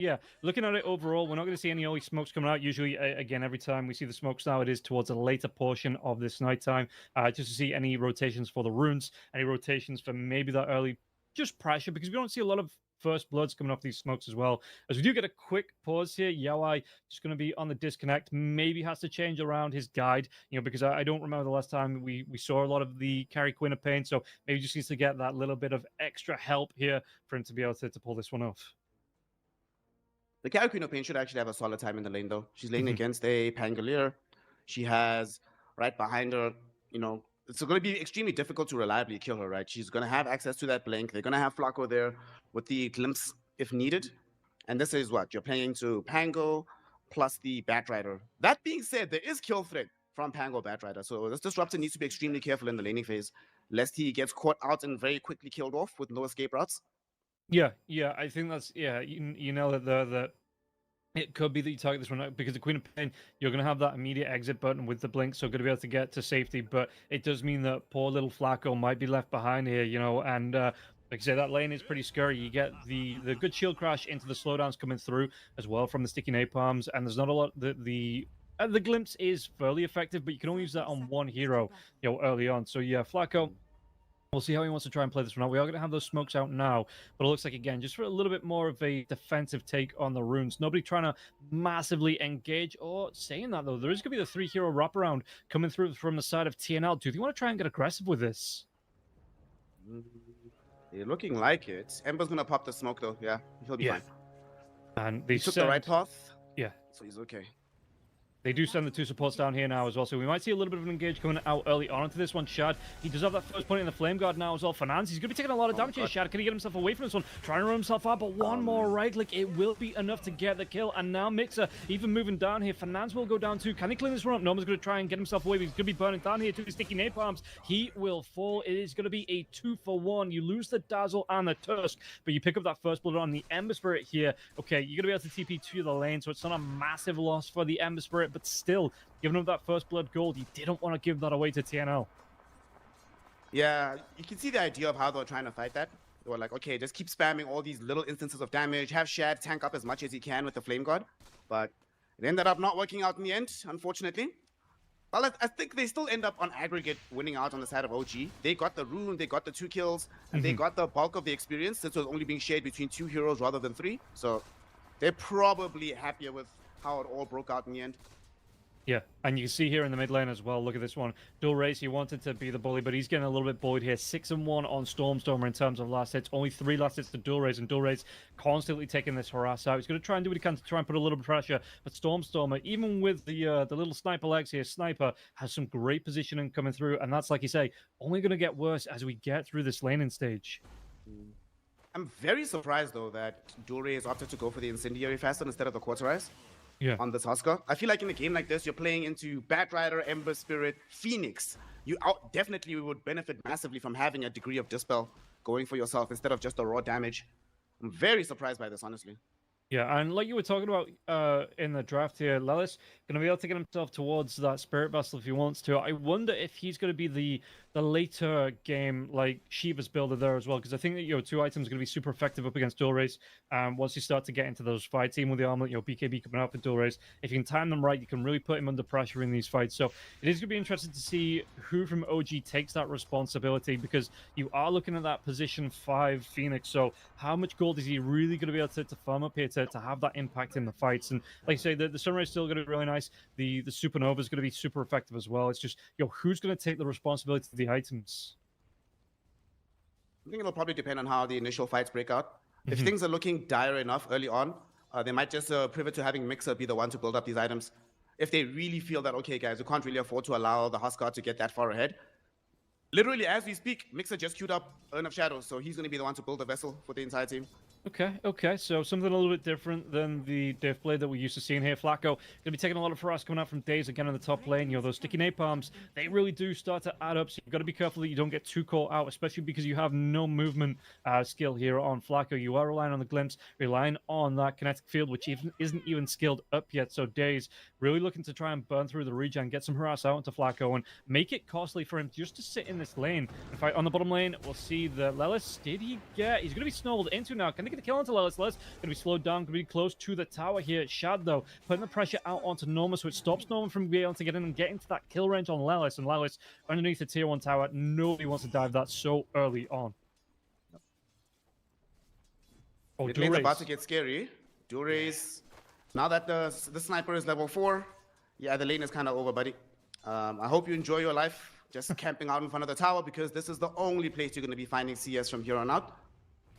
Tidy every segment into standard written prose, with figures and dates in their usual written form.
Yeah, looking at it overall, we're not going to see any early smokes coming out. Usually, again, every time we see the smokes now, it is towards a later portion of this nighttime, just to see any rotations for the runes, any rotations for maybe that early just pressure, because we don't see a lot of first bloods coming off these smokes as well. As we do get a quick pause here, Yawai just going to be on the disconnect. Maybe has to change around his guide, because I don't remember the last time we saw a lot of the carry Queen of Pain, so maybe just needs to get that little bit of extra help here for him to be able to pull this one off. The carry Queen of Pain should actually have a solid time in the lane, though. She's laying Mhm. against a Pangolier. She has right behind her, it's going to be extremely difficult to reliably kill her, right? She's going to have access to that blink. They're going to have Flacco there with the glimpse if needed. And this is what? You're playing to Pango plus the Batrider. That being said, there is kill threat from Pango Batrider. So this Disruptor needs to be extremely careful in the laning phase, lest he gets caught out and very quickly killed off with no escape routes. Yeah, I think that's you know that the it could be that you target this one out because the Queen of Pain, you're going to have that immediate exit button with the blink, so going to be able to get to safety. But it does mean that poor little Flacco might be left behind here, and like I say, that lane is pretty scary. You get the good shield crash into the slowdowns coming through as well from the sticky napalms, and there's not a lot the glimpse is fairly effective, but you can only use that on one hero, early on. So yeah, Flacco. We'll see how he wants to try and play this one out. We are going to have those smokes out now, but it looks like, again, just for a little bit more of a defensive take on the runes. Nobody trying to massively engage. Or saying that, though, there is going to be the 3-hero wraparound coming through from the side of TNL. Do you want to try and get aggressive with this? You're looking like it. Ember's going to pop the smoke, though. Yeah, he'll be fine. And he took the right path. Yeah. So he's okay. They do send the 2 supports down here now as well, so we might see a little bit of an engage coming out early on into this one. Shad, he does have that first point in the Flame Guard now as well. Finance, he's going to be taking a lot of damage here. Shad, can he get himself away from this one? Trying to run himself out, but one more right click, it will be enough to get the kill. And now Mixer, even moving down here. Finance will go down too. Can he clean this one up? Noma's going to try and get himself away, but he's going to be burning down here to the sticky napalms. He will fall. It is going to be a 2-for-1. You lose the Dazzle and the Tusk, but you pick up that first blood on the Ember Spirit here. Okay, you're going to be able to TP to the lane, so it's not a massive loss for the Ember Spirit, but still, giving up that first blood gold, you didn't want to give that away to TNL. Yeah, you can see the idea of how they were trying to fight that. They were like, okay, just keep spamming all these little instances of damage, have Shad tank up as much as he can with the Flame Guard. But it ended up not working out in the end, unfortunately. Well, I think they still end up on aggregate winning out on the side of OG. They got the rune, they got the 2 kills, and they got the bulk of the experience. This was only being shared between 2 heroes rather than 3. So they're probably happier with how it all broke out in the end. Yeah, and you can see here in the mid lane as well, look at this one. Dual Race, he wanted to be the bully, but he's getting a little bit bullied here. 6-1 on Stormstormer in terms of last hits. Only 3 last hits to Dual Race, and Dual Race constantly taking this harass out. He's going to try and do what he can to try and put a little bit of pressure, but Stormstormer, even with the little sniper legs here, Sniper has some great positioning coming through, and that's, like you say, only going to get worse as we get through this laning stage. I'm very surprised, though, that Dual Race opted to go for the Incendiary faster instead of the Cauterize. Yeah. On this Husker. I feel like in a game like this, you're playing into Batrider, Ember Spirit, Phoenix. You definitely would benefit massively from having a degree of Dispel going for yourself instead of just the raw damage. I'm very surprised by this, honestly. Yeah, and like you were talking about in the draft here, Lelis going to be able to get himself towards that Spirit Vessel if he wants to. I wonder if he's going to be the later game, like Shiva's builder there as well, because I think that 2 items are going to be super effective up against Dual Race. Once you start to get into those fights, even with the armlet, BKB coming out for Dual Race, if you can time them right, you can really put him under pressure in these fights. So it is going to be interesting to see who from OG takes that responsibility, because you are looking at that position 5 Phoenix. So how much gold is he really going to be able to farm up here to have that impact in the fights? And like I say, the Sunray is still going to be really nice. The Supernova is going to be super effective as well. It's just, who's going to take the responsibility of the items? I think it'll probably depend on how the initial fights break out. If things are looking dire enough early on, they might just pivot to having Mixer be the one to build up these items. If they really feel that, okay, guys, we can't really afford to allow the Huskar to get that far ahead. Literally, as we speak, Mixer just queued up Urn of Shadows, so he's going to be the one to build a vessel for the entire team. Okay. So something a little bit different than the Diff Blade that we're used to seeing here. Flacco going to be taking a lot of harass coming out from Daze again in the top lane. Those sticky napalms, they really do start to add up. So you've got to be careful that you don't get too caught out, especially because you have no movement skill here on Flacco. You are relying on the glimpse, relying on that kinetic field, which isn't even skilled up yet. So Daze really looking to try and burn through the regen, get some harass out into Flacco, and make it costly for him just to sit in this lane. In fact, on the bottom lane, we'll see that Lelis, he's going to be snowballed into now. Can to get the kill onto Lelis. Lelis going to be slowed down, going to be close to the tower here. Shad, though, putting the pressure out onto Norma, so it stops Norma from being able to get in and get into that kill range on Lelis. And Lelis underneath the tier 1 tower, nobody wants to dive that so early on. Oh, Mid lane's about to get scary. Dure's, now that the sniper is level 4, yeah, the lane is kind of over, buddy. I hope you enjoy your life just camping out in front of the tower, because this is the only place you're going to be finding CS from here on out.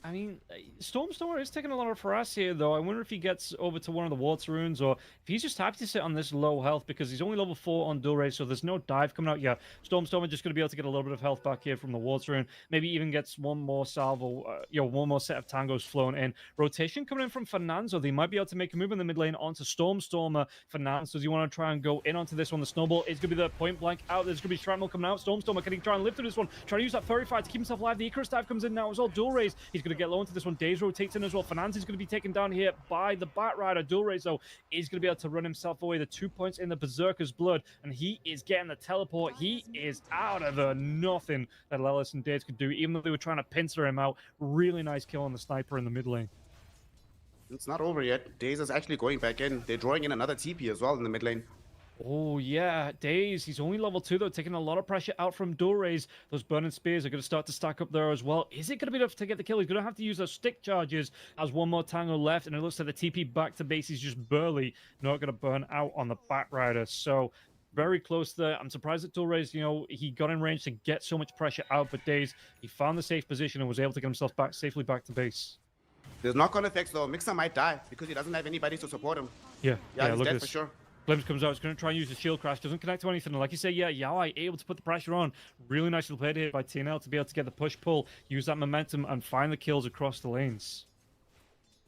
I mean, Stormstormer is taking a lot of harass here, though. I wonder if he gets over to one of the water runes, or if he's just happy to sit on this low health, because he's only level 4 on Dulray, so there's no dive coming out. Yeah, Stormstormer just going to be able to get a little bit of health back here from the water rune. Maybe even gets one more salvo, one more set of tangos flown in. Rotation coming in from Fernanzo. They might be able to make a move in the mid lane onto Stormstormer. Fernanzo, does he want to try and go in onto this one? The snowball is going to be the point blank out. There's going to be shrapnel coming out. Stormstormer, can he try and live through this one? Try to use that Furry Fire to keep himself alive. The Icarus dive comes in now as well. Dulray's, he's going to get low into this one. Daze rotates in as well. Fernandes is going to be taken down here by the Batrider. Dulray, though, is going to be able to run himself away. The 2 points in the Berserker's blood, and he is getting the teleport. He is out of the nothing that Lelis and Daze could do, even though they were trying to pincer him out. Really nice kill on the sniper in the mid lane. It's not over yet. Daze is actually going back in. They're drawing in another TP as well in the mid lane. Oh, yeah, Daze. He's only level 2, though, taking a lot of pressure out from Dulray's. Those burning spears are going to start to stack up there as well. Is it going to be enough to get the kill? He's going to have to use those stick charges as one more tango left, and it looks like the TP back to base is just barely not going to burn out on the Batrider. So very close there. I'm surprised that Dulray's, he got in range to get so much pressure out, but Daze, he found the safe position and was able to get himself back safely back to base. There's knock-on effects, though. Mixer might die because he doesn't have anybody to support him. Yeah, he's look dead at this. for sure. Glimpse comes out, it's going to try and use the shield crash, doesn't connect to anything. And like you say, yeah, Yaoi able to put the pressure on. Really nicely played here by TNL to be able to get the push-pull, use that momentum, and find the kills across the lanes.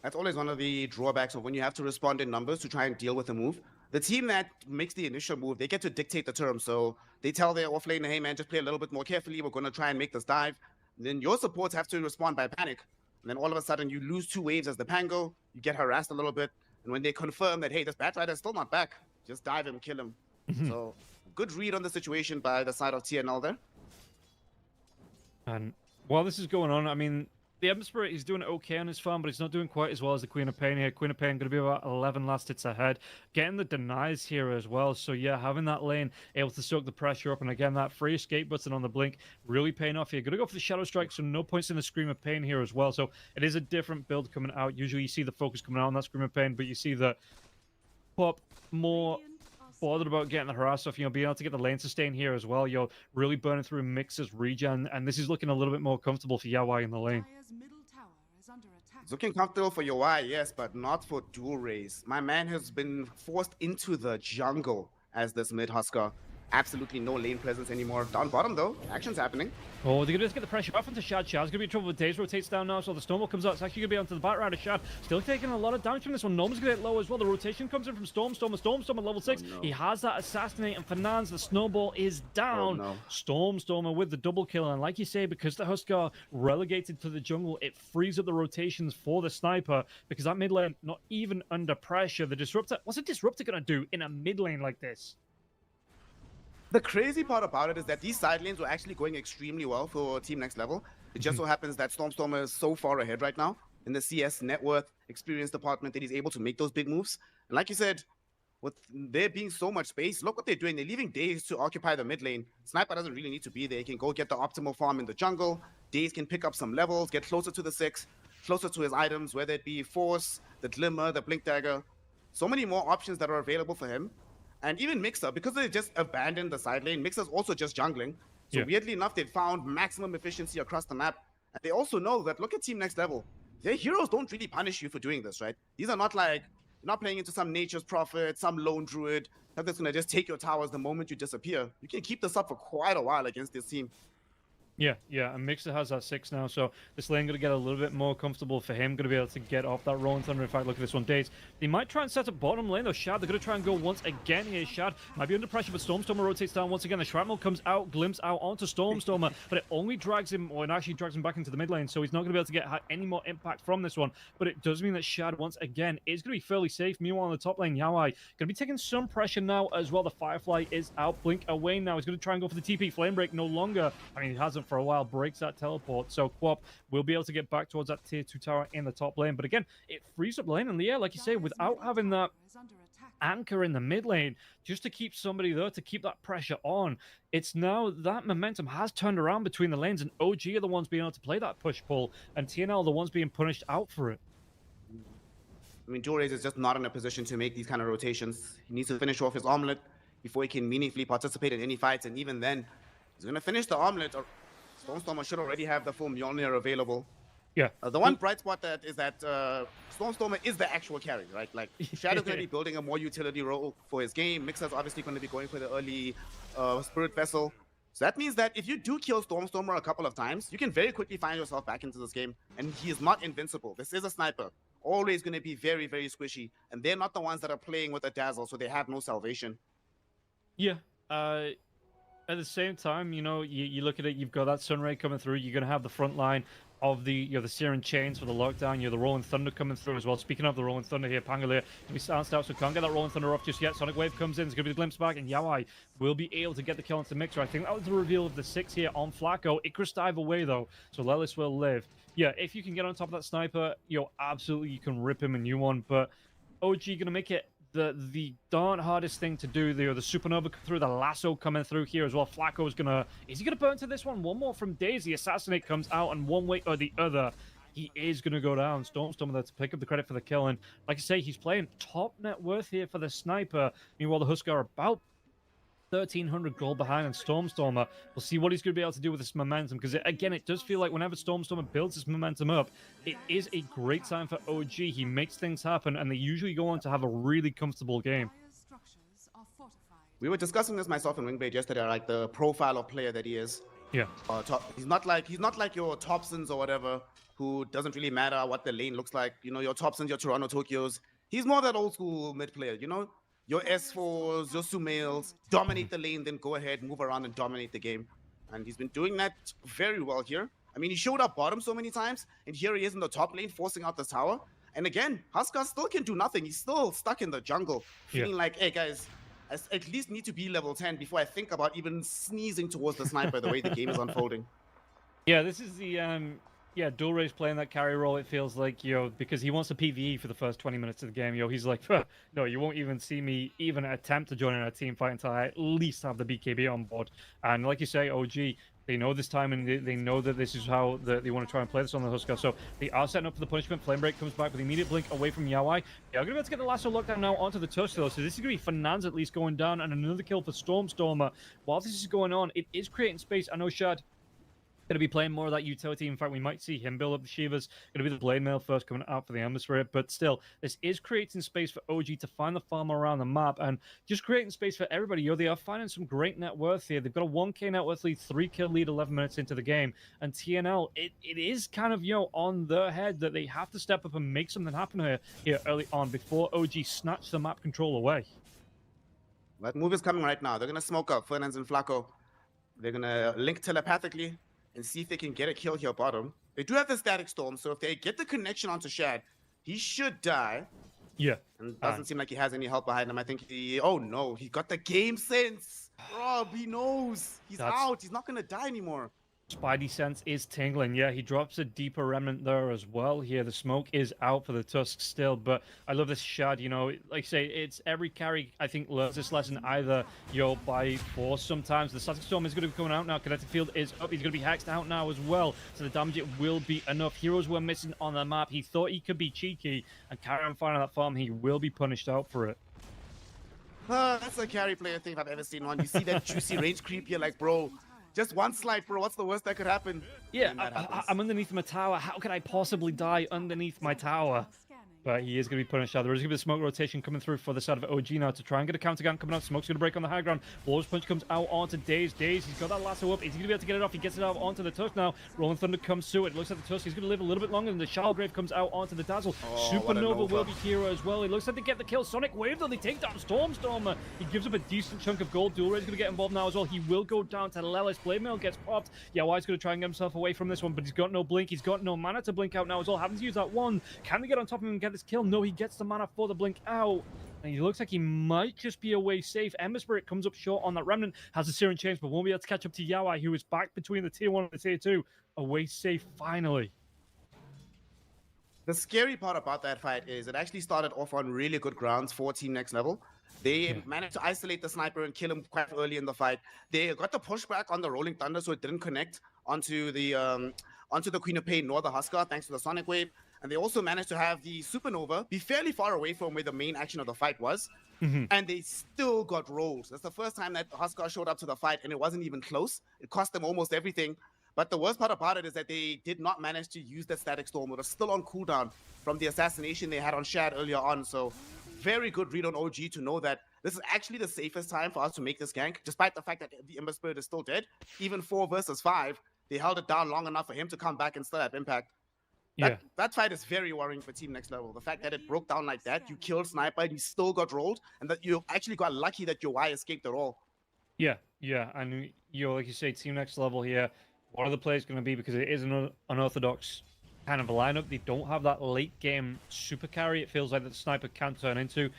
That's always one of the drawbacks of when you have to respond in numbers to try and deal with a move. The team that makes the initial move, they get to dictate the terms. So they tell their offlaner, hey man, just play a little bit more carefully. We're going to try and make this dive. And then your supports have to respond by panic. And then all of a sudden you lose 2 waves as the Pango. You get harassed a little bit. And when they confirm that, hey, this Batrider is still not back, just dive him, kill him. So good read on the situation by the side of TNL there. And while this is going on, I mean, the Ember Spirit is doing okay on his farm, but he's not doing quite as well as the Queen of Pain here. Queen of Pain going to be about 11 last hits ahead. Getting the denies here as well. So yeah, having that lane able to soak the pressure up. And again, that free escape button on the blink really paying off here. Going to go for the Shadow Strike, so no points in the Scream of Pain here as well. So it is a different build coming out. Usually you see the focus coming out on that Scream of Pain, but you see the Pop more bothered about getting the harass off, being able to get the lane sustain here as well. You're really burning through Mix's regen, and this is looking a little bit more comfortable for Yaoi in the lane. It's looking comfortable for Yaoi, yes, but not for Dulray's. My man has been forced into the jungle as this mid-husker. Absolutely no lane presence anymore. Down bottom, though, action's happening. Oh, they're going to just get the pressure off into Shad. Shad's going to be in trouble with Daze. Rotates down now, so the snowball comes out. It's actually going to be onto the Batrider. Shad still taking a lot of damage from this one. Norman's going to get low as well. The rotation comes in from Stormstormer. Stormstormer level 6. Oh, no. He has that assassinate, and Fernandes, the snowball is down. Oh, no. Stormstormer with the double kill, and like you say, because the Huskar relegated to the jungle, it frees up the rotations for the sniper, because that mid lane, not even under pressure. The Disruptor, what's a Disruptor going to do in a mid lane like this? The crazy part about it is that these side lanes were actually going extremely well for Team Next Level. It just so happens that Stormstormer is so far ahead right now in the CS net worth experience department that he's able to make those big moves. And like you said, with there being so much space, look what they're doing. They're leaving Daze to occupy the mid lane. Sniper doesn't really need to be there. He can go get the optimal farm in the jungle. Daze can pick up some levels, get closer to the 6, closer to his items, whether it be Force, the Glimmer, the Blink Dagger. So many more options that are available for him. And even Mixer, because they just abandoned the side lane, Mixer's also just jungling. So weirdly enough, they've found maximum efficiency across the map. And they also know that, look at Team Next Level. Their heroes don't really punish you for doing this, right? These are not like, you're not playing into some Nature's Prophet, some lone druid, that's going to just take your towers the moment you disappear. You can keep this up for quite a while against this team. Yeah, and Mixer has that 6 now, so this lane going to get a little bit more comfortable for him, going to be able to get off that Rolling Thunder. In fact, look at this one, Daze. They might try and set up bottom lane, though. Shad, they're going to try and go once again here. Shad might be under pressure, but Stormstormer rotates down once again. The Shrapnel comes out, glimpse out onto Stormstormer, but it only drags him, or it actually drags him back into the mid lane, so he's not going to be able to get any more impact from this one. But it does mean that Shad, once again, is going to be fairly safe. Meanwhile, on the top lane, Yaoi going to be taking some pressure now as well. The Firefly is out. Blink away now. He's going to try and go for the TP. Flame Break no longer. I mean, he hasn't present for a while, breaks that teleport. So Quap will be able to get back towards that tier 2 tower in the top lane. But again, it frees up lane in the air, like you say, without having that anchor in the mid lane just to keep somebody there, to keep that pressure on. It's now that momentum has turned around between the lanes, and OG are the ones being able to play that push-pull, and TNL are the ones being punished out for it. I mean, Joe is just not in a position to make these kind of rotations. He needs to finish off his omelet before he can meaningfully participate in any fights, and even then, he's going to finish the omelet, or Stormstormer should already have the full Mjolnir available. Yeah. The one bright spot that is that Stormstormer is the actual carry, right? Like, Shadow's going to be building a more utility role for his game. Mixer's obviously going to be going for the early Spirit Vessel. So that means that if you do kill Stormstormer a couple of times, you can very quickly find yourself back into this game. And he is not invincible. This is a sniper. Always going to be very, very squishy. And they're not the ones that are playing with a dazzle, so they have no salvation. Yeah. At the same time, you know, you look at it, you've got that Sunray coming through, you're going to have the front line of the, you know, the Searing Chains for the lockdown, you know, the Rolling Thunder coming through as well. Speaking of the Rolling Thunder here, Pangolier can be silenced out, so can't get that Rolling Thunder off just yet. Sonic Wave comes in, there's going to be the glimpse back, and Yawai will be able to get the kill into Mixer. I think that was the reveal of the 6 here on Flacco. Icarus dive away, though, so Lelis will live. Yeah, if you can get on top of that sniper, you know, absolutely you can rip him a new one, but OG going to make it the darn hardest thing to do. The supernova through, the lasso coming through here as well. Flacco's gonna, is he gonna burn to this one? One more from Daisy. Assassinate comes out, and one way or the other, he is gonna go down. Stormstormer there to pick up the credit for the kill, and like I say, he's playing top net worth here for the sniper. Meanwhile, the Husk are about 1,300 gold behind, and Stormstormer, we'll see what he's going to be able to do with this momentum, because again, it does feel like whenever Stormstormer builds this momentum up, it is a great time for OG. He makes things happen, and they usually go on to have a really comfortable game. We were discussing this myself and Wingblade yesterday, like the profile of player that he is. Yeah. He's not like your Thompsons or whatever, who doesn't really matter what the lane looks like. You know, your Thompsons, your Toronto Tokyos. He's more that old school mid player, you know? Your S4s, your Sumails, dominate the lane, then go ahead, move around and dominate the game. And he's been doing that very well here. I mean, he showed up bottom so many times, and here he is in the top lane, forcing out the tower. And again, Huskar still can do nothing. He's still stuck in the jungle, feeling like, hey guys, I at least need to be level 10 before I think about even sneezing towards the sniper the way the game is unfolding. Yeah, this is the yeah, Dual Ray's playing that carry role, it feels like, you know, because he wants a PvE for the first 20 minutes of the game. You know, he's like, no, you won't even see me even attempt to join in a team fight until I at least have the BKB on board. And like you say, OG, they know this time, and they know that this is how they want to try and play this on the Huskar. So they are setting up for the punishment. Flame Break comes back with immediate blink away from Yawai. They are going to be able to get the lasso lockdown now onto the Tusk, though. So this is going to be Fernanz at least going down, and another kill for Stormstormer. While this is going on, it is creating space. I know Shad going to be playing more of that utility. In fact, we might see him build up the Shivas. Going to be the Blade Mail first coming out for the Hemisphere. But still, this is creating space for OG to find the farm around the map, and just creating space for everybody. Yo, they are finding some great net worth here. They've got a 1k net worth lead, 3-kill lead 11 minutes into the game. And TNL, it is kind of, you know, on their head that they have to step up and make something happen here early on before OG snatch the map control away. That move is coming right now. They're going to smoke up Fernanz and Flacco. They're going to link telepathically and see if they can get a kill here bottom. They do have the Static Storm, so if they get the connection onto Shad, he should die. Yeah. And it doesn't seem like he has any help behind him. I think he... Oh, no. He got the game sense. Rob, he knows. He's out. He's not going to die anymore. Spidey sense is tingling. Yeah, he drops a deeper remnant there as well. Here, the smoke is out for the Tusk still, but I love this Shad. You know, like I say, it's every carry, I think, learns this lesson either, you know, by force sometimes. The Static Storm is going to be coming out now. Kinetic Field is up. He's going to be hexed out now as well, so the damage it will be enough. Heroes were missing on the map. He thought he could be cheeky and carry on finding that farm. He will be punished out for it. That's a carry player thing if I've ever seen one. You see that juicy range creep, you're like, bro, just one slide, bro. What's the worst that could happen? Yeah, I'm underneath my tower. How could I possibly die underneath my tower? But he is going to be punished out. There is going to be a smoke rotation coming through for the side of OG now to try and get a counter gun coming out. Smoke's going to break on the high ground. Blows Punch comes out onto Daze. He's got that lasso up. Is he going to be able to get it off? He gets it out onto the Tusk now. Rolling Thunder comes through. It looks like the Tusk is going to live a little bit longer, and the Shalgrave comes out onto the Dazzle. Supernova will be hero as well. It looks like they get the kill. Sonic Wave, though, they take down Stormstormer. He gives up a decent chunk of gold. Dual Ray's going to get involved now as well. He will go down to Lelis. Blade Mail gets popped. Yawai's going to try and get himself away from this one, but he's got no blink. He's got no mana to blink out now as well. Having to use that one. Can they get on top of him and get this kill? No, he gets the mana for the blink out. And he looks like he might just be away safe. Ember Spirit comes up short on that Remnant, has a Searing Change, but won't be able to catch up to Yawai, who is back between the tier 1 and the tier 2. Away safe, finally. The scary part about that fight is it actually started off on really good grounds for Team Next Level. They managed to isolate the sniper and kill him quite early in the fight. They got the pushback on the Rolling Thunder, so it didn't connect onto the Queen of Pain nor the Huskar, thanks to the Sonic Wave. And they also managed to have the Supernova be fairly far away from where the main action of the fight was. And they still got rolled. That's the first time that Huskar showed up to the fight, and it wasn't even close. It cost them almost everything. But the worst part about it is that they did not manage to use that Static Storm. It was still on cooldown from the assassination they had on Shad earlier on. So very good read on OG to know that this is actually the safest time for us to make this gank, despite the fact that the Ember Spirit is still dead. Even 4 versus 5, they held it down long enough for him to come back and still have impact. That fight is very worrying for Team Next Level. The fact that it broke down like that, you killed Sniper, you still got rolled, and that you actually got lucky that your Y escaped at all. Yeah, and like you say, Team Next Level here. What are the players going to be? Because it is an unorthodox kind of a lineup. They don't have that late game super carry. It feels like that the Sniper can turn into.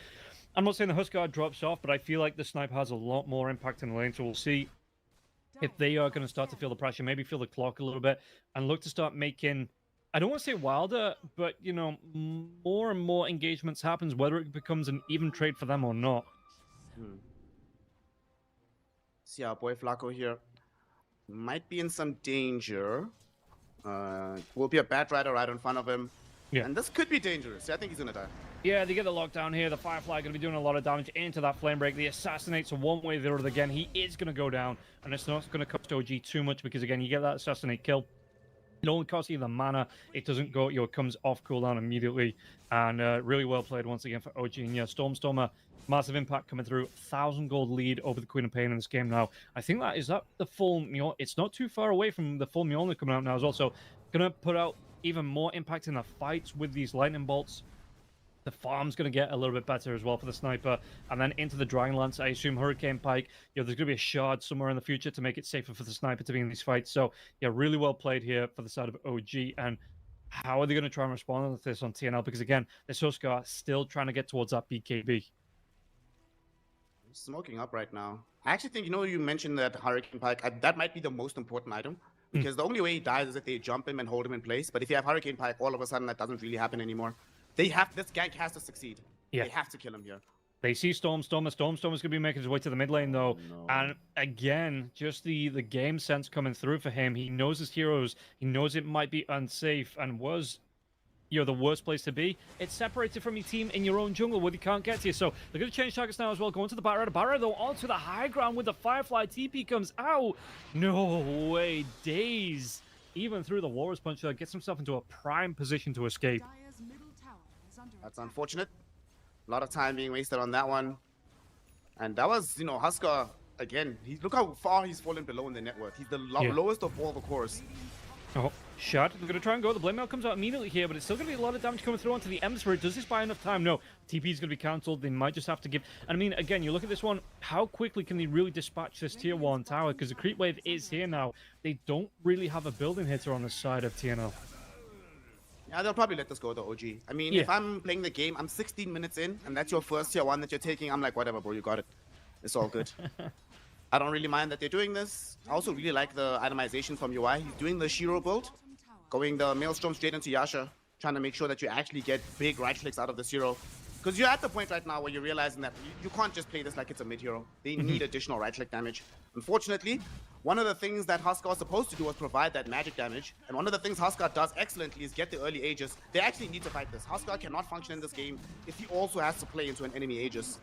I'm not saying the Huskar drops off, but I feel like the Sniper has a lot more impact in the lane. So we'll see if they are going to start to feel the pressure, maybe feel the clock a little bit, and look to start making, I don't want to say wilder, but, you know, more and more engagements happens, whether it becomes an even trade for them or not. See our boy Flacco here. Might be in some danger. Will be a Bat Rider right in front of him. Yeah. And this could be dangerous. I think he's gonna die. Yeah, they get the lockdown here. The Firefly going to be doing a lot of damage into that Flame Break. The Assassinates one way or the other again. He is going to go down, and it's not going to cost OG too much because, again, you get that Assassinate kill. It only costs you the mana. It doesn't go, it comes off cooldown immediately. And really well played once again for OG. And yeah, Stormstormer, massive impact coming through. 1,000 gold lead over the Queen of Pain in this game now. I think that is that the full Mjolnir. It's not too far away from the full Mjolnir coming out now as well. So going to put out even more impact in the fights with these lightning bolts. The farm's going to get a little bit better as well for the Sniper. And then into the Dragonlance, I assume Hurricane Pike. There's going to be a shard somewhere in the future to make it safer for the Sniper to be in these fights. So, yeah, really well played here for the side of OG. And how are they going to try and respond to this on TNL? Because, again, this Huskar still trying to get towards that BKB. Smoking up right now. I actually think, you mentioned that Hurricane Pike, that might be the most important item. Because the only way he dies is if they jump him and hold him in place. But if you have Hurricane Pike, all of a sudden that doesn't really happen anymore. This gank has to succeed. Yeah. They have to kill him here. They see Stormstormer. Stormstormer's going to be making his way to the mid lane, though. No. And again, just the game sense coming through for him. He knows his heroes. He knows it might be unsafe and was, the worst place to be. It's separated from your team in your own jungle where they can't get to you. So they're going to change targets now as well. Going to the Batrider. Batrider, though, onto the high ground with the Firefly. TP comes out. No way. Daze. Even through the Walrus Punch, gets himself into a prime position to escape. That's unfortunate. A lot of time being wasted on that one. And that was, Huskar, again, look how far he's fallen below in the net worth. He's the lowest of all the cores. Oh, shot. They're going to try and go. The Blade Mail comes out immediately here, but it's still going to be a lot of damage coming through onto the Ember Spirit. Does this buy enough time? No. TP is going to be cancelled. They might just have to give... And I mean, again, you look at this one. How quickly can they really dispatch this tier 1 tower? Because the creep wave is here now. They don't really have a building hitter on the side of TNL. Yeah, they'll probably let this go to OG. I mean, if I'm playing the game, I'm 16 minutes in, and that's your first tier 1 that you're taking. I'm like, whatever, bro, you got it. It's all good. I don't really mind that they're doing this. I also really like the itemization from UI. He's doing the Shiro build, going the Maelstrom straight into Yasha, trying to make sure that you actually get big right clicks out of the Shiro. Because you're at the point right now where you're realizing that you can't just play this like it's a mid-hero. They need additional right-click damage. Unfortunately, one of the things that Huskar was supposed to do was provide that magic damage. And one of the things Huskar does excellently is get the early Aegis. They actually need to fight this. Huskar cannot function in this game if he also has to play into an enemy Aegis.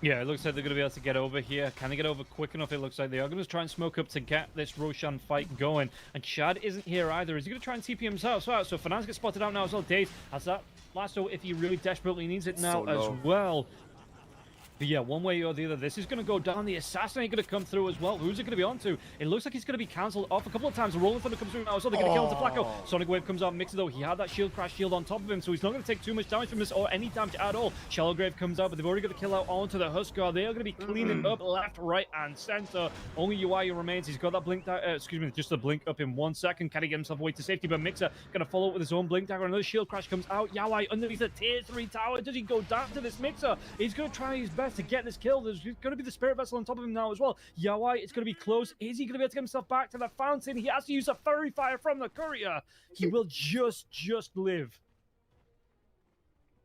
Yeah, it looks like they're going to be able to get over here. Can they get over quick enough? It looks like they are going to try and smoke up to get this Roshan fight going. And Shad isn't here either. Is he going to try and TP himself out? So Finance gets spotted out now as well. Daze has that lasso if he really desperately needs it now as well. But yeah, one way or the other, this is going to go down. The assassin ain't going to come through as well. Who's it going to be onto? It looks like he's going to be cancelled off a couple of times. The Rolling Thunder comes through now, so they're going to kill into Flacco. Sonic Wave comes out, Mixer though. He had that shield crash shield on top of him, so he's not going to take too much damage from this or any damage at all. Shallow Grave comes out, but they've already got the kill out onto the Huskar. They are going to be cleaning up left, right, and center. Only UI remains. He's got that blink, excuse me, just a blink up in 1 second. Can he get himself away to safety? But Mixer going to follow up with his own blink dagger. Another shield crash comes out. Yawai underneath the tier 3 tower. Does he go down to this Mixer? He's going to try his best to get this kill. There's going to be the Spirit Vessel on top of him now as well. Yawai, it's going to be close. Is he going to be able to get himself back to the fountain? He has to use a Fairy Fire from the courier. He will just live.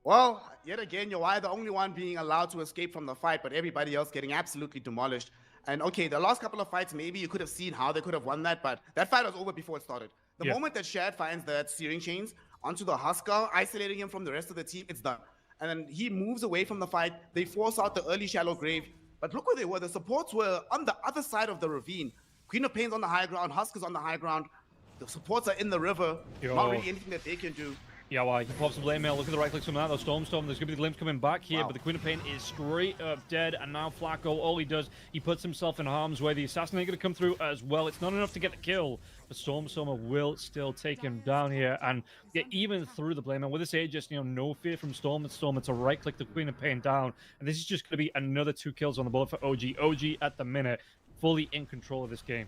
Well, yet again, Yawai the only one being allowed to escape from the fight, but everybody else getting absolutely demolished. And okay, the last couple of fights, maybe you could have seen how they could have won that, but that fight was over before it started. The moment that Shad finds that Searing Chains onto the Huskar, isolating him from the rest of the team, it's done. And then he moves away from the fight. They force out the early Shallow Grave. But look where they were. The supports were on the other side of the ravine. Queen of Pain's on the high ground. Huskar's on the high ground. The supports are in the river. Not really anything that they can do. Yeah, why? He pops the blame mail. Look at the right clicks from that. The Storm. There's going to be the glimpse coming back here, but the Queen of Pain is straight up dead. And now Flacco, all he does, he puts himself in harm's way. The assassin ain't going to come through as well. It's not enough to get the kill, but Stormstormer will still take him down here. And yeah, even through the blame mail, with this Aegis, no fear from Storm. It's a right click the Queen of Pain down. And this is just going to be another 2 kills on the board for OG. OG at the minute, fully in control of this game.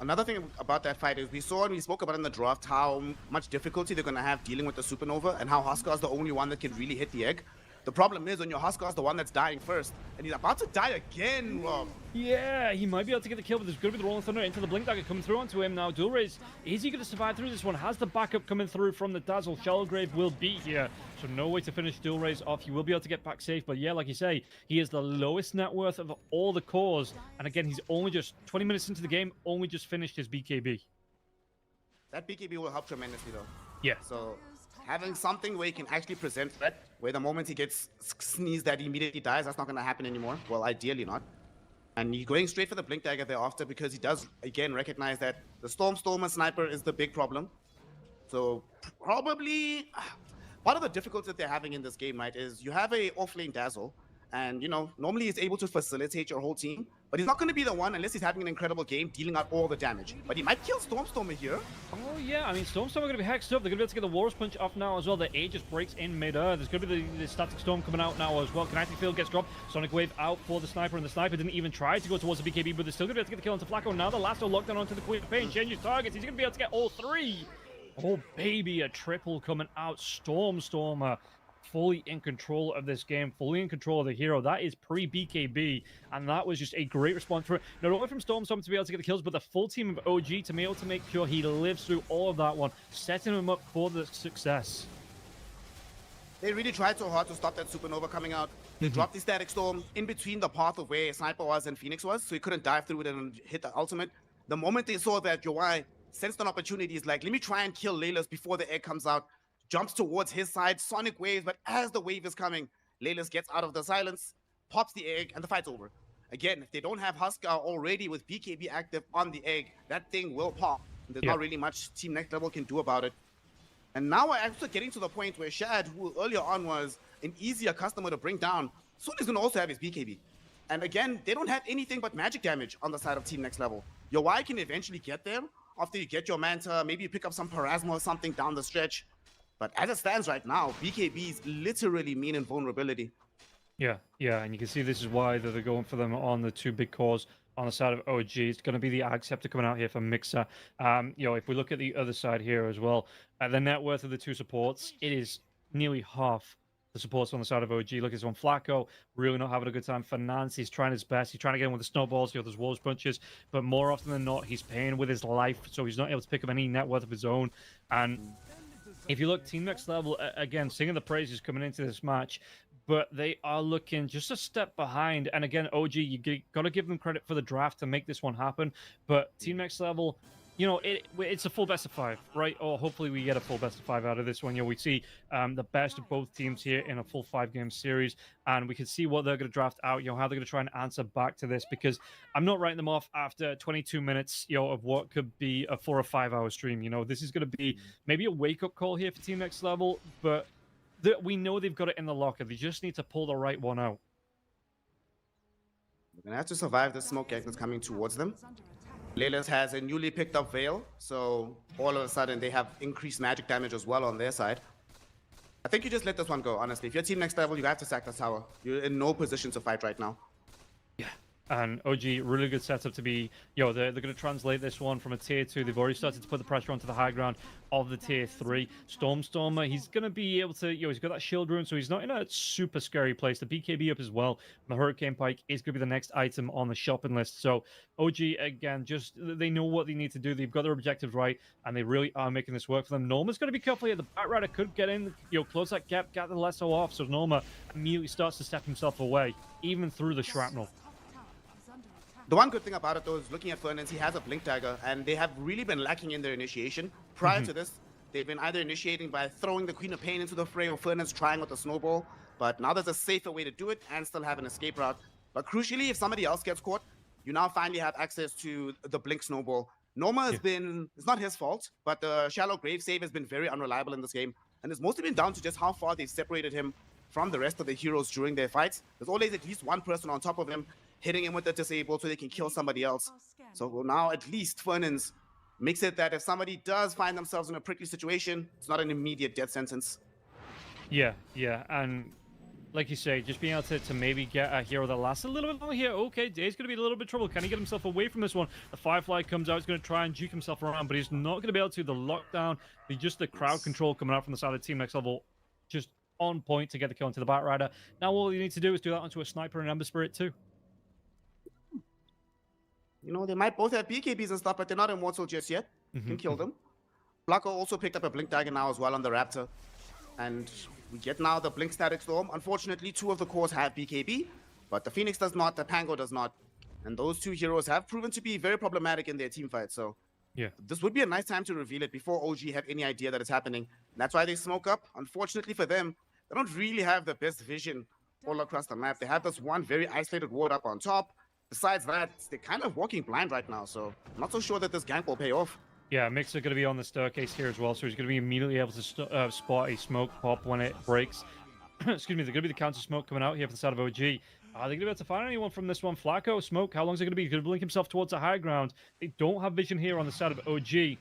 Another thing about that fight is we saw and we spoke about in the draft how much difficulty they're going to have dealing with the Supernova and how Huskar's the only one that can really hit the egg. The problem is when your Huskar's the one that's dying first, and he's about to die again, Rob. Yeah, he might be able to get the kill, but there's going to be the Rolling Thunder into the Blink Dagger coming through onto him now. Dual Rays, is he going to survive through this one? Has the backup coming through from the Dazzle? Shallow Grave will be here, so no way to finish Dual Rays off. He will be able to get back safe, but yeah, like you say, he is the lowest net worth of all the cores, and again, he's only just 20 minutes into the game, only just finished his BKB. That BKB will help tremendously, though. Yeah. So having something where he can actually present threat, where the moment he gets sneezed that he immediately dies, that's not going to happen anymore. Well, ideally not. And he's going straight for the Blink Dagger thereafter because he does, again, recognize that the Stormer Sniper is the big problem. So probably part of the difficulty that they're having in this game, right, is you have a off-lane Dazzle, and, normally he's able to facilitate your whole team, but he's not going to be the one unless he's having an incredible game dealing out all the damage. But he might kill Stormstormer here. Oh, yeah. I mean, Stormstormer are going to be hexed up. They're going to be able to get the Walrus Punch off now as well. The Aegis breaks in mid-air. There's going to be the Static Storm coming out now as well. Kinetic Field gets dropped. Sonic Wave out for the Sniper, and the Sniper didn't even try to go towards the BKB, but they're still going to be able to get the kill onto Flacco. Now the Lasso lockdown onto the Queen of Pain. Changes targets. He's going to be able to get all 3. Oh, baby, a triple coming out. Stormstormer fully in control of this game, fully in control of the hero. That is pre-BKB, and that was just a great response for it. Not only from Stormstorm to be able to get the kills, but the full team of OG to be able to make sure he lives through all of that one, setting him up for the success. They really tried so hard to stop that Supernova coming out. They dropped the Static Storm in between the path of where Sniper was and Phoenix was, so he couldn't dive through it and hit the ultimate. The moment they saw that Yawai sensed an opportunity, he's like, let me try and kill Laylas before the egg comes out. Jumps towards his side, Sonic waves, but as the wave is coming, Laylas gets out of the silence, pops the egg, and the fight's over. Again, if they don't have Huskar already with BKB active on the egg, that thing will pop. There's not really much Team Next Level can do about it. And now we're actually getting to the point where Shad, who earlier on was an easier customer to bring down, soon is going to also have his BKB. And again, they don't have anything but magic damage on the side of Team Next Level. Your Y can eventually get there after you get your Manta, maybe you pick up some Parasma or something down the stretch. But as it stands right now, BKBs literally mean invulnerability. Yeah, and you can see this is why they're going for them on the 2 big cores on the side of OG. It's going to be the Acceptor coming out here for Mixer. If we look at the other side here as well, the net worth of the 2 supports, it is nearly half the supports on the side of OG. Look at this one. Flacco really not having a good time. Finance, he's trying his best. He's trying to get him with the snowballs, those Walrus Punches, but more often than not, he's paying with his life, so he's not able to pick up any net worth of his own. And if you look, Team Next Level, again, singing the praises coming into this match, but they are looking just a step behind. And again, OG, you got to give them credit for the draft to make this one happen. But Team Next Level, it's a full best of 5, right? Or hopefully we get a full best of 5 out of this one. We see the best of both teams here in a full 5-game series, and we can see what they're going to draft out, how they're going to try and answer back to this, because I'm not writing them off after 22 minutes, of what could be a 4 or 5 hour stream. This is going to be maybe a wake-up call here for Team Next Level, but we know they've got it in the locker. They just need to pull the right one out. They're gonna have to survive the smoke gank that's coming towards them. Lilith has a newly picked up Veil, so all of a sudden they have increased magic damage as well on their side. I think you just let this one go, honestly. If you're team next level, you have to sack the tower. You're in no position to fight right now. Yeah. And OG, really good setup to be, they're going to translate this one from a tier 2. They've already started to put the pressure onto the high ground of the tier 3. Stormstormer, he's going to be able to, he's got that shield rune, so he's not in a super scary place. The BKB up as well. And the Hurricane Pike is going to be the next item on the shopping list. So OG, again, just, they know what they need to do. They've got their objectives right, and they really are making this work for them. Norma's going to be careful here. The Batrider could get in, close that gap, get the lasso off, so Norma immediately starts to step himself away, even through the shrapnel. The one good thing about it, though, is looking at Fernance, he has a Blink Dagger, and they have really been lacking in their initiation. Prior to this, they've been either initiating by throwing the Queen of Pain into the fray or Fernance trying with the Snowball. But now there's a safer way to do it and still have an escape route. But crucially, if somebody else gets caught, you now finally have access to the Blink Snowball. Norma has been, it's not his fault, but the shallow grave save has been very unreliable in this game. And it's mostly been down to just how far they've separated him from the rest of the heroes during their fights. There's always at least one person on top of him, hitting him with the disable so they can kill somebody else. So now at least Fernance makes it that if somebody does find themselves in a prickly situation, it's not an immediate death sentence. Yeah, and like you say, just being able to maybe get a hero that lasts a little bit longer here. Okay, Day's going to be a little bit of trouble. Can he get himself away from this one? The Firefly comes out. He's going to try and juke himself around, but he's not going to be able to. The lockdown, the crowd control coming out from the side of the team next level, just on point to get the kill into the Batrider. Now all you need to do is do that onto a Sniper and Ember Spirit too. They might both have BKBs and stuff, but they're not immortal just yet. You can kill them. Blanco also picked up a Blink Dagger now as well on the Raptor. And we get now the Blink Static Storm. Unfortunately, 2 of the cores have BKB, but the Phoenix does not, the Pango does not. And those 2 heroes have proven to be very problematic in their team fight. So yeah, this would be a nice time to reveal it before OG have any idea that it's happening. That's why they smoke up. Unfortunately for them, they don't really have the best vision all across the map. They have this one very isolated ward up on top. Besides that, they're kind of walking blind right now, so I'm not so sure that this gank will pay off. Yeah, Mixer going to be on the staircase here as well, so he's going to be immediately able to spot a smoke pop when it breaks. Excuse me, there's going to be the counter smoke coming out here for the side of OG. Are they going to be able to find anyone from this one? Flacco, Smoke, how long is it going to be? He's going to blink himself towards the high ground. They don't have vision here on the side of OG.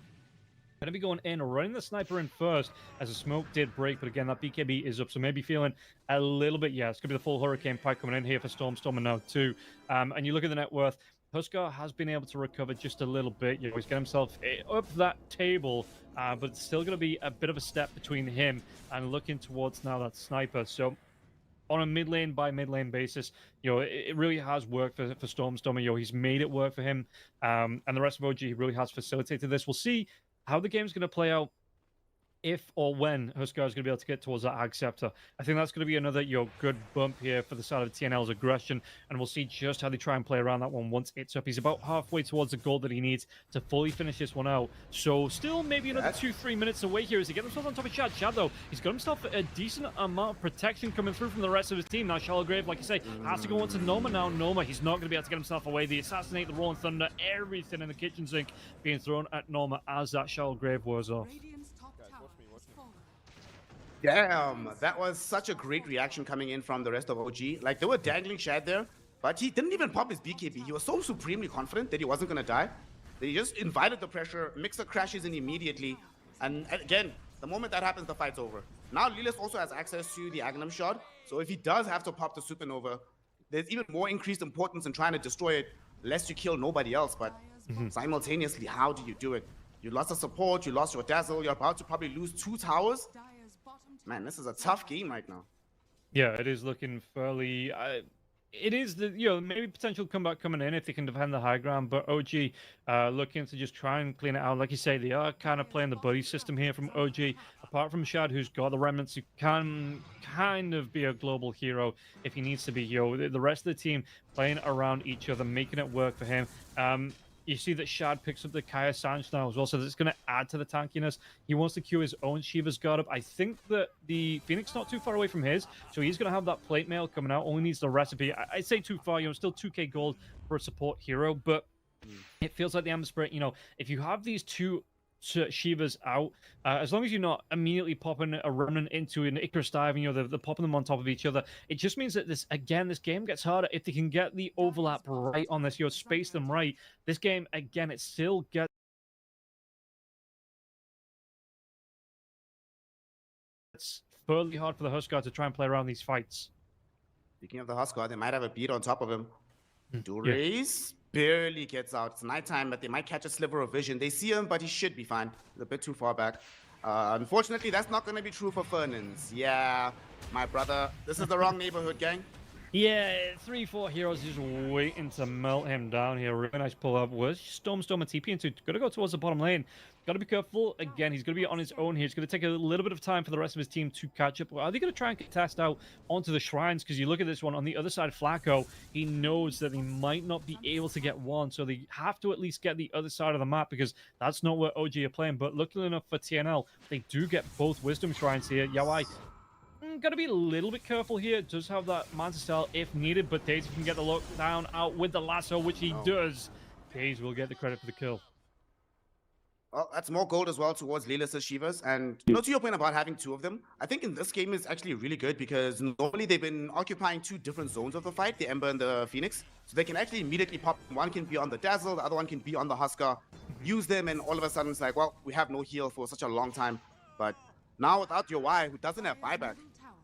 Going to be going in, running the Sniper in first, as the smoke did break, but again, that BKB is up, so maybe feeling a little bit, it's going to be the full Hurricane Pike coming in here for Stormstormer now too. And you look at the net worth, Huskar has been able to recover just a little bit. He's got himself up that table, but it's still going to be a bit of a step between him and looking towards now that Sniper. So on a mid lane by mid lane basis, it really has worked for Stormstormer. He's made it work for him, and the rest of OG really has facilitated this. We'll see how the game's going to play out if or when Huskar is going to be able to get towards that Ag Scepter. I think that's going to be another good bump here for the side of TNL's aggression, and we'll see just how they try and play around that one once it's up. He's about halfway towards the goal that he needs to fully finish this one out. So still maybe another 2-3 minutes away here as he gets himself on top of Shad. Shad, though, he's got himself a decent amount of protection coming through from the rest of his team. Now Shallow Grave, like you say, has to go on to Noma now. Noma, he's not going to be able to get himself away. The Assassinate, the Rolling Thunder, everything in the kitchen sink being thrown at Noma as that Shallow Grave wears off. Damn, that was such a great reaction coming in from the rest of OG. Like, they were dangling Shad there, but he didn't even pop his BKB. He was so supremely confident that he wasn't going to die that he just invited the pressure. Mixer crashes in immediately. And again, the moment that happens, the fight's over. Now, Lilith also has access to the Aghanim Shard, so if he does have to pop the Supernova, there's even more increased importance in trying to destroy it, lest you kill nobody else. But simultaneously, how do you do it? You lost the support, you lost your Dazzle, you're about to probably lose 2 towers. Man, this is a tough game right now. Yeah, it is looking fairly... it is the maybe potential comeback coming in if they can defend the high ground, but OG looking to just try and clean it out. Like you say, they are kind of playing the buddy system here from OG. Apart from Shad, who's got the remnants, who can kind of be a global hero if he needs to be. The rest of the team playing around each other, making it work for him. You see that Shad picks up the Kaya Sanch now as well, so that's going to add to the tankiness. He wants to queue his own Shiva's Guard up. I think that the Phoenix not too far away from his, so he's going to have that plate mail coming out. Only needs the recipe. I'd say too far, still 2k gold for a support hero, but it feels like the Ember Spirit, if you have these 2 Shivas out. As long as you're not immediately popping a remnant into an Icarus dive and they're popping them on top of each other, it just means that this game gets harder. If they can get the overlap right on this, space them right, this game, again, it still gets fairly hard for the Huskar to try and play around these fights. Speaking of the Huskar, they might have a beat on top of him. Durace Yeah. barely gets out. It's nighttime, but they might catch a sliver of vision. They see him, but he should be fine. He's a bit too far back. Unfortunately, that's not going to be true for Fernandes. Yeah, my brother, this is the wrong neighborhood, gang. Yeah, 3-4 heroes just waiting to melt him down here. Really nice pull up. Was Storm and TP into? Gonna go towards the bottom lane. Got to be careful. Again, he's going to be on his own here. It's going to take a little bit of time for the rest of his team to catch up. Are they going to try and contest out onto the shrines? Because you look at this one on the other side, Flacco, he knows that he might not be able to get one. So they have to at least get the other side of the map because that's not where OG are playing. But luckily enough for TNL, they do get both Wisdom Shrines here. Yawai, got to be a little bit careful here. Does have that Manta Cell if needed, but Daisy can get the lockdown out with the lasso, which he does. Daisy will get the credit for the kill. Well, that's more gold as well towards Lilis' Shivas. And to your point about having two of them, I think in this game is actually really good because normally they've been occupying two different zones of the fight, the Ember and the Phoenix. So they can actually immediately pop. One can be on the Dazzle, the other one can be on the Huskar. Use them, and all of a sudden it's like, well, we have no heal for such a long time. But now without your Y, who doesn't have buyback,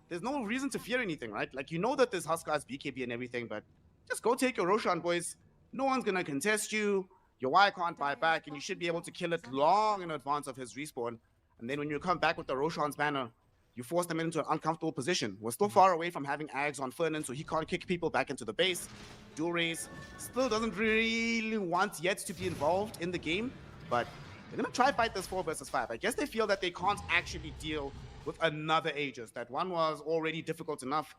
there's no reason to fear anything, right? Like, you know that this Huskar has BKB and everything, but just go take your Roshan, boys. No one's going to contest you. Your Y can't buy back, and you should be able to kill it long in advance of his respawn. And then when you come back with the Roshan's banner, you force them into an uncomfortable position. We're still far away from having Ags on Fernan, so he can't kick people back into the base. Durace still doesn't really want yet to be involved in the game, but they're going to try fight this 4 versus 5. I guess they feel that they can't actually deal with another Aegis. That one was already difficult enough.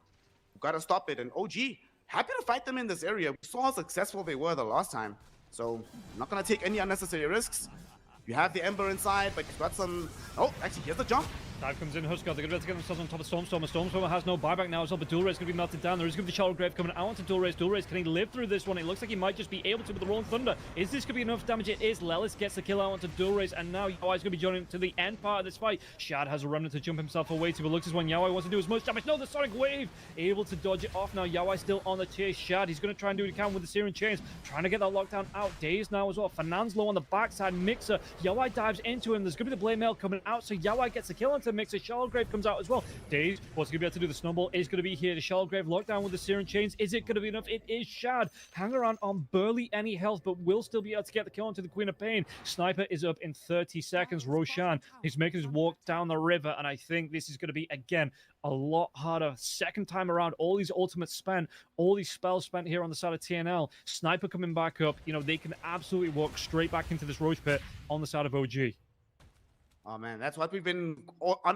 We've got to stop it. And OG, happy to fight them in this area. We saw how successful they were the last time. So, I'm not going to take any unnecessary risks. You have the Ember inside, but you've got some... Oh, actually, here's the jump. Dive comes in, Huskar, they're going to be able to get themselves on top of Stormstormer. Stormstormer has no buyback now as well, but Dual Ray's going to be melted down. There is going to be Charlotte Grave coming out onto Dual Rays. Dual Rays, can he live through this one? It looks like he might just be able to with the Rolling Thunder. Is this going to be enough damage? It is. Lelis gets the kill out onto Dual Rays, and now Yawai's going to be joining to the end part of this fight. Shad has a remnant to jump himself away to, but looks as when Yawai wants to do as much damage. No, the Sonic Wave able to dodge it off now. Yawai still on the chase. Shad, he's going to try and do what he can with the Searing Chains, trying to get that lockdown out. Dazed now as well. Fernand's low on the backside. Mixer, Yawai dives into him. There's going to be the Blade Mail coming out, so Yawai gets the kill onto Mixer. Charlotte Grave comes out as well. Dazed, what's going to be able to do? The snowball is going to be here. The Charlotte Grave lockdown with the Searing Chains. Is it going to be enough? It is. Shad hang around on barely any health, but will still be able to get the kill onto the Queen of Pain. Sniper is up in 30 seconds. Roshan, he's making his walk down the river, and I think this is going to be, again, a lot harder. Second time around, all these ultimates spent, all these spells spent here on the side of TNL. Sniper coming back up. They can absolutely walk straight back into this Roach Pit on the side of OG. Oh man, that's what we've been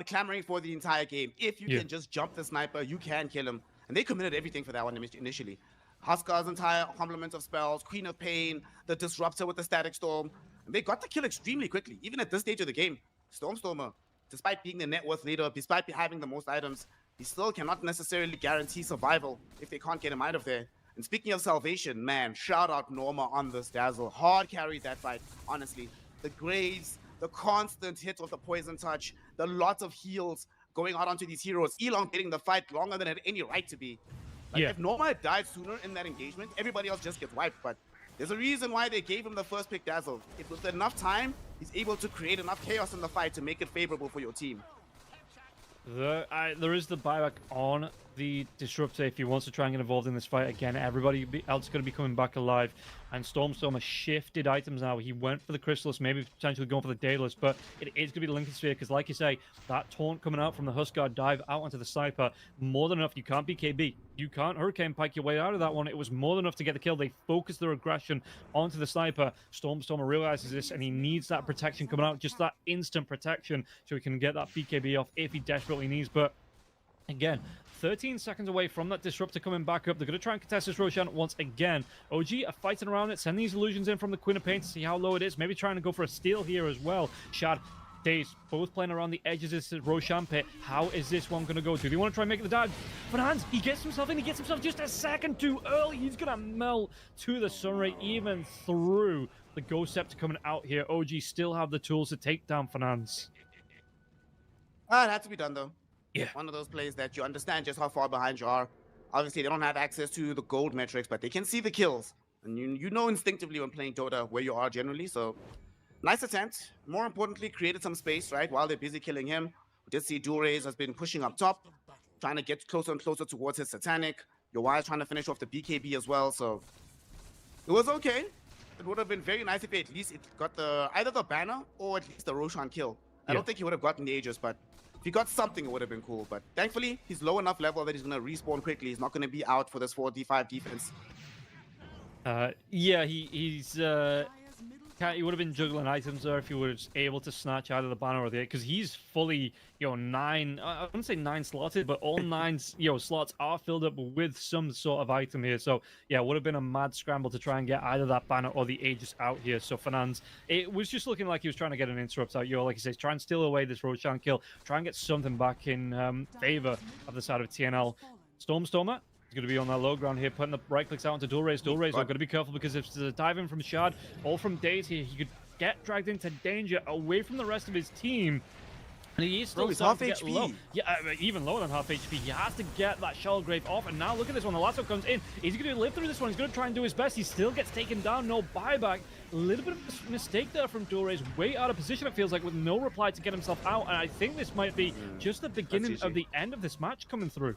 clamoring for the entire game. If you can just jump the Sniper, you can kill him. And they committed everything for that one initially. Huskar's entire complement of spells, Queen of Pain, the Disruptor with the Static Storm. And they got the kill extremely quickly, even at this stage of the game. Stormstormer, despite being the net worth leader, despite having the most items, he still cannot necessarily guarantee survival if they can't get him out of there. And speaking of salvation, man, shout out Norma on this Dazzle. Hard carried that fight, honestly. The Graves, the constant hit of the Poison Touch, the lots of heals going out onto these heroes, elongating the fight longer than it had any right to be. Like, if Norma had died sooner in that engagement, everybody else just gets wiped. But there's a reason why they gave him the first pick Dazzle. If with enough time, he's able to create enough chaos in the fight to make it favorable for your team. There is the buyback on the Disruptor if he wants to try and get involved in this fight again. Everybody else is going to be coming back alive. And Stormstormer shifted items now. He went for the Chrysalis, maybe potentially going for the Daedalus, but it is going to be the Lincoln Sphere because, like you say, that taunt coming out from the Huskar dive out onto the Sniper, more than enough. You can't BKB. You can't Hurricane Pike your way out of that one. It was more than enough to get the kill. They focus their aggression onto the Sniper. Stormstormer realizes this, and he needs that protection coming out, just that instant protection, so he can get that BKB off if he desperately needs. But again, 13 seconds away from that Disruptor coming back up. They're going to try and contest this Roshan once again. OG are fighting around it. Send these illusions in from the Queen of Pain to see how low it is. Maybe trying to go for a steal here as well. Shad, Daze, both playing around the edges of this Roshan pit. How is this one going to go? Do they want to try and make the dive? Fernand, he gets himself in. He gets himself just a second too early. He's going to melt to the Sunray, even through the Ghost Scepter coming out here. OG still have the tools to take down Finance. It had to be done though. Yeah. One of those plays that you understand just how far behind you are. Obviously, they don't have access to the gold metrics, but they can see the kills. And you know instinctively when playing Dota where you are generally. So nice attempt. More importantly, created some space, right? While they're busy killing him. We did see Durays has been pushing up top, trying to get closer and closer towards his Satanic. Your Y is trying to finish off the BKB as well. So it was okay. It would have been very nice if at least it got the either the banner or at least the Roshan kill. I don't think he would have gotten the Aegis, but if he got something, it would have been cool. But thankfully, he's low enough level that he's going to respawn quickly. He's not going to be out for this 4d5 defense. Yeah, he would have been juggling items there if he was able to snatch either the banner or the, because he's fully, nine. I wouldn't say 9 slotted, but all 9, slots are filled up with some sort of item here. So yeah, it would have been a mad scramble to try and get either that banner or the Aegis out here. So Fernandes, it was just looking like he was trying to get an interrupt out. Like he says, try and steal away this Roshan kill, try and get something back in favor of the side of TNL. Stormstormer going to be on that low ground here, putting the right clicks out onto Durays. Durays are going to be careful because if there's a dive in from Shard or from Daze here, he could get dragged into danger away from the rest of his team. And he is still half to get HP. low. Yeah, even lower than half HP. He has to get that Shell Grave off. And now look at this one. The lasso comes in. Is he going to live through this one? He's going to try and do his best. He still gets taken down. No buyback. A little bit of a mistake there from Durays. Way out of position, it feels like, with no reply to get himself out. And I think this might be just the beginning of the end of this match coming through.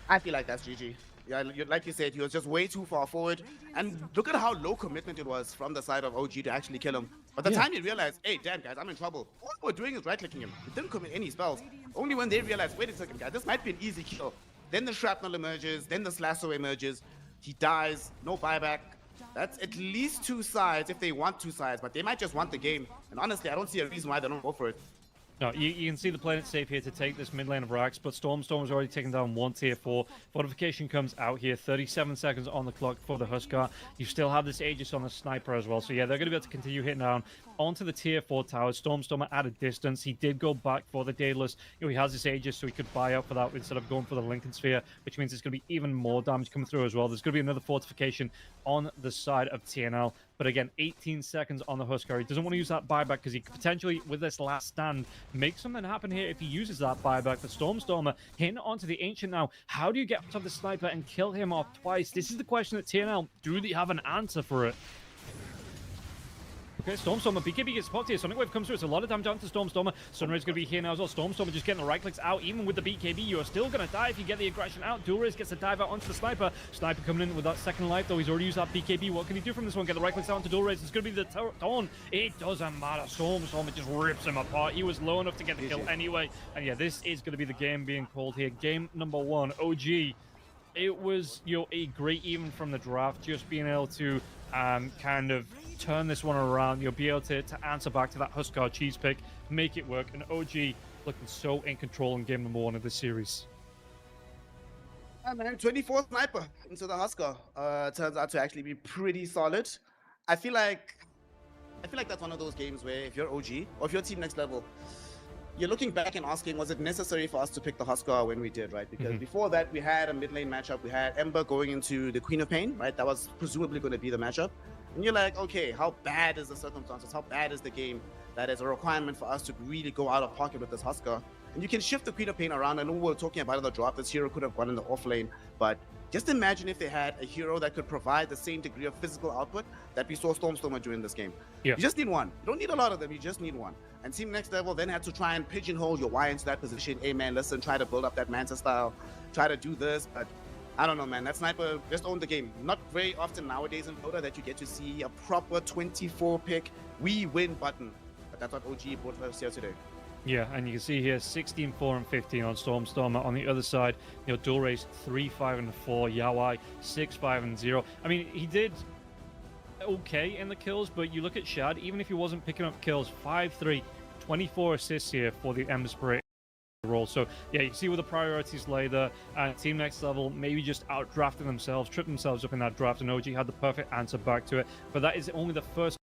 I feel like that's GG. Yeah, like you said, he was just way too far forward. And look at how low commitment it was from the side of OG to actually kill him. By the time he realized, hey, damn, guys, I'm in trouble. All we're doing is right-clicking him. He didn't commit any spells. Only when they realized, wait a second, guys, this might be an easy kill. Then the shrapnel emerges, then the slasso emerges. He dies, no buyback. That's at least 2 sides if they want 2 sides, but they might just want the game. And honestly, I don't see a reason why they don't go for it. No, you can see the planet safe here to take this mid lane of Rax, but Stormstorm's already taken down 1 tier 4. Fortification comes out here, 37 seconds on the clock for the Huskar. You still have this Aegis on the Sniper as well, so yeah, they're going to be able to continue hitting down onto the tier 4 towers. Stormstormer at a distance. He did go back for the Daedalus. He has this Aegis, so he could buy out for that instead of going for the Lincoln Sphere, which means there's going to be even more damage coming through as well. There's going to be another fortification on the side of TNL. But again, 18 seconds on the Huskar. He doesn't want to use that buyback because he could potentially, with this last stand, make something happen here if he uses that buyback. The Stormstormer hitting onto the Ancient now. How do you get onto the Sniper and kill him off twice? This is the question at TNL. Do they have an answer for it? Okay, Stormstormer, BKB gets spotted here. Sonic Wave comes through. It's a lot of damage onto Stormstormer. Sunray's going to be here now as well. Stormstormer just getting the right clicks out. Even with the BKB, you are still going to die if you get the aggression out. Durays gets a dive out onto the Sniper. Sniper coming in with that second life, though. He's already used that BKB. What can he do from this one? Get the right clicks out onto Durays. It's going to be the Taunt. It doesn't matter. Stormstormer just rips him apart. He was low enough to get the kill anyway. And yeah, this is going to be the game being called here. Game number 1. OG. It was, a great even from the draft, just being able to kind of turn this one around. You'll be able to answer back to that Huskar cheese pick, make it work. And OG looking so in control in game number 1 of this series. Yeah, man, 24 sniper into the Huskar. Turns out to actually be pretty solid. I feel like that's one of those games where if you're OG or if you're team next level, you're looking back and asking, was it necessary for us to pick the Huskar when we did, right? Because before that, we had a mid lane matchup. We had Ember going into the Queen of Pain, right? That was presumably going to be the matchup. And you're like, okay, how bad is the circumstances? How bad is the game? That is a requirement for us to really go out of pocket with this Huskar. And you can shift the Queen of Pain around. I know we were talking about in the drop, this hero could have gone in the off lane, but just imagine if they had a hero that could provide the same degree of physical output that we saw Stormstormer do in this game. Yeah. You just need one. You don't need a lot of them, you just need one. And Team Next Level then had to try and pigeonhole your Y into that position. Hey man, listen, try to build up that Manta style, try to do this, but I don't know, man. That Sniper just owned the game. Not very often nowadays in Dota that you get to see a proper 24 pick, we win button. But that's what OG brought us here today. Yeah, and you can see here 16, 4, and 15 on Stormstormer. On the other side, Durays 3, 5, and 4. Yawai 6, 5, and 0. I mean, he did okay in the kills, but you look at Shad, even if he wasn't picking up kills, 5, 3, 24 assists here for the Ember Spirit role. So yeah, you can see where the priorities lay there. Team Next Level maybe just outdrafting themselves, tripped themselves up in that draft, and OG had the perfect answer back to it. But that is only the first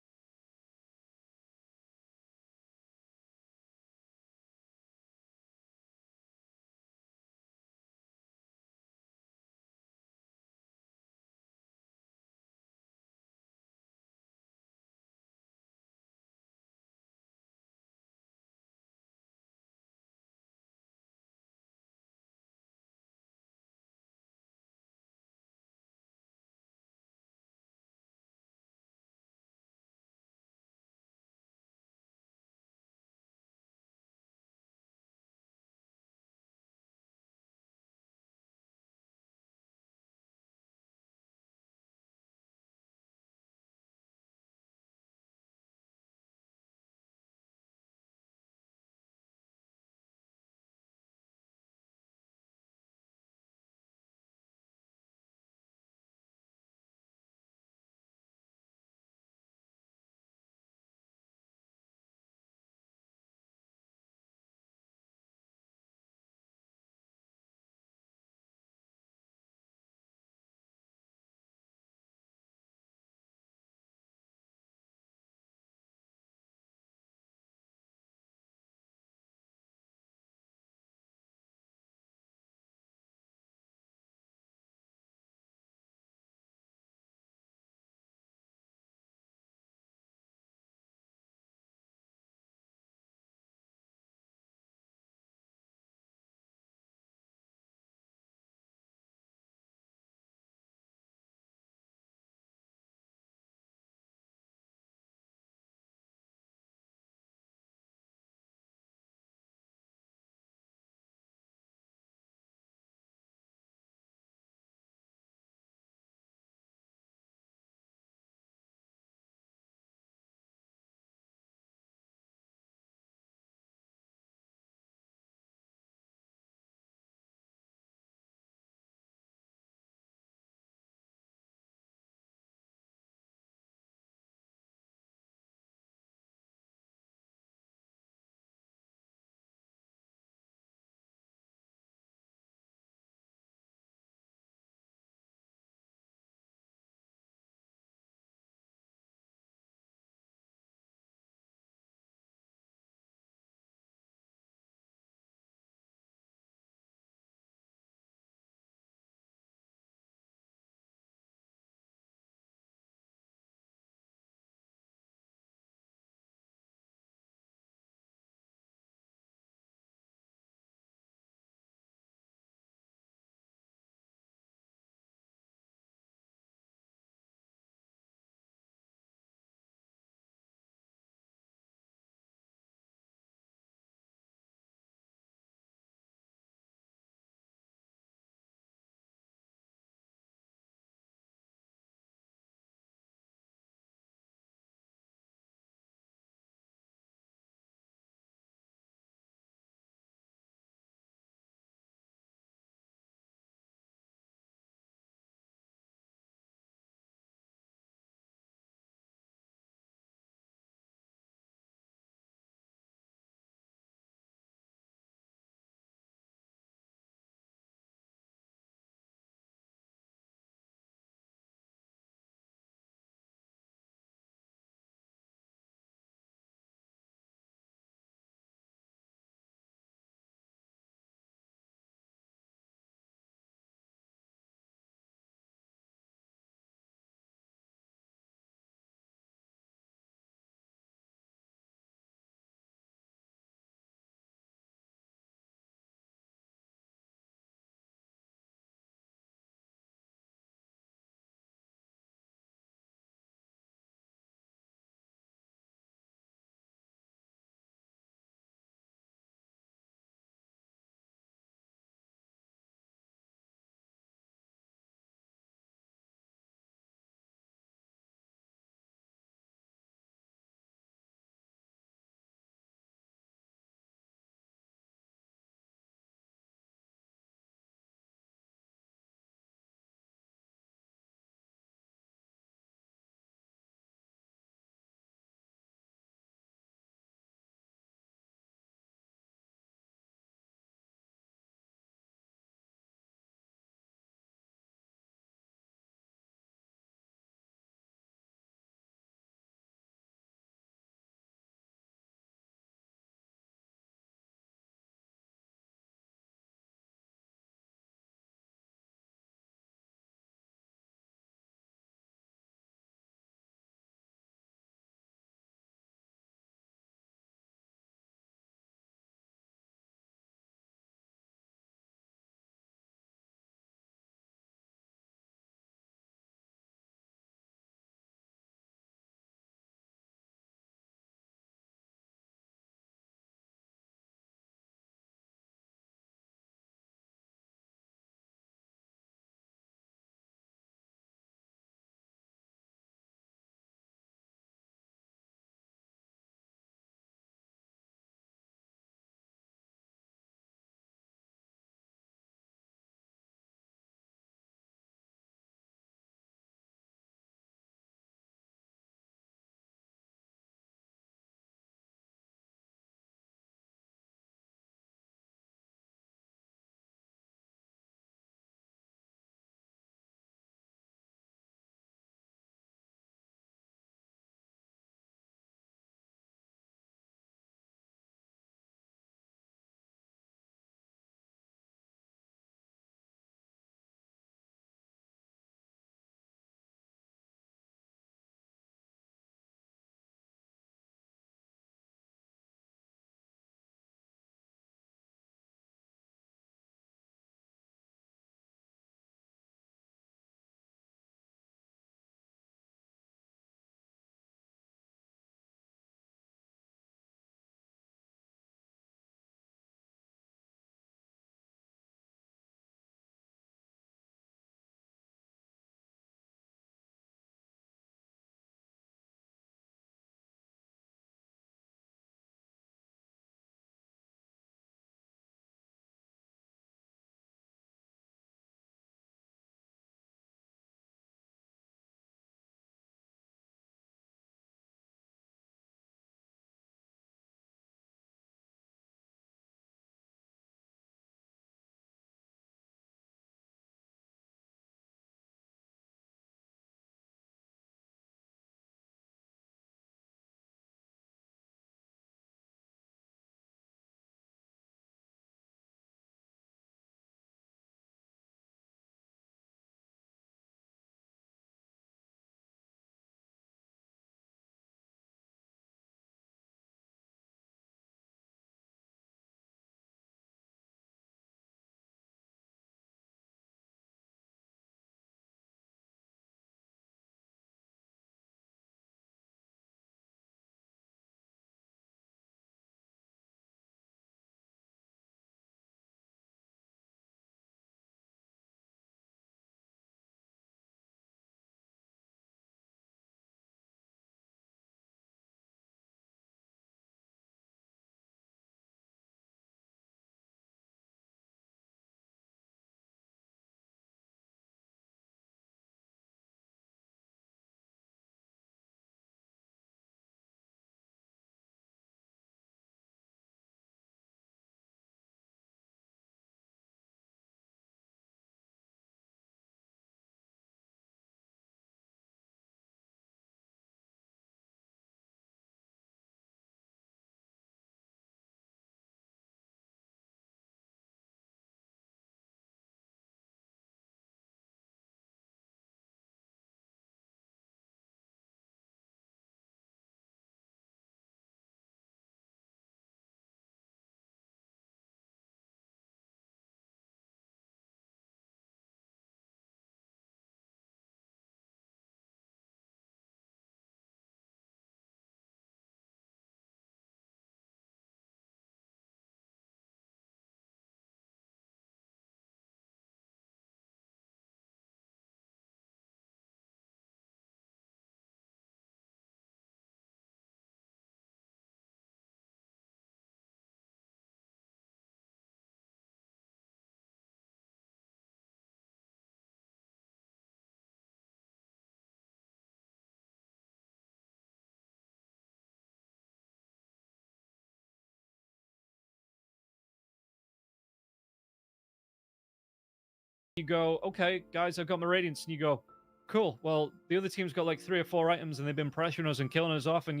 you go, okay, guys, I've got my radiance, and you go, cool. Well, the other team's got like 3 or 4 items, and they've been pressuring us and killing us off. And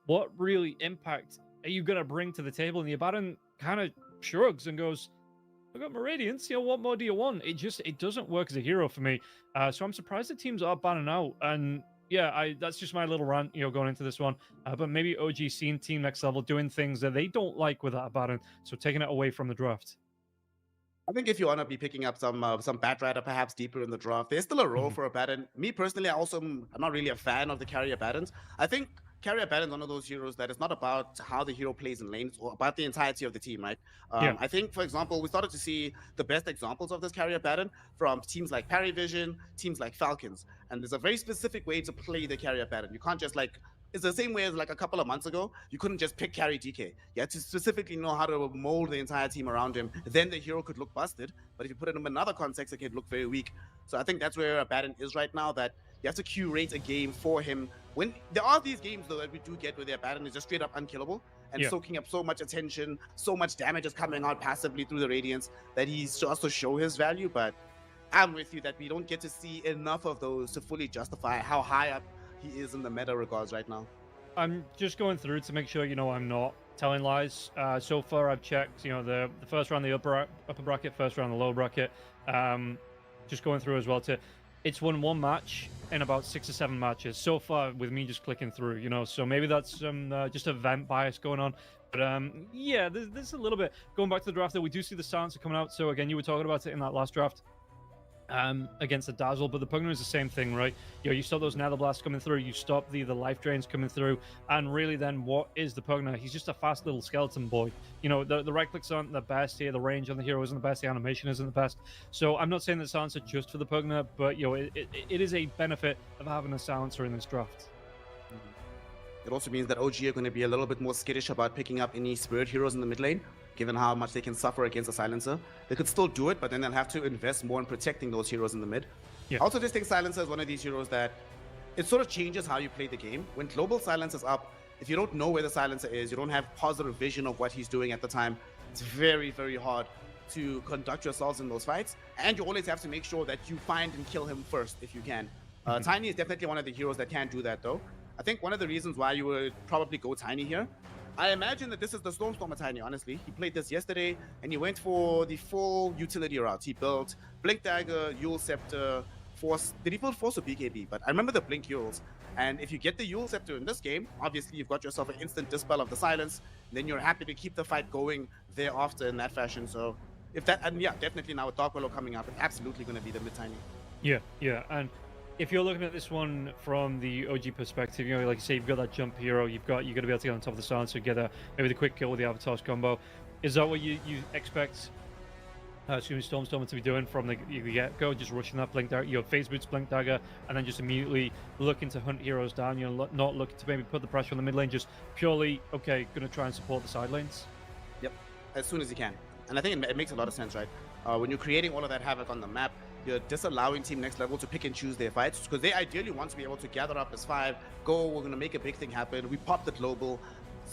what really impact are you gonna bring to the table? And the Abaddon kind of shrugs and goes, I got my radiance. What more do you want? It doesn't work as a hero for me. So I'm surprised the teams are banning out. And yeah, that's just my little rant, going into this one. But maybe OG seen Team Next Level doing things that they don't like with that Abaddon, so taking it away from the draft. I think if you want to be picking up some Batrider perhaps deeper in the draft, there's still a role for Abaddon. Me personally, I'm not really a fan of the carrier Abaddons. I think carrier Abaddon's one of those heroes that it's not about how the hero plays in lanes or about the entirety of the team, right? Yeah. I think, for example, we started to see the best examples of this carrier Abaddon from teams like Vision, teams like Falcons. And there's a very specific way to play the carrier Abaddon. You can't just it's the same way as like a couple of months ago. You couldn't just pick carry DK. You had to specifically know how to mold the entire team around him. Then the hero could look busted. But if you put it in another context, it could look very weak. So I think that's where Abaddon is right now, that you have to curate a game for him. When there are these games though that we do get where the Abaddon is just straight up unkillable and soaking up so much attention, so much damage is coming out passively through the Radiance that he's just to show his value. But I'm with you that we don't get to see enough of those to fully justify how high up he is in the meta regards right now. I'm just going through to make sure I'm not telling lies. So far, I've checked. The first round, the upper bracket, first round, the lower bracket. Just going through as well. It's won 1 match in about 6 or 7 matches so far with me just clicking through. So maybe that's just event bias going on. But yeah, there's a little bit going back to the draft that we do see the silencer coming out. So again, you were talking about it in that last draft. Against the Dazzle, but the Pugna is the same thing, right? You stop those Nether Blasts coming through, you stop the life drains coming through, and really then what is the Pugna? He's just a fast little skeleton boy. The right clicks aren't the best here, the range on the hero isn't the best, the animation isn't the best. So I'm not saying that silencer just for the Pugna, but it is a benefit of having a silencer in this draft. It also means that OG are going to be a little bit more skittish about picking up any spirit heroes in the mid lane, given how much they can suffer against a silencer. They could still do it, but then they'll have to invest more in protecting those heroes in the mid. Yeah. I also just think silencer is one of these heroes that it sort of changes how you play the game. When global silence is up, if you don't know where the silencer is, you don't have positive vision of what he's doing at the time, it's very, very hard to conduct yourselves in those fights. And you always have to make sure that you find and kill him first if you can. Tiny is definitely one of the heroes that can't do that though. I think one of the reasons why you would probably go Tiny here, I imagine that this is the Stormstormer Tiny, honestly. He played this yesterday, and he went for the full utility route. He built Blink Dagger, Yule Scepter, Force. Did he build Force or BKB? But I remember the Blink Yules. And if you get the Yule Scepter in this game, obviously you've got yourself an instant Dispel of the Silence, and then you're happy to keep the fight going thereafter in that fashion. So if that, and yeah, definitely now with Dark Willow coming up, it's absolutely going to be the mid-Tiny. Yeah, and if you're looking at this one from the OG perspective, like you say, you've got that jump hero, you're going to be able to get on top of the silencer, get maybe the quick kill with the Avatar's combo. Is that what you expect Stormstormer to be doing from the get-go, just rushing that Blink Dagger, Phase Boots, Blink Dagger, and then just immediately looking to hunt heroes down, not looking to maybe put the pressure on the mid lane, just purely, okay, going to try and support the side lanes? Yep, as soon as you can. And I think it makes a lot of sense, right? When you're creating all of that havoc on the map, you're disallowing Team Next Level to pick and choose their fights, because they ideally want to be able to gather up as 5, go, we're going to make a big thing happen, we pop the global,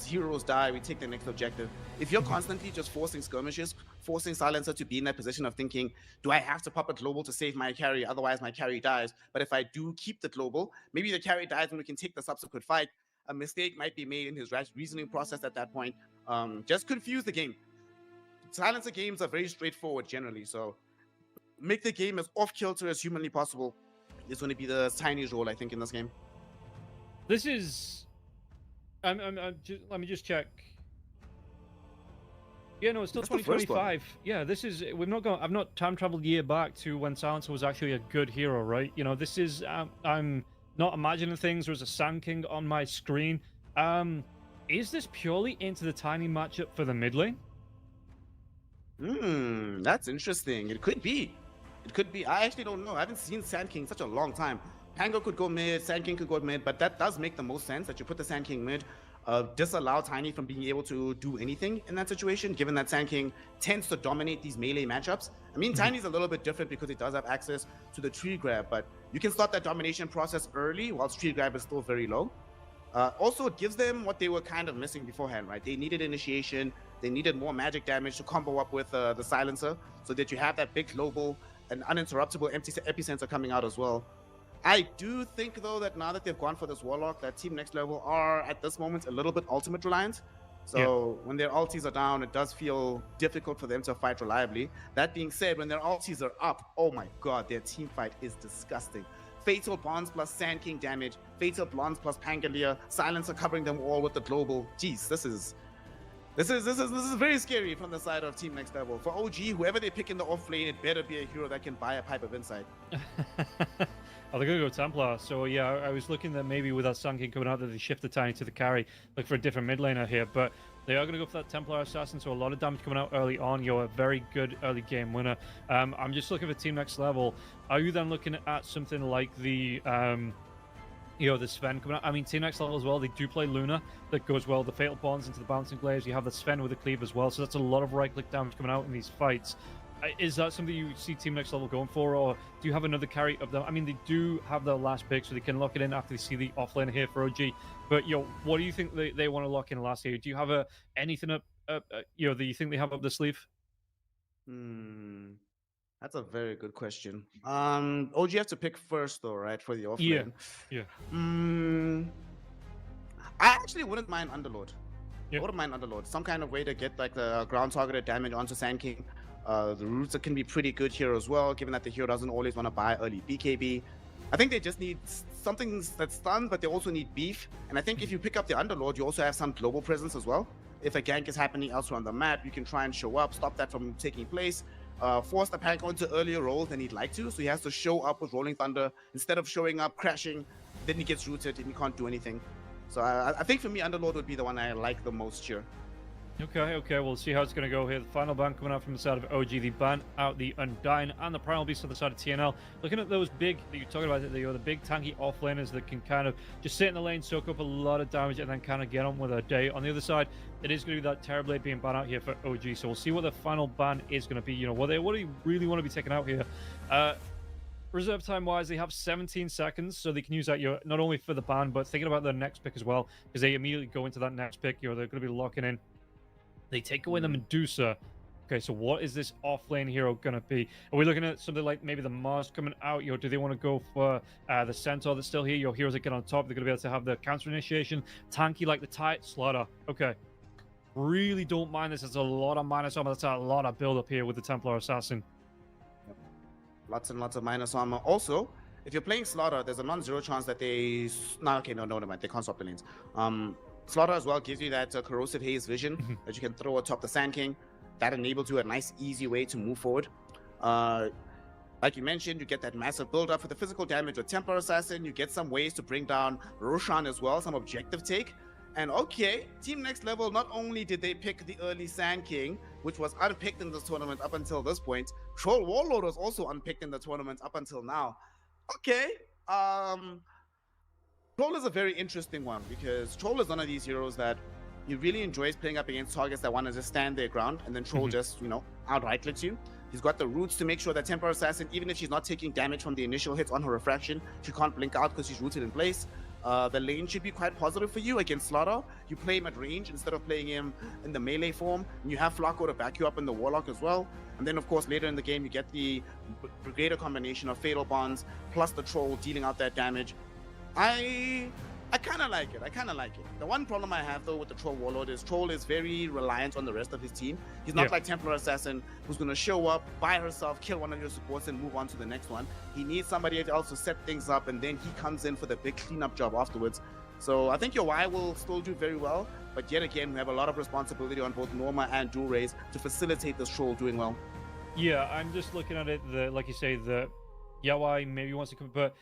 heroes die, we take the next objective. If you're constantly just forcing skirmishes, forcing Silencer to be in that position of thinking, do I have to pop a global to save my carry, otherwise my carry dies, but if I do keep the global, maybe the carry dies and we can take the subsequent fight. A mistake might be made in his reasoning process at that point. Just confuse the game. Silencer games are very straightforward generally, so make the game as off-kilter as humanly possible. It's going to be the Tiny's role, I think, in this game. This is... let me just check. Yeah, no, it's still 2025. Yeah, this is... I've not time traveled year back to when Silencer was actually a good hero, right? This is... I'm not imagining things. There's a Sand King on my screen. Is this purely into the Tiny matchup for the mid lane? That's interesting. It could be. It could be. I actually don't know. I haven't seen Sand King in such a long time. Pango could go mid, Sand King could go mid, but that does make the most sense that you put the Sand King mid, disallow Tiny from being able to do anything in that situation, given that Sand King tends to dominate these melee matchups. I mean, Tiny's a little bit different because it does have access to the tree grab, but you can start that domination process early whilst tree grab is still very low. Also, it gives them what they were kind of missing beforehand, right? They needed initiation, they needed more magic damage to combo up with the silencer so that you have that big global an uninterruptible empty epicenter coming out as well. I do think though that now that they've gone for this Warlock, that Team Next Level are at this moment a little bit ultimate reliant. So when their ultis are down, it does feel difficult for them to fight reliably. That being said, when their ultis are up, oh my god, their team fight is disgusting. Fatal Bonds plus Sand King damage, Fatal Bonds plus Pangolier, Silencer covering them all with the global. Jeez, this is very scary from the side of Team Next Level. For OG, whoever they pick in the off lane, it better be a hero that can buy a Pipe of Insight. Oh, they're going to go Templar. So, yeah, I was looking that maybe with that Sun King coming out that they shift the Tiny to the carry, look for a different mid laner here. But they are going to go for that Templar Assassin, so a lot of damage coming out early on. You're a very good early game winner. I'm just looking for Team Next Level. Are you then looking at something like the... the Sven coming out. I mean, Team Next Level as well, they do play Luna. That goes well. The Fatal Bonds into the Bouncing Glaives. You have the Sven with the Cleave as well. So that's a lot of right-click damage coming out in these fights. Is that something you see Team Next Level going for, or do you have another carry of them? I mean, they do have their last pick, so they can lock it in after they see the offlane here for OG. But, what do you think they want to lock in last here? Do you have anything up, that you think they have up the sleeve? That's a very good question. OG have to pick first, though, right, for the offlane? Yeah. I actually wouldn't mind Underlord. Yeah. I wouldn't mind Underlord. Some kind of way to get like the ground targeted damage onto Sand King. The roots can be pretty good here as well, given that the hero doesn't always want to buy early BKB. I think they just need something that's stunned, but they also need beef. And I think if you pick up the Underlord, you also have some global presence as well. If a gank is happening elsewhere on the map, you can try and show up, stop that from taking place. Force the pack onto earlier rolls than he'd like to, so he has to show up with Rolling Thunder instead of showing up, crashing, then he gets rooted and he can't do anything. So I think for me, Underlord would be the one I like the most here. Okay, we'll see how it's going to go here. The final ban coming out from the side of OG, the ban out the Undying and the Primal Beast on the side of TNL. Looking at those big, that you're talking about, the big tanky offlaners that can kind of just sit in the lane, soak up a lot of damage, and then kind of get on with their day. On the other side, it is going to be that Terrorblade being banned out here for OG. So we'll see what the final ban is going to be. What do you really want to be taking out here? Reserve time wise, they have 17 seconds, so they can use that not only for the ban, but thinking about their next pick as well, because they immediately go into that next pick. They're going to be locking in. They take away the Medusa. Okay, so what is this offlane hero going to be? Are we looking at something like maybe the Mars coming out? Do they want to go for the Centaur that's still here? Your heroes that get on top, they're going to be able to have the counter initiation. Tanky like the Tight Slaughter. Okay. Really don't mind this. It's a lot of minus armor. That's a lot of build up here with the Templar Assassin. Yep. Lots and lots of minus armor. Also, if you're playing Slaughter, there's a non-zero chance that they... No, never mind. They can't stop the lanes. Slaughter as well gives you that corrosive haze vision that you can throw atop the Sand King. That enables you a nice, easy way to move forward. Like you mentioned, you get that massive build-up for the physical damage with Templar Assassin. You get some ways to bring down Roshan as well, some objective take. And okay, Team Next Level, not only did they pick the early Sand King, which was unpicked in this tournament up until this point, Troll Warlord was also unpicked in the tournament up until now. Okay, Troll is a very interesting one because Troll is one of these heroes that he really enjoys playing up against targets that want to just stand their ground, and then Troll just, outright clicks you. He's got the roots to make sure that Templar Assassin, even if she's not taking damage from the initial hits on her refraction, she can't blink out because she's rooted in place. The lane should be quite positive for you against Slaughter. You play him at range instead of playing him in the melee form, and you have Flacco to back you up in the Warlock as well. And then, of course, later in the game, you get the greater combination of Fatal Bonds plus the Troll dealing out that damage. I kind of like it. The one problem I have, though, with the Troll Warlord is Troll is very reliant on the rest of his team. He's not like Templar Assassin, who's going to show up, by herself, kill one of your supports, and move on to the next one. He needs somebody else to set things up, and then he comes in for the big cleanup job afterwards. So I think your Y will still do very well, but yet again, we have a lot of responsibility on both Norma and Dual Rays to facilitate this Troll doing well. Yeah, I'm just looking at it, like you say, the Yawai maybe wants to come, but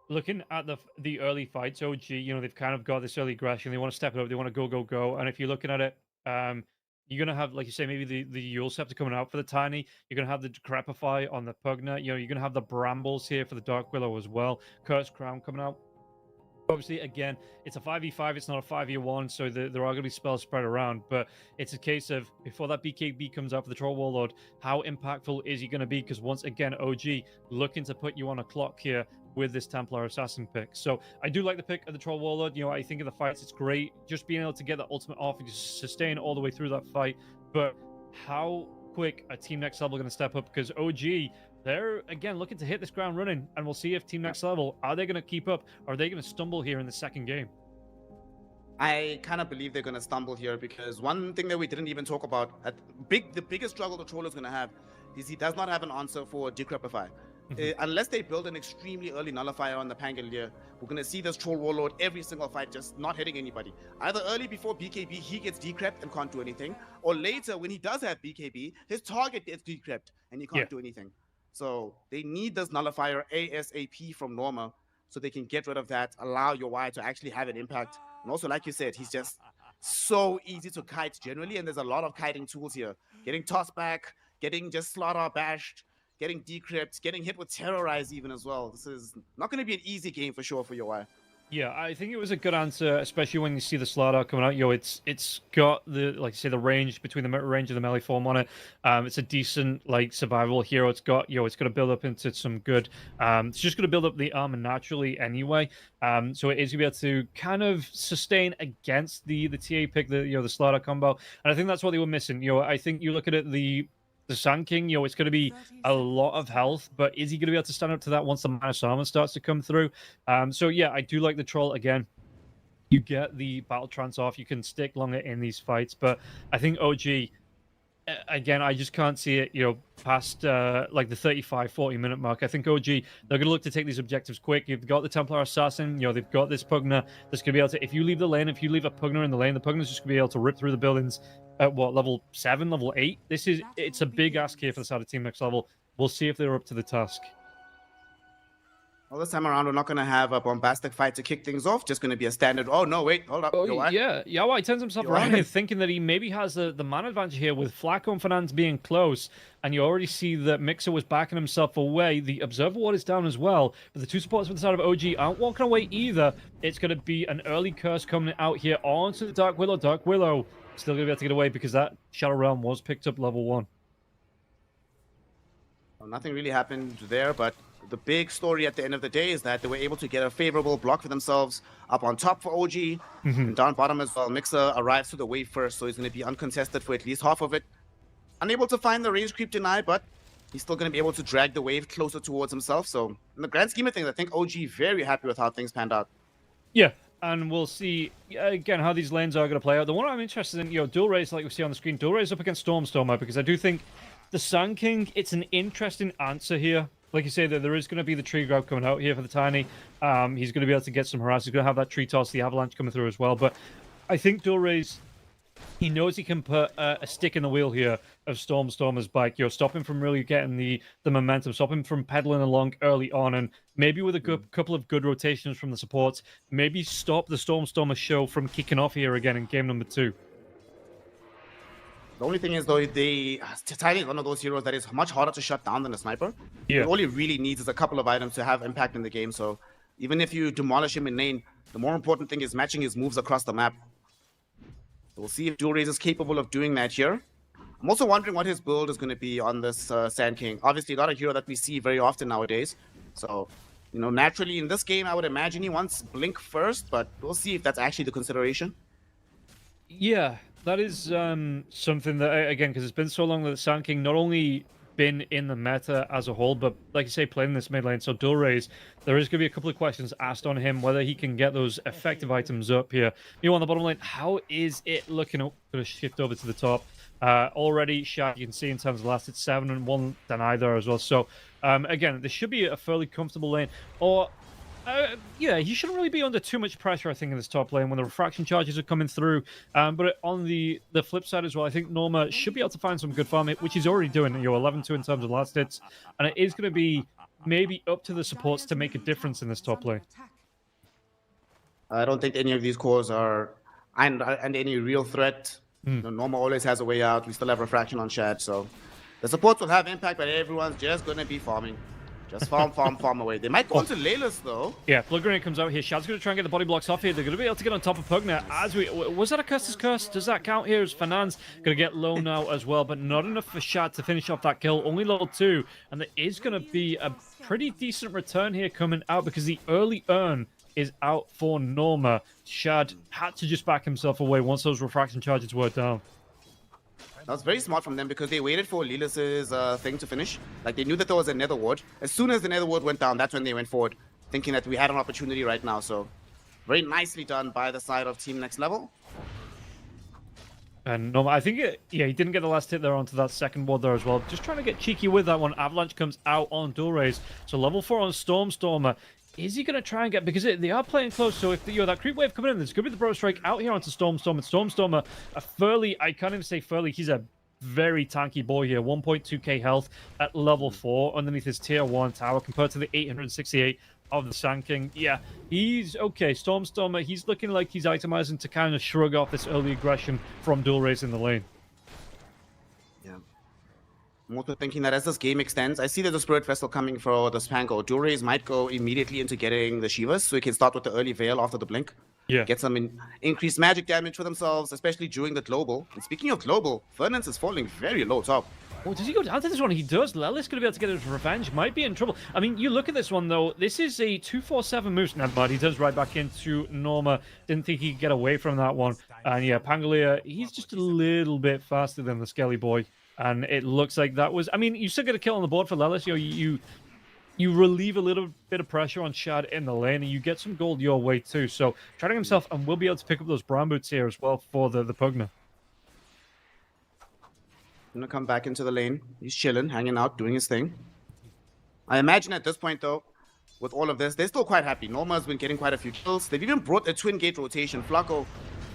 looking at the early fights, OG, they've kind of got this early aggression. They want to step it up. They want to go. And if you're looking at it, you're going to have, like you say, maybe the Yule Scepter coming out for the Tiny. You're going to have the Decrepify on the Pugna. You're going to have the Brambles here for the Dark Willow as well. Cursed Crown coming out. Obviously, again, it's a 5v5, it's not a 5v1, so there are going to be spells spread around, but it's a case of, before that BKB comes out for the Troll Warlord, how impactful is he going to be? Because once again, OG looking to put you on a clock here with this Templar Assassin pick. So I do like the pick of the Troll Warlord. I think of the fights, it's great. Just being able to get that ultimate off and just sustain all the way through that fight. But how quick are Team Next Level going to step up? Because OG, they're again looking to hit this ground running, and we'll see if Team Next Level, are they going to keep up, or are they going to stumble here in the second game? I kind of believe they're going to stumble here, because one thing that we didn't even talk about, the biggest struggle the Troll is going to have is he does not have an answer for Decrepify. Unless they build an extremely early nullifier on the Pangolier, we're going to see this Troll Warlord every single fight just not hitting anybody. Either early before BKB, he gets decrept and can't do anything, or later when he does have BKB, his target gets decrept and he can't do anything. So they need this nullifier ASAP from Norma so they can get rid of that, allow your Y to actually have an impact. And also, like you said, he's just so easy to kite generally, and there's a lot of kiting tools here. Getting tossed back, getting just slaughter bashed, getting decrypt, getting hit with terrorize even as well. This is not going to be an easy game for sure for your Y. Yeah, I think it was a good answer, especially when you see the slaughter coming out. It's got the, like you say, the range between the range of the melee form on it. It's a decent like survival hero. It's got it's going to build up into some good. It's just going to build up the armor naturally anyway. So it is going to be able to kind of sustain against the TA pick, the slaughter combo, and I think that's what they were missing. I think you look at it, the Sand King, it's going to be a lot of health, but is he going to be able to stand up to that once the minus armor starts to come through? So yeah, I do like the Troll again. You get the battle trance off, you can stick longer in these fights, but I think OG, again, I just can't see it, past like the 35-40 minute mark. I think OG, they're going to look to take these objectives quick. You've got the Templar Assassin, they've got this Pugner that's going to be able to, if you leave the lane, if you leave a Pugner in the lane, the Pugner's just going to be able to rip through the buildings at what, level 7, level 8? It's a big ask here for the side of Team Next Level. We'll see if they're up to the task. Well, this time around, we're not going to have a bombastic fight to kick things off. Just going to be a standard, oh, no, wait, hold up. Yeah, Yawai turns himself around here thinking that he maybe has the man advantage here with Flacco and Fernandez being close. And you already see that Mixer was backing himself away. The Observer Ward is down as well. But the two supporters from the side of OG aren't walking away either. It's going to be an early curse coming out here onto the Dark Willow. Dark Willow still going to be able to get away because that Shadow Realm was picked up level 1. Well, nothing really happened there, but the big story at the end of the day is that they were able to get a favorable block for themselves up on top for OG, and down bottom as well. Mixer arrives to the wave first, so he's going to be uncontested for at least half of it. Unable to find the range creep deny, but he's still going to be able to drag the wave closer towards himself. So in the grand scheme of things, I think OG very happy with how things panned out. Yeah, and we'll see, again, how these lanes are going to play out. The one I'm interested in, dual raise, like we see on the screen, dual raise up against Stormer, because I do think the Sand King, it's an interesting answer here. Like you say, that there is going to be the tree grab coming out here for the Tiny. He's going to be able to get some harass. He's going to have that tree toss, the avalanche coming through as well. But I think dual raise, he knows he can put a stick in the wheel here of Stormer's bike. Stop him from really getting the momentum, stop him from pedaling along early on, and maybe with a couple of good rotations from the supports, maybe stop the Stormer show from kicking off here again in game number 2. The only thing is, though, Tiny is one of those heroes that is much harder to shut down than a sniper. Yeah. All he really needs is a couple of items to have impact in the game. So even if you demolish him in lane, the more important thing is matching his moves across the map. We'll see if Dual Raise is capable of doing that here. I'm also wondering what his build is going to be on this Sand King. Obviously, not a hero that we see very often nowadays. So, naturally in this game, I would imagine he wants Blink first, but we'll see if that's actually the consideration. Yeah, that is something that, again, because it's been so long that the Sand King not only been in the meta as a whole, but like you say, playing this mid lane, so dual raise, there is going to be a couple of questions asked on him, whether he can get those effective items up here. On the bottom lane, how is it looking? Oh, going to shift over to the top. Already, Shad, you can see in terms of last, it's 7 and 1 deny there as well. So, again, this should be a fairly comfortable lane. Or, yeah, he shouldn't really be under too much pressure, I think, in this top lane when the refraction charges are coming through. But on the flip side as well, I think Norma should be able to find some good farm, which he's already doing. 11-2 in terms of last hits. And it is going to be maybe up to the supports to make a difference in this top lane. I don't think any of these cores are under any real threat. Norma always has a way out. We still have refraction on Shad, so the supports will have impact, but everyone's just going to be farming. Just farm away. They might go into Layla's, though. Yeah, Blood Grenade comes out here. Shad's going to try and get the body blocks off here. They're going to be able to get on top of Pugner. Was that a Curse's Curse? Does that count here? As Fernandez going to get low now as well, but not enough for Shad to finish off that kill. Only level 2. And there is going to be a pretty decent return here coming out because the early earn is out for Norma. Shad had to just back himself away once those refraction charges were down. That was very smart from them because they waited for Lilis's thing to finish. Like, they knew that there was a nether ward. As soon as the nether ward went down, that's when they went forward, thinking that we had an opportunity right now. So very nicely done by the side of Team Next Level. And no, I think he didn't get the last hit there onto that second ward there as well. Just trying to get cheeky with that one. Avalanche comes out on dual raise. So level 4 on Stormstormer. Is he going to try and get... Because they are playing close, so if that creep wave coming in, there's going to be the Bro Strike out here onto Stormstormer. Stormstormer, a Furley, I can't even say Furley, he's a very tanky boy here. 1.2k health at level 4 underneath his tier 1 tower compared to the 868 of the Sand King. Yeah, he's okay. Stormstormer, he's looking like he's itemizing to kind of shrug off this early aggression from dual race in the lane. Yeah. I'm also thinking that as this game extends, I see there's a Spirit Vessel coming for the Spanko. Dual race might go immediately into getting the Shivas, so he can start with the early Veil after the Blink. Yeah. Get some increased magic damage for themselves, especially during the global. And speaking of global, Fernance is falling very low top. Oh, does he go down to this one? He does. Lelis going to be able to get his revenge. Might be in trouble. I mean, you look at this one, though. This is a 247 move. Now, but he does right back into Norma. Didn't think he could get away from that one. And yeah, Pangolier, he's just a little bit faster than the Skelly boy. And it looks like that was... I mean, you still get a kill on the board for Lelis. You relieve a little bit of pressure on Shad in the lane, and you get some gold your way, too. So, trying himself, and will be able to pick up those brown boots here as well for the Pugna. Gonna come back into the lane. He's chilling, hanging out, doing his thing. I imagine at this point, though, with all of this, they're still quite happy. Norma has been getting quite a few kills. They've even brought a twin gate rotation. Flacco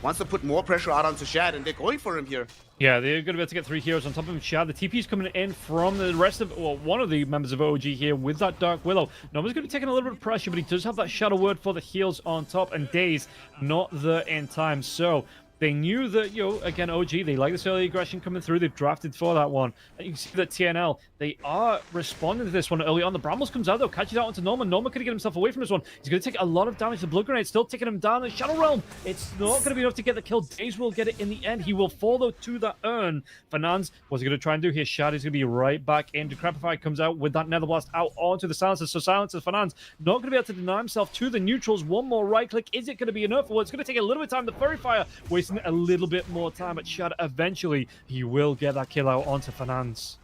wants to put more pressure out onto Shad, and they're going for him here. Yeah, they're going to be able to get 3 heroes on top of him. Shad, the TP's coming in from the rest of, well, one of the members of OG here with that Dark Willow. Norma's going to be taking a little bit of pressure, but he does have that Shadow Word for the heals on top, and Daze not there in time. So they knew that, again, OG, they like this early aggression coming through. They've drafted for that one. And you can see that TNL, they are responding to this one early on. The Brambles comes out, though, catches out onto Norma. Norma could get himself away from this one. He's going to take a lot of damage. The Blood Grenade still taking him down. The Shadow Realm, it's not going to be enough to get the kill. Daze will get it in the end. He will fall, though, to that urn. Fernandes, what's he going to try and do here? Shad is going to be right back in. Decrepify comes out with that Nether Blast out onto the Silencers. So Silencers, Fernandes, not going to be able to deny himself to the neutrals. One more right click. Is it going to be enough? Well, it's going to take a little bit of time. The Fairy Fire wasting a little bit more time, but Shad eventually he will get that kill out onto Fernandes.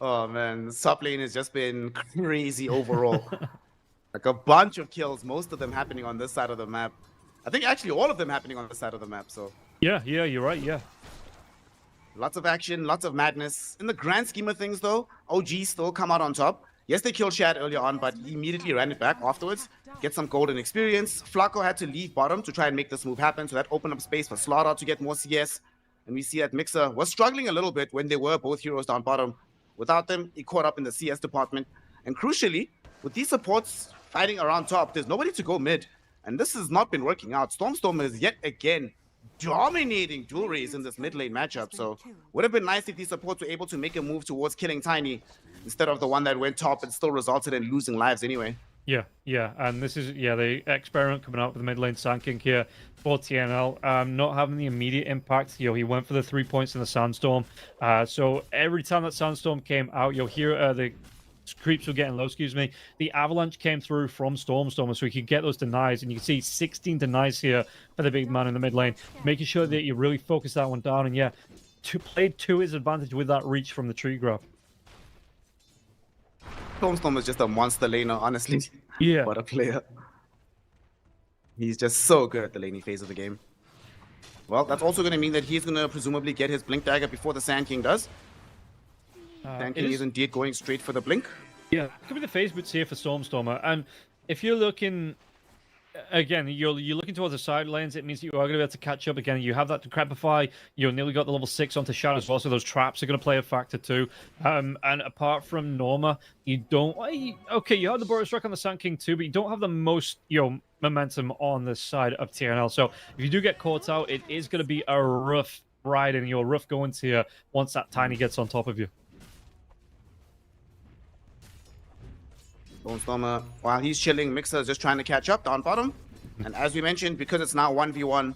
Oh man, top lane has just been crazy overall. Like a bunch of kills, most of them happening on this side of the map. I think actually all of them happening on this side of the map. So yeah, you're right. Yeah, lots of action, lots of madness. In the grand scheme of things, though, OG still come out on top. Yes, they killed Shad earlier on, but he immediately ran it back afterwards. Get some golden experience. Flacco had to leave bottom to try and make this move happen, so that opened up space for Slaughter to get more CS. And we see that Mixer was struggling a little bit when they were both heroes down bottom. Without them, he caught up in the CS department. And crucially, with these supports fighting around top, there's nobody to go mid. And this has not been working out. Stormstorm is yet again dominating dual rays in this mid lane matchup. So would have been nice if these supports were able to make a move towards killing Tiny instead of the one that went top and still resulted in losing lives anyway. Yeah, and this is, the experiment coming out with the mid lane Sand King here for TNL, not having the immediate impact. He went for the 3 points in the Sandstorm. So every time that Sandstorm came out, you'll hear the creeps were getting low, the Avalanche came through from Stormstormer, so he could get those denies, and you can see 16 denies here for the big man in the mid lane, making sure that you really focus that one down, and played to his advantage with that reach from the tree grab. Stormstorm is just a monster laner, honestly. Yeah. What a player. He's just so good at the laning phase of the game. Well, that's also going to mean that he's going to presumably get his Blink Dagger before the Sand King does. Sand King is indeed going straight for the Blink. Yeah, it could be the phase boots here for Stormstormer. And if you're looking... Again, you're looking towards the side lanes, it means that you are going to be able to catch up again. You have that Decrepify, you nearly got the level 6 onto Shadow as well, so those traps are going to play a factor too. And apart from Norma, you don't... Okay, you have the Boros Strike on the Sand King too, but you don't have the most, momentum on this side of TNL. So if you do get caught out, it is going to be a rough ride and rough going to you once that Tiny gets on top of you. Stormstormer, while he's chilling, Mixer is just trying to catch up down bottom. And as we mentioned, because it's now 1v1,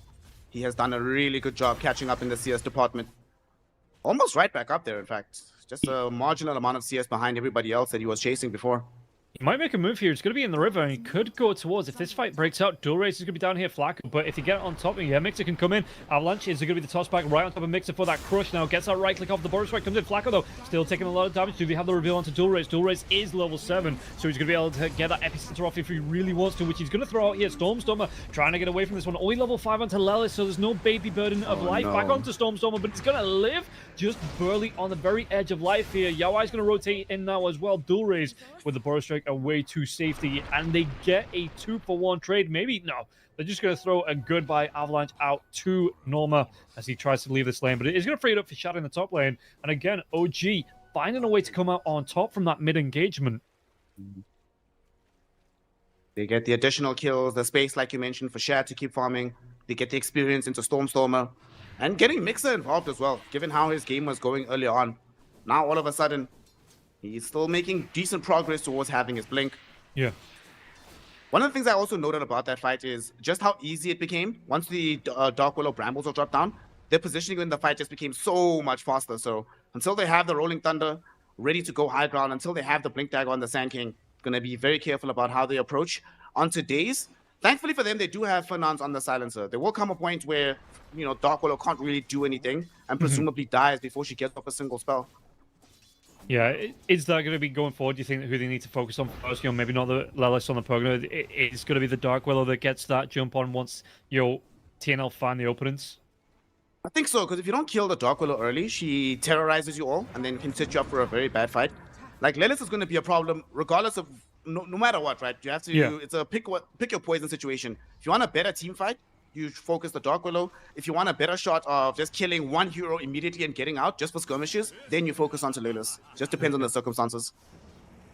he has done a really good job catching up in the CS department. Almost right back up there, in fact. Just a marginal amount of CS behind everybody else that he was chasing before. He might make a move here. It's going to be in the river, and he could go towards. If this fight breaks out, Dual Race is going to be down here, Flacco. But if you get it on top, yeah, Mixer can come in. Avalanche is going to be the toss back right on top of Mixer for that crush. Now gets that right click off the border strike. Comes in. Flacco, though, still taking a lot of damage. Do they have the reveal onto Dual Race? Dual Race is level 7, so he's going to be able to get that epicenter off if he really wants to, which he's going to throw out here. Stormstormer trying to get away from this one. Only level 5 onto Lelis, so there's no baby burden of life. Back onto Stormstormer, but he's going to live just barely on the very edge of life here. Yawai's going to rotate in now as well. Dual Race with the border strike away to safety, and they get a 2-for-1 trade. Maybe no, they're just going to throw a goodbye Avalanche out to Norma as he tries to leave this lane, but it is going to free it up for Shad in the top lane. And again, OG finding a way to come out on top from that mid engagement. They get the additional kills, the space, like you mentioned, for Shad to keep farming. They get the experience into Stormstormer and getting Mixer involved as well, given how his game was going earlier on. Now, all of a sudden, he's still making decent progress towards having his blink. Yeah. One of the things I also noted about that fight is just how easy it became. Once the Dark Willow Brambles were dropped down, their positioning in the fight just became so much faster. So until they have the Rolling Thunder ready to go high ground, until they have the Blink Dagger on the Sand King, going to be very careful about how they approach on today's. Thankfully for them, they do have Fernandes on the Silencer. There will come a point where, you know, Dark Willow can't really do anything and presumably dies before she gets off a single spell. Yeah, is that going to be going forward? Do you think who they need to focus on first? You know, maybe not the Lelis on the Pugna. It's going to be the Dark Willow that gets that jump on once, you know, TNL find the openings. I think so, because if you don't kill the Dark Willow early, she terrorizes you all and then can set you up for a very bad fight. Like, Lelis is going to be a problem regardless of no matter what, right? You have to, it's a pick your poison situation. If you want a better team fight, you focus the Dark Willow. If you want a better shot of just killing one hero immediately and getting out just for skirmishes, then you focus on Lelis. Just depends on the circumstances.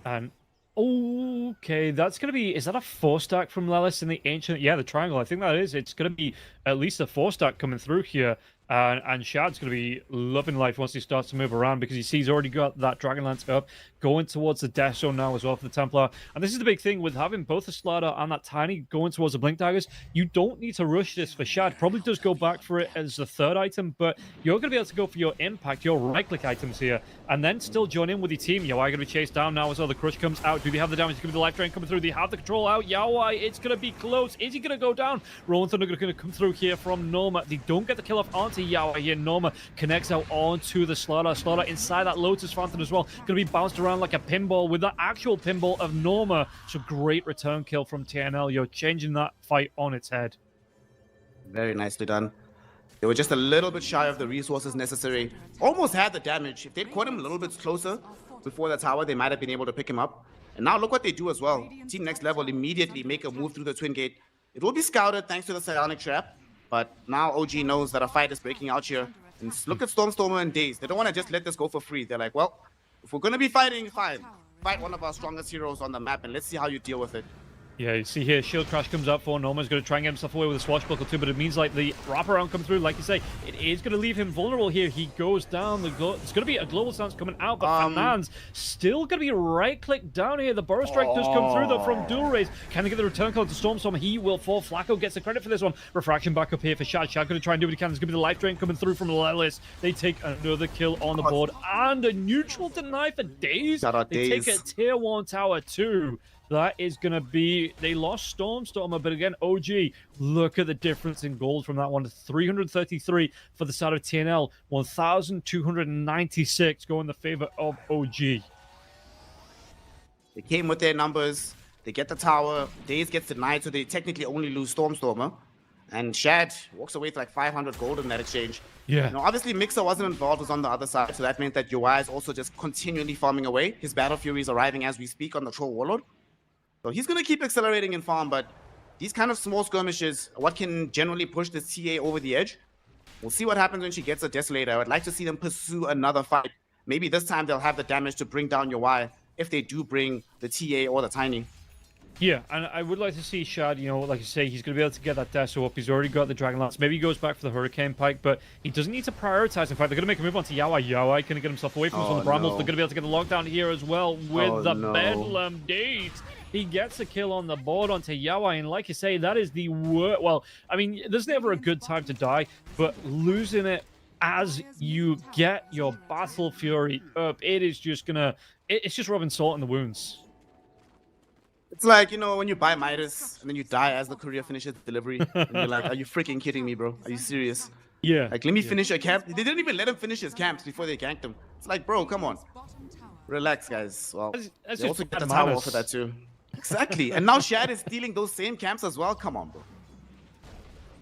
And okay, that's going to be, is that a 4-stack from Lelis in the Ancient? Yeah, the Triangle, I think that is. It's going to be at least a 4-stack coming through here. And Shad's going to be loving life once he starts to move around, because he sees he's already got that Dragonlance up, going towards the Death Zone now as well for the Templar. And this is the big thing with having both the Slider and that Tiny going towards the Blink Daggers. You don't need to rush this for Shad. Probably does go back for it as the 3rd item, but you're going to be able to go for your impact, your right-click items here, and then still join in with your team. Yawai going to be chased down now as well. The Crush comes out. Do they have the damage? It's going to be the Life Drain coming through. They have the control out. Yawai, it's going to be close. Is he going to go down? Rolling Thunder going to come through here from Norma. They don't get the kill off onto Yawai here. Norma connects out onto the Slaughter. Slaughter inside that Lotus Fountain as well. Going to be bounced around like a pinball with the actual pinball of Norma. So great return kill from TNL. You're changing that fight on its head. Very nicely done. They were just a little bit shy of the resources necessary. Almost had the damage. If they'd caught him a little bit closer before the tower, they might have been able to pick him up. And now look what they do as well. Team Next Level immediately make a move through the Twin Gate. It will be scouted thanks to the Psionic Trap. But now OG knows that a fight is breaking out here. And look at Stormstormer and Daze. They don't want to just let this go for free. They're like, well, if we're going to be fighting, fine. Fight one of our strongest heroes on the map and let's see how you deal with it. Yeah, you see here, Shield Crash comes up for Norman's going to try and get himself away with a Swashbuckle too, but it means like the wraparound comes through, like you say, it is going to leave him vulnerable here. He goes down, it's going to be a global stance coming out, but Fernandes still going to be right-click down here. The Burrow Strike does come through though from Dual Rays. Can they get the return call to Stormstorm? He will fall. Flacco gets the credit for this one. Refraction back up here for Shad. Shad going to try and do what he can. There's going to be the Life Drain coming through from Lelis. They take another kill on the board and a neutral deny for Daze. They take a tier 1 tower too. That is going to be... They lost Stormstormer, but again, OG, look at the difference in gold from that one. 333 for the side of TNL, 1,296 going in the favor of OG. They came with their numbers. They get the tower. Daze gets denied, so they technically only lose Stormstormer. And Shad walks away with like 500 gold in that exchange. Yeah. You know, obviously, Mixer wasn't involved, was on the other side, so that meant that UI is also just continually farming away. His Battle Fury is arriving as we speak on the Troll Warlord. So he's going to keep accelerating in farm, but these kind of small skirmishes, what can generally push this TA over the edge? We'll see what happens when she gets a Desolator. I would like to see them pursue another fight. Maybe this time they'll have the damage to bring down UI if they do bring the TA or the Tiny. Yeah, and I would like to see Shad, you know, like you say, he's going to be able to get that Deso up. He's already got the Dragonlance. Maybe he goes back for the Hurricane Pike, but he doesn't need to prioritize. In fact, they're going to make a move onto Yawai. Yawai can get himself away from some of the Brambles. They're going to be able to get the lockdown here as well with the Bedlam Daze. He gets a kill on the board onto Yawai, and like you say, that is the worst. Well, I mean, there's never a good time to die, but losing it as you get your Battle Fury up, it is just going to... It's just rubbing salt in the wounds. It's like, you know, when you buy Midas and then you die as the courier finishes delivery, and you're like, are you freaking kidding me, bro? Are you serious? Yeah. Like, let me finish a camp. They didn't even let him finish his camps before they ganked him. It's like, bro, come on. Relax, guys. Well, That's they just also get bad the tower manners. for that too. Exactly. And now Shad is stealing those same camps as well. Come on, bro.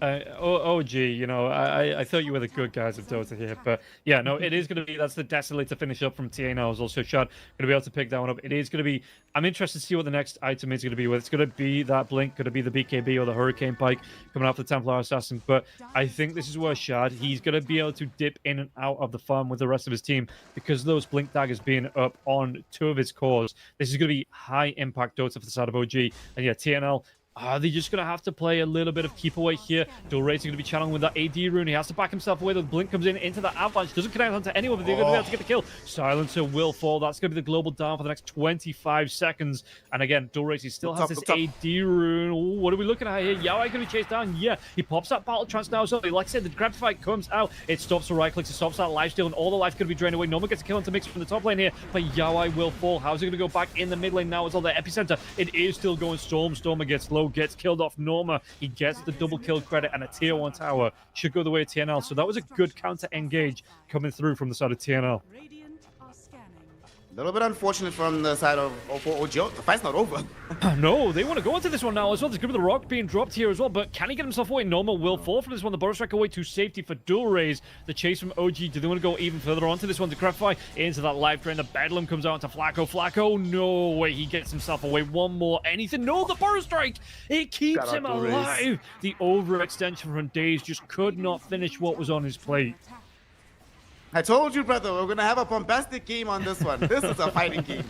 OG, you know, I thought you were the good guys of Dota here, but yeah, no, it is going to be, that's the Desolator finish up from TA now. Is also Shad going to be able to pick that one up. It is going to be, I'm interested to see what the next item is going to be. Whether it's going to be that Blink, could it be the BKB or the Hurricane Pike coming off the Templar Assassin? But I think this is where Shad, he's going to be able to dip in and out of the farm with the rest of his team because of those Blink daggers being up on 2 of his cores. This is going to be high impact Dota for the side of OG. And yeah, TNL, are they just going to have to play a little bit of keep away here? Dulrace is going to be channeling with that AD rune. He has to back himself away. The Blink comes in into the avalanche. Doesn't connect onto anyone, but they're going to be able to get the kill. Silencer will fall. That's going to be the global down for the next 25 seconds. And again, Dulrace, he still has this AD rune. Ooh, what are we looking at here? Yawai going to be chased down. Yeah, he pops that battle trance now. So, like I said, the grab fight comes out. It stops the right clicks. It stops that lifesteal, and all the life's going to be drained away. No one gets a kill into mix from the top lane here, but Yawai will fall. How's he going to go back in the mid lane now? It's all the epicenter. It is still going Storm. Stormer gets low, gets killed off Norma. He gets the double kill credit, and a tier 1 tower should go the way of TNL. So that was a good counter engage coming through from the side of TNL. A little bit unfortunate from the side of OG. The fight's not over. No, they want to go into this one now as well. There's going to be the rock being dropped here as well, but can he get himself away? Norma will fall from this one. The Burrow Strike away to safety for dual raise. The chase from OG. Do they want to go even further onto this one? The Craftify into that life drain. The Bedlam comes out to Flacco. Flacco, no way. He gets himself away. One more. Anything. No, the Burrow Strike. It keeps him alive. The overextension from Daze just could not finish what was on his plate. I told you, brother, we're going to have a bombastic game on this one. This is a fighting game.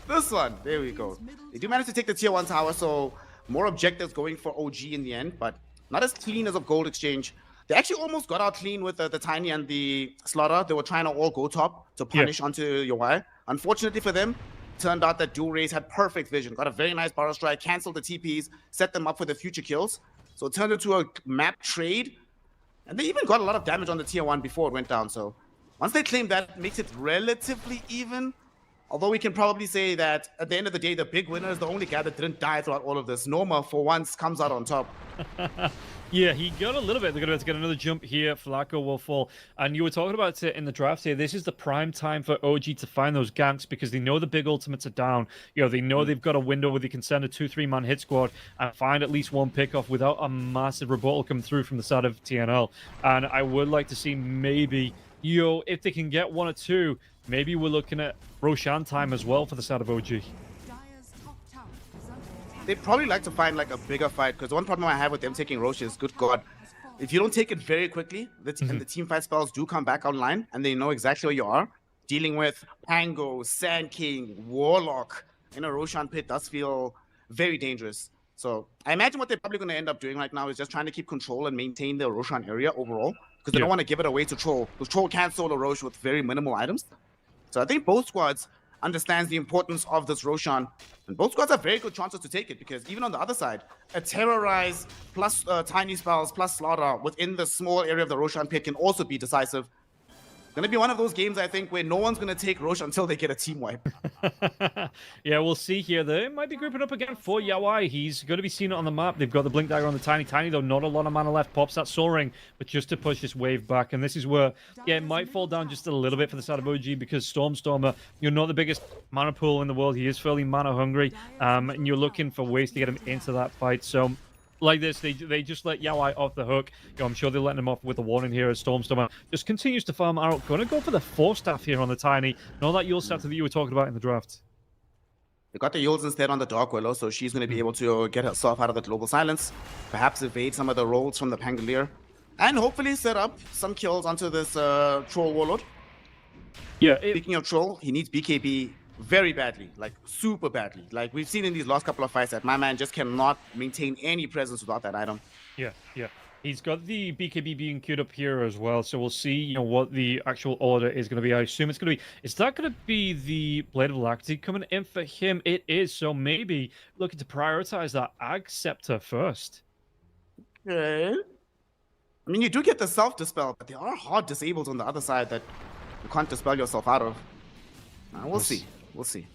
This one. There we go. They do manage to take the tier 1 tower, so more objectives going for OG in the end, but not as clean as a gold exchange. They actually almost got out clean with the Tiny and the Slaughter. They were trying to all go top to punish onto your wire. Unfortunately for them, turned out that Dual Rays had perfect vision. Got a very nice Burrow Strike, canceled the TPs, set them up for the future kills. So it turned into a map trade. And they even got a lot of damage on the tier 1 before it went down, so once they claim that, it makes it relatively even. Although we can probably say that at the end of the day, the big winner is the only guy that didn't die throughout all of this. Norma, for once, comes out on top. Yeah, he got a little bit. They're going to get another jump here. Flacco will fall. And you were talking about it in the draft here. This is the prime time for OG to find those ganks because they know the big ultimates are down. You know, they know they've got a window where they can send a 2-3 man hit squad and find at least one pickoff without a massive rebuttal come through from the side of TNL. And I would like to see maybe, if they can get 1 or 2, maybe we're looking at Roshan time as well for the side of OG. They'd probably like to find like a bigger fight, because one problem I have with them taking Rosh is, good God, if you don't take it very quickly, and the team fight spells do come back online, and they know exactly where you are, dealing with Pango, Sand King, Warlock in a Roshan pit does feel very dangerous. So I imagine what they're probably going to end up doing right now is just trying to keep control and maintain the Roshan area overall, because they don't want to give it away to Troll, because Troll can't solo Rosh with very minimal items. So I think both squads understands the importance of this Roshan, and both squads have very good chances to take it, because even on the other side, a Terrorize plus Tiny Spells plus Slaughter within the small area of the Roshan pit can also be decisive. Going to be one of those games, I think, where no one's going to take Rosh until they get a team wipe. Yeah, we'll see here. They might be grouping up again for Yawai. He's going to be seen on the map. They've got the Blink Dagger on the Tiny. Tiny, though, not a lot of mana left. Pops that Soul Ring, but just to push this wave back. And this is where, yeah, it might fall down just a little bit for the side of OG, because Stormer, you're not the biggest mana pool in the world. He is fairly mana hungry, and you're looking for ways to get him into that fight. So like this, they just let Yawai off the hook. I'm sure they're letting him off with a warning here as Stormer just continues to farm out. Going to go for the 4-staff here on the Tiny. Not that Yule staff that you were talking about in the draft. They got the Yules instead on the Dark Willow, so she's going to be able to get herself out of the global silence, perhaps evade some of the rolls from the Pangolier, and hopefully set up some kills onto this Troll Warlord. Yeah. Speaking of Troll, he needs BKB very badly, like super badly. Like we've seen in these last couple of fights that my man just cannot maintain any presence without that item. Yeah. He's got the BKB being queued up here as well, so we'll see, what the actual order is going to be. I assume it's going to be, is that going to be the Blade of Alacrity coming in for him? It is, so maybe looking to prioritize that Ag Scepter first. Okay. I mean, you do get the self-dispel, but there are hard disables on the other side that you can't dispel yourself out of. We'll see. We'll see.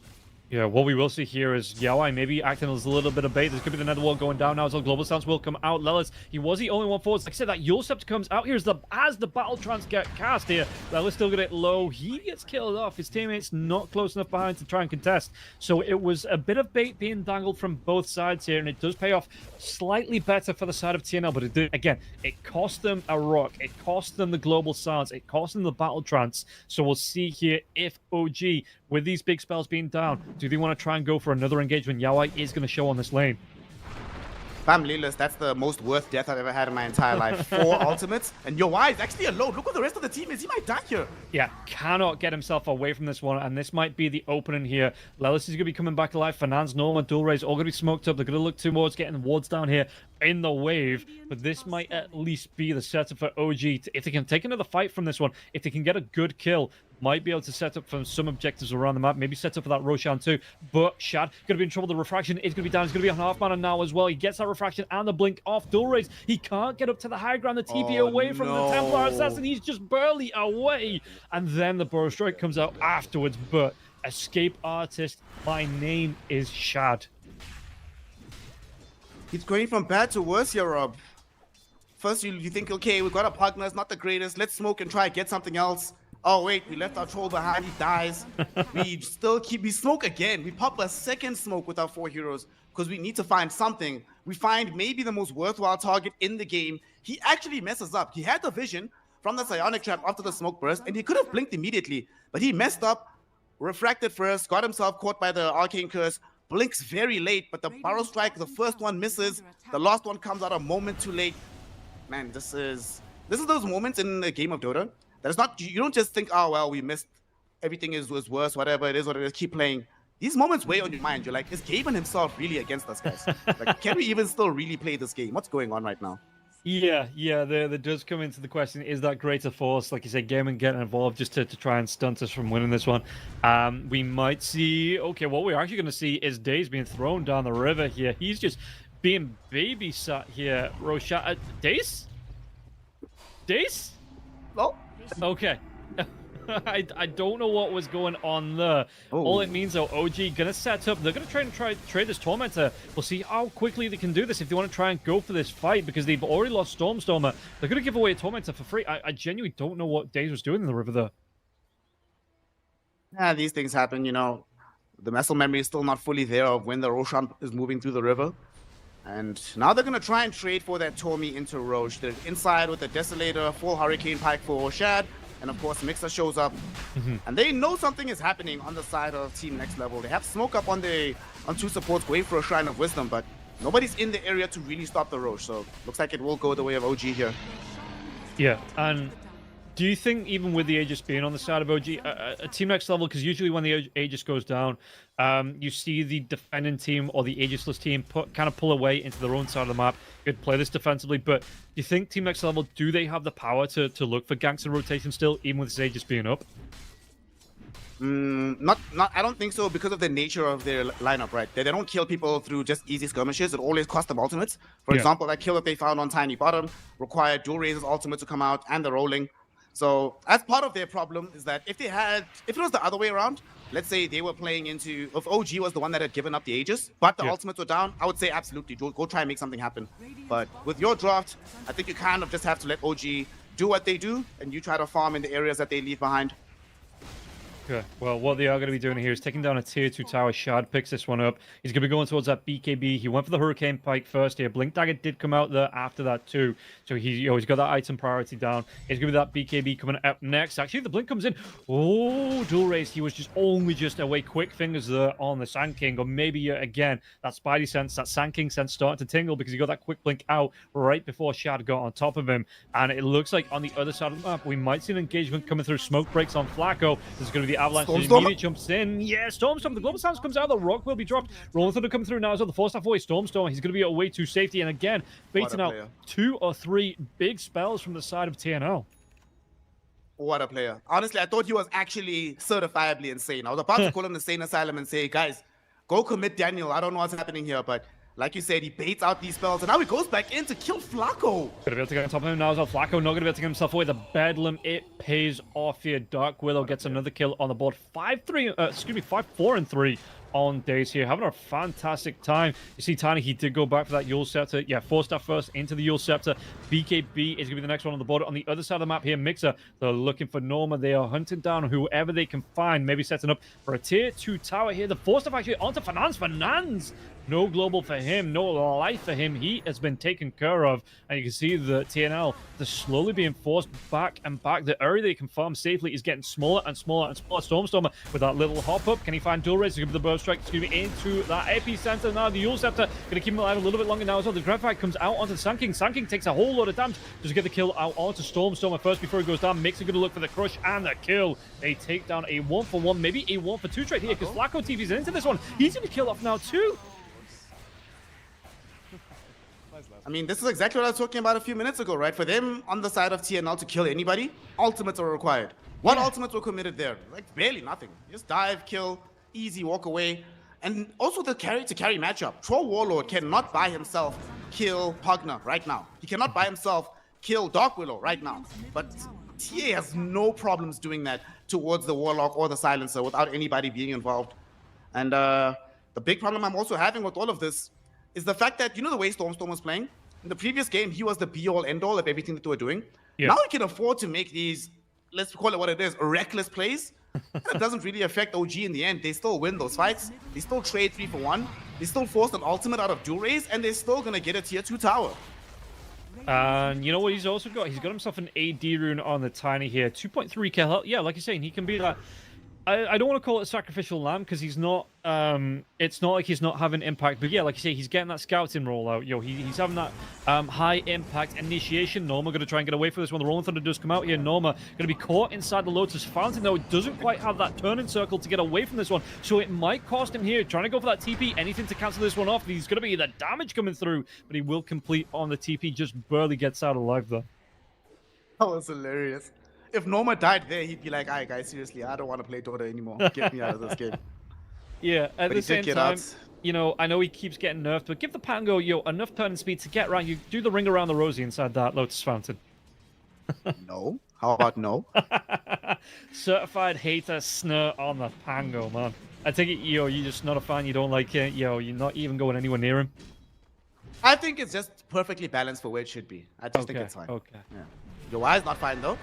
Yeah, what we will see here is Yaoi maybe acting as a little bit of bait. This could be the nether wall going down now as well. Global Stance will come out. Lelis, he was the only one forward. Like I said, that Yule Scepter comes out here as the battle trance get cast here. Lelis still got it low. He gets killed off. His teammates not close enough behind to try and contest. So it was a bit of bait being dangled from both sides here, and it does pay off slightly better for the side of TNL. But it did, again, it cost them a rock. It cost them the Global Stance. It cost them the battle trance. So we'll see here if OG, with these big spells being down, do they want to try and go for another engagement? Yaoi is going to show on this lane. Family-less, that's the most worth death I've ever had in my entire life. 4 ultimates, and Yaoi is actually alone. Look what the rest of the team is. He might die here. Yeah, cannot get himself away from this one, and this might be the opening here. Lelis is going to be coming back to life. Fernand's, Norma, Dual Rays all going to be smoked up. They're going to look towards getting wards down here in the wave, but this might at least be the setup for OG. If they can take another fight from this one, if they can get a good kill, might be able to set up for some objectives around the map, maybe set up for that Roshan too. But Shad going to be in trouble. The refraction is going to be down. He's going to be on half mana now as well. He gets that refraction and the blink off Dual Rays. He can't get up to the high ground. The TP away from the Templar Assassin. He's just barely away. And then the Burrow Strike comes out afterwards. But escape artist, my name is Shad. He's going from bad to worse here, Rob. First, you think, okay, we got a partner. It's not the greatest. Let's smoke and try and get something else. Oh, wait, we left our troll behind. He dies. We smoke again. We pop a second smoke with our 4 heroes because we need to find something. We find maybe the most worthwhile target in the game. He actually messes up. He had the vision from the Psionic Trap after the smoke burst, and he could have blinked immediately, but he messed up, refracted first, got himself caught by the Arcane Curse, blinks very late, but the Burrow Strike, the first one misses, the last one comes out a moment too late. Man, this is those moments in a game of Dota. That's not, you don't just think, oh, well, we missed, everything was worse, whatever, it is what it is, keep playing. These moments weigh on your mind. You're like, is Gaben himself really against us, guys? Like, can we even still really play this game? What's going on right now? Yeah, there does come into the question, is that greater force, like you said, Gaben getting involved just to try and stunt us from winning this one? We might see, okay, what we're actually going to see is Daze being thrown down the river here. He's just being babysat here. Roshan, Daze? Daze? Oh. Okay. I don't know what was going on there. Oh. All it means, though, OG gonna set up. They're gonna try and trade this Tormentor. We'll see how quickly they can do this if they want to try and go for this fight, because they've already lost Stormstormer. They're gonna give away a Tormentor for free. I genuinely don't know what Daze was doing in the river there. Yeah, these things happen, you know. The muscle memory is still not fully there of when the Roshan is moving through the river. And now they're going to try and trade for that Tormi into Roche. They're inside with the Desolator, full Hurricane Pike for Shad. And of course, Mixer shows up. And they know something is happening on the side of Team Next Level. They have smoke up on 2 supports going for a Shrine of Wisdom, but nobody's in the area to really stop the Roche. So looks like it will go the way of OG here. Yeah, and do you think even with the Aegis being on the side of OG, a Team Next Level, because usually when the Aegis goes down, you see the defending team or the Aegisless team kind of pull away into their own side of the map, could play this defensively, but do you think Team Next Level, do they have the power to look for ganks and rotation still, even with this Aegis being up? I don't think so, because of the nature of their lineup, right? They don't kill people through just easy skirmishes. It always costs them ultimates. For example, that kill that they found on Tiny Bottom required Dual Razor's ultimate to come out and the rolling. So as part of their problem is that if it was the other way around, let's say they were playing into, if OG was the one that had given up the Aegis, but the ultimates were down, I would say absolutely, go try and make something happen. But with your draft, I think you kind of just have to let OG do what they do, and you try to farm in the areas that they leave behind. Okay, well, what they are going to be doing here is taking down a tier 2 tower. Shad picks this one up. He's going to be going towards that BKB. He went for the Hurricane Pike first here. Blink Dagger did come out there after that too. So he's got that item priority down. It's going to be that BKB coming up next. Actually, the Blink comes in. Oh, Dual Race. He was only just away. Quick fingers there on the Sand King. Or maybe, again, that Spidey sense, that Sand King sense starting to tingle because he got that quick blink out right before Shad got on top of him. And it looks like on the other side of the map, we might see an engagement coming through. Smoke breaks on Flacco. This is going to be the Avalanche. Immediately jumps in. Yeah, Stormstorm. The Global Stance comes out. The Rock will be dropped. Rolling Thunder coming through now as well. The Force Staff away. Stormstorm. He's going to be away to safety. And again, baiting out 2 or 3 big spells from the side of TNL. What a player. Honestly, I thought he was actually certifiably insane. I was about to call him the Insane Asylum and say, guys, go commit Daniel. I don't know what's happening here, but like you said, he baits out these spells, and now he goes back in to kill Flacco. Gonna be able to get on top of him now as well. Flacco not gonna be able to get himself away. The Bedlam, it pays off here. Dark Willow gets another kill on the board. 5-4 and 3 on Days here, having a fantastic time. You see Tiny, he did go back for that Yule Scepter. Yeah, 4-star first into the Yule Scepter. BKB is going to be the next one on the board. On the other side of the map here, Mixer, they're looking for Norma. They are hunting down whoever they can find, maybe setting up for a tier 2 tower here. The 4-star actually onto Finance. No global for him, no life for him. He has been taken care of. And you can see the TNL, they're slowly being forced back and back. The area they can farm safely is getting smaller and smaller and smaller. Stormstormer with that little hop up. Can he find dual race? He's going to be the burst strike. It's going to be into that epicenter now. The Yule Scepter going to keep him alive a little bit longer now as well. The Grab comes out onto Sun King takes a whole lot of damage. Does get the kill out onto Stormstormer first before he goes down. Mixer going to look for the crush and the kill. They take down a 1-for-1, maybe a 1-for-2 trade here because Flacco TV's into this one. He's going to kill off now too. I mean, this is exactly what I was talking about a few minutes ago, right? For them on the side of TNL to kill anybody, ultimates are required. What ultimates were committed there? Like barely nothing. Just dive, kill, easy, walk away. And also the carry to carry matchup. Troll Warlord cannot by himself kill Pugna right now. He cannot by himself kill Dark Willow right now. But TA has no problems doing that towards the Warlock or the Silencer without anybody being involved. And the big problem I'm also having with all of this is the fact that, you know, the way Stormstorm was playing? In the previous game, he was the be-all, end-all of everything that they were doing. Yeah. Now he can afford to make these, let's call it what it is, reckless plays. It doesn't really affect OG in the end. They still win those fights. They still trade 3-for-1. They still force an ultimate out of dual raise, and they're still going to get a tier 2 tower. And you know what he's also got? He's got himself an AD rune on the Tiny here. 2.3k health. Yeah, like you're saying, he can be that... I don't want to call it a sacrificial lamb because he's not. It's not like he's not having impact, but yeah, like you say, he's getting that scouting rollout. Yo, he's having that high impact initiation. Norma going to try and get away from this one. The Rolling Thunder does come out here. Norma going to be caught inside the Lotus Fountain, though. It doesn't quite have that turning circle to get away from this one, so it might cost him here. Trying to go for that TP, anything to cancel this one off. He's going to be the damage coming through, but he will complete on the TP. Just barely gets out alive though. That was hilarious. If Norma died there, he'd be like, alright guys, seriously, I don't want to play Dota anymore. Get me out of this game. Yeah, at the same time, you know, I know he keeps getting nerfed, but give the Pango, yo, enough turning speed to get around. You do the ring around the rosy inside that Lotus Fountain. No? How about no? Certified hater snur on the Pango, man. I take it, yo, you're just not a fan, you don't like it, yo, you're not even going anywhere near him. I think it's just perfectly balanced for where it should be. I just think it's fine. Okay. Yeah. Your Y is not fine though.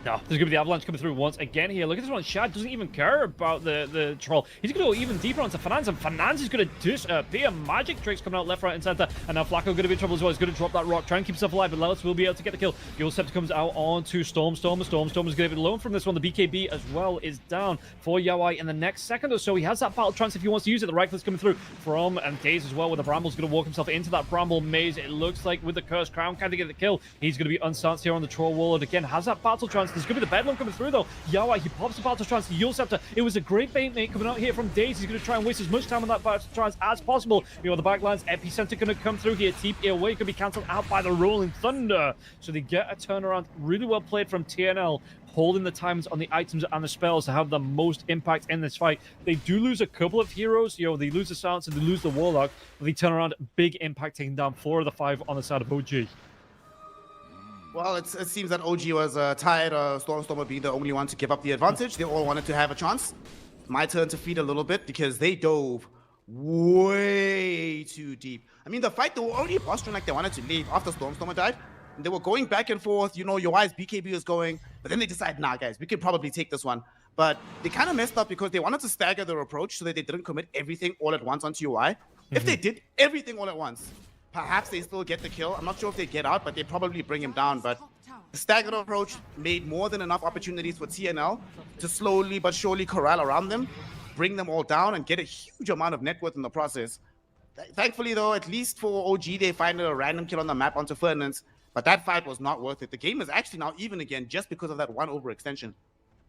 No, there's going to be the avalanche coming through once again here. Look at this one. Shad doesn't even care about the troll. He's going to go even deeper onto Finance, and Finance is going to disappear. Magic tricks coming out left, right, and center. And now Flacco going to be in trouble as well. He's going to drop that rock, try and keep himself alive, but Lelis will be able to get the kill. Yule Scepter comes out onto Stormstormer. Stormstormer is going to be alone from this one. The BKB as well is down for Yawai in the next second or so. He has that battle trance if he wants to use it. The rifle is coming through from and Daze as well, where the Bramble's going to walk himself into that Bramble maze. It looks like with the Cursed Crown, can they get the kill? He's going to be unstanced here on the Troll Warlord again. Has that battle trance. There's going to be the Bedlam coming through though. Yawai, he pops the battle trance to Yule Scepter. It was a great bait mate coming out here from Daze. He's going to try and waste as much time on that battle trance as possible. You know, the backlines, Epicenter going to come through here. TP away, going to be cancelled out by the Rolling Thunder. So they get a turnaround. Really well played from TNL, holding the times on the items and the spells to have the most impact in this fight. They do lose a couple of heroes. You know, they lose the Silencer, they lose the Warlock, but they turn around, big impact, taking down 4 of the 5 on the side of OG. Well, it seems that OG was tired of Stormstormer being the only one to give up the advantage. They all wanted to have a chance. My turn to feed a little bit because they dove way too deep. I mean, the fight, they were already posturing like they wanted to leave after Stormstormer died. And they were going back and forth. You know, UI's BKB was going. But then they decided, nah, guys, we could probably take this one. But they kind of messed up because they wanted to stagger their approach so that they didn't commit everything all at once onto UI. If they did everything all at once, perhaps they still get the kill. I'm not sure if they get out, but they probably bring him down. But the staggered approach made more than enough opportunities for TNL to slowly but surely corral around them, bring them all down, and get a huge amount of net worth in the process. Thankfully, though, at least for OG, they find a random kill on the map onto Fernance, but that fight was not worth it. The game is actually now even again just because of that one overextension.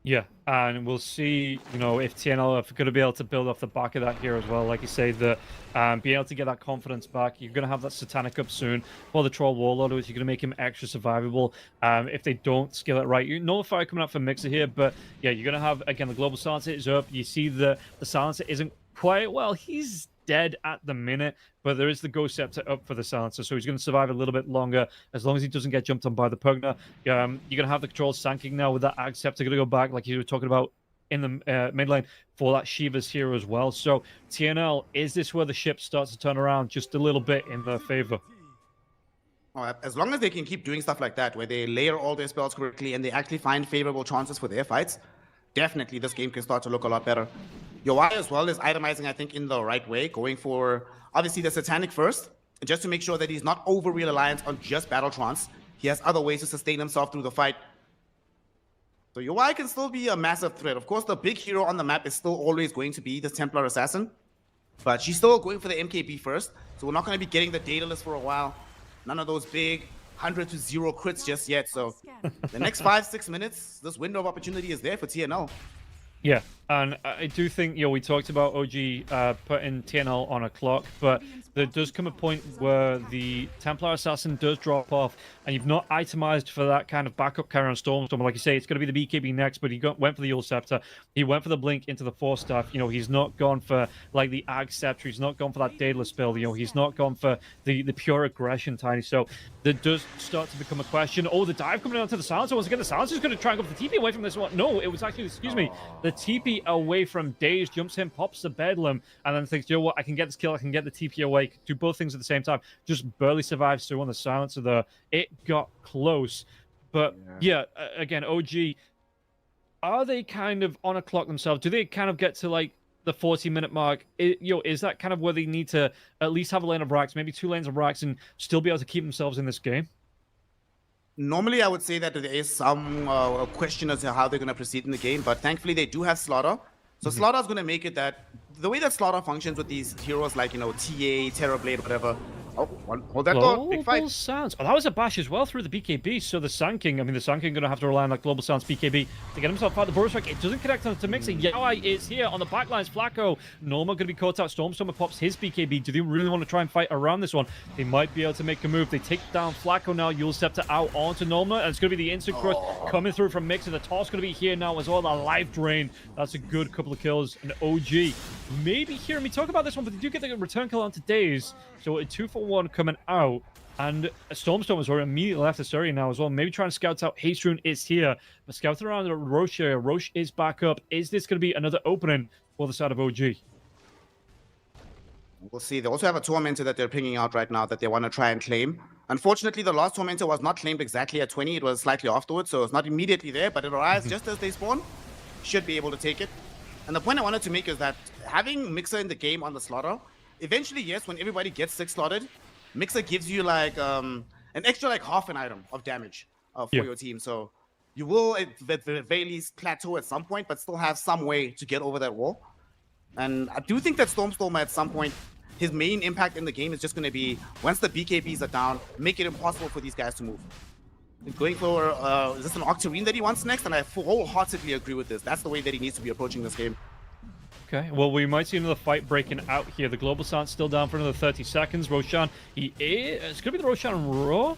Yeah, and we'll see, you know, if TNL are going to be able to build off the back of that here as well. Like you say, being able to get that confidence back. You're going to have that Satanic up soon for the Troll Warlord, which you're going to make him extra survivable. If they don't skill it right, you know, fire coming out for Mixer here, but yeah, you're going to have, again, the Global Silencer is up. You see the Silencer isn't quite, well, he's dead at the minute, but there is the Ghost Scepter up for the Silencer, so he's going to survive a little bit longer as long as he doesn't get jumped on by the Pugna. You're going to have the Control Sanking now with that Ag Scepter going to go back, like you were talking about in the mid lane for that Shiva's hero as well. So TNL, is this where the ship starts to turn around just a little bit in their favor? Oh, as long as they can keep doing stuff like that, where they layer all their spells correctly and they actually find favorable chances for their fights, definitely this game can start to look a lot better. UI as well is itemizing, I think, in the right way, going for, obviously, the Satanic first, just to make sure that he's not over-reliant on just Battle Trance. He has other ways to sustain himself through the fight. So UI can still be a massive threat. Of course, the big hero on the map is still always going to be the Templar Assassin, but she's still going for the MKB first, so we're not going to be getting the data list for a while. None of those big 100 to 0 crits just yet. So the next 5-6 minutes, this window of opportunity is there for TNL. Yeah, and I do think, we talked about OG putting TNL on a clock, but there does come a point where the Templar Assassin does drop off, and you've not itemized for that kind of backup carry on Stormstorm. Like you say, it's going to be the BKB next, but he went for the Yule Scepter. He went for the Blink into the Force Staff. He's not gone for, like, the Ag Scepter. He's not gone for that Daedalus build. He's not gone for the pure aggression, Tiny. So there does start to become a question. Oh, the dive coming onto the Silencer. Once again, the Silencer's going to try and go for the TP away from this one. No, it was actually, excuse me, the TP away from Daze, jumps in, pops the Bedlam, and then thinks, what, I can get this kill, I can get the TP away, do both things at the same time. Just barely survives through on the Silencer there. It got close. But yeah, again, OG, are they kind of on a clock themselves? Do they kind of get to like the 40-minute mark? Is that kind of where they need to at least have a lane of racks, maybe 2 lanes of racks, and still be able to keep themselves in this game? Normally, I would say that there is some question as to how they're going to proceed in the game, but thankfully they do have Slaughter. So Slaughter is going to make it that the way that Slaughter functions with these heroes like, TA, Terrorblade, whatever. Oh, hold that thought. Big fight. Global Sounds. Oh, that was a bash as well through the BKB. So the Sand King, the Sand King going to have to rely on that Global Sounds BKB to get himself out. The Burrow Strike, it doesn't connect on to Mixer. Yaoi is here on the backlines. Flacco, Norma going to be caught out. Stormstormer pops his BKB. Do they really want to try and fight around this one? They might be able to make a move. They take down Flacco now. Yule Scepter out onto Norma, and it's going to be the instant crush coming through from Mixer. The toss going to be here now as well. The life drain. That's a good couple of kills. And OG maybe hearing me talk about this one, but they do get the return kill onto Daze. So a 2-for-1 coming out. And Stormstormers are immediately left this area now as well. Maybe trying to scout out. Hastrune is here. But scouting around the Roche area. Roche is back up. Is this going to be another opening for the side of OG? We'll see. They also have a Tormentor that they're pinging out right now that they want to try and claim. Unfortunately, the last Tormentor was not claimed exactly at 20. It was slightly afterwards, so it's not immediately there, but it arrives just as they spawn. Should be able to take it. And the point I wanted to make is that having Mixer in the game on the Slaughter, eventually, yes, when everybody gets 6 slotted, Mixer gives you like an extra like half an item of damage for your team. So you will at the very least plateau at some point, but still have some way to get over that wall. And I do think that Stormstormer at some point, his main impact in the game is just going to be, once the BKBs are down, make it impossible for these guys to move. Going for, is this an Octarine that he wants next? And I wholeheartedly agree with this. That's the way that he needs to be approaching this game. Okay, well, we might see another fight breaking out here. The Global Sound's still down for another 30 seconds. Roshan, it's going to be the Roshan Raw.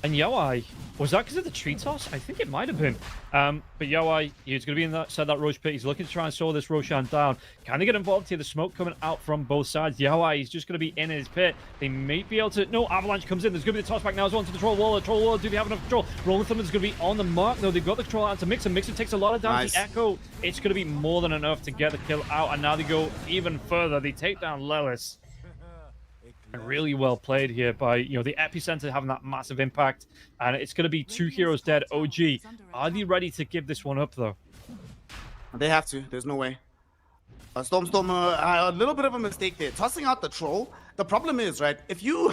And Yaoi, was that because of the tree toss? I think it might have been. But Yaoi, he's going to be inside that Roche pit. He's looking to try and slow this Roshan down. Can they get involved here? The smoke coming out from both sides. Yaoi, he's just going to be in his pit. They may be able to... No, Avalanche comes in. There's going to be the toss back now as well into the Troll Wall. The Troll Wall, do they have enough control? Rolling Thunder's going to be on the mark. No, they've got the control out to Mixer. Mixer takes a lot of damage. The Echo, it's going to be more than enough to get the kill out. And now they go even further. They take down Lelis. Really well played here by, the epicenter having that massive impact. And it's going to be 2 heroes dead. OG, are they ready to give this one up, though? They have to. There's no way. Stormstormer, a little bit of a mistake there. Tossing out the Troll. The problem is, right, if you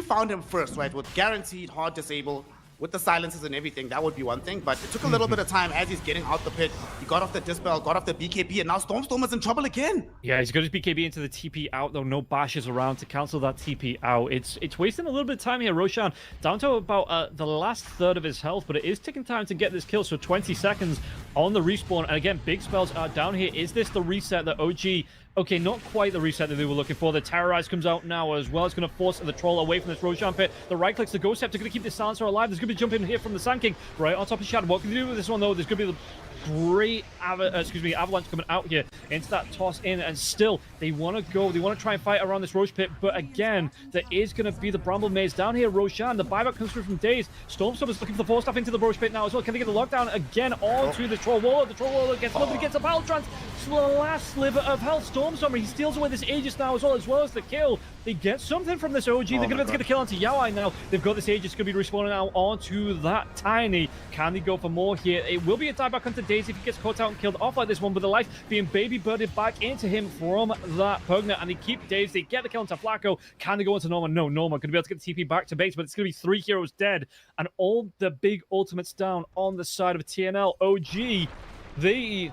found him first, right, with guaranteed hard disable, with the silences and everything, that would be one thing. But it took a little bit of time as he's getting out the pit. He got off the Dispel, got off the BKB, and now Stormstormer's in trouble again. Yeah, he's got his BKB into the TP out, though. No bashes around to cancel that TP out. It's wasting a little bit of time here. Roshan down to about the last third of his health, but it is taking time to get this kill. So 20 seconds on the respawn. And again, big spells are down here. Is this the reset that OG... Okay, not quite the reset that they were looking for. The Terrorize comes out now as well. It's going to force the Troll away from this Roshan pit. The right clicks, the Ghost Scepter going to keep the Silencer alive. There's going to be jumping here from the Sand King right on top of Shadow. What can they do with this one, though? There's going to be great avalanche coming out here into that toss in, and still they want to go. They want to try and fight around this Roche pit, but again, there is going to be the Bramble Maze down here. Roshan, the buyback comes through from Daze. Stormstorm is looking for the force staff into the Roche pit now as well. Can they get the lockdown again onto the Troll Warlord? The Troll Warlord gets nobody gets a battle trance. So the last sliver of health. Stormstorm, he steals away this Aegis now as well as the kill. They get something from this OG. They're going to be able to get a kill onto Yawai now. They've got this Aegis going to be respawning now onto that Tiny. Can they go for more here? It will be a dieback onto Daze if he gets caught out and killed off like this one, but the life being baby birded back into him from that Pugner, and they keep Daze. They get the kill onto Flacco. Can they go into Norma? No, Norma going to be able to get the TP back to base, but it's going to be 3 heroes dead, and all the big ultimates down on the side of TNL. OG,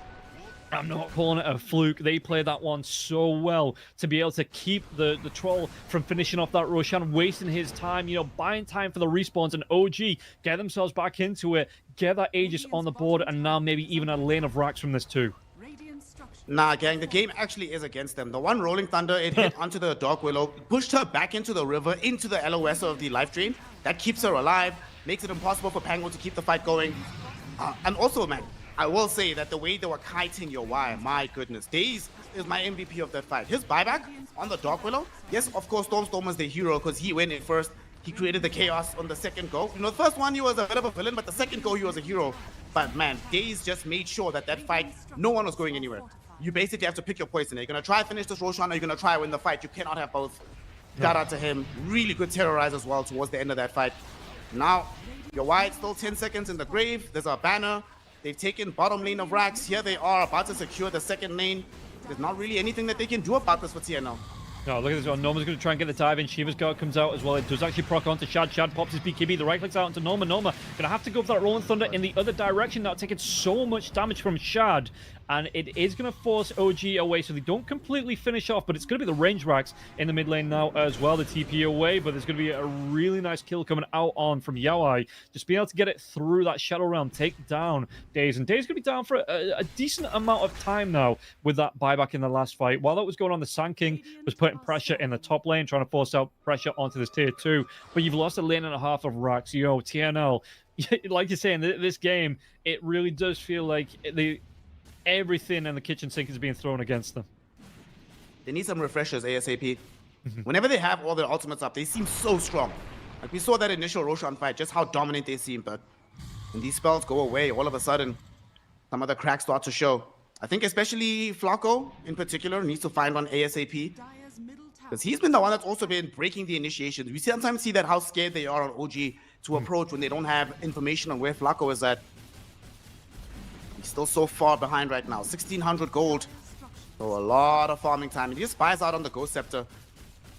I'm not calling it a fluke. They played that one so well to be able to keep the troll from finishing off that Roshan, wasting his time, buying time for the respawns, and OG get themselves back into it, get that Aegis on the board, and now maybe even a lane of racks from this too. Nah, gang, the game actually is against them. The one Rolling Thunder, it hit onto the Dark Willow, pushed her back into the river, into the LOS of the life drain. That keeps her alive, makes it impossible for Pango to keep the fight going. And also, man, I will say that the way they were kiting your wire, my goodness. Daze is my MVP of that fight. His buyback on the Dark Willow, yes, of course, Stormstorm was the hero because he went in first. He created the chaos on the second go. The first one, he was a bit of a villain, but the second go, he was a hero. But man, Daze just made sure that fight, no one was going anywhere. You basically have to pick your poison. Are you going to try to finish this Roshan, or are you going to try to win the fight? You cannot have both. Shout out to him. Really good terrorize as well towards the end of that fight. Now, your wide still 10 seconds in the grave. There's a banner. They've taken bottom lane of racks. Here they are about to secure the second lane. There's not really anything that they can do about this for TNL. No, look at this one. Norma's going to try and get the dive in. Shiva's guard comes out as well. It does actually proc onto Shad. Shad pops his BKB. The right clicks out onto Norma. Norma going to have to go for that Rolling Thunder in the other direction now, taking so much damage from Shad. And it is going to force OG away, so they don't completely finish off, but it's going to be the range racks in the mid lane now as well. The TP away, but there's going to be a really nice kill coming out on from Yawai. Just being able to get it through that Shadow Realm, take down Daze. And Daze going to be down for a decent amount of time now with that buyback in the last fight. While that was going on, the Sand King was putting pressure in the top lane, trying to force out pressure onto this tier 2. But you've lost a lane and a half of racks. TNL, like you're saying, this game, it really does feel like everything in the kitchen sink is being thrown against them. They need some refreshers ASAP. Whenever they have all their ultimates up, they seem so strong. Like we saw that initial Roshan fight, just how dominant they seem, but when these spells go away, all of a sudden, some of the cracks start to show. I think especially Flacco, in particular, needs to find one ASAP. Because he's been the one that's also been breaking the initiations. We sometimes see that how scared they are on OG to approach when they don't have information on where Flacco is at. He's still so far behind right now. 1,600 gold. So a lot of farming time. And he just buys out on the Ghost Scepter.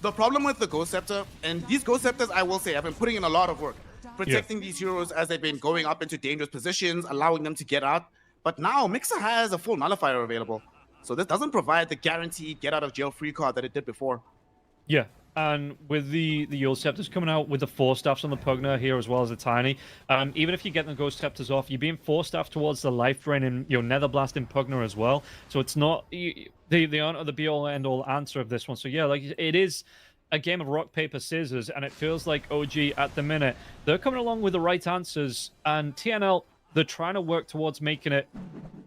The problem with the Ghost Scepter, and these Ghost Scepters, I will say, have been putting in a lot of work. Protecting these heroes as they've been going up into dangerous positions, allowing them to get out. But now Mixer has a full nullifier available. So this doesn't provide the guaranteed get out of jail free card that it did before. Yeah. And with the Yule Scepters coming out with the 4 staffs on the Pugner here as well as the Tiny, even if you get the Ghost Scepters off, you're being 4 staffed towards the life drain and Nether Blast in Pugner as well. So it's not they aren't the be all end all answer of this one. So yeah, like it is a game of rock paper scissors, and it feels like OG at the minute they're coming along with the right answers, and TNL they're trying to work towards making it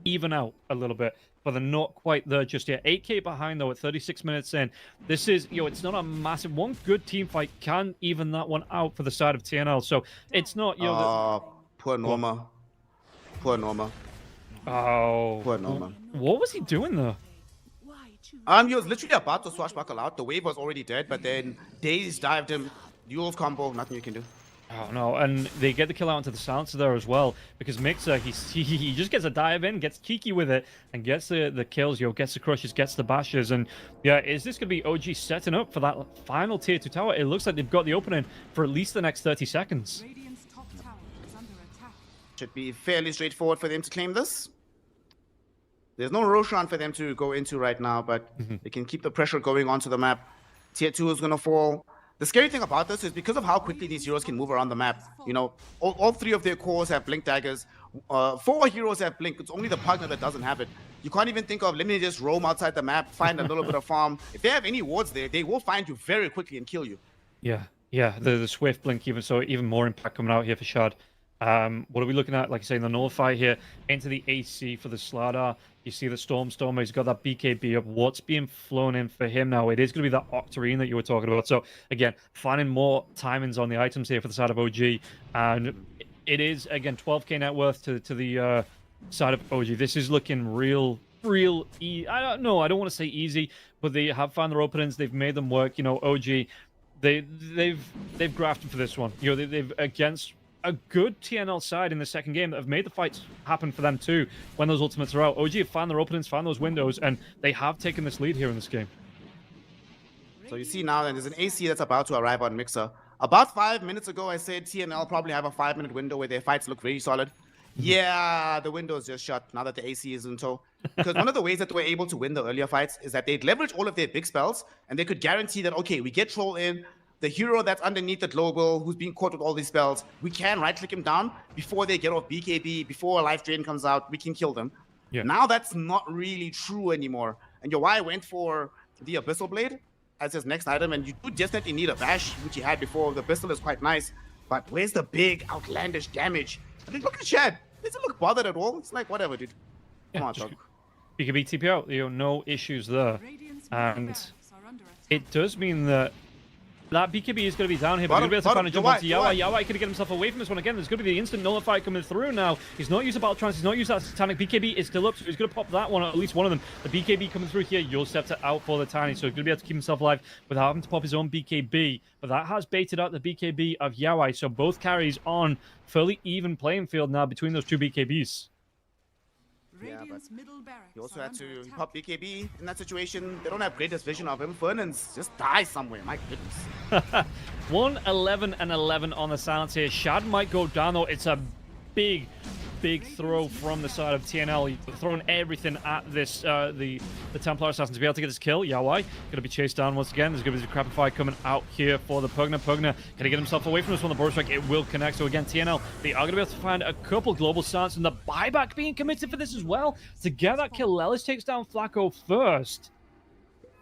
even out a little bit. But they're not quite there just yet. 8k behind, though, at 36 minutes in. This is, it's not a massive... One good team fight can even that one out for the side of TNL. So it's not, poor Norma. Poor Norma. Oh. Poor Norma. What was he doing there? He was literally about to swashbuckle out. The wave was already dead, but then Daze dived him. Duels combo, nothing you can do. Oh, no, and they get the kill out into the silencer there as well, because Mixer, he just gets a dive in, gets cheeky with it, and gets the kills, gets the crushes, gets the bashes, and yeah, is this going to be OG setting up for that final tier 2 tower? It looks like they've got the opening for at least the next 30 seconds. Should be fairly straightforward for them to claim this. There's no Roshan for them to go into right now, but they can keep the pressure going onto the map. Tier 2 is going to fall. The scary thing about this is because of how quickly these heroes can move around the map. All 3 of their cores have blink daggers. 4 heroes have blink. It's only the Pugner that doesn't have it. You can't even think of, let me just roam outside the map, find a little bit of farm. If they have any wards there, they will find you very quickly and kill you. Yeah, the swift blink, even more impact coming out here for Shad. What are we looking at? Like I say, the nullify here into the AC for the Slardar. You see the Stormer. He's got that BKB up. What's being flown in for him now? It is going to be that Octarine that you were talking about. So again, finding more timings on the items here for the side of OG, and it is again 12k net worth to the side of OG. This is looking real easy. I don't know. I don't want to say easy, but they have found their openings. They've made them work. You know, OG. They've grafted for this one. You know, they've against a good TNL side in the second game that have made the fights happen for them too when those ultimates are out. OG have found their openings, found those windows, and they have taken this lead here in this game. So you see now that there's an AC that's about to arrive on Mixer. About 5 minutes ago, I said TNL probably have a 5-minute window where their fights look very solid. Yeah, the window's just shut now that the AC is in tow. Because one of the ways that they were able to win the earlier fights is that they'd leverage all of their big spells, and they could guarantee that, okay, we get Troll in, the hero that's underneath the global, who's being caught with all these spells, we can right-click him down before they get off BKB, before a life drain comes out, we can kill them. Yeah. Now that's not really true anymore. And Yawai went for the Abyssal Blade as his next item, and you do definitely need a Bash, which he had before. The Abyssal is quite nice, but where's the big, outlandish damage? I mean, look at Shad. Doesn't look bothered at all. It's like, whatever, dude. Come on, dog. BKB TP out, you know, no issues there. And it does mean that BKB is going to be down here, but he's going to be able to find a jump onto Yawai. Yawai could get himself away from this one again. There's going to be the instant nullify coming through now. He's not used a Battle Trance, he's not used that Satanic. BKB is still up, so he's going to pop that one, or at least one of them. The BKB coming through here, You'll Scepter out for the Tiny, so he's going to be able to keep himself alive without having to pop his own BKB. But that has baited out the BKB of Yawai, so both carries on fairly even playing field now between those two BKBs. Yeah, but you also had to pop BKB in that situation. They don't have greatest vision of him. Fernand's just die somewhere. My goodness. 1-11 and 11 on the silence here. Shad might go down though. It's a big throw from the side of TNL. He's throwing everything at this the Templar Assassin to be able to get this kill. Yawai gonna be chased down once again. There's gonna be a Crapify coming out here for the Pugna. Pugna gonna get himself away from this one. The Boar Strike, it will connect. So again, TNL, they are gonna be able to find a couple global stance, and the buyback being committed for this as well. To get that kill, Lelis takes down Flacco first.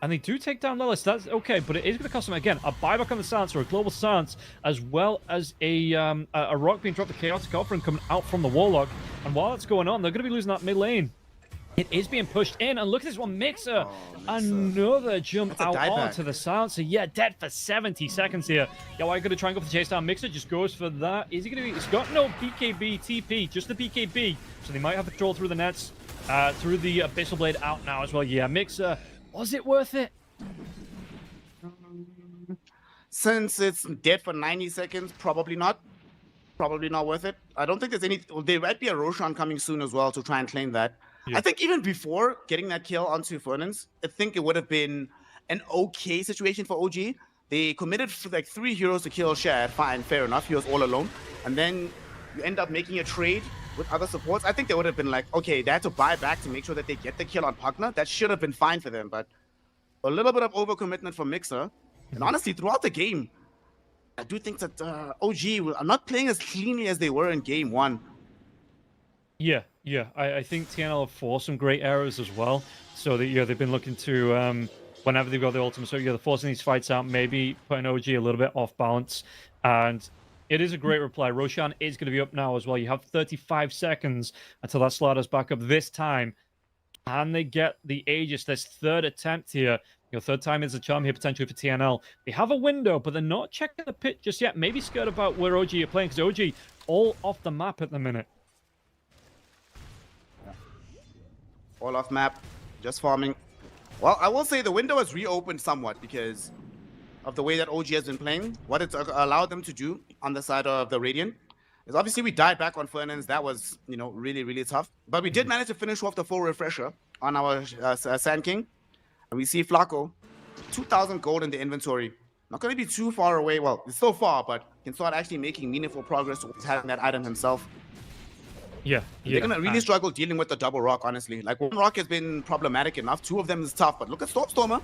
And they do take down Lelis. That's okay, but it is going to cost them, again, a buyback on the stance or a global stance, as well as a rock being dropped, the Chaotic Offering coming out from the Warlock. And while that's going on, they're going to be losing that mid lane. It is being pushed in, and look at this one, Mixer. Another jump out onto the silencer. Yeah, dead for 70 seconds here. Yawai going to try and go for the chase down. Mixer just goes for that. Is he going to be... He's got no BKB, TP, just the BKB. So they might have to troll through the nets, through the Abyssal Blade out now as well. Yeah, Mixer... Was it worth it? Since it's dead for 90 seconds, probably not. Probably not worth it. I don't think there's any... There might be a Roshan coming soon as well to try and claim that. Yeah. I think even before getting that kill onto Fernandes, I think it would have been an okay situation for OG. They committed for like 3 heroes to kill Shad. Fine, fair enough. He was all alone. And then you end up making a trade with other supports. I think they would have been like, okay, they had to buy back to make sure that they get the kill on Pugna. That should have been fine for them, but a little bit of overcommitment from Mixer. And honestly, throughout the game, I do think that OG are not playing as cleanly as they were in game 1. Yeah. I think TNL have forced some great errors as well. So that, they've been looking to, whenever they've got the ultimate, so they're forcing these fights out, maybe putting OG a little bit off balance. And it is a great reply. Roshan is going to be up now as well. You have 35 seconds until that Slardar's back up this time. And they get the Aegis, this third attempt here. Third time is a charm here potentially for TNL. They have a window, but they're not checking the pit just yet. Maybe scared about where OG are playing, because OG all off the map at the minute. Yeah. All off map, just farming. Well, I will say the window has reopened somewhat because of the way that OG has been playing. What it's allowed them to do on the side of the Radiant is obviously we died back on Fernandes. That was, really tough. But we did manage to finish off the full refresher on our Sand King. And we see Flacco, 2,000 gold in the inventory. Not going to be too far away. Well, it's still far, but can start actually making meaningful progress towards having that item himself. Yeah. They're going to really struggle dealing with the double rock, honestly. Like, one rock has been problematic enough. 2 of them is tough, but look at Stormer.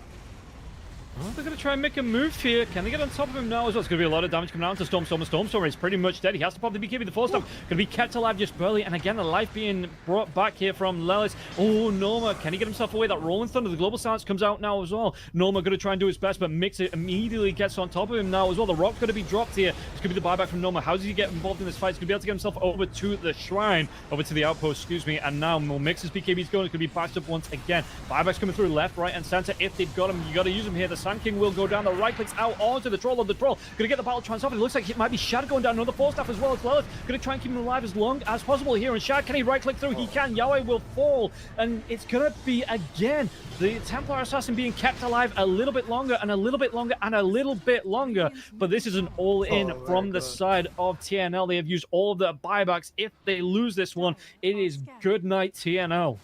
Oh, they're going to try and make a move here. Can they get on top of him now as well? It's going to be a lot of damage coming out to Stormstormer. He's pretty much dead. He has to pop the BKB. The force stuff going to be kept alive just barely. And again, the life being brought back here from Lelis. Oh, Norma. Can he get himself away? That Rolling Thunder. The Global Silence comes out now as well. Norma going to try and do his best, but Mixer immediately gets on top of him now as well. The rock's going to be dropped here. It's going to be the buyback from Norma. How does he get involved in this fight? He's going to be able to get himself over to the shrine, over to the outpost, excuse me. And now Mixer's BKB's going. It's going to be bashed up once again. Buyback's coming through left, right, and center. If they've got him, you got to use him here. The Sand King will go down. The right clicks out onto the troll. Gonna get the battle trance off. It looks like it might be Shad going down. Another force staff as well as Lilith. Gonna try and keep him alive as long as possible here. And Shad, can he right click through? He can. Yahweh will fall. And it's gonna be again the Templar Assassin being kept alive a little bit longer and a little bit longer and a little bit longer. But this is an all-in from the side of TNL. They have used all of their buybacks. If they lose this one, it is good night TNL.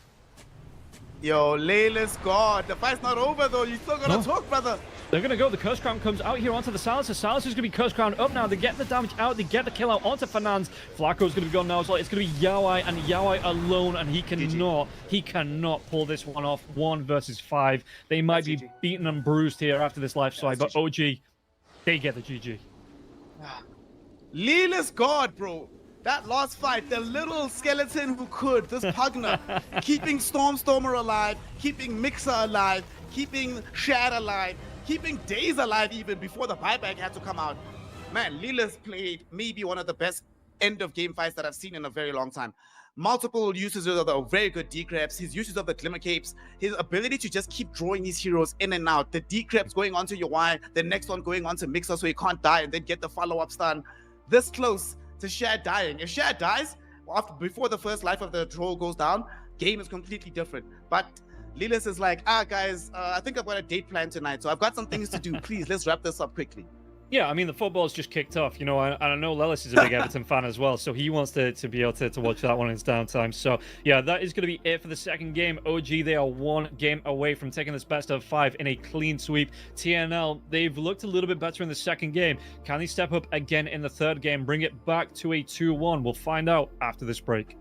Yo, Layla's God. The fight's not over though. You still gotta talk, brother. They're going to go. The Curse Crown comes out here onto the Silencer. Silencer's going to be Curse Crown up now. They get the damage out. They get the kill out onto Fernandes. Flacco's going to be gone now as well. It's going to be Yahweh and Yahweh alone, and he cannot pull this one off. 1 versus 5. They might be beaten and bruised here after this life swipe, but OG, they get the GG. Leela's God, bro. That last fight, the little skeleton who could, this Pugner, keeping Stormstormer alive, keeping Mixer alive, keeping Shad alive, keeping Days alive even before the buyback had to come out. Man, Leela's played maybe one of the best end-of-game fights that I've seen in a very long time. Multiple uses of the very good D-Creps, his uses of the Glimmer Capes, his ability to just keep drawing these heroes in and out. The D-Creps going onto your Y, the next one going onto Mixer so he can't die and then get the follow-up stun. This close to Shad dying. If Shad dies, before the first life of the troll goes down, game is completely different. But Lilis is like, guys, I think I've got a date plan tonight, so I've got some things to do. Please, let's wrap this up quickly. Yeah, I mean, the football's just kicked off, you know, and I know Lelis is a big Everton fan as well, so he wants to be able to watch that one in his downtime. So, yeah, that is going to be it for the second game. OG, they are 1 game away from taking this best of 5 in a clean sweep. TNL, they've looked a little bit better in the second game. Can they step up again in the third game, bring it back to a 2-1? We'll find out after this break.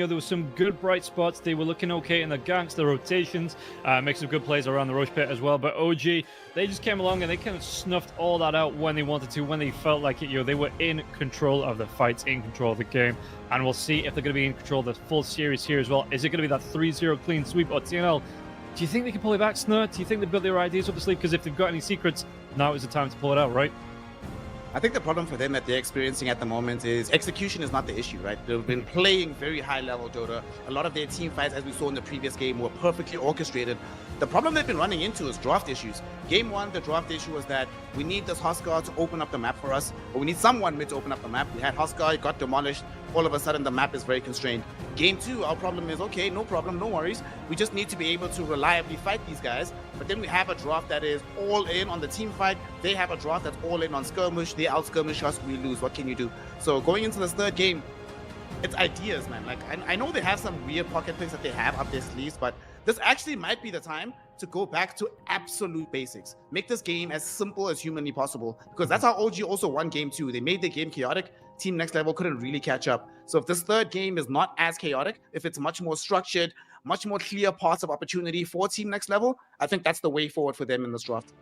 there were some good bright spots. They were looking okay in the ganks, the rotations, make some good plays around the rush pit as well. But OG, they just came along and they kind of snuffed all that out when they wanted to, when they felt like it. They were in control of the fights, in control of the game. And we'll see if they're going to be in control of the full series here as well. Is it going to be that 3-0 clean sweep, or TNL? Do you think they can pull it back, Snur? Do you think they've got their ideas up the sleeve? Because if they've got any secrets, now is the time to pull it out, right? I think the problem for them that they're experiencing at the moment is execution is not the issue, right? They've been playing very high level Dota. A lot of their team fights, as we saw in the previous game, were perfectly orchestrated. The problem they've been running into is draft issues. Game 1, the draft issue was that we need this Huskar to open up the map for us, or we need someone mid to open up the map. We had Huskar, it got demolished. All of a sudden, the map is very constrained. Game 2, our problem is, okay, no problem, no worries. We just need to be able to reliably fight these guys. But then we have a draft that is all in on the team fight. They have a draft that's all in on skirmish. They out skirmish us, we lose. What can you do? So going into this third game, it's ideas, man. Like, I know they have some weird pocket picks that they have up their sleeves, but this actually might be the time to go back to absolute basics. Make this game as simple as humanly possible, because that's how OG also won game 2. They made the game chaotic. Team Next Level couldn't really catch up. So if this third game is not as chaotic, if it's much more structured, much more clear paths of opportunity for Team Next Level, I think that's the way forward for them in this draft.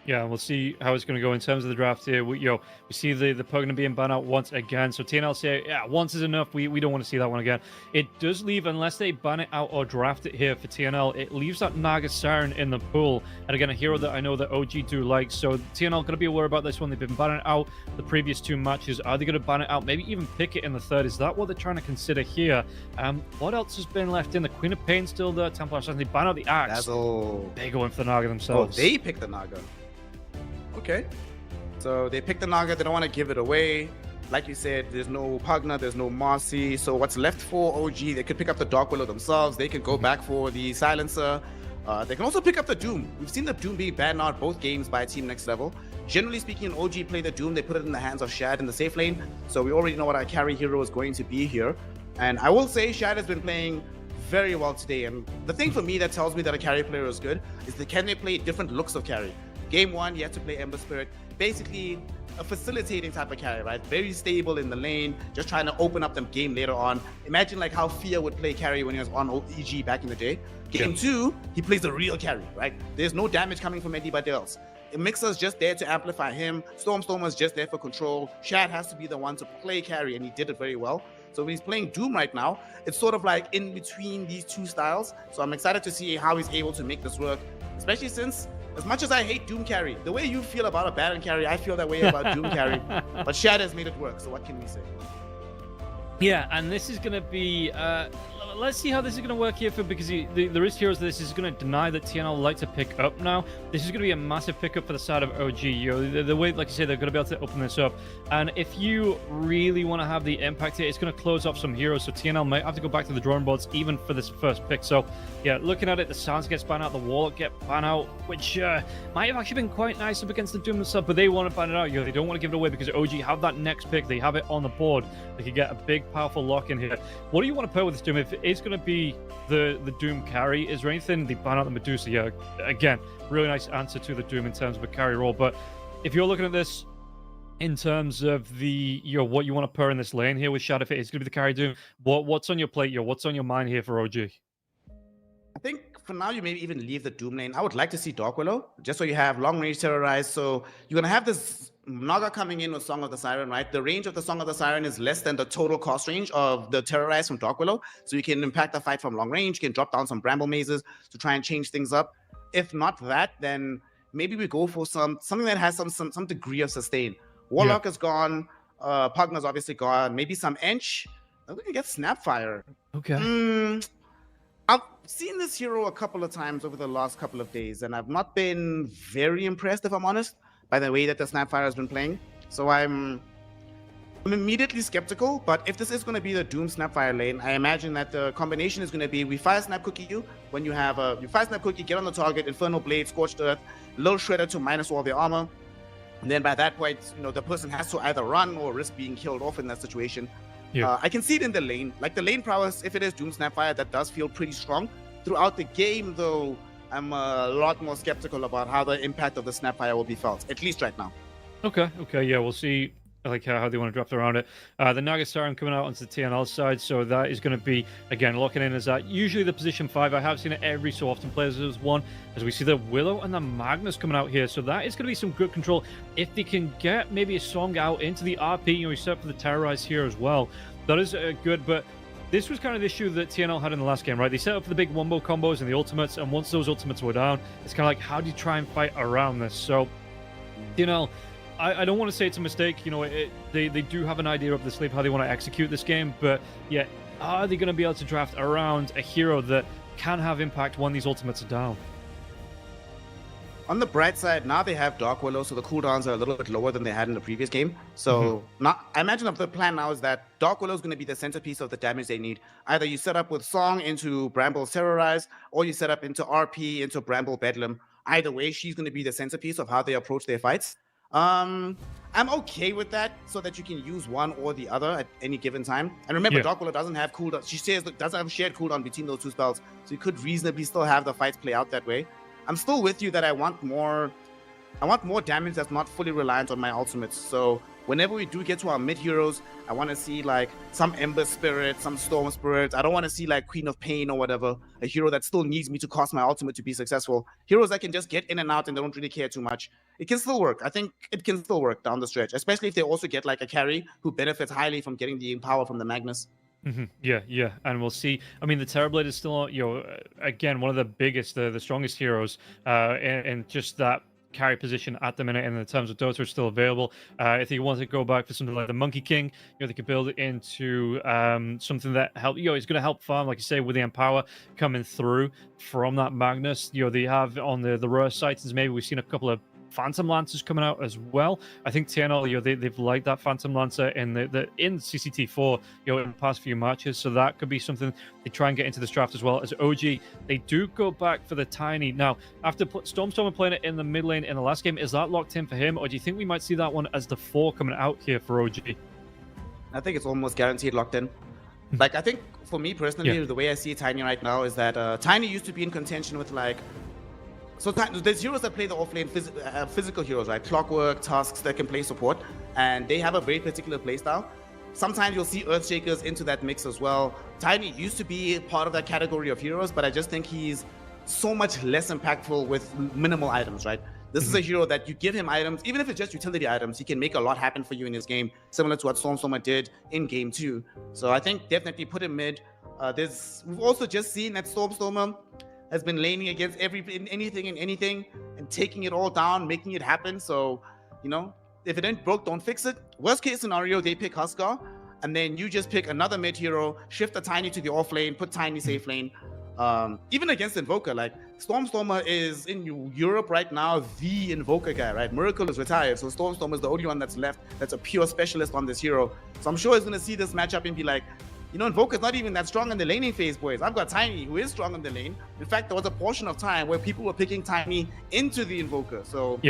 Yeah, we'll see how it's going to go in terms of the draft here. We see the Pugna being banned out once again. So TNL say, yeah, once is enough. We don't want to see that one again. It does leave, unless they ban it out or draft it here for TNL, it leaves that Naga Siren in the pool. And again, a hero that I know that OG do like. So TNL going to be aware about this one. They've been banning it out the previous 2 matches. Are they going to ban it out? Maybe even pick it in the third? Is that what they're trying to consider here? What else has been left in? The Queen of Pain still there. Templar Assassin, they ban out the Axe. They go in for the Naga themselves. Oh, they pick the Naga. Okay, so they picked the Naga. They don't want to give it away. Like you said, there's no Pugna, there's no Marcy. So what's left for OG? They could pick up the Dark Willow themselves. They can go back for the Silencer. They can also pick up the Doom. We've seen the Doom be banned out both games by Team Next Level. Generally speaking, OG play the Doom. They put it in the hands of Shad in the safe lane. So we already know what our carry hero is going to be here. And I will say Shad has been playing very well today. And the thing for me that tells me that a carry player is good is can they play different looks of carry. Game 1, you had to play Ember Spirit, basically a facilitating type of carry, right? Very stable in the lane, just trying to open up the game later on. Imagine like how Fia would play carry when he was on EG back in the day. Game 2, he plays the real carry, right? There's no damage coming from anybody else. Mixer's just there to amplify him. Storm's just there for control. Shad has to be the one to play carry, and he did it very well. So when he's playing Doom right now, it's sort of like in between these 2 styles. So I'm excited to see how he's able to make this work, especially since, as much as I hate Doom carry, the way you feel about a Baron carry, I feel that way about Doom carry. But Shad has made it work, so what can we say? Yeah, and this is going to be... let's see how this is going to work here, because there is heroes that this is going to deny that TNL like to pick up now. This is going to be a massive pickup for the side of OG. The way, like you say, they're going to be able to open this up. And if you really want to have the impact here, it's going to close off some heroes. So TNL might have to go back to the drawing boards even for this first pick. So yeah, looking at it, the Sans gets banned out, the Warlock get banned out, which might have actually been quite nice up against the Doom themselves, but they want to ban it out. They don't want to give it away because OG have that next pick. They have it on the board. They could get a big, powerful lock in here. What do you want to pair with this Doom? If it's going to be the Doom carry, is there anything they ban out the Medusa? Yeah, again, really nice answer to the Doom in terms of a carry role. But if you're looking at this in terms of the what you want to pair in this lane here with Shadow, if it's going to be the carry Doom, what's on your plate? What's on your mind here for OG? I think for now you maybe even leave the Doom lane. I would like to see Dark Willow, just so you have long range terrorize. So you're gonna have this Naga coming in with Song of the Siren, right? The range of the Song of the Siren is less than the total cost range of the terrorize from Dark Willow. So you can impact the fight from long range, you can drop down some Bramble Mazes to try and change things up. If not that, then maybe we go for something that has some degree of sustain. Warlock is gone, Pugna's obviously gone, maybe some Ench. I'm gonna get Snapfire. Okay. I've seen this hero a couple of times over the last couple of days, and I've not been very impressed, if I'm honest, by the way that the Snapfire has been playing. So I'm immediately skeptical, but if this is going to be the Doom Snapfire lane, I imagine that the combination is going to be we fire Snap Cookie you. When you have you fire Snap Cookie, get on the target, Infernal Blade, Scorched Earth, Little Shredder to minus all their armor. And then by that point, the person has to either run or risk being killed off in that situation. Yeah. I can see it in the lane. Like the lane prowess, if it is Doom Snapfire, that does feel pretty strong. Throughout the game, though, I'm a lot more skeptical about how the impact of the Snapfire will be felt, at least right now. Okay, yeah, we'll see I like how they want to draft around it. The Nagasaran coming out onto the TNL side, so that is going to be, again, locking in as that. Usually the position 5, I have seen it every so often players as one, as we see the Willow and the Magnus coming out here, so that is going to be some good control. If they can get maybe a Song out into the RP, you know, he's set up for the Terrorize here as well. That is good, but this was kind of the issue that TNL had in the last game, right? They set up for the big wombo combos and the ultimates, and once those ultimates were down, it's kind of like, how do you try and fight around this? So, TNL, I don't want to say it's a mistake. You know, they do have an idea up the sleeve how they want to execute this game, but yeah, are they going to be able to draft around a hero that can have impact when these ultimates are down? On the bright side, now they have Dark Willow, so the cooldowns are a little bit lower than they had in the previous game. So now, I imagine the plan now is that Dark Willow is going to be the centerpiece of the damage they need. Either you set up with Song into Bramble's Terrorize, or you set up into RP into Bramble Bedlam. Either way, she's going to be the centerpiece of how they approach their fights. I'm okay with that, so that you can use one or the other at any given time. And remember, Dark Willow doesn't have cooldown. She says doesn't have shared cooldown between those two spells, so you could reasonably still have the fights play out that way. I'm still with you that I want more damage that's not fully reliant on my ultimates. So whenever we do get to our mid heroes, I want to see like some Ember Spirit, some Storm Spirit. I don't want to see like Queen of Pain or whatever, a hero that still needs me to cast my ultimate to be successful. Heroes that can just get in and out and they don't really care too much. It can still work. I think it can still work down the stretch, especially if they also get like a carry who benefits highly from getting the power from the Magnus. Yeah, and we'll see. I mean, the Terrorblade is still, you know, again, one of the biggest, the strongest heroes, and just that carry position at the minute in the terms of Dota is still available. If you want to go back for something like the Monkey King, you know, they could build it into something that help, you know, it's going to help farm, like you say, with the Empower coming through from that Magnus. You know, they have on the rare sites, maybe we've seen a couple of Phantom Lancers coming out as well. I think TNL, you know, they've liked that Phantom Lancer in in CCT4, you know, in the past few matches, so that could be something they try and get into this draft as well. As OG, they do go back for the Tiny. Now, after Stormstormer playing it in the mid lane in the last game, is that locked in for him, or do you think we might see that one as the 4 coming out here for OG? I think it's almost guaranteed locked in. Like, I think for me personally, the way I see Tiny right now is that Tiny used to be in contention with like, so there's heroes that play the offlane physical heroes, right? Clockwork, Tusks that can play support, and they have a very particular playstyle. Sometimes you'll see Earthshakers into that mix as well. Tiny used to be part of that category of heroes, but I just think he's so much less impactful with minimal items, right? This is a hero that you give him items, even if it's just utility items, he can make a lot happen for you in his game, similar to what Stormstormer did in game 2. So I think definitely put him mid. We've also just seen that Stormstormer has been laning against anything and taking it all down, making it happen. So, you know, if it ain't broke, don't fix it. Worst case scenario, they pick Huskar, and then you just pick another mid hero, shift the Tiny to the off lane, put Tiny safe lane. Even against Invoker, like Stormstormer is in Europe right now, the Invoker guy, right? Miracle is retired, so Stormstormer is the only one that's left that's a pure specialist on this hero. So I'm sure he's gonna see this matchup and be like, you know, Invoker's not even that strong in the laning phase, boys. I've got Tiny, who is strong in the lane. In fact, there was a portion of time where people were picking Tiny into the Invoker. So,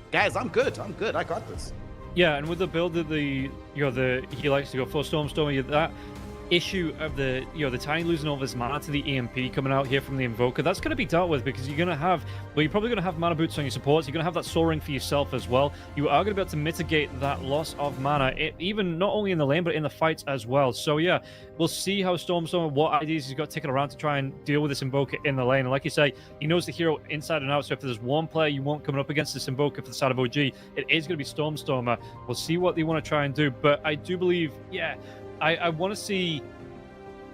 guys, I'm good. I got this. Yeah, and with the build that he likes to go for Stormstormer, that issue of the Tiny losing all of his mana to the EMP coming out here from the Invoker, that's going to be dealt with, because you're probably going to have mana boots on your supports. You're going to have that Soul Ring for yourself as well. You are going to be able to mitigate that loss of mana, even not only in the lane but in the fights as well. So yeah, we'll see how Stormstormer, what ideas he's got taken around to try and deal with this Invoker in the lane. And like you say, he knows the hero inside and out, so if there's one player you want coming up against this Invoker for the side of OG, it is going to be Stormstormer. We'll see what they want to try and do, but I do believe, I want to see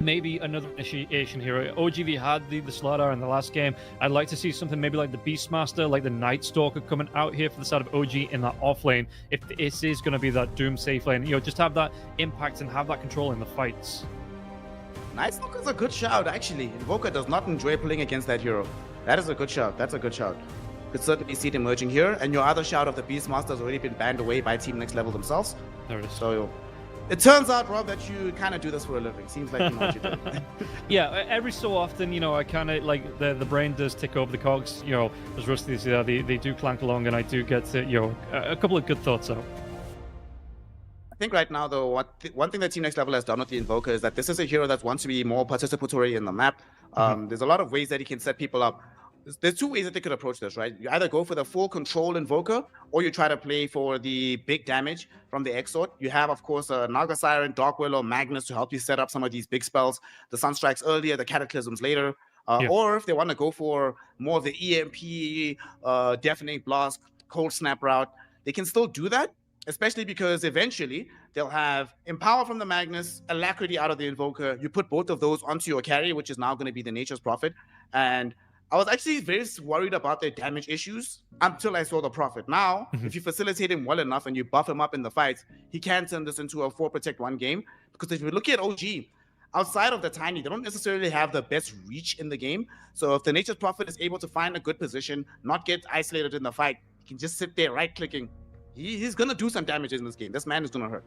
maybe another initiation hero. OG, they had the Slardar in the last game. I'd like to see something maybe like the Beastmaster, like the Night Stalker coming out here for the side of OG in that off lane. If this is going to be that Doom safe lane, you know, just have that impact and have that control in the fights. Night Stalker's a good shout, actually. Invoker does not enjoy playing against that hero. That is a good shout. That's a good shout. Could certainly see it emerging here. And your other shout of the Beastmaster has already been banned away by Team Next Level themselves. There it is. So it turns out, Rob, that you kind of do this for a living. Seems like you know what you're doing. Yeah, every so often, you know, I kind of like the brain does tick over the cogs. You know, as Rusty said, they do clank along, and I do get to, you know, a couple of good thoughts out. I think right now, though, one thing that Team Next Level has done with the Invoker is that this is a hero that wants to be more participatory in the map. There's a lot of ways that he can set people up. There's two ways that they could approach this, right? You either go for the full control Invoker, or you try to play for the big damage from the Exort. You have, of course, Naga Siren, Dark Willow, Magnus to help you set up some of these big spells. The Sunstrikes earlier, the Cataclysms later. Or if they want to go for more of the EMP, Deafening Blast, Cold Snap route, they can still do that, especially because eventually they'll have Empower from the Magnus, Alacrity out of the Invoker. You put both of those onto your carry, which is now going to be the Nature's Prophet. And I was actually very worried about their damage issues until I saw the Prophet. Now, if you facilitate him well enough and you buff him up in the fights, he can turn this into a 4 protect 1 game. Because if you look at OG, outside of the Tiny, they don't necessarily have the best reach in the game. So if the Nature's Prophet is able to find a good position, not get isolated in the fight, he can just sit there right-clicking. He's going to do some damage in this game. This man is going to hurt.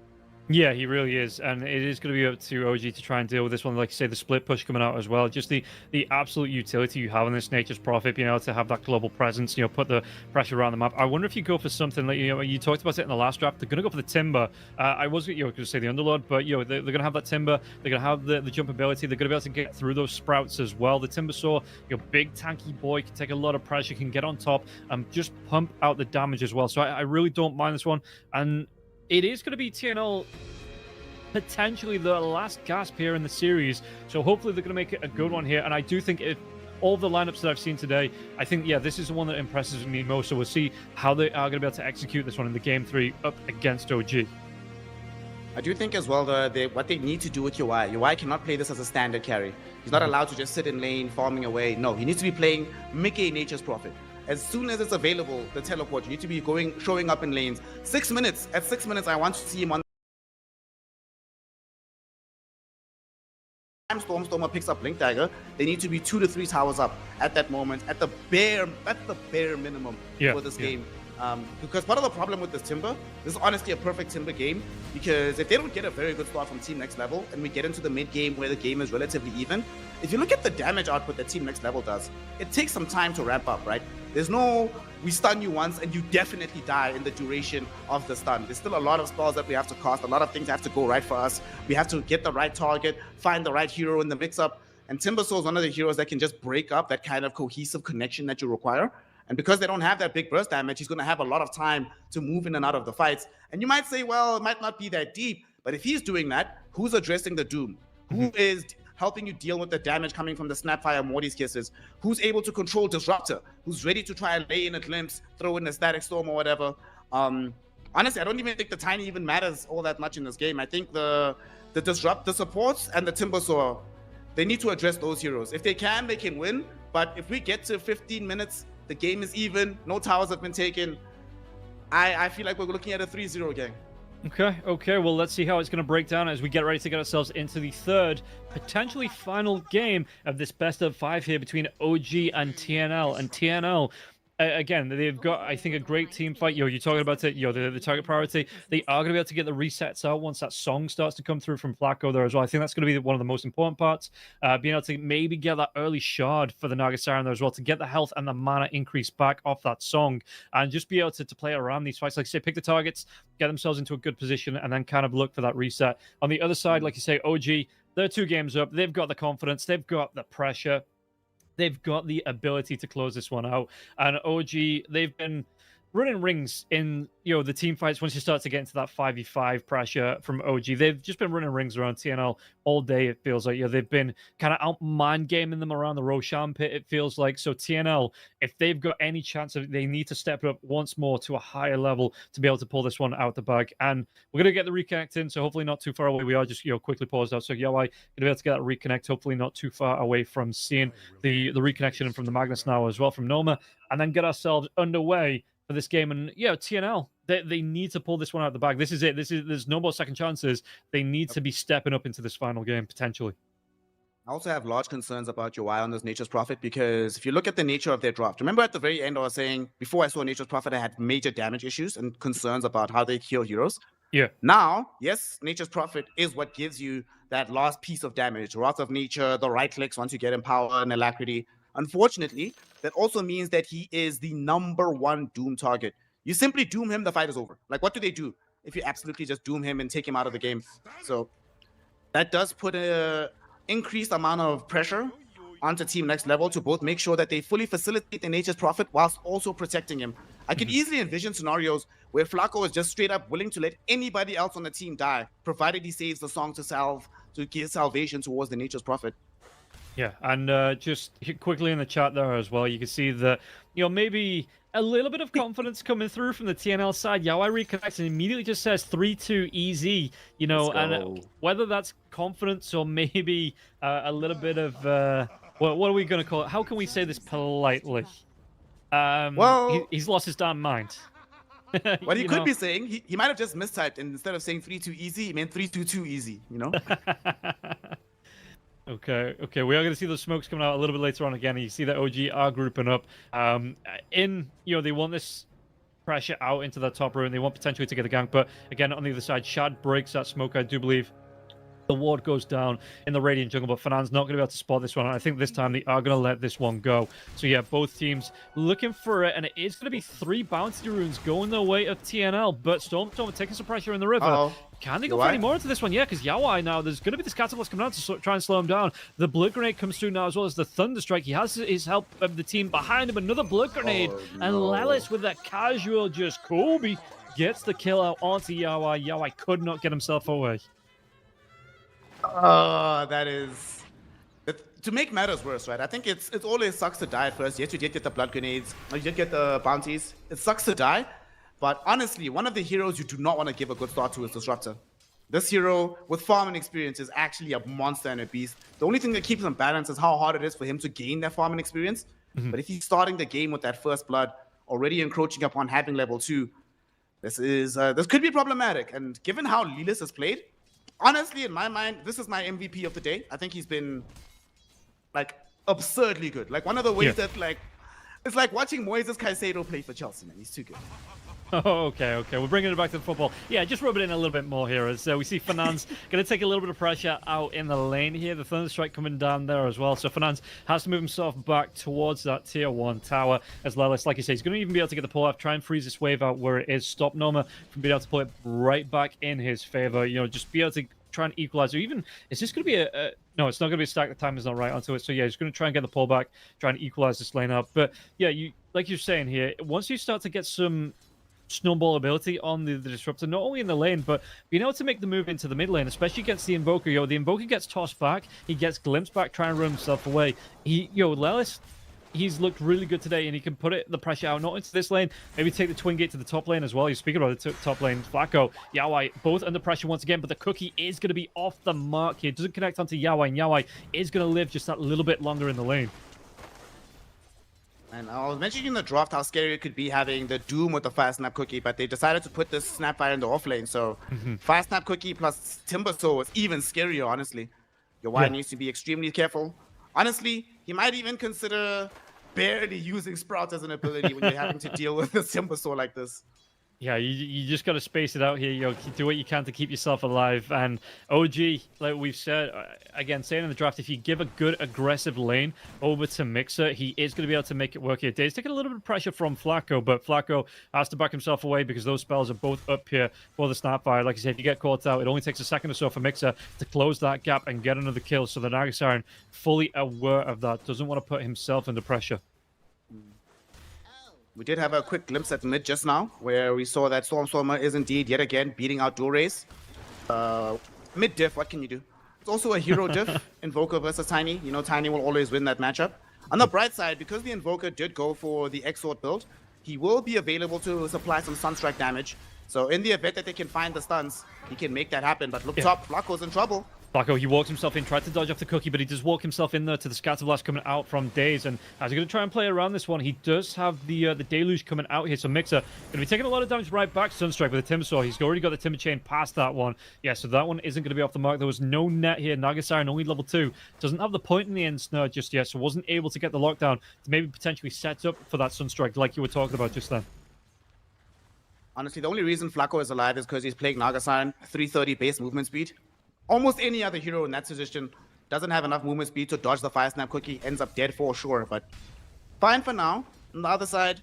Yeah, he really is, and it is going to be up to OG to try and deal with this one. Like you say, the split push coming out as well. Just the absolute utility you have in this Nature's Prophet, being able to have that global presence, put the pressure around the map. I wonder if you go for something like, you talked about it in the last draft. They're going to go for the Timber. I was going to say the Underlord, but they're going to have that Timber. They're going to have the jump ability. They're going to be able to get through those sprouts as well. The Timber Saw, big tanky boy, can take a lot of pressure, can get on top, and just pump out the damage as well. So I really don't mind this one, and it is going to be TNL potentially the last gasp here in the series, so hopefully they're going to make it a good one here. And I do think if all the lineups that I've seen today, I think this is the one that impresses me most. So we'll see how they are going to be able to execute this one in the game 3 up against OG. I do think as well what they need to do with UI cannot play this as a standard carry. He's not allowed to just sit in lane farming away. No, he needs to be playing Mickey Nature's Prophet. As soon as it's available, the teleport, you need to be showing up in lanes. 6 minutes. At 6 minutes, I want to see him on Stormer picks up Blink Dagger, they need to be 2 to 3 towers up at that moment. That's the bare minimum for this game. Because part of the problem with this Timber, this is honestly a perfect Timber game, because if they don't get a very good start from Team Next Level and we get into the mid game where the game is relatively even, if you look at the damage output that Team Next Level does, it takes some time to ramp up, right? There's no, we stun you once and you definitely die in the duration of the stun. There's still a lot of spells that we have to cast. A lot of things have to go right for us. We have to get the right target, find the right hero in the mix-up. And Timbersaw is one of the heroes that can just break up that kind of cohesive connection that you require. And because they don't have that big burst damage, he's going to have a lot of time to move in and out of the fights. And you might say, well, it might not be that deep. But if he's doing that, who's addressing the Doom? Who is helping you deal with the damage coming from the Snapfire Morty's Kisses? Who's able to control Disruptor? Who's ready to try and lay in a glimpse, throw in a Static Storm or whatever? Honestly, I don't even think the Tiny even matters all that much in this game. I think the supports and the Timbersaw, they need to address those heroes. If they can win. But if we get to 15 minutes, the game is even, no towers have been taken, I feel like we're looking at a 3-0 gang. Okay, well, let's see how it's going to break down as we get ready to get ourselves into the third, potentially final game of this best of 5 here between OG and TNL. And TNL, again, they've got, I think, a great team fight. You're talking about it, the target priority. They are going to be able to get the resets out once that song starts to come through from Flacco there as well. I think that's going to be one of the most important parts. Being able to maybe get that early shard for the Naga Siren there as well, to get the health and the mana increase back off that song, and just be able to play around these fights. Like I say, pick the targets, get themselves into a good position, and then kind of look for that reset. On the other side, like you say, OG, they're 2 games up. They've got the confidence. They've got the pressure. They've got the ability to close this one out. And OG, they've been running rings in, the team fights. Once you start to get into that 5v5 pressure from OG, they've just been running rings around TNL all day, it feels like. They've been kind of out-mind gaming them around the Roshan pit, it feels like. So TNL, if they've got any chance of, they need to step it up once more to a higher level to be able to pull this one out the bag. And we're going to get the reconnect in, so hopefully not too far away. We are just, quickly paused out. So Yoi going to be able to get that reconnect, hopefully not too far away from seeing the reconnection from the Magnus now as well from Noma, and then get ourselves underway for this game. And TNL, they need to pull this one out of the bag. This is it. There's no more second chances. They need to be stepping up into this final game potentially. I also have large concerns about UI on this Nature's Prophet, because if you look at the nature of their draft, remember at the very end I was saying, before I saw Nature's Prophet, I had major damage issues and concerns about how they kill heroes. Yeah. Now, yes, Nature's Prophet is what gives you that last piece of damage. Wrath of Nature, the right clicks once you get Empower and Alacrity. Unfortunately, that also means that he is the #1 Doom target. You simply Doom him, the fight is over. Like, what do they do if you absolutely just Doom him and take him out of the game? So that does put a increased amount of pressure onto Team Next Level to both make sure that they fully facilitate the Nature's Prophet whilst also protecting him. I could easily envision scenarios where Flacco is just straight up willing to let anybody else on the team die, provided he saves the song to give salvation towards the Nature's Prophet. Yeah, and just quickly in the chat there as well, you can see that, maybe a little bit of confidence coming through from the TNL side. Yawai reconnects and immediately just says 3-2 easy, and whether that's confidence or maybe a little bit of, what are we going to call it? How can we say this politely? Well, he's lost his damn mind. What he could be saying, he might have just mistyped, and instead of saying 3-2 easy, he meant 3-2-2 easy, Okay, we are going to see those smokes coming out a little bit later on again, and you see that OG are grouping up. They want this pressure out into the top room. They want potentially to get a gank, but again, on the other side, Shad breaks that smoke, I do believe. The ward goes down in the Radiant jungle, but Fanan's not going to be able to spot this one. I think this time they are going to let this one go. So yeah, both teams looking for it, and it is going to be 3 bounty runes going the way of TNL, but Stormstorm taking some pressure in the river. Can they go for any more into this one? Yeah, because Yawai now, there's going to be the Scatter Blast coming out to try and slow him down. The Blood Grenade comes through now as well as the Thunder Strike. He has his help of the team behind him. Another Blood Grenade. And Lelis with that casual just Kobe gets the kill out onto Yawai. Yawai could not get himself away. That is... To make matters worse, right? I think it's always sucks to die at first. Yes, you did get the Blood Grenades. You did get the bounties. It sucks to die. But honestly, one of the heroes you do not want to give a good start to is Disruptor. This hero, with farming experience, is actually a monster and a beast. The only thing that keeps him balanced is how hard it is for him to gain that farming experience. But if he's starting the game with that first blood, already encroaching upon having level 2, this could be problematic. And given how Lelis has played, honestly, in my mind, this is my MVP of the day. I think he's been, absurdly good. One of the ways that, it's like watching Moises Caicedo play for Chelsea, man. He's too good. Oh, okay. We're bringing it back to the football. Yeah, just rub it in a little bit more here as we see Fernand's going to take a little bit of pressure out in the lane here. The Thunder Strike coming down there as well. So Fernand's has to move himself back towards that tier 1 tower as Lelis, like you say, he's going to even be able to get the pull off, try and freeze this wave out where it is. Stop Noma from being able to pull it right back in his favor. Just be able to try and equalize. Or even, is this going to be no, it's not going to be a stack. The time is not right onto it. So yeah, he's going to try and get the pullback, try and equalize this lane up. But yeah, like you're saying here, once you start to get some snowball ability on the Disruptor, not only in the lane, but being able to make the move into the mid lane, especially against the Invoker. The Invoker gets tossed back, he gets glimpsed back, trying to run himself away. Lelis, he's looked really good today, and he can put the pressure out, not into this lane, maybe take the Twin Gate to the top lane as well. You're speaking about the top lane. Flacco, Yawai, both under pressure once again, but the cookie is going to be off the mark here. It doesn't connect onto Yawai, and Yawai is going to live just that little bit longer in the lane. And I was mentioning in the draft how scary it could be having the Doom with the Fire Snap Cookie, but they decided to put this Snapfire in the off lane. So Fire Snap Cookie plus Timber Soul is even scarier, honestly. Yawai needs to be extremely careful. Honestly, he might even consider barely using Sprout as an ability when you're having to deal with a Timber Soul like this. Yeah, you just got to space it out here. Do what you can to keep yourself alive. And OG, like we've said, again, saying in the draft, if you give a good aggressive lane over to Mixer, he is going to be able to make it work here. Dave's taking a little bit of pressure from Flacco, but Flacco has to back himself away because those spells are both up here for the Snapfire. Like I said, if you get caught out, it only takes a second or so for Mixer to close that gap and get another kill. So the Nagasiren, fully aware of that, doesn't want to put himself under pressure. We did have a quick glimpse at mid just now, where we saw that Stormstormer is indeed yet again beating out Dual Race. Mid diff, what can you do? It's also a hero diff, Invoker versus Tiny. Tiny will always win that matchup. On the bright side, because the Invoker did go for the Exort build, he will be available to supply some Sunstrike damage. So in the event that they can find the stuns, he can make that happen. But look top, Flacco's in trouble. Flacco, he walks himself in, tried to dodge off the cookie, but he does walk himself in there to the Scatter Blast coming out from Daze. And as he's going to try and play around this one, he does have the Deluge coming out here. So Mixer going to be taking a lot of damage right back. Sunstrike with the Timber Saw. He's already got the Timber Chain past that one. Yeah, so that one isn't going to be off the mark. There was no net here. Nagasiren only level 2. Doesn't have the point in the end snare just yet, so wasn't able to get the lockdown to maybe potentially set up for that Sunstrike like you were talking about just then. Honestly, the only reason Flacco is alive is because he's playing Nagasiren, 330 base movement speed. Almost any other hero in that position doesn't have enough movement speed to dodge the Fire Snap Cookie, ends up dead for sure, but fine for now. On the other side,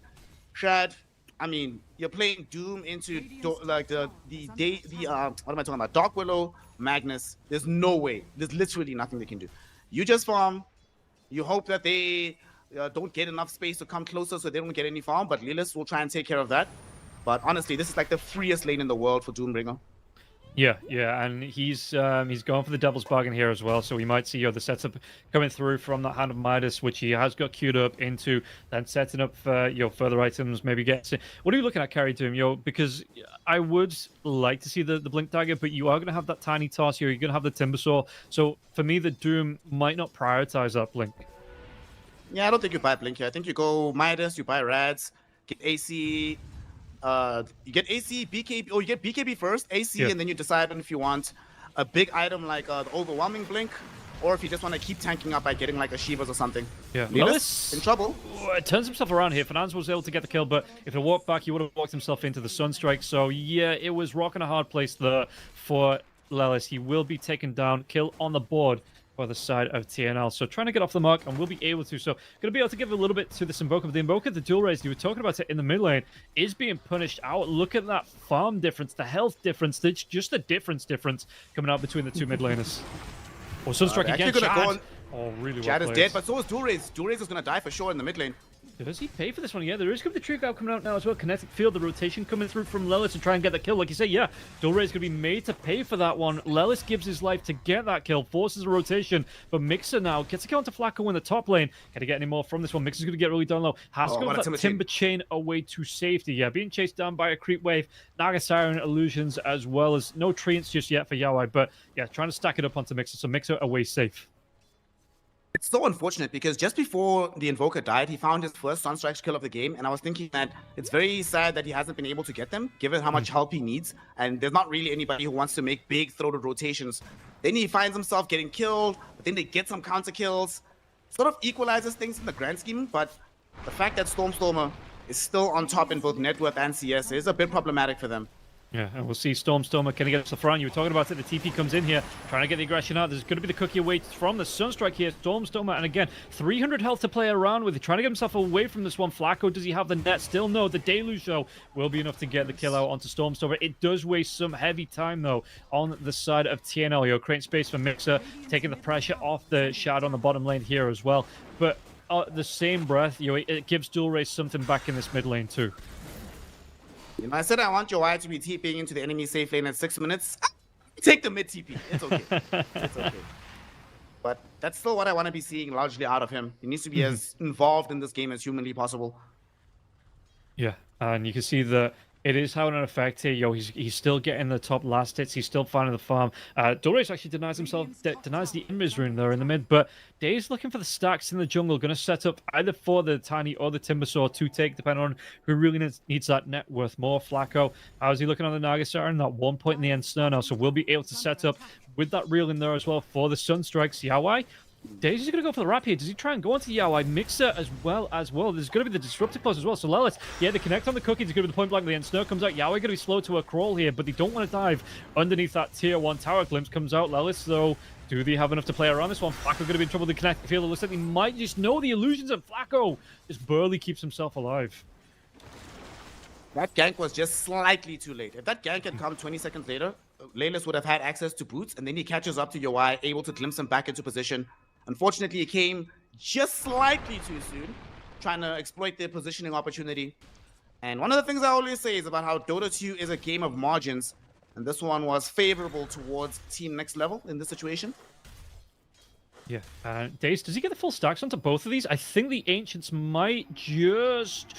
Shad, I mean, you're playing Doom into what am I talking about? Dark Willow, Magnus. There's no way. There's literally nothing they can do. You just farm, You hope that they don't get enough space to come closer so they don't get any farm, but Lilith will try and take care of that. But honestly, this is like the freest lane in the world for Doombringer. Yeah, and he's going for the devil's bargain here as well. So we might see the setup coming through from that Hand of Midas, which he has got queued up into, then setting up further items. Maybe what are you looking at carry to him, because I would like to see the blink dagger, but you are going to have that tiny toss here. You're going to have the timber saw. So for me, the Doom might not prioritize that blink. Yeah, I don't think you buy blink here. I think you go Midas, you buy Rads, get AC. You get AC, BKB, or you get BKB first, AC, and then you decide on if you want a big item like the Overwhelming Blink, or if you just want to keep tanking up by getting like a Shivas or something. Yeah, Lilith in trouble. It turns himself around here. Fernandes was able to get the kill, but if he walked back, he would have walked himself into the Sunstrike. So yeah, it was rocking a hard place there for Lelis. He will be taken down, kill on the board for the side of TNL. So trying to get off the mark, and we'll be able to. So going to be able to give a little bit to this Invoker. But the Invoker, the dual raise, you were talking about it in the mid lane, is being punished out. Look at that farm difference, the health difference. It's just the difference coming out between the two mid laners. Oh, Sunstrike again, Chad. Oh, really well Chad is played. dead, but so is dual raise. Dual raise is going to die for sure in the mid lane. Does he pay for this one? Yeah, there is going to be the trick out coming out now as well. Kinetic field, the rotation coming through from Lelis to try and get the kill. Like you say, yeah, Dulray is going to be made to pay for that one. Lelis gives his life to get that kill, forces a rotation, but Mixer now gets a kill onto Flacco in the top lane. Can he get any more from this one? Mixer's going to get really down low. Has to go for that timber chain away to safety. Yeah, being chased down by a creep wave. Naga Siren illusions as well as no treants just yet for Yawai, but yeah, trying to stack it up onto Mixer, so Mixer away safe. It's so unfortunate because just before the Invoker died, he found his first Sunstrike kill of the game, and I was thinking that it's very sad that he hasn't been able to get them, given how much help he needs, and there's not really anybody who wants to make big throated rotations. Then he finds himself getting killed, but then they get some counter kills. Sort of equalizes things in the grand scheme, but the fact that Stormstormer is still on top in both net worth and CS is a bit problematic for them. Yeah, and we'll see Stormstormer. Can he get us the front? You were talking about it. The TP comes in here, trying to get the aggression out. There's going to be the cookie away from the Sunstrike here. Stormstormer, and again, 300 health to play around with. Trying to get himself away from this one. Flacco, does he have the net? Still no. The Deluge show will be enough to get the kill out onto Stormstormer. It does waste some heavy time, though, on the side of TNL. You're creating space for Mixer, taking the pressure off the Shad on the bottom lane here as well. But the same breath, it gives Dual Race something back in this mid lane, too. You know, I said I want your eye to be TPing into the enemy safe lane at 6 minutes. Take the mid TP. It's okay. It's okay. But that's still what I want to be seeing largely out of him. He needs to be as involved in this game as humanly possible. Yeah, and you can see that it is having an effect here. He's still getting the top last hits. He's still finding the farm. Doris actually denies the Invis rune there in the mid, but Day's looking for the stacks in the jungle. Going to set up either for the Tiny or the Timbersaw to take, depending on who really needs that net worth more. Flacco, how's he looking on the Naga Siren? That 1 point in the end snare now, so we'll be able to set up with that reel in there as well for the Sunstrikes. Yawai, Daisy's going to go for the wrap here. Does he try and go onto the Yawai Mixer as well? There's going to be the Disruptive Clause as well. So Lelis, yeah, they connect on the cookies. It's going to be the point blank. The end snare comes out. Yawai going to be slow to a crawl here, but they don't want to dive underneath that tier 1 tower. Glimpse comes out. Lelis, so do they have enough to play around this one? Flacco going to be in trouble with the connected field. It looks like they might just know the illusions, and Flacco just barely keeps himself alive. That gank was just slightly too late. If that gank had come 20 seconds later, Lelis would have had access to boots, and then he catches up to Yawai, able to glimpse him back into position. Unfortunately, it came just slightly too soon, trying to exploit their positioning opportunity. And one of the things I always say is about how Dota 2 is a game of margins, and this one was favorable towards Team Next Level in this situation. Yeah, Daze, does he get the full stacks onto both of these? I think the Ancients might just...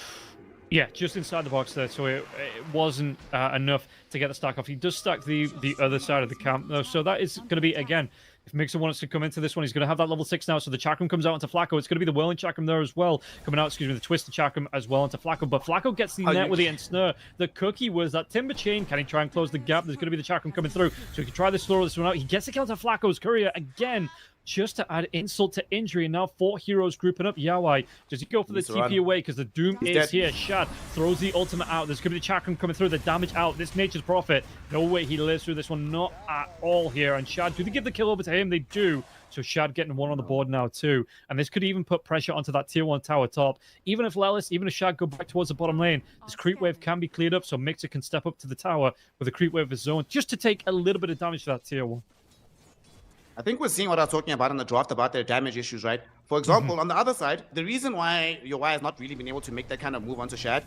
Yeah, just inside the box there, so it wasn't enough to get the stack off. He does stack the other side of the camp, though, so that is going to be, again, if Mixer wants to come into this one, he's going to have that level 6 now, so the Chakram comes out onto Flacco. It's going to be the Whirling Chakram there as well, coming out, the Twisted Chakram as well onto Flacco, but Flacco gets the net with the Ensnare. The cookie was that Timber Chain. Can he try and close the gap? There's going to be the Chakram coming through, so he can try to slow this one out. He gets the kill to Flacco's Courier again, just to add insult to injury, and now 4 heroes grouping up. Yawai, does he go for the TP away? Because the Doom is here. Shad throws the ultimate out. There's going to be the Chakram coming through, the damage out. This Nature's Prophet, no way he lives through this one, not at all here. And Shad, do they give the kill over to him? They do. So Shad getting one on the board now too. And this could even put pressure onto that tier 1 tower top. Even if Lelis, even if Shad go back towards the bottom lane, this creep wave can be cleared up, so Mixer can step up to the tower with a creep wave of his own, just to take a little bit of damage to that tier 1. I think we're seeing what I was talking about in the draft about their damage issues, right? For example, on the other side, the reason why your Y has not really been able to make that kind of move onto Shad,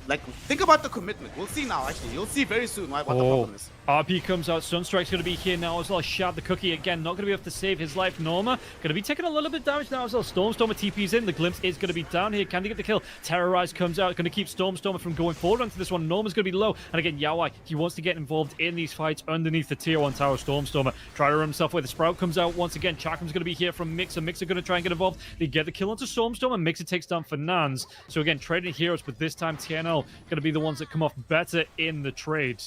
like, think about the commitment. We'll see now, actually. You'll see very soon what the problem is. RP comes out. Sunstrike's going to be here now as well. Shad the cookie again. Not going to be able to save his life. Norma going to be taking a little bit of damage now as well. Stormstormer TP's in. The glimpse is going to be down here. Can they get the kill? Terrorize comes out. Going to keep Stormstormer from going forward onto this one. Norma's going to be low. And again, Yawai, he wants to get involved in these fights underneath the tier 1 tower. Stormstormer try to run himself away. The Sprout comes out once again. Chakram's going to be here from Mixer. Mixer going to try and get involved. They get the kill onto Stormstormer. Mixer takes down Fernanz. So again, trading heroes, but this time TNL going to be the ones that come off better in the trade.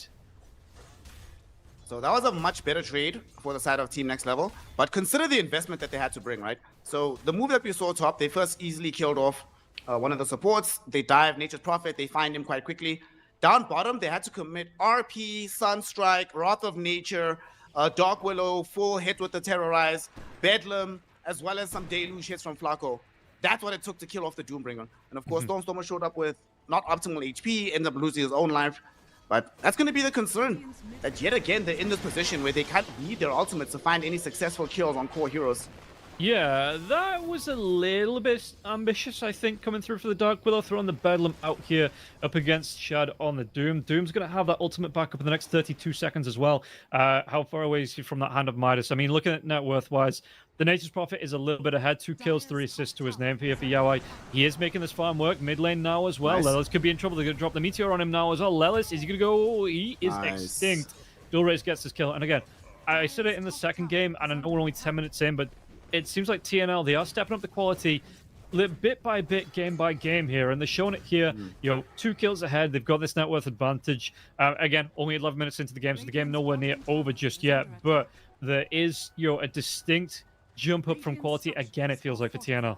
So that was a much better trade for the side of Team Next Level. But consider the investment that they had to bring, right? So the move that we saw top, they first easily killed off one of the supports. They dive Nature's Prophet. They find him quite quickly. Down bottom, they had to commit RP, Sunstrike, Wrath of Nature, Dark Willow, full hit with the Terrorize, Bedlam, as well as some deluge hits from Flaco. That's what it took to kill off the Doombringer. And of course, Stormstormer showed up with not optimal HP, ended up losing his own life. But that's going to be the concern, that yet again, they're in this position where they can't need their ultimates to find any successful kills on core heroes. Yeah, that was a little bit ambitious, I think, coming through for the Dark Willow, throwing the Bedlam out here up against Shad on the Doom. Doom's going to have that ultimate back up in the next 32 seconds as well. How far away is he from that Hand of Midas? I mean, looking at net worth-wise, the Nature's Prophet is a little bit ahead. 2 kills, 3 assists to his name here for Yawai. He is making this farm work. Mid lane now as well. Nice. Lelis could be in trouble. They're going to drop the Meteor on him now as well. Lelis, is he going to go? He is extinct. Dual Race gets this kill. And again, I said it in the second game, and I know we're only 10 minutes in, but it seems like TNL, they are stepping up the quality bit by bit, game by game here, and they're showing it here. You know, 2 kills ahead. They've got this net worth advantage. Again, only 11 minutes into the game, so the game nowhere near over just yet, but there is, you know, a distinct jump up from quality again, it feels like, for TNL.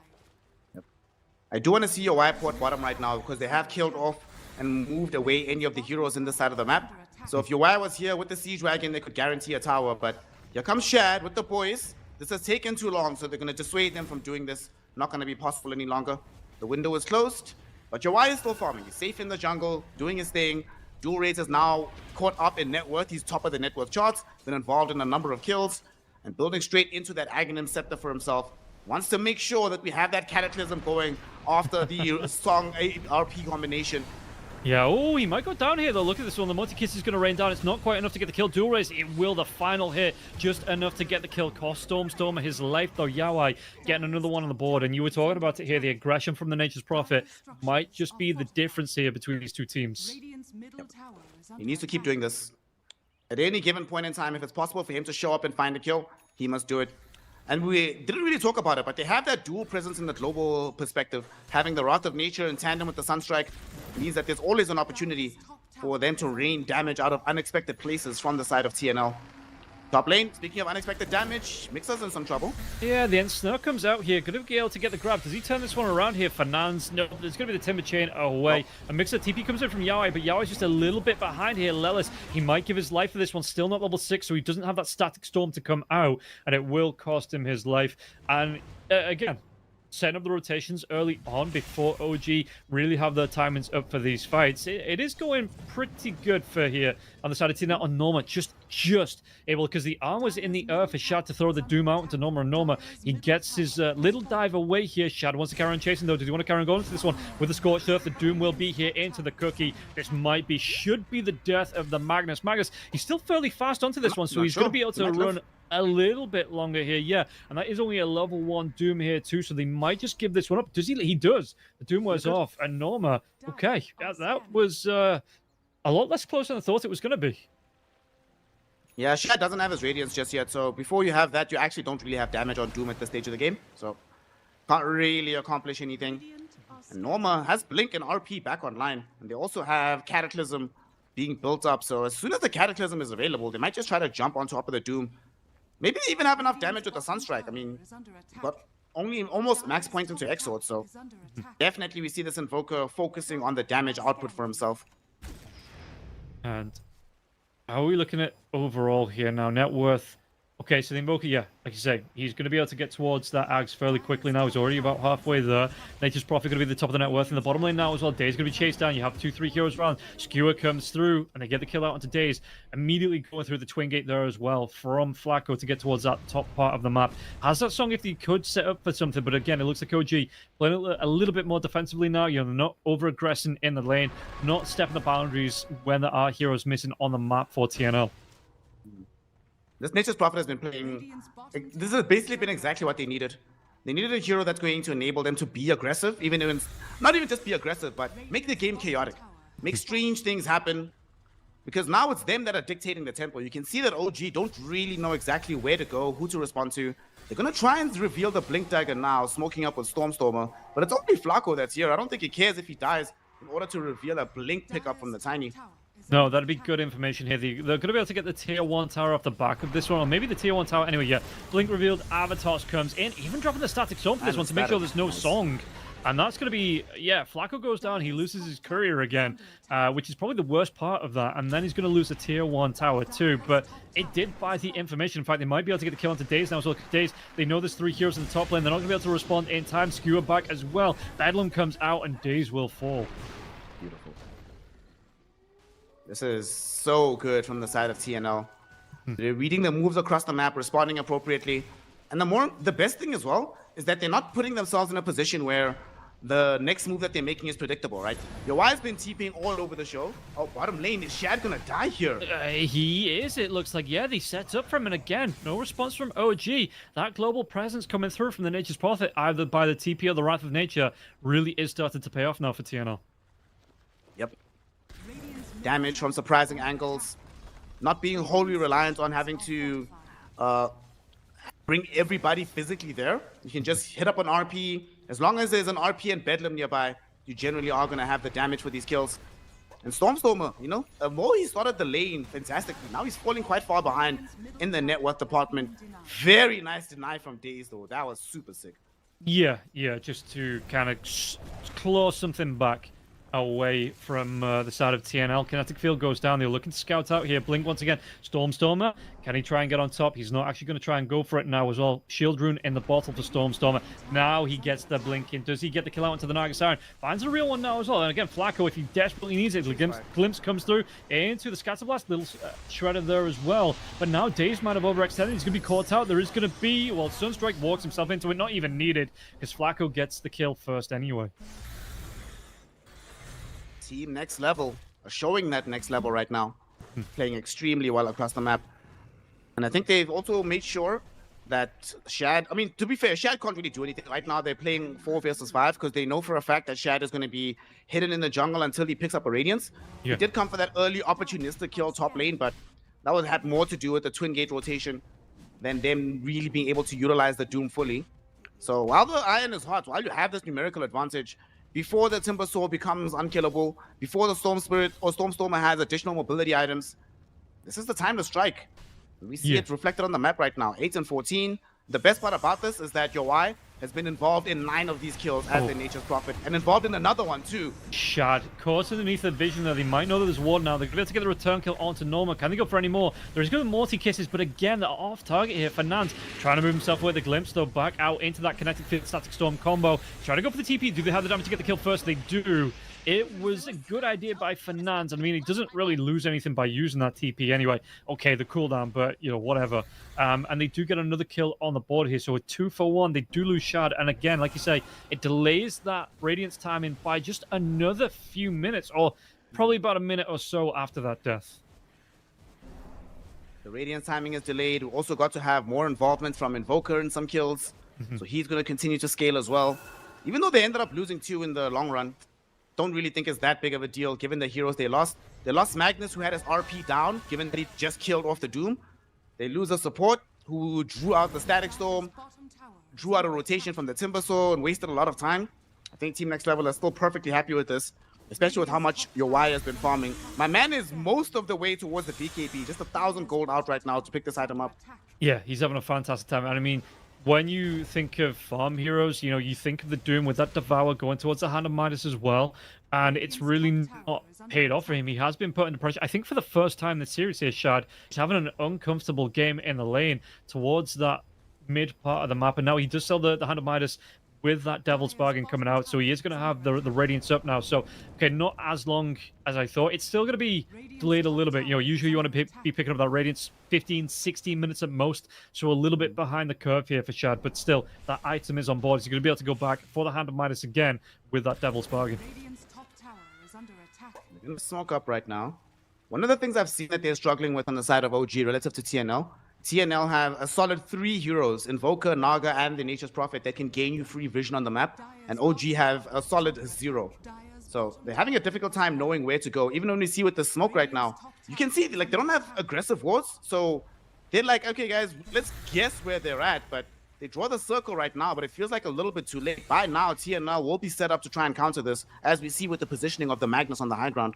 Yep. I do want to see your Y port bottom right now, because they have killed off and moved away any of the heroes in this side of the map. So if your Y was here with the Siege Wagon, they could guarantee a tower, but here comes Shad with the boys. This has taken too long, so they're going to dissuade them from doing this. Not going to be possible any longer. The window is closed, but your Y is still farming. He's safe in the jungle, doing his thing. Dual Race is now caught up in net worth. He's top of the net worth charts, been involved in a number of kills, and building straight into that Aghanim Scepter for himself. Wants to make sure that we have that Cataclysm going after the Song RP combination. Yeah, oh, he might go down here, though. Look at this one. The multi-kiss is going to rain down. It's not quite enough to get the kill. Dual Race, it will. The final hit, just enough to get the kill. Cost Stormstormer his life, though. Yawai getting another one on the board. And you were talking about it here. The aggression from the Nature's Prophet might just be the difference here between these two teams. Yep. He needs to keep doing this. At any given point in time, if it's possible for him to show up and find a kill, he must do it. And we didn't really talk about it, but they have that dual presence in the global perspective. Having the Wrath of Nature in tandem with the Sunstrike means that there's always an opportunity for them to rain damage out of unexpected places from the side of TNL. Top lane, speaking of unexpected damage, Mixer's in some trouble. Yeah, the Ensnare comes out here. Going to be able to get the grab. Does he turn this one around here? Fernanz, no, there's going to be the Timber Chain away. A Mixer TP comes in from Yawai, but Yawai's just a little bit behind here. Lelis, he might give his life for this one. Still not level 6, so he doesn't have that Static Storm to come out, and it will cost him his life. And again, setting up the rotations early on before OG really have their timings up for these fights. It is going pretty good for here on the side of TNL on Norma. Just able, because the arm was in the earth for Shad to throw the Doom out into Norma, and Norma, he gets his little dive away here. Shad wants to carry on chasing, though. Does he want to carry on going into this one with the Scorched Earth? The Doom will be here into the cookie. This should be the death of the Magnus. Magnus, he's still fairly fast onto this one, so he's going to be able to run a little bit longer here, yeah, and that is only a level 1 Doom here too, so they might just give this one up. Does he? He does. The Doom wears off, and Norma, okay, yeah, that was a lot less close than I thought it was going to be. Yeah, Shad doesn't have his Radiance just yet, so before you have that, you actually don't really have damage on Doom at this stage of the game, so can't really accomplish anything. And Norma has Blink and RP back online, and they also have Cataclysm being built up, so as soon as the Cataclysm is available, they might just try to jump on top of the Doom. Maybe they even have enough damage with the Sunstrike. I mean, but only almost max points into Exort, so definitely we see this Invoker focusing on the damage output for himself. And how are we looking at overall here now? Net worth Okay, so the Invoker, yeah, like you say, he's going to be able to get towards that Axe fairly quickly now. He's already about halfway there. Nature's Prophet going to be the top of the net worth in the bottom lane now as well. Daze going to be chased down. You have 2-3 heroes around. Skewer comes through, and they get the kill out onto Daze. Immediately going through the Twin Gate there as well from Flacco to get towards that top part of the map. Has that song if he could set up for something, but again, it looks like OG playing a little bit more defensively now. You know, not over-aggressing in the lane, not stepping the boundaries when there are heroes missing on the map for TNL. This Nature's Prophet has been playing. This has basically been exactly what they needed. They needed a hero that's going to enable them to be aggressive, even if not even just be aggressive, but make the game chaotic, make strange things happen. Because now it's them that are dictating the tempo. You can see that OG don't really know exactly where to go, who to respond to. They're gonna try and reveal the Blink Dagger now, smoking up with Stormstormer. But it's only Flacco that's here. I don't think he cares if he dies in order to reveal a Blink pickup from the Tiny. No, that'd be good information here. They're going to be able to get the tier 1 tower off the back of this one, or maybe the tier 1 tower. Anyway, yeah, Blink revealed, Avatars comes in, even dropping the static storm for this one to make sure there's no song. And that's going to be, yeah, Flacco goes down, he loses his courier again, which is probably the worst part of that. And then he's going to lose a tier 1 tower too, but it did buy the information. In fact, they might be able to get the kill onto Daze now as well. Daze, they know there's 3 heroes in the top lane. They're not going to be able to respond in time. Skewer back as well. Bedlam comes out and Daze will fall. Beautiful. This is so good from the side of TNL. They're reading the moves across the map, responding appropriately. And the best thing as well is that they're not putting themselves in a position where the next move that they're making is predictable, right? Your Y's been TPing all over the show. Oh, bottom lane, is Shad gonna die here? He is, it looks like. Yeah, they set up for him, and again, no response from OG. That global presence coming through from the Nature's Prophet, either by the TP or the Wrath of Nature, really is starting to pay off now for TNL. Yep. Damage from surprising angles, not being wholly reliant on having to bring everybody physically there. You can just hit up an RP. As long as there's an RP and Bedlam nearby, you generally are going to have the damage for these kills. And Stormstormer, you know, the more he started the lane fantastically, now he's falling quite far behind in the net worth department. Very nice deny from Daze, though. That was super sick. Yeah, just to kind of claw something back away from the side of TNL. Kinetic Field goes down. They're looking to scout out here. Blink once again. Stormstormer. Can he try and get on top? He's not actually going to try and go for it now as well. Shield Rune in the bottle for Stormstormer. Now he gets the Blink in. Does he get the kill out into the Naga Siren? Finds a real one now as well. And again, Flacco, if he desperately needs it, glimpse comes through into the Scatterblast. Little shredder there as well. But now Daze might have overextended. He's going to be caught out. There is going to be, well, Sunstrike walks himself into it. Not even needed, because Flacco gets the kill first anyway. Team next level are showing that next level right now, playing extremely well across the map. And I think they've also made sure that Shad, I mean, to be fair, Shad can't really do anything right now. They're playing 4 versus 5 because they know for a fact that Shad is going to be hidden in the jungle until he picks up a Radiance. He did come for that early opportunistic kill top lane, but that would have more to do with the Twin Gate rotation than them really being able to utilize the Doom fully. So while the iron is hot, while you have this numerical advantage, before the Timber Sword becomes unkillable, before the Storm Spirit or Stormstormer has additional mobility items, this is the time to strike. We see it reflected on the map right now, 8 and 14. The best part about this is that your Y has been involved in 9 of these kills as the Nature's Prophet, and involved in another one too. Shad caught underneath the vision there. They might know that there's ward now. They're going to be able to get the return kill onto Norma. Can they go for any more? There's going to be multi-kisses, but again, they're off target here. Fernand trying to move himself with the glimpse, though, back out into that Kinetic Field Static Storm combo. Trying to go for the TP. Do they have the damage to get the kill first? They do. It was a good idea by Fernand. I mean, he doesn't really lose anything by using that TP anyway. Okay, the cooldown, but, you know, whatever. And they do get another kill on the board here. So a 2-for-1. They do lose Shad. And again, like you say, it delays that Radiance timing by just another few minutes, or probably about a minute or so after that death. The Radiance timing is delayed. We also got to have more involvement from Invoker in some kills. So he's going to continue to scale as well. Even though they ended up losing 2 in the long run, don't really think it's that big of a deal given the heroes they lost. They lost Magnus, who had his RP down, given that he just killed off the Doom. They lose a support who drew out the Static Storm, drew out a rotation from the Timber Sword, and wasted a lot of time. I think Team Next Level is still perfectly happy with this, especially with how much your Y has been farming. My man is most of the way towards the BKB, just 1,000 gold out right now to pick this item up. Yeah, he's having a fantastic time. And I mean, when you think of farm heroes, you think of the Doom with that Devour going towards the Hand of Midas as well, and it's really not paid off for him. He has been put under pressure. I think for the first time in the series here, Shad, he's having an uncomfortable game in the lane towards that mid part of the map, and now he does sell the Hand of Midas with that Devil's Bargain coming out, so he is going to have the Radiance up now. So, okay, not as long as I thought. It's still going to be delayed a little bit. Usually you want to be picking up that Radiance 15, 16 minutes at most, so a little bit behind the curve here for Shad, but still, that item is on board. So you're going to be able to go back for the Hand of Midas again with that Devil's Bargain. They're going to smoke up right now. One of the things I've seen that they're struggling with on the side of OG relative to TNL, TNL have a solid 3 heroes, Invoker, Naga, and the Nature's Prophet, that can gain you free vision on the map, and OG have a solid 0. So they're having a difficult time knowing where to go. Even when we see with the smoke right now, you can see like they don't have aggressive wards, so they're like, okay guys, let's guess where they're at, but they draw the circle right now, but it feels like a little bit too late. By now, TNL will be set up to try and counter this, as we see with the positioning of the Magnus on the high ground.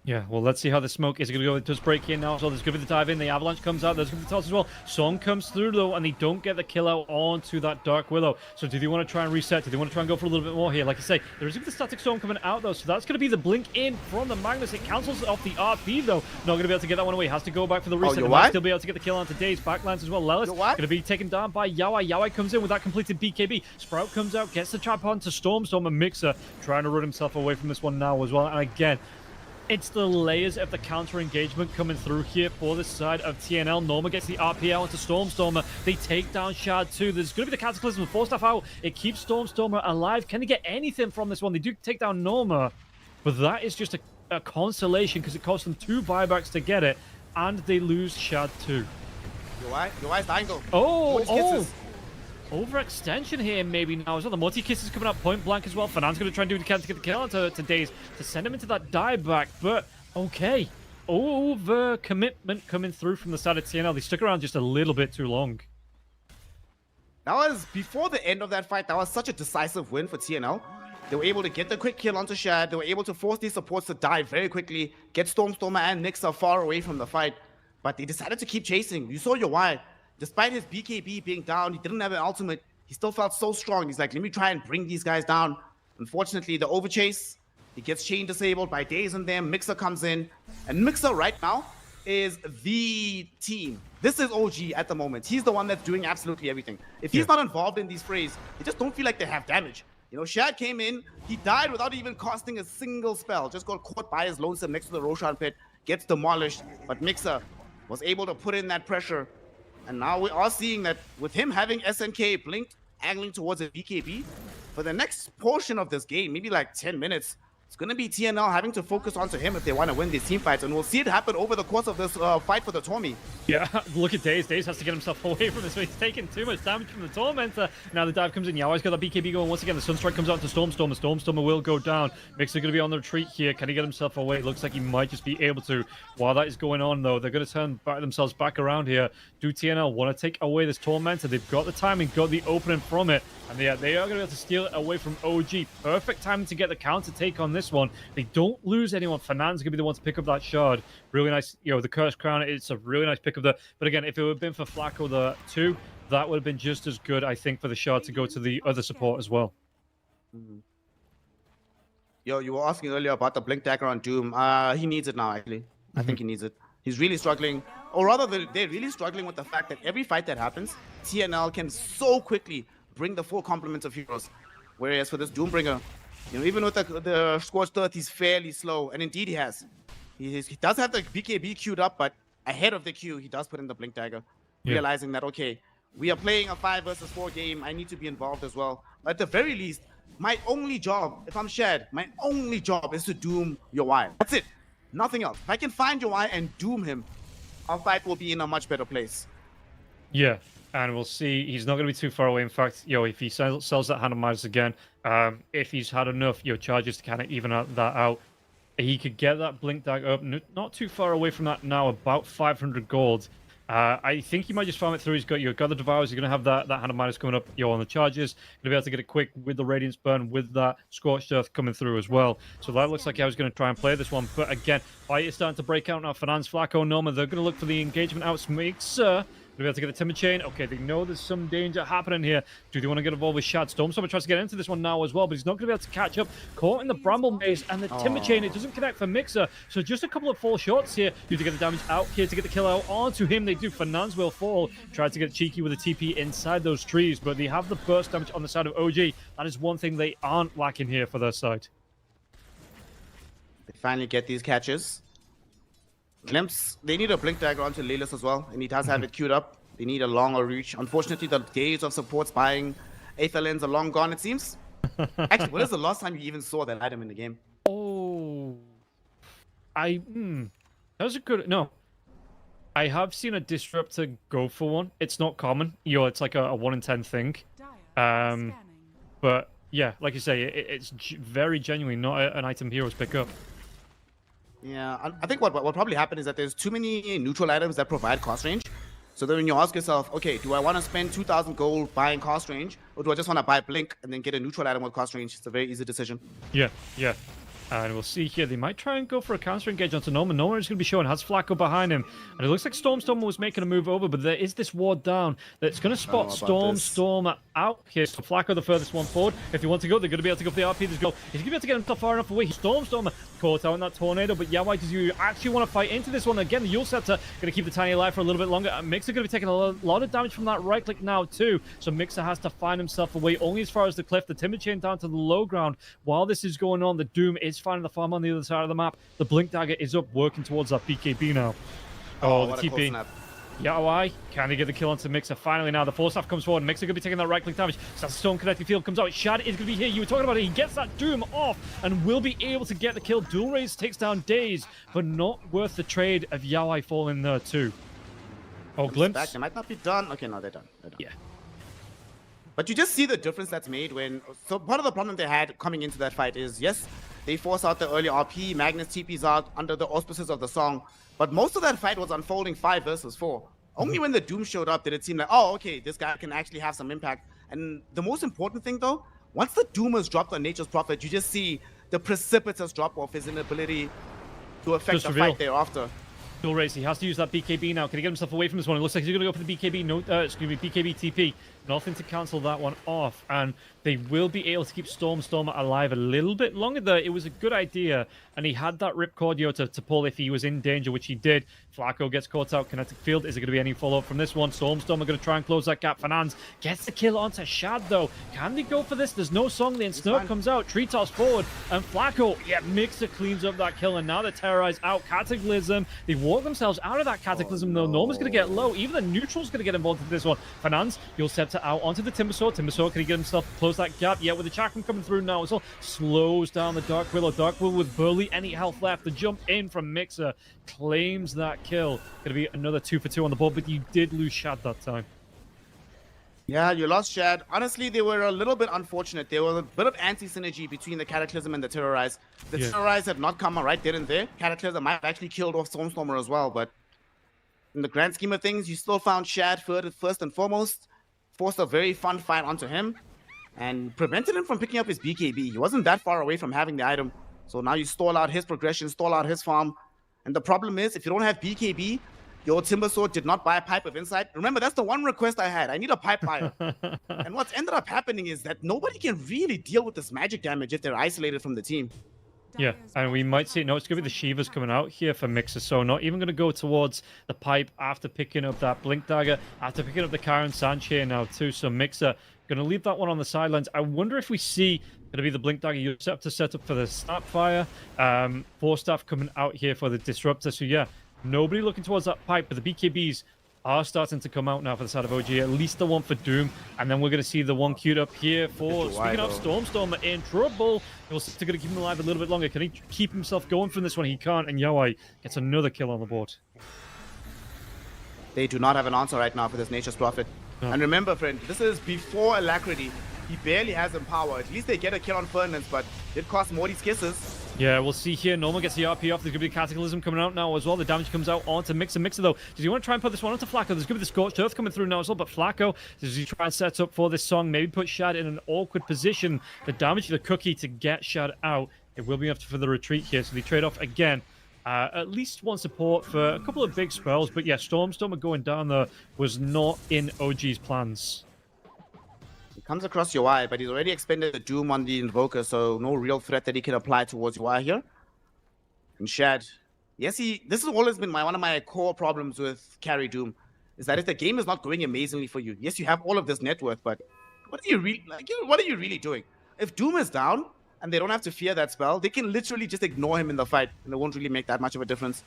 Yeah, well, let's see how the smoke is going to go. It does break in now, so there's going to be the dive in. The avalanche comes out. There's going to be the toss as well. Song comes through, though, and they don't get the kill out onto that Dark Willow. So do they want to try and reset? Do they want to try and go for a little bit more here? Like I say, there is going to be the static storm coming out, though, so that's going to be the blink in from the Magnus. It cancels off the RP, though. Not going to be able to get that one away. Has to go back for the reset. Might still be able to get the kill onto Daze. Backlands as well. Lelis going to be taken down by Yawai. Yawai comes in with that completed BKB. Sprout comes out, gets the trap onto Storm and Mixer, trying to run himself away from this one now as well. And again, it's the layers of the counter engagement coming through here for this side of TNL. Norma gets the RP out into Stormer. They take down Shad too. There's going to be the Cataclysm with 4 staff out. It keeps Stormer alive. Can they get anything from this one? They do take down Norma, but that is just a consolation because it cost them 2 buybacks to get it, and they lose Shad too. Yawai's dying though. Oh! Overextension here maybe now as well. The multi-kiss is coming out point blank as well. Fernand's going to try and do what he can to get the kill onto Daze to send him into that dieback, but okay. Over commitment coming through from the side of TNL. They stuck around just a little bit too long. That was, before the end of that fight, that was such a decisive win for TNL. They were able to get the quick kill onto Shad. They were able to force these supports to die very quickly, get Stormer and Nixa far away from the fight, but they decided to keep chasing. You saw Yawai. Despite his BKB being down, he didn't have an ultimate. He still felt so strong. He's like, let me try and bring these guys down. Unfortunately, the overchase, he gets chain disabled by Daze and them. Mixer comes in. And Mixer right now is the team. This is OG at the moment. He's the one that's doing absolutely everything. If he's not involved in these frays, they just don't feel like they have damage. Shad came in. He died without even casting a single spell. Just got caught by his lonesome next to the Roshan pit. Gets demolished. But Mixer was able to put in that pressure. And now we are seeing that with him having SNK blinked, angling towards a BKB, for the next portion of this game, maybe like 10 minutes, it's going to be TNL having to focus onto him if they want to win these team fights. And we'll see it happen over the course of this fight for the Tormi. Yeah, look at Daze. Daze has to get himself away from this. He's taking too much damage from the Tormentor. Now the dive comes in. Yawai's got that BKB going once again. The Sunstrike comes out to Stormer. Stormer will go down. Mixer going to be on the retreat here. Can he get himself away? Looks like he might just be able to. While that is going on, though, they're going to turn themselves back around here. Do TNL want to take away this Tormentor? They've got the timing, got the opening from it. And they are going to be able to steal it away from OG. Perfect timing to get the counter take on this one. They don't lose anyone. Fernand's going to be the one to pick up that shard. Really nice, the Cursed Crown. It's a really nice pick up there. But again, if it would have been for Flacco the 2, that would have been just as good, I think, for the shard to go to the other support as well. Yo, you were asking earlier about the Blink Dagger on Doom. He needs it now, actually. I think he needs it. He's really struggling. Or rather, they're really struggling with the fact that every fight that happens, TNL can so quickly bring the full complement of heroes. Whereas for this Doombringer, even with the Scorched Earth, he's fairly slow. And indeed he has. He does have the BKB queued up, but ahead of the queue, he does put in the Blink Dagger. Realizing that, okay, we are playing a 5 versus 4 game. I need to be involved as well. At the very least, my only job, if I'm Shad, my only job is to doom Yawai. That's it. Nothing else. If I can find Yawai and doom him, our fight will be in a much better place. Yeah. And we'll see. He's not going to be too far away. In fact, if he sells that Hand of Midas again, if he's had enough charges to kind of even that out, he could get that Blink Dagger up. Not too far away from that now, about 500 gold. I think he might just farm it through. He's got the Devours. He's going to have that Hand of Midas coming up on the charges. Going to be able to get it quick with the Radiance Burn, with that Scorched Earth coming through as well. So that looks like I was going to try and play this one. But again, fight is starting to break out now. Fernand's, Flacco, Norma, they're going to look for the engagement out. Mixer be able to get the timber chain. Okay, they know there's some danger happening here. Do they want to get involved with Shad? Stormstormer tries to get into this one now as well, but he's not going to be able to catch up. Caught in the bramble maze and the timber chain. It doesn't connect for Mixer. So just a couple of fall shots here. Do to get the damage out here to get the kill out onto him. They do. Fernandes will fall. Tried to get cheeky with a TP inside those trees, but they have the burst damage on the side of OG. That is one thing they aren't lacking here for their side. They finally get these catches. Glimpse, they need a blink dagger onto Lelis as well, and he does have it queued up. They need a longer reach. Unfortunately, the days of supports buying Aether Lens are long gone, it seems. Actually, when is the last time you even saw that item in the game? Oh, that was a good, no. I have seen a disruptor go for one. It's not common. It's like a 1 in 10 thing. But yeah, like you say, it's very genuinely not an item heroes pick up. Yeah, I think what probably happened is that there's too many neutral items that provide cost range. So then when you ask yourself, okay, do I want to spend 2,000 gold buying cost range, or do I just want to buy Blink and then get a neutral item with cost range? It's a very easy decision. Yeah. And we'll see here, they might try and go for a counter engage onto Norman. Norman is going to be showing, has Flacco behind him. And it looks like Stormstormer was making a move over, but there is this ward down that's going to spot Stormstormer out here. So Flacco, the furthest one forward. If they want to go, they're going to be able to go for the RP. There's go. He's going to be able to get himself far enough away. Stormstormer caught out in that tornado, but Yawai, does you actually want to fight into this one? Again, the Yule Scepter going to keep the Tiny alive for a little bit longer. And Mixer going to be taking a lot of damage from that right click now too. So Mixer has to find himself away only as far as the cliff. The Timber Chain down to the low ground. While this is going on, the Doom is finding the farm on the other side of the map. The Blink Dagger is up, working towards that BKB now. Oh, the TP. Yawai, can he get the kill onto Mixer? Finally now, the Force Staff comes forward. Mixer going to be taking that right-click damage. So that Storm Connecting Field comes out. Shad is going to be here. You were talking about it. He gets that Doom off and will be able to get the kill. Dual Raise takes down Daze, but not worth the trade of Yawai falling there too. Oh, Glimpse. Back. They might not be done. Okay, no, they're done. Yeah. But you just see the difference that's made when... So part of the problem they had coming into that fight is, yes, they force out the early RP. Magnus TP's out under the auspices of the song. But most of that fight was unfolding 5 versus 4. Only when the Doom showed up did it seem like, oh, okay, this guy can actually have some impact. And the most important thing, though, once the Doom is dropped on Nature's Prophet, you just see the precipitous drop-off, his inability to affect the fight thereafter. Dual Race, he has to use that BKB now. Can he get himself away from this one? It looks like he's going to go for the BKB. No, it's going to be BKB TP. Nothing to cancel that one off. And they will be able to keep Stormstormer alive a little bit longer there. It was a good idea. And he had that Ripcordio to pull if he was in danger, which he did. Flacco gets caught out. Kinetic Field. Is there going to be any follow-up from this one? Stormstormer going to try and close that gap. Fernandes gets the kill onto Shad, though. Can they go for this? There's no song. The Ensnurp comes out. Tree toss forward. And Flacco, Mixer cleans up that kill. And now they're terrorized out. Cataclysm. They walk themselves out of that Cataclysm, though. Norman's going to get low. Even the neutral's going to get involved in this one. Fernandes, Yule Scepter out onto the Timbersaw. Timbersaw, can he get himself close that gap? Yeah, with the Chakram coming through now as well. Slows down the Dark Willow. Dark Willow with barely any health left. The jump in from Mixer claims that kill. Going to be another 2 for 2 on the board, but you did lose Shad that time. Yeah, you lost Shad. Honestly, they were a little bit unfortunate. There was a bit of anti-synergy between the Cataclysm and the Terrorize. The Terrorize have not come right there and there. Cataclysm might have actually killed off Stormstormer as well, but in the grand scheme of things, you still found Shad first and foremost. Forced a very fun fight onto him and prevented him from picking up his BKB. He wasn't that far away from having the item. So now you stall out his progression, stall out his farm. And the problem is, if you don't have BKB, your Timbersword did not buy a Pipe of Insight. Remember, that's the one request I had. I need a pipe buyer. And what's ended up happening is that nobody can really deal with this magic damage if they're isolated from the team. Yeah, and we might see, no, it's going to be the Shivas coming out here for Mixer, so not even going to go towards the pipe after picking up that Blink Dagger, after picking up the Karen Sanchez now too, so Mixer going to leave that one on the sidelines. I wonder if we see going to be the Blink Dagger you have to set up for the Snapfire, Force Staff coming out here for the Disruptor, so yeah, nobody looking towards that pipe, but the BKBs are starting to come out now for the side of OG, at least the one for Doom, and then we're going to see the one queued up here for, speaking of Stormstormer, in trouble. He'll still going to keep him alive a little bit longer. Can he keep himself going from this one? He can't, and Yawai gets another kill on the board. They do not have an answer right now for this Nature's Prophet. No. And remember, friend, this is before Alacrity. He barely has Empower. At least they get a kill on Fernandes, but it costs Morty's kisses. Yeah, we'll see here. Norman gets the RP off. There's going to be Cataclysm coming out now as well. The damage comes out onto Mixer. Mixer, though, does he want to try and put this one onto Flacco? There's going to be the Scorched Earth coming through now as well, but Flacco, does he try and set up for this song? Maybe put Shad in an awkward position. The damage to the Cookie to get Shad out. It will be enough for the retreat here, so they trade off again. at least one support for a couple of big spells. But yeah, Stormstormer going down there was not in OG's plans. He comes across UI, but he's already expended the Doom on the Invoker, so no real threat that he can apply towards UI here. And Shad, yes, this has always been one of my core problems with carry Doom, is that if the game is not going amazingly for you, yes, you have all of this net worth, but what are you really doing? If Doom is down and they don't have to fear that spell, they can literally just ignore him in the fight, and it won't really make that much of a difference.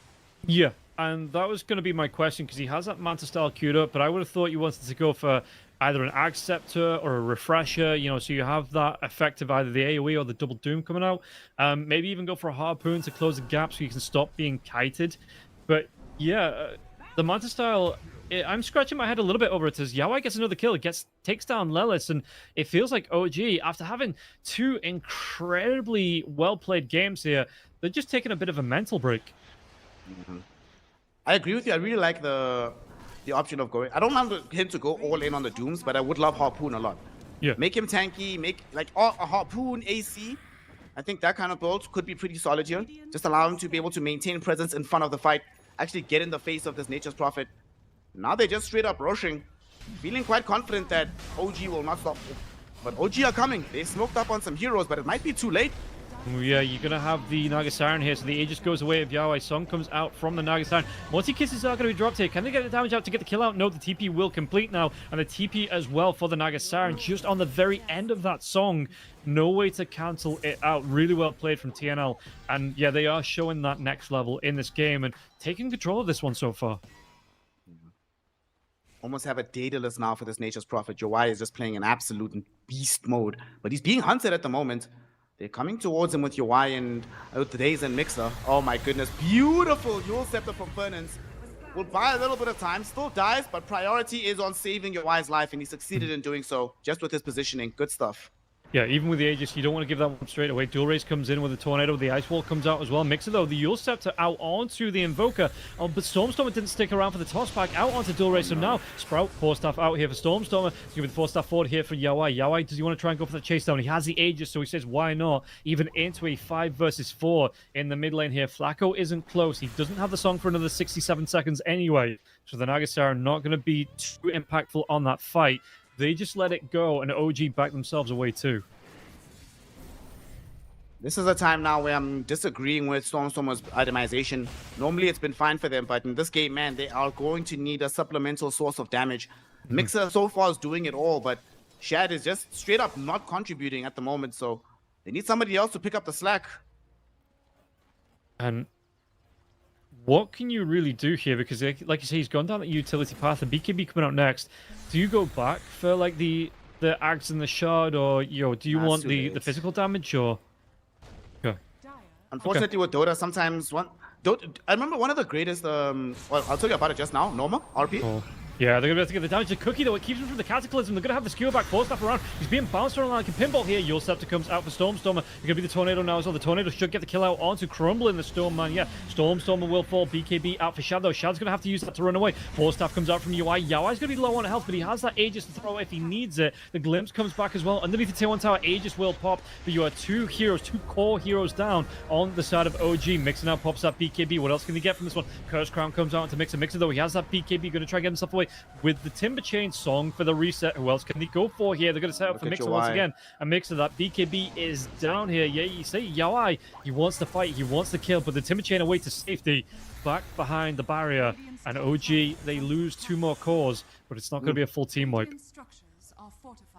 Yeah, and that was going to be my question, because he has that Manta style queued up, but I would have thought you wanted to go for either an Ag Scepter or a Refresher, so you have that effect of either the AoE or the double Doom coming out. Maybe even go for a Harpoon to close the gap so you can stop being kited. But yeah, the Manta style, I'm scratching my head a little bit over it as Yaoi gets another kill, takes down Lelis, and it feels like OG, after having two incredibly well-played games here, they're just taking a bit of a mental break. I agree with you. I really like the option of going. I don't want him to go all in on the Dooms, but I would love Harpoon a lot. Yeah. Make him tanky, make like a Harpoon AC. I think that kind of build could be pretty solid here. Just allow him to be able to maintain presence in front of the fight, actually get in the face of this Nature's Prophet. Now they're just straight up rushing, feeling quite confident that OG will not stop. But OG are coming. They smoked up on some heroes, but it might be too late. Yeah, you're going to have the Naga Siren here, so the Aegis goes away if Yaoi. Song comes out from the Naga Siren. Multi-kisses are going to be dropped here. Can they get the damage out to get the kill out? No, the TP will complete now, and the TP as well for the Naga Siren just on the very end of that Song. No way to cancel it out. Really well played from TNL. And yeah, they are showing that next level in this game and taking control of this one so far. Almost have a Daedalus now for this Nature's Prophet. UI is just playing an absolute beast mode, but he's being hunted at the moment. They're coming towards him with UI and with Daze and Mixer. Oh my goodness, beautiful Yule Scepter from Fernance. Will buy a little bit of time, still dies, but priority is on saving UI's life, and he succeeded in doing so just with his positioning. Good stuff. Yeah, even with the Aegis, you don't want to give that one straight away. Dual Race comes in with a Tornado. The Ice Wall comes out as well. Mixer, though, the Yule Scepter out onto the Invoker. Oh, but Stormstormer didn't stick around for the toss back. Out onto Dual Race. So now Sprout, 4-staff out here for Stormstormer. He's going to be 4-staff forward here for Yaoi. Yaoi, does he want to try and go for the chase down? He has the Aegis, so he says, why not? Even into a 5 versus 4 in the mid lane here. Flacco isn't close. He doesn't have the Song for another 67 seconds anyway. So the Naga Siren not going to be too impactful on that fight. They just let it go, and OG back themselves away too. This is a time now where I'm disagreeing with Stormstormer's itemization. Normally it's been fine for them, but in this game, man, they are going to need a supplemental source of damage. Mixer so far is doing it all, but Shad is just straight up not contributing at the moment, so they need somebody else to pick up the slack. And what can you really do here? Because like you say, he's gone down that utility path, the BKB coming out next. Do you go back for like the Ags and the Shard, or do you want the physical damage, or... Unfortunately, with Dota, sometimes I remember one of the greatest. Well, I'll tell you about it just now. Norma RP. Oh. Yeah, they're going to be able to get the damage to Cookie, though. It keeps him from the Cataclysm. They're going to have the skewer back, 4-staff around. He's being bounced around like a pinball here. Yule Scepter comes out for Stormstormer. It's going to be the Tornado now as well. The Tornado should get the kill out onto Crumble in the Storm, man. Yeah, Stormstormer will fall. BKB out for Shadow. Shad's going to have to use that to run away. 4-staff comes out from UI. Yaoi's going to be low on health, but he has that Aegis to throw if he needs it. The Glimpse comes back as well. Underneath the Tier 1 tower, Aegis will pop, but you are two core heroes down on the side of OG. Mixer now pops that BKB. What else can he get from this one? Curse Crown comes out into Mixer. Mixer, though, he has that BKB. Going to try and get himself away with the Timber Chain Song for the reset. Who else can they go for here? They're going to set up for Mixer once again. And Mixer, that BKB is down here. Yeah, you say Yaoi, he wants to fight, he wants to kill, but the Timber Chain away to safety, back behind the barrier. And OG, they lose 2 more cores, but it's not going to be a full team wipe.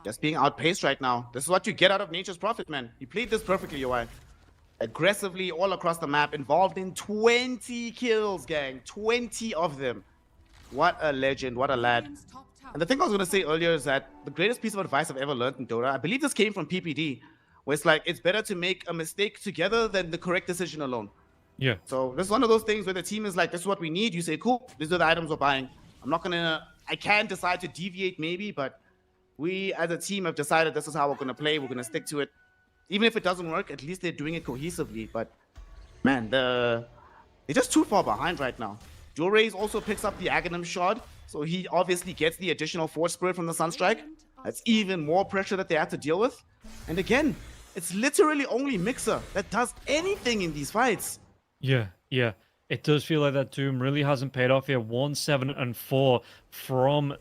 Just being outpaced right now. This is what you get out of Nature's Prophet, man. He played this perfectly, UI. Aggressively all across the map, involved in 20 kills, gang. 20 of them. What a legend, what a lad. And the thing I was going to say earlier is that the greatest piece of advice I've ever learned in Dota, I believe this came from PPD, where it's like, it's better to make a mistake together than the correct decision alone. Yeah. So this is one of those things where the team is like, this is what we need. You say, cool, these are the items we're buying. I can decide to deviate maybe, but we as a team have decided this is how we're going to play. We're going to stick to it. Even if it doesn't work, at least they're doing it cohesively. But man, they're just too far behind right now. Dual Rays also picks up the Aghanim Shard, so he obviously gets the additional Force Spirit from the Sunstrike. That's even more pressure that they have to deal with. And again, it's literally only Mixer that does anything in these fights. Yeah. It does feel like that Doom really hasn't paid off here. 1, 7, and 4 from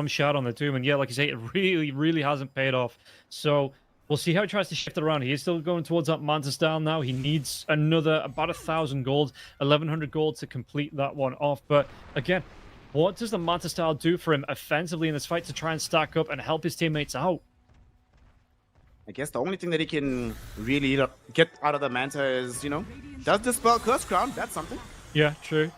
Shad on the Doom, and yeah, like you say, it really hasn't paid off. So we'll see how he tries to shift it around. He is still going towards that Manta style now. He needs another about 1,000 gold, 1,100 gold to complete that one off. But again, what does the Manta style do for him offensively in this fight to try and stack up and help his teammates out? I guess the only thing that he can really get out of the Manta is, you know, does dispel Curse Crown. That's something. Yeah, true.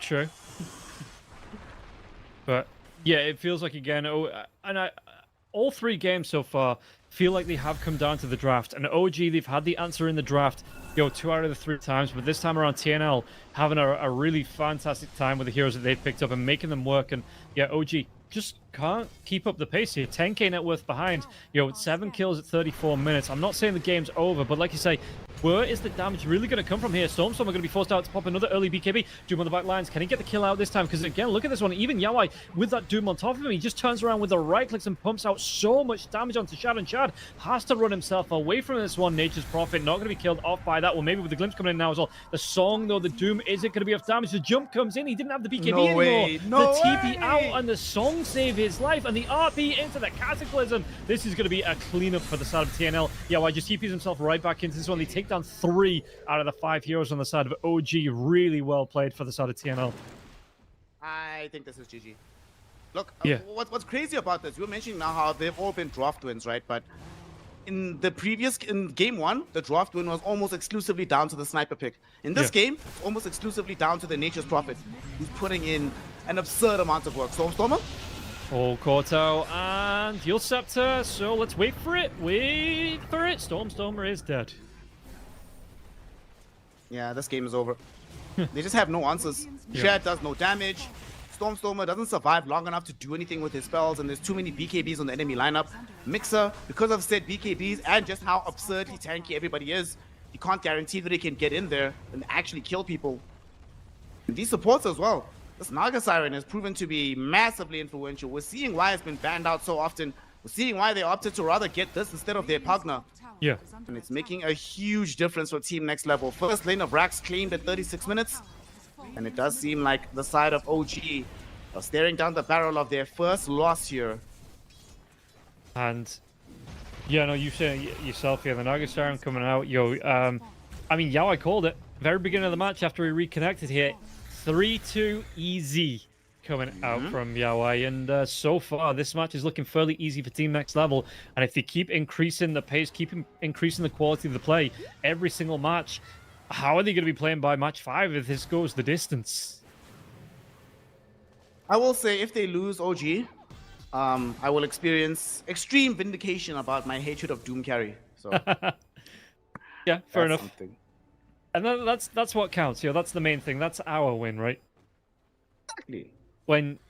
But yeah, it feels like again, all 3 games so far feel like they have come down to the draft. And OG, they've had the answer in the draft, 2 out of the 3 times, but this time around TNL having a really fantastic time with the heroes that they've picked up and making them work. And yeah, OG just can't keep up the pace here. 10k net worth behind, 7 kills at 34 minutes. I'm not saying the game's over, but like you say, where is the damage really going to come from here? Stormstorm are going to be forced out to pop another early BKB. Doom on the back lines. Can he get the kill out this time? Because again, look at this one. Even Yawai with that Doom on top of him, he just turns around with the right clicks and pumps out so much damage onto Shad. And Shad has to run himself away from this one. Nature's Prophet not going to be killed off by that one. Maybe with the glimpse coming in now as well. The song, though, the Doom isn't going to be enough damage. The jump comes in. He didn't have the BKB anymore. No the TP way. out and the song save his life. And the RP into the Cataclysm. This is going to be a cleanup for the side of TNL. Yawai just TPs himself right back into this one. They take down 3 out of the 5 heroes on the side of OG. Really well played for the side of TNL. I think this is GG. Look, Yeah. What's crazy about this, you were mentioning now how they've all been draft wins, right? But in game 1, the draft win was almost exclusively down to the sniper pick. In this game, it's almost exclusively down to the Nature's Prophet, who's putting in an absurd amount of work. Stormstormer? Oh, Korto and Heal Scepter. So let's wait for it. Wait for it. Stormstormer is dead. Yeah, this game is over. They just have no answers. Shad does no damage. Stormstormer doesn't survive long enough to do anything with his spells, and there's too many BKBs on the enemy lineup. Mixer, because of said BKBs and just how absurdly tanky everybody is, you can't guarantee that he can get in there and actually kill people. And these supports as well. This Naga Siren has proven to be massively influential. We're seeing why it's been banned out so often. We're seeing why they opted to rather get this instead of their Pugna. Yeah. And it's making a huge difference for Team Next Level. First lane of Rax claimed at 36 minutes. And it does seem like the side of OG are staring down the barrel of their first loss here. And yeah, no, you said it yourself here. The Naga Siren coming out. I mean, Yawai called it. Very beginning of the match after we reconnected here. 3-2 easy coming out from Yawai. And so far, this match is looking fairly easy for Team Next Level. And if they keep increasing the pace, keep increasing the quality of the play every single match, how are they going to be playing by match 5 if this goes the distance? I will say, if they lose OG, I will experience extreme vindication about my hatred of Doom Carry. So yeah, fair enough. Something. And that's what counts. That's the main thing. That's our win, right? Exactly. When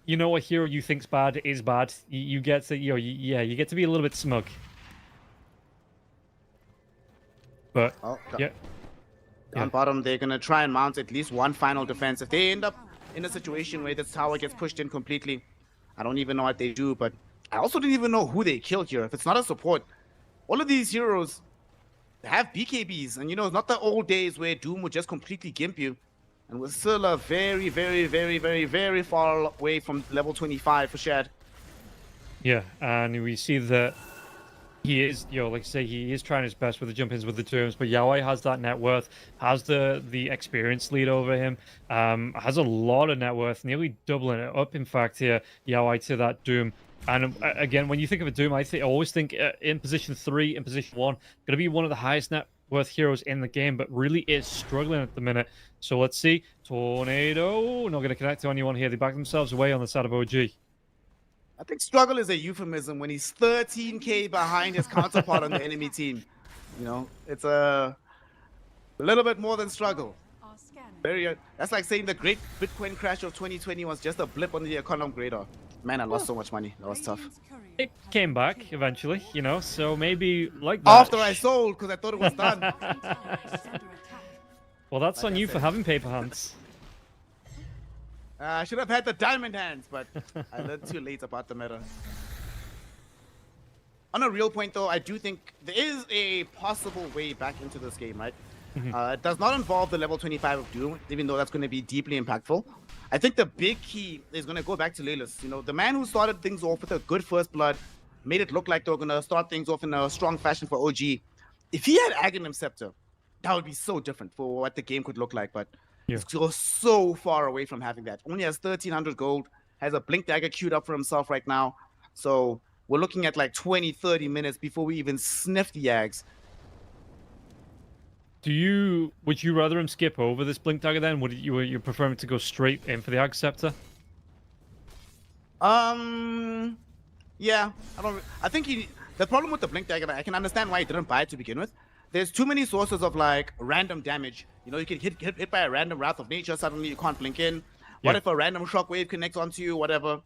you know a hero you think's bad is bad, you get to you get to be a little bit smug. But yeah. On bottom, they're gonna try and mount at least one final defense. If they end up in a situation where this tower gets pushed in completely, I don't even know what they do. But I also didn't even know who they killed here. If it's not a support, all of these heroes have BKBs, and it's not the old days where Doom would just completely gimp you. And we're still a very, very, very, very, very far away from level 25 for Shad. Yeah, and we see that he is, like I say, he is trying his best with the jump-ins with the Dooms, but Yawai has that net worth, has the experience lead over him, has a lot of net worth, nearly doubling it up, in fact, here, Yawai to that Doom. And again, when you think of a Doom, I always think in position 3, in position 1, going to be one of the highest net worth heroes in the game, but really is struggling at the minute. So let's see. Tornado, not going to connect to anyone here. They back themselves away on the side of OG. I think struggle is a euphemism when he's 13k behind his counterpart on the enemy team. It's a little bit more than struggle. That's like saying the great Bitcoin crash of 2020 was just a blip on the economic radar. Man, I lost so much money. That was tough. It came back eventually, so maybe like that. After I sold, because I thought it was done. Well, that's on you for having paper hands. I should have had the diamond hands, but I learned too late about the meta. On a real point, though, I do think there is a possible way back into this game, right? It does not involve the level 25 of Doom, even though that's going to be deeply impactful. I think the big key is going to go back to Lelis. You know, the man who started things off with a good first blood, made it look like they were going to start things off in a strong fashion for OG. If he had Aghanim Scepter, that would be so different for what the game could look like. But it's so far away from having that. Only has 1,300 gold, has a Blink Dagger queued up for himself right now. So we're looking at like 20, 30 minutes before we even sniff the Ags. Would you rather him skip over this Blink Dagger then? Would you prefer him to go straight in for the Ag Scepter? Yeah, I think the problem with the Blink Dagger, I can understand why he didn't buy it to begin with. There's too many sources of like random damage. You know, you get hit by a random Wrath of Nature, suddenly you can't blink in. What if a random shockwave connects onto you, whatever?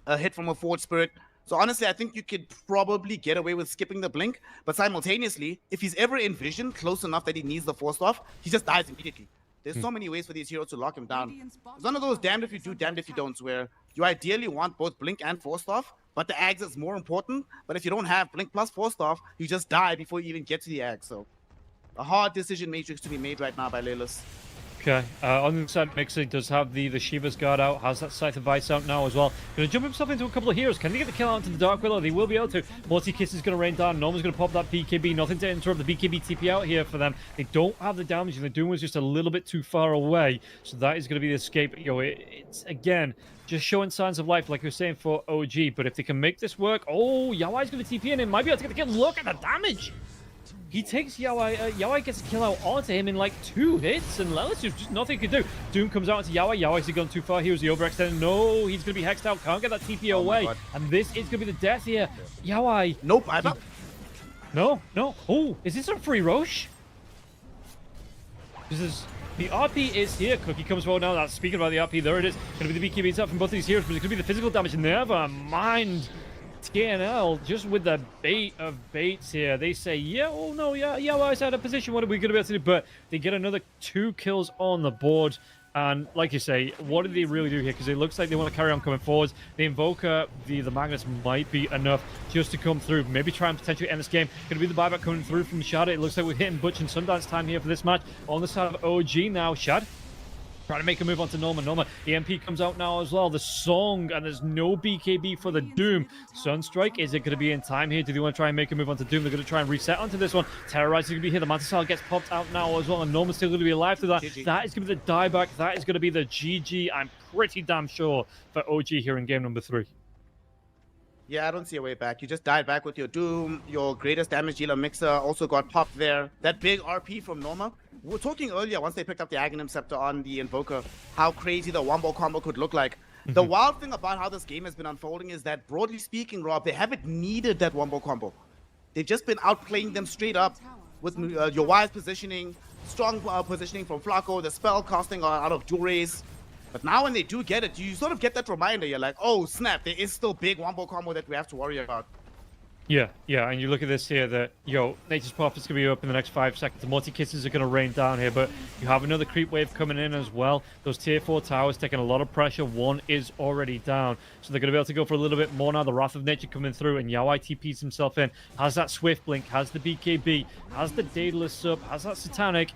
A hit from a Forge Spirit. So honestly, I think you could probably get away with skipping the blink, but simultaneously, if he's ever in vision close enough that he needs the force off, he just dies immediately. There's so many ways for these heroes to lock him down. It's one of those damned if you do, damned if you don't, where you ideally want both blink and force off, but the Ags is more important. But if you don't have blink plus force off, you just die before you even get to the Ag. So a hard decision matrix to be made right now by Lelis. Okay, on the other side, Mixer does have the Shiva's Guard out, has that Scythe of Vice out now as well. Going to jump himself into a couple of heroes. Can they get the kill out into the Dark Willow? They will be able to. Multi-Kiss is going to rain down. Norman's going to pop that BKB. Nothing to interrupt the BKB TP out here for them. They don't have the damage, and the Doom was just a little bit too far away. So that is going to be the escape. It's, again, just showing signs of life, like we were saying for OG. But if they can make this work, Yawai's going to TP in and might be able to get the kill. Look at the damage! He takes Yawai, Yawai gets a kill out onto him in like 2 hits, and Lelis just nothing he could do. Doom comes out into Yawai. Yawai's gone too far. Here's the overextend. No, he's going to be hexed out. Can't get that TP away. And this is going to be the death here. Yawai. Nope, I'm up. No. Oh, is this a free Roche? This is... The RP is here. Cookie comes forward now. That's speaking about the RP. There it is. Going to be the BKBs up from both of these heroes, but it's going to be the physical damage. Never mind. TNL just with the bait of baits here. They say, Yawai's out of position. What are we going to be able to do? But they get another 2 kills on the board. And like you say, what do they really do here? Because it looks like they want to carry on coming forwards. The Invoker, the Magnus might be enough just to come through. Maybe try and potentially end this game. Going to be the buyback coming through from Shad. It looks like we're hitting Butch and Sundance time here for this match. On the side of OG now, Shad. Trying to make a move onto Norma. EMP comes out now as well. The Song, and there's no BKB for the Doom. Sunstrike, is it going to be in time here? Do they want to try and make a move onto Doom? They're going to try and reset onto this one. Terrorize is going to be here. The Mantis gets popped out now as well, and Norma's still going to be alive through that. GG. That is going to be the dieback. That is going to be the GG. I'm pretty damn sure for OG here in game number 3. Yeah, I don't see a way back. You just died back with your Doom. Your greatest damage dealer Mixer also got popped there. That big RP from Norma. We were talking earlier, once they picked up the Aghanim Scepter on the Invoker, how crazy the wombo combo could look like. The wild thing about how this game has been unfolding is that, broadly speaking, Rob, they haven't needed that wombo combo. They've just been outplaying them straight up with your wise positioning, strong positioning from Flaco, the spell casting out of Durays. But now when they do get it, you sort of get that reminder. You're like, oh, snap, there is still big wombo combo that we have to worry about. Yeah, and you look at this here that, Nature's Prophet's going to be up in the next 5 seconds. The multi-kisses are going to rain down here, but you have another creep wave coming in as well. Those tier 4 towers taking a lot of pressure. One is already down, so they're going to be able to go for a little bit more now. The Wrath of Nature coming through, and Yawai TPs himself in. Has that Swift Blink, has the BKB, has the Daedalus sub, has that Satanic.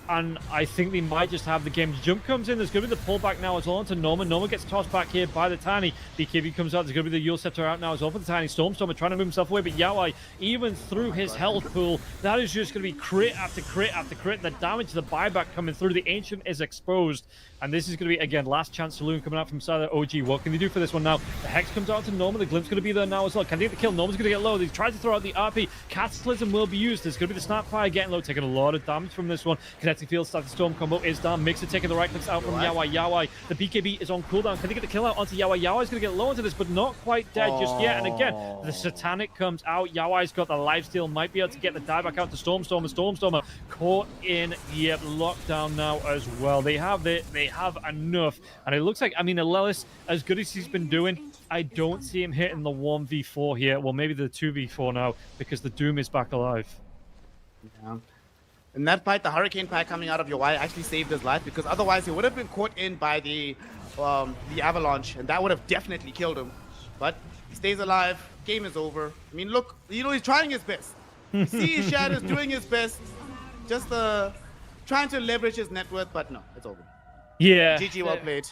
And I think they might just have the game. Jump comes in. There's going to be the pullback now as well onto Norman. Norman gets tossed back here by the Tiny. BKB comes out. There's going to be the Yule Scepter out now as well for the Tiny. Stormstormer trying to move himself away. But Yawai, even through his health pool, that is just going to be crit after crit after crit. The damage, the buyback coming through. The Ancient is exposed. And this is going to be, again, last chance saloon coming out from side of OG. What can they do for this one now? The Hex comes out to Norman. The Glimpse going to be there now as well. Can they get the kill? Norman's going to get low. They try to throw out the RP. Cataclysm will be used. There's going to be the Snapfire getting low, taking a lot of damage from this one. Kinetic Field, Static Storm combo is down. Mixer taking the right clicks out from Yawai. Yawai, the BKB is on cooldown. Can they get the kill out onto Yawai? Yawai's going to get low into this, but not quite dead just yet. And again, the Satanic comes out. Yawai's got the lifesteal. Might be able to get the die back out to Stormstormer. Stormstormer caught in, lockdown now as well. They have enough. And it looks like, Alelis, as good as he's been doing, I don't see him hitting the 1v4 here. Well, maybe the 2v4 now, because the Doom is back alive. Yeah. In that fight, the Hurricane Pack coming out of Yawai actually saved his life, because otherwise he would have been caught in by the Avalanche, and that would have definitely killed him. But he stays alive. Game is over. Look, he's trying his best. See, Shad is doing his best. Just trying to leverage his net worth, but no, it's over. Yeah. GG, well played.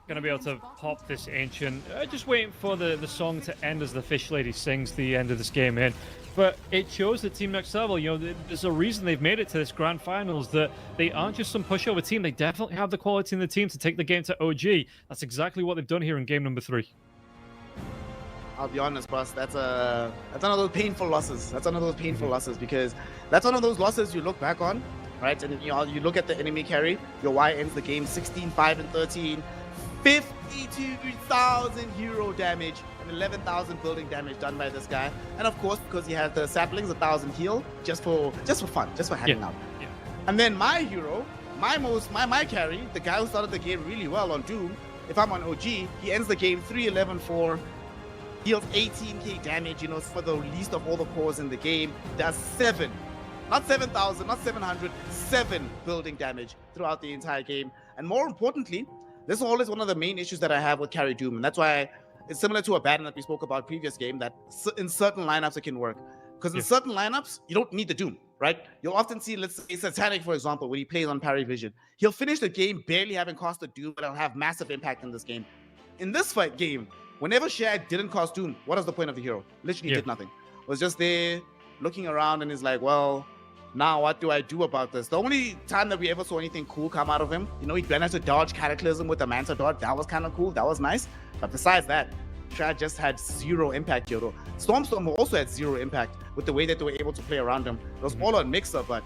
Gonna be able to pop this ancient. Just waiting for the song to end as the fish lady sings the end of this game in. But it shows that Team Next Level, you know, there's a reason they've made it to this grand finals, that they aren't just some pushover team. They definitely have the quality in the team to take the game to OG. That's exactly what they've done here in game number 3. I'll be honest, boss. That's one of those painful losses. That's one of those painful losses, because that's one of those losses you look back on, right? And you look at the enemy carry. Your Y ends the game 16, 5, and 13. 52,000 hero damage and 11,000 building damage done by this guy. And of course, because he has the saplings, 1,000 heal, just for fun, just for hanging out. Yeah. And then my hero, my carry, the guy who started the game really well on Doom, if I'm on OG, he ends the game 3-11-4, deals 18k damage, you know, for the least of all the cores in the game. Does 7, not 7,000, not 700, 7 building damage throughout the entire game. And more importantly, this is always one of the main issues that I have with carry Doom, and that's why it's similar to a Baron that we spoke about previous game, that in certain lineups it can work. Because in certain lineups, you don't need the Doom, right? You'll often see, let's say Satanic, for example, when he plays on Parry Vision. He'll finish the game barely having cost the Doom, but it'll have massive impact in this game. In this fight game, whenever Shad didn't cost Doom, what was the point of the hero? Literally did nothing. Was just there looking around and is like, well, now what do I do about this? The only time that we ever saw anything cool come out of him, you know, he managed to dodge Cataclysm with the Manta dodge. That was kind of cool. That was nice. But besides that, Shad just had 0 impact, Yodo. Storm also had 0 impact with the way that they were able to play around him. It was all on Mixer, but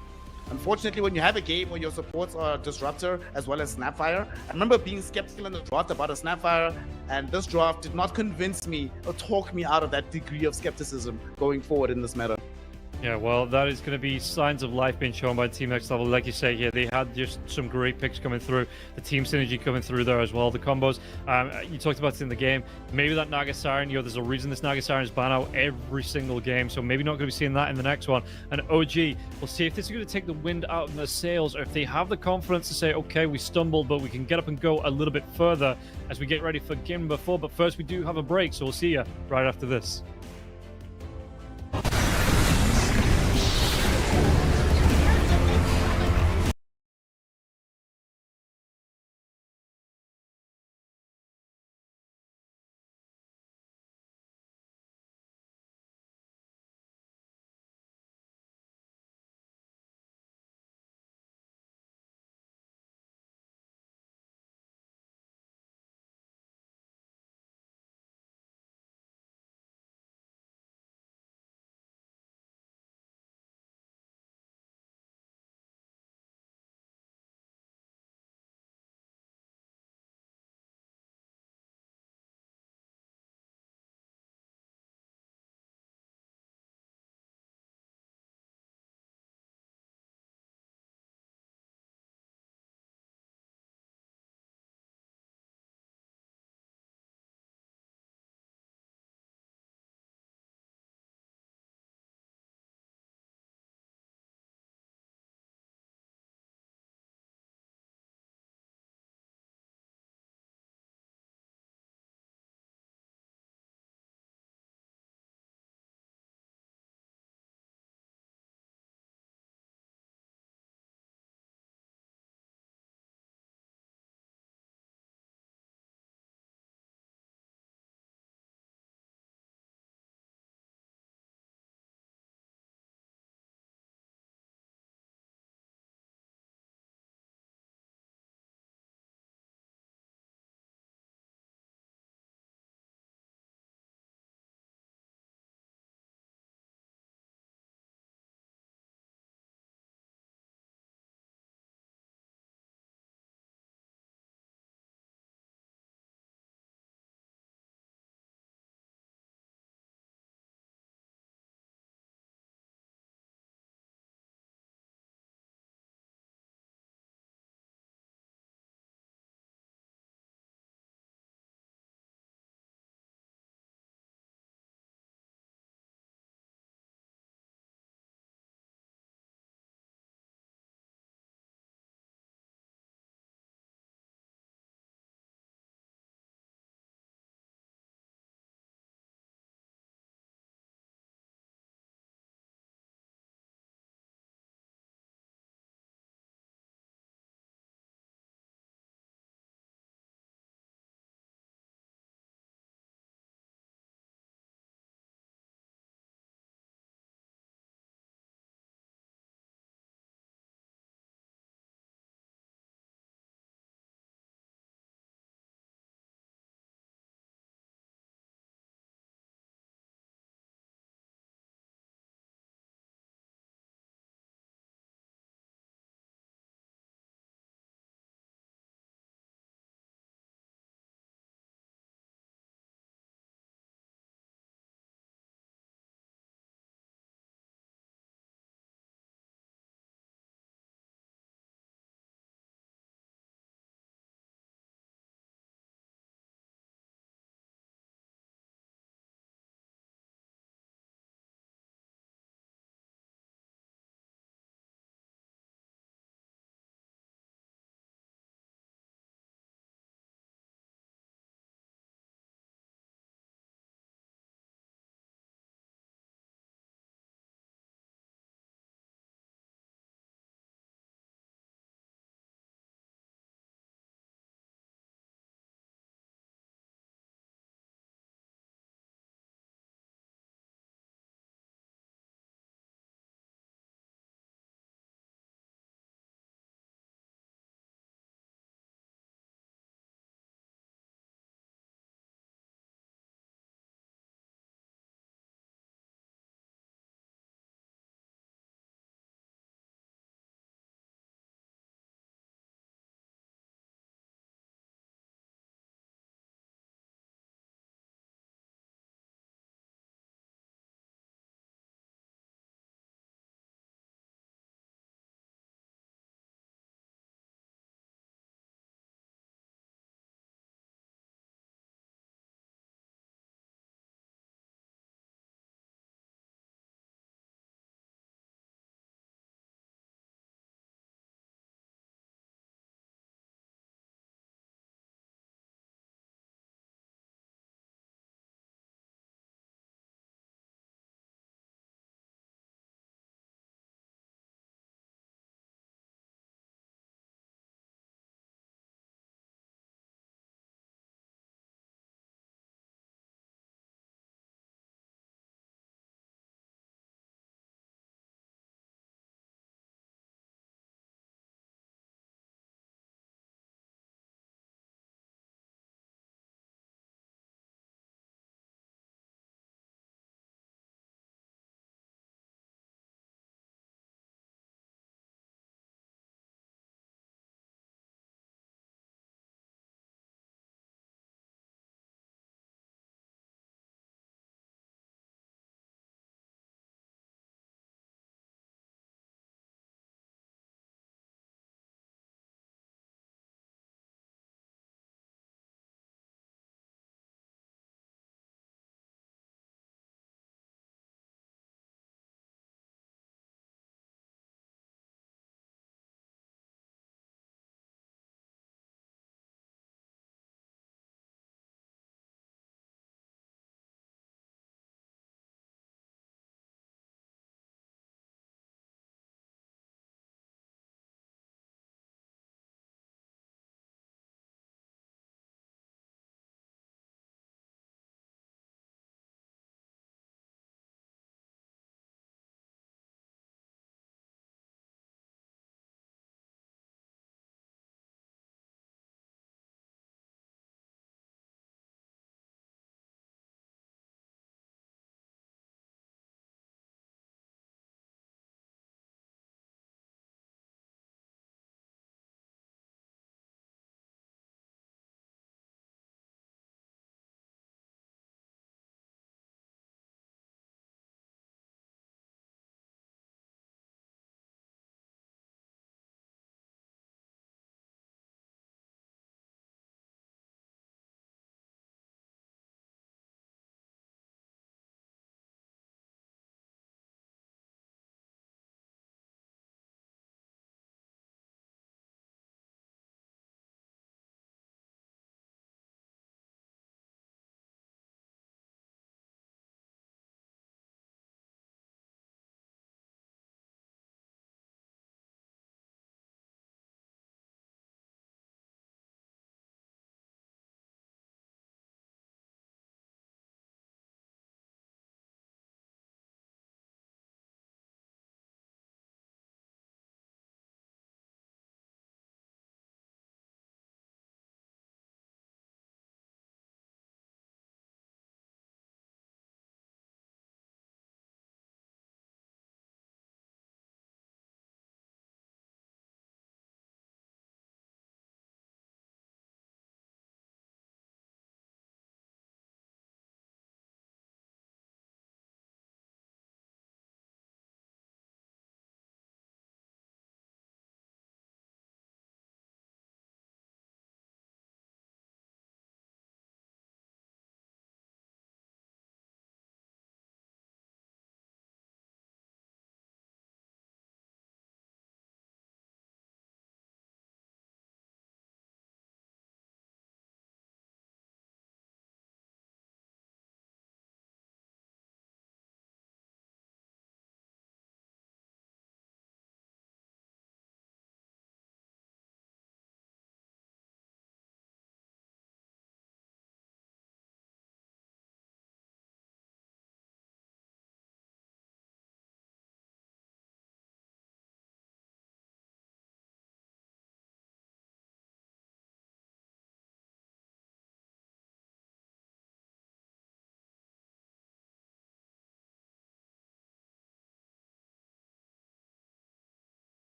unfortunately, when you have a game where your supports are Disruptor as well as Snapfire, I remember being skeptical in the draft about a Snapfire, and this draft did not convince me or talk me out of that degree of skepticism going forward in this meta. Yeah, well, that is going to be signs of life being shown by Team Next Level. Like you say here, they had just some great picks coming through. The team synergy coming through there as well. The combos, you talked about it in the game. Maybe that Naga Siren, you know, there's a reason this Naga Siren is banned out every single game. So maybe not going to be seeing that in the next one. And OG, we'll see if this is going to take the wind out of their sails, or if they have the confidence to say, okay, we stumbled, but we can get up and go a little bit further as we get ready for game number 4. But first, we do have a break, so we'll see you right after this.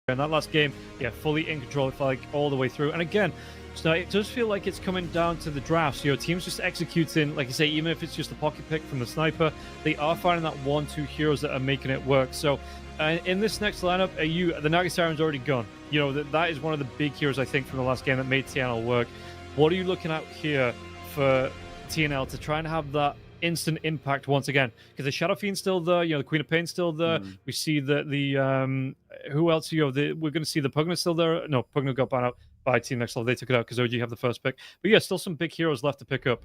in that last game, yeah, fully in control, like all the way through. And again, so it does feel like it's coming down to the drafts. Teams just executing, like you say, even if it's just a pocket pick from the sniper, they are finding that 1-2 heroes that are making it work. So in this next lineup, the Nagasiren's already gone. That is one of the big heroes, I think, from the last game that made TNL work. What are you looking at here for TNL to try and have that instant impact once again? Because the Shadow Fiend's still there, the Queen of Pain's still there. We see the who else? We're going to see the Pugna's still there. No, Pugna got banned out by Team Next Level. They took it out because OG have the first pick. But yeah, still some big heroes left to pick up.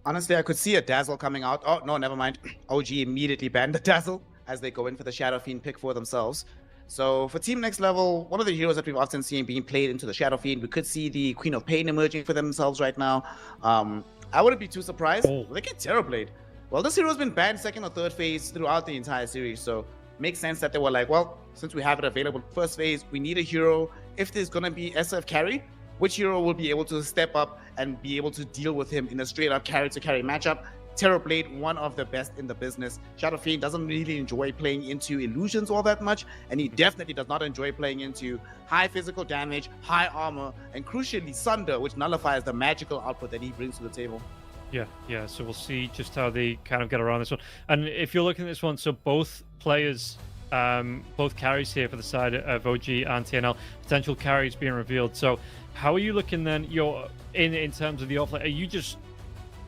Honestly, I could see a Dazzle coming out. Oh, no, never mind. OG immediately banned the Dazzle as they go in for the Shadow Fiend pick for themselves. So for Team Next Level, one of the heroes that we've often seen being played into the Shadow Fiend, we could see the Queen of Pain emerging for themselves right now. I wouldn't be too surprised. They get Terrorblade. Well, this hero's been banned second or third phase throughout the entire series, so makes sense that they were like, well, since we have it available first phase, we need a hero. If there's going to be SF carry, which hero will be able to step up and be able to deal with him in a straight up carry to carry matchup? Terrorblade, one of the best in the business. Shadow Fiend doesn't really enjoy playing into illusions all that much, and he definitely does not enjoy playing into high physical damage, high armor, and crucially Sunder, which nullifies the magical output that he brings to the table. Yeah. So we'll see just how they kind of get around this one. And if you're looking at this one, so both players, both carries here for the side of OG and TNL, potential carries being revealed. So how are you looking then? You're in terms of the offlane. Are you just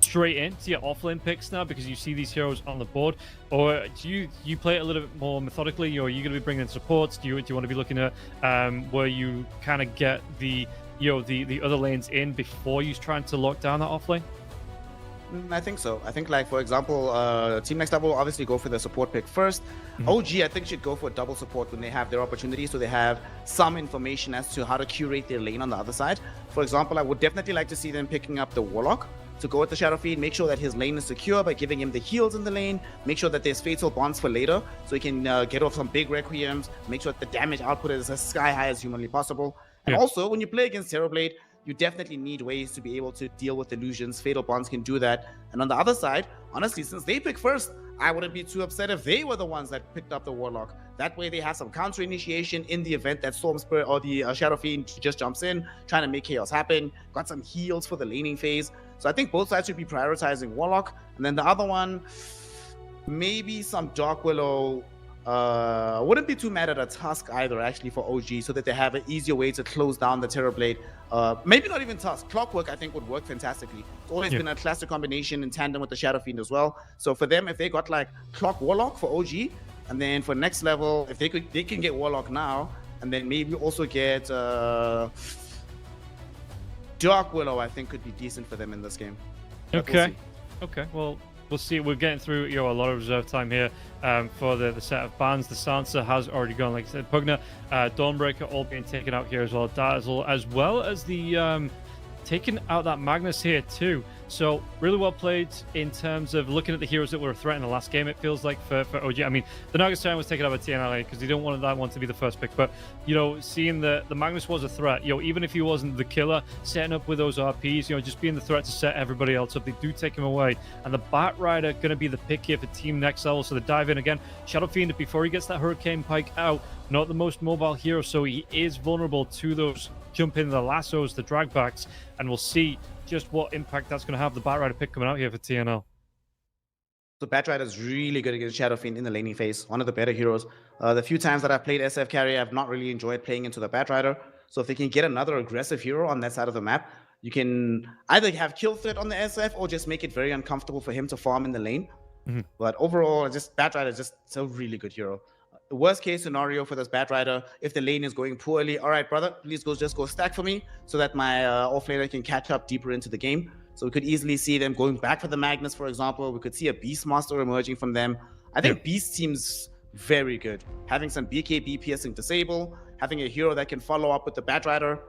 straight into your offlane picks now because you see these heroes on the board, or do you play it a little bit more methodically, or are you going to be bringing in supports? Do you want to be looking at where you kind of get the other lanes in before you trying to lock down that offlane? I think so. I think, like, for example, Team Next Level will obviously go for the support pick first. OG, I think, should go for double support when they have their opportunity, so they have some information as to how to curate their lane on the other side. For example, I would definitely like to see them picking up the Warlock to go with the Shadow Fiend, make sure that his lane is secure by giving him the heals in the lane, make sure that there's Fatal Bonds for later, so he can get off some big Requiems, make sure that the damage output is as sky high as humanly possible. And also, when you play against Terrorblade, you definitely need ways to be able to deal with illusions. Fatal Bonds can do that. And on the other side, honestly, since they pick first, I wouldn't be too upset if they were the ones that picked up the Warlock. That way they have some counter initiation in the event that Storm Spirit or the Shadow Fiend just jumps in, trying to make chaos happen. Got some heals for the laning phase. So I think both sides should be prioritizing Warlock. And then the other one, maybe some Dark Willow. Wouldn't be too mad at a Tusk either, actually, for OG, so that they have an easier way to close down the Terrorblade. Maybe not even Tusk. Clockwork, I think, would work fantastically. It's always been a classic combination in tandem with the Shadow Fiend as well. So for them, if they got like Clock Warlock for OG, and then for next level, if they can get Warlock now, and then maybe also get Dark Willow, I think could be decent for them in this game. But okay. Well, we'll see. We're getting through a lot of reserve time here for the set of bans. The Sansa has already gone, like I said. Pugna, Dawnbreaker all being taken out here as well. Dazzle, as well as the taking out that Magnus here too. So really well played in terms of looking at the heroes that were a threat in the last game, it feels like, for OG. I mean, the Nagasiren was taken out by TNLA because they don't want that one to be the first pick. But, seeing the Magnus was a threat, even if he wasn't the killer, setting up with those RPs, just being the threat to set everybody else up, they do take him away. And the Bat Rider going to be the pick here for Team Next Level. So they dive in again. Shadow Fiend, before he gets that Hurricane Pike out, not the most mobile hero, so he is vulnerable to those jump in the lassos, the dragbacks, and we'll see just what impact that's going to have. The Bat Rider pick coming out here for TNL. So Bat Rider is really good against Shadow Fiend in the laning phase. One of the better heroes. The few times that I've played SF carry, I've not really enjoyed playing into the Bat Rider. So if they can get another aggressive hero on that side of the map, you can either have kill threat on the SF or just make it very uncomfortable for him to farm in the lane. But overall, Bat Rider is just a really good hero. The worst case scenario for this Bat Rider, if the lane is going poorly, all right, brother, please just go stack for me so that my offlaner can catch up deeper into the game. So we could easily see them going back for the Magnus, for example. We could see a Beastmaster emerging from them. I think Beast seems very good. Having some BKB piercing disable, having a hero that can follow up with the Bat Rider,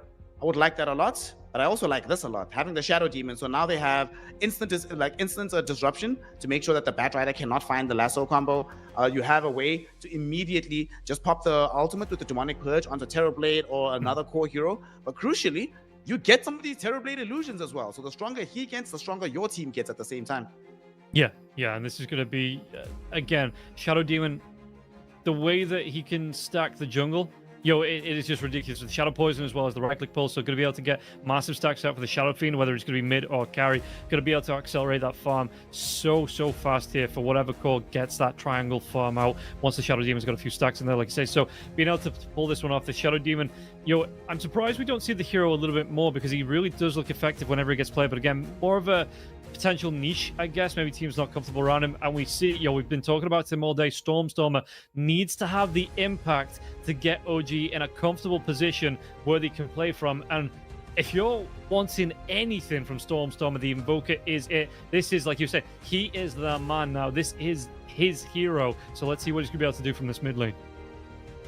I would like that a lot. But I also like this a lot, having the Shadow Demon. So now they have instant disruption to make sure that the Bat Rider cannot find the lasso combo. You have a way to immediately just pop the ultimate with the Demonic Purge onto Terrorblade or another core hero. But crucially, you get some of these Terrorblade illusions as well. So the stronger he gets, the stronger your team gets at the same time. Yeah, and this is going to be, again, Shadow Demon. the way that he can stack the jungle, it is just ridiculous with Shadow Poison as well as the right-click pull. So going to be able to get massive stacks out for the Shadow Fiend, whether it's going to be mid or carry. Going to be able to accelerate that farm so fast here for whatever core gets that triangle farm out once the Shadow Demon's got a few stacks in there, like I say. So being able to pull this one off, the Shadow Demon, I'm surprised we don't see the hero a little bit more because he really does look effective whenever he gets played. But again, more of a potential niche, I guess. Maybe teams not comfortable around him, and we see, we've been talking about him all day. Stormstormer needs to have the impact to get OG in a comfortable position where they can play from. And if you're wanting anything from Stormstormer, the Invoker is it. This is, like you said, he is the man now. This is his hero. So let's see what he's gonna be able to do from this mid lane.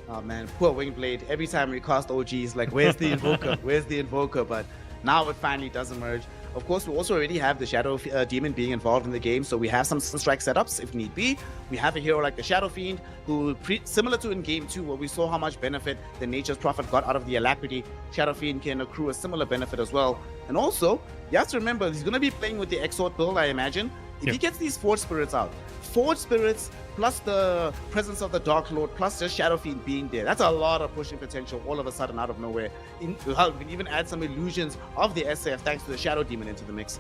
Oh man, poor Wingblade. Every time we cast OG, it's like, where's the Invoker? Where's the Invoker? But now it finally does emerge. Of course, we also already have the Shadow Demon being involved in the game, so we have some strike setups if need be. We have a hero like the Shadow Fiend, who, similar to in Game 2, where we saw how much benefit the Nature's Prophet got out of the Alacrity, Shadow Fiend can accrue a similar benefit as well. And also, you have to remember, he's going to be playing with the Exort build, I imagine. If he gets these Forge Spirits out, Forge Spirits plus the presence of the Dark Lord plus just Shadow Fiend being there, that's a lot of pushing potential all of a sudden out of nowhere. We can even add some illusions of the SF thanks to the Shadow Demon into the mix.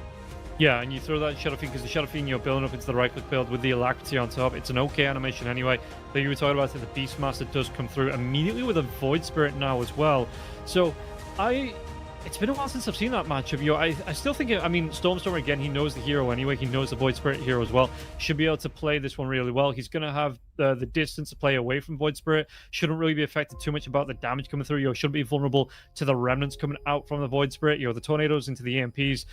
Yeah, and you throw that Shadow Fiend because the Shadow Fiend you're building up into the right-click build with the Alacrity on top. It's an okay animation anyway. But you were talking about it, the Beastmaster does come through immediately with a Void Spirit now as well. So it's been a while since I've seen that matchup. I still think, Stormstormer, again, he knows the hero anyway. He knows the Void Spirit hero as well. Should be able to play this one really well. He's going to have the distance to play away from Void Spirit. Shouldn't really be affected too much about the damage coming through. Shouldn't be vulnerable to the remnants coming out from the Void Spirit. The tornadoes into the EMPs.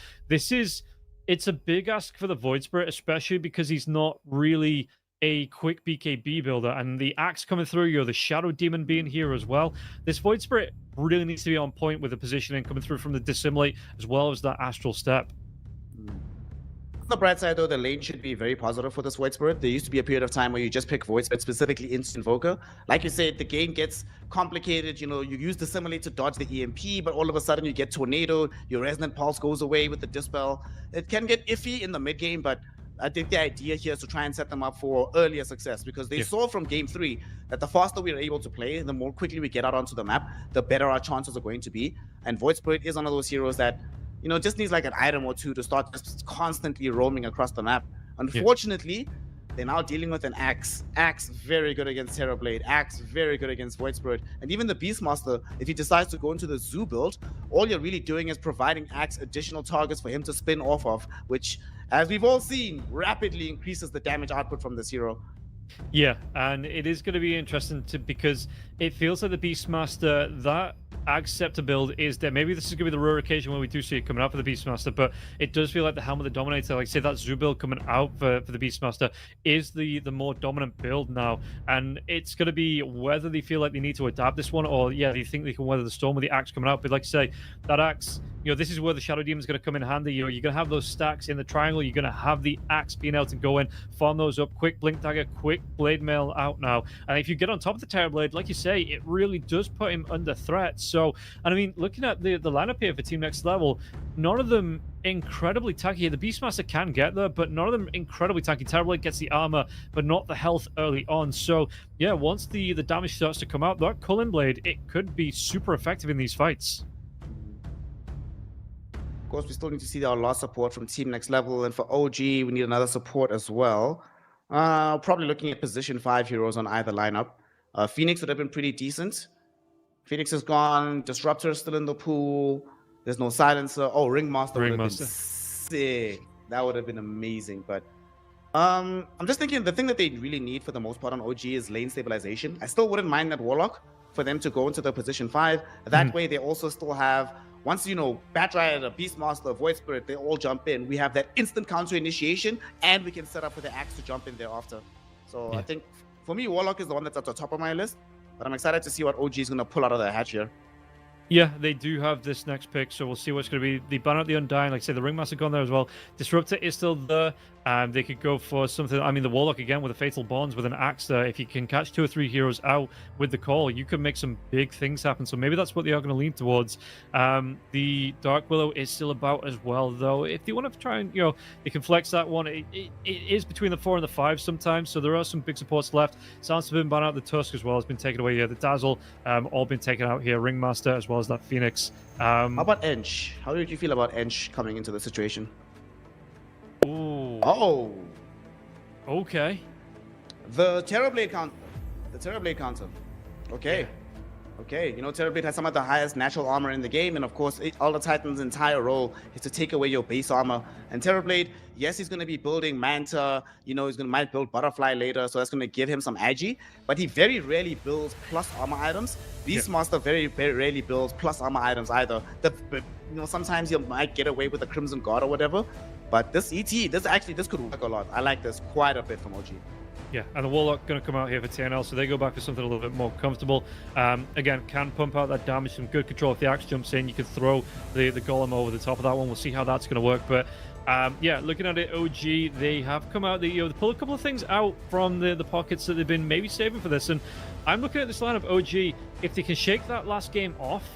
It's a big ask for the Void Spirit, especially because he's not really a quick BKB builder, and the axe coming through, the Shadow Demon being here as well. This Void Spirit really needs to be on point with the positioning coming through from the Dissimulate as well as that Astral Step. On the bright side, though, the lane should be very positive for this Void Spirit. There used to be a period of time where you just pick Void Spirit specifically into Invoker. Like you said, the game gets complicated. You use Dissimulate to dodge the EMP, but all of a sudden you get Tornado, your Resonant Pulse goes away with the Dispel. It can get iffy in the mid game, but I think the idea here is to try and set them up for earlier success, because they saw from Game 3 that the faster we are able to play, the more quickly we get out onto the map, the better our chances are going to be. And Void Spirit is one of those heroes that, just needs like an item or two to start just constantly roaming across the map. Unfortunately, they're now dealing with an Axe. Axe, very good against Terrorblade. Axe, very good against Void Spirit. And even the Beastmaster, if he decides to go into the Zoo build, all you're really doing is providing Axe additional targets for him to spin off of, which, as we've all seen, rapidly increases the damage output from this hero. Yeah, and it is going to be interesting because it feels like the Beastmaster, that Axe Scepter build is there. Maybe this is going to be the rare occasion where we do see it coming out for the Beastmaster, but it does feel like the Helm of the Dominator, like say that Zoo build coming out for the Beastmaster is the more dominant build now. And it's going to be whether they feel like they need to adapt this one, or they think they can weather the storm with the Axe coming out. But like I say, that Axe, this is where the Shadow Demon is going to come in handy. You're going to have those stacks in the triangle. You're going to have the Axe being able to go in, farm those up, quick Blink Dagger, quick Blade Mail out now. And if you get on top of the Terrorblade, like you say, it really does put him under threat. So, and looking at the lineup here for Team Next Level, none of them incredibly tanky. The Beastmaster can get there, but none of them incredibly tanky. Terrorblade gets the armor, but not the health early on. So, once the damage starts to come out, that Cullen Blade, it could be super effective in these fights. Of course, we still need to see our last support from Team Next Level, and for OG, we need another support as well. Probably looking at position 5 heroes on either lineup. Phoenix would have been pretty decent. Phoenix is gone. Disruptor is still in the pool. There's no Silencer. Oh, Ringmaster would have been sick. That would have been amazing. But I'm just thinking the thing that they really need for the most part on OG is lane stabilization. I still wouldn't mind that Warlock for them to go into the position 5. That way, they also still have, once, Bat Rider, Beastmaster, Void Spirit, they all jump in. We have that instant counter initiation, and we can set up for the Axe to jump in thereafter. So I think, for me, Warlock is the one that's at the top of my list. But I'm excited to see what OG is going to pull out of the hatch here. Yeah, they do have this next pick, so we'll see what's going to be. The Banner of the Undying, like I say, the Ringmaster gone there as well. Disruptor is still there. They could go for something. I mean, the Warlock again with the Fatal Bonds with an Axe there. If you can catch 2 or 3 heroes out with the call, you can make some big things happen. So maybe that's what they are going to lean towards. The Dark Willow is still about as well, though. If they want to try and, they can flex that one. It is between the 4 and the 5 sometimes. So there are some big supports left. Sounds to have been banned out. The Tusk as well has been taken away here. The Dazzle all been taken out here. Ringmaster as well as that Phoenix. How about Ench? How did you feel about Ench coming into the situation? Ooh. Oh. Okay. The Terrorblade counter. The Terrorblade counter. Okay. Yeah. Okay. Terrorblade has some of the highest natural armor in the game, and of course, all the Titan's entire role is to take away your base armor. And Terrorblade, yes, he's going to be building Manta. He's might build Butterfly later, so that's going to give him some agi. But he very rarely builds plus armor items. Beastmaster very, very rarely builds plus armor items either. Sometimes you might get away with the Crimson God or whatever. But this ET, this could work a lot. I like this quite a bit from OG. Yeah, and the Warlock going to come out here for TNL, so they go back for something a little bit more comfortable. Again, can pump out that damage, some good control. If the Axe jumps in, you can throw the Golem over the top of that one. We'll see how that's going to work. But yeah, looking at it, OG, they have come out, they pull a couple of things out from the pockets that they've been maybe saving for this. And I'm looking at this lineup, OG, if they can shake that last game off,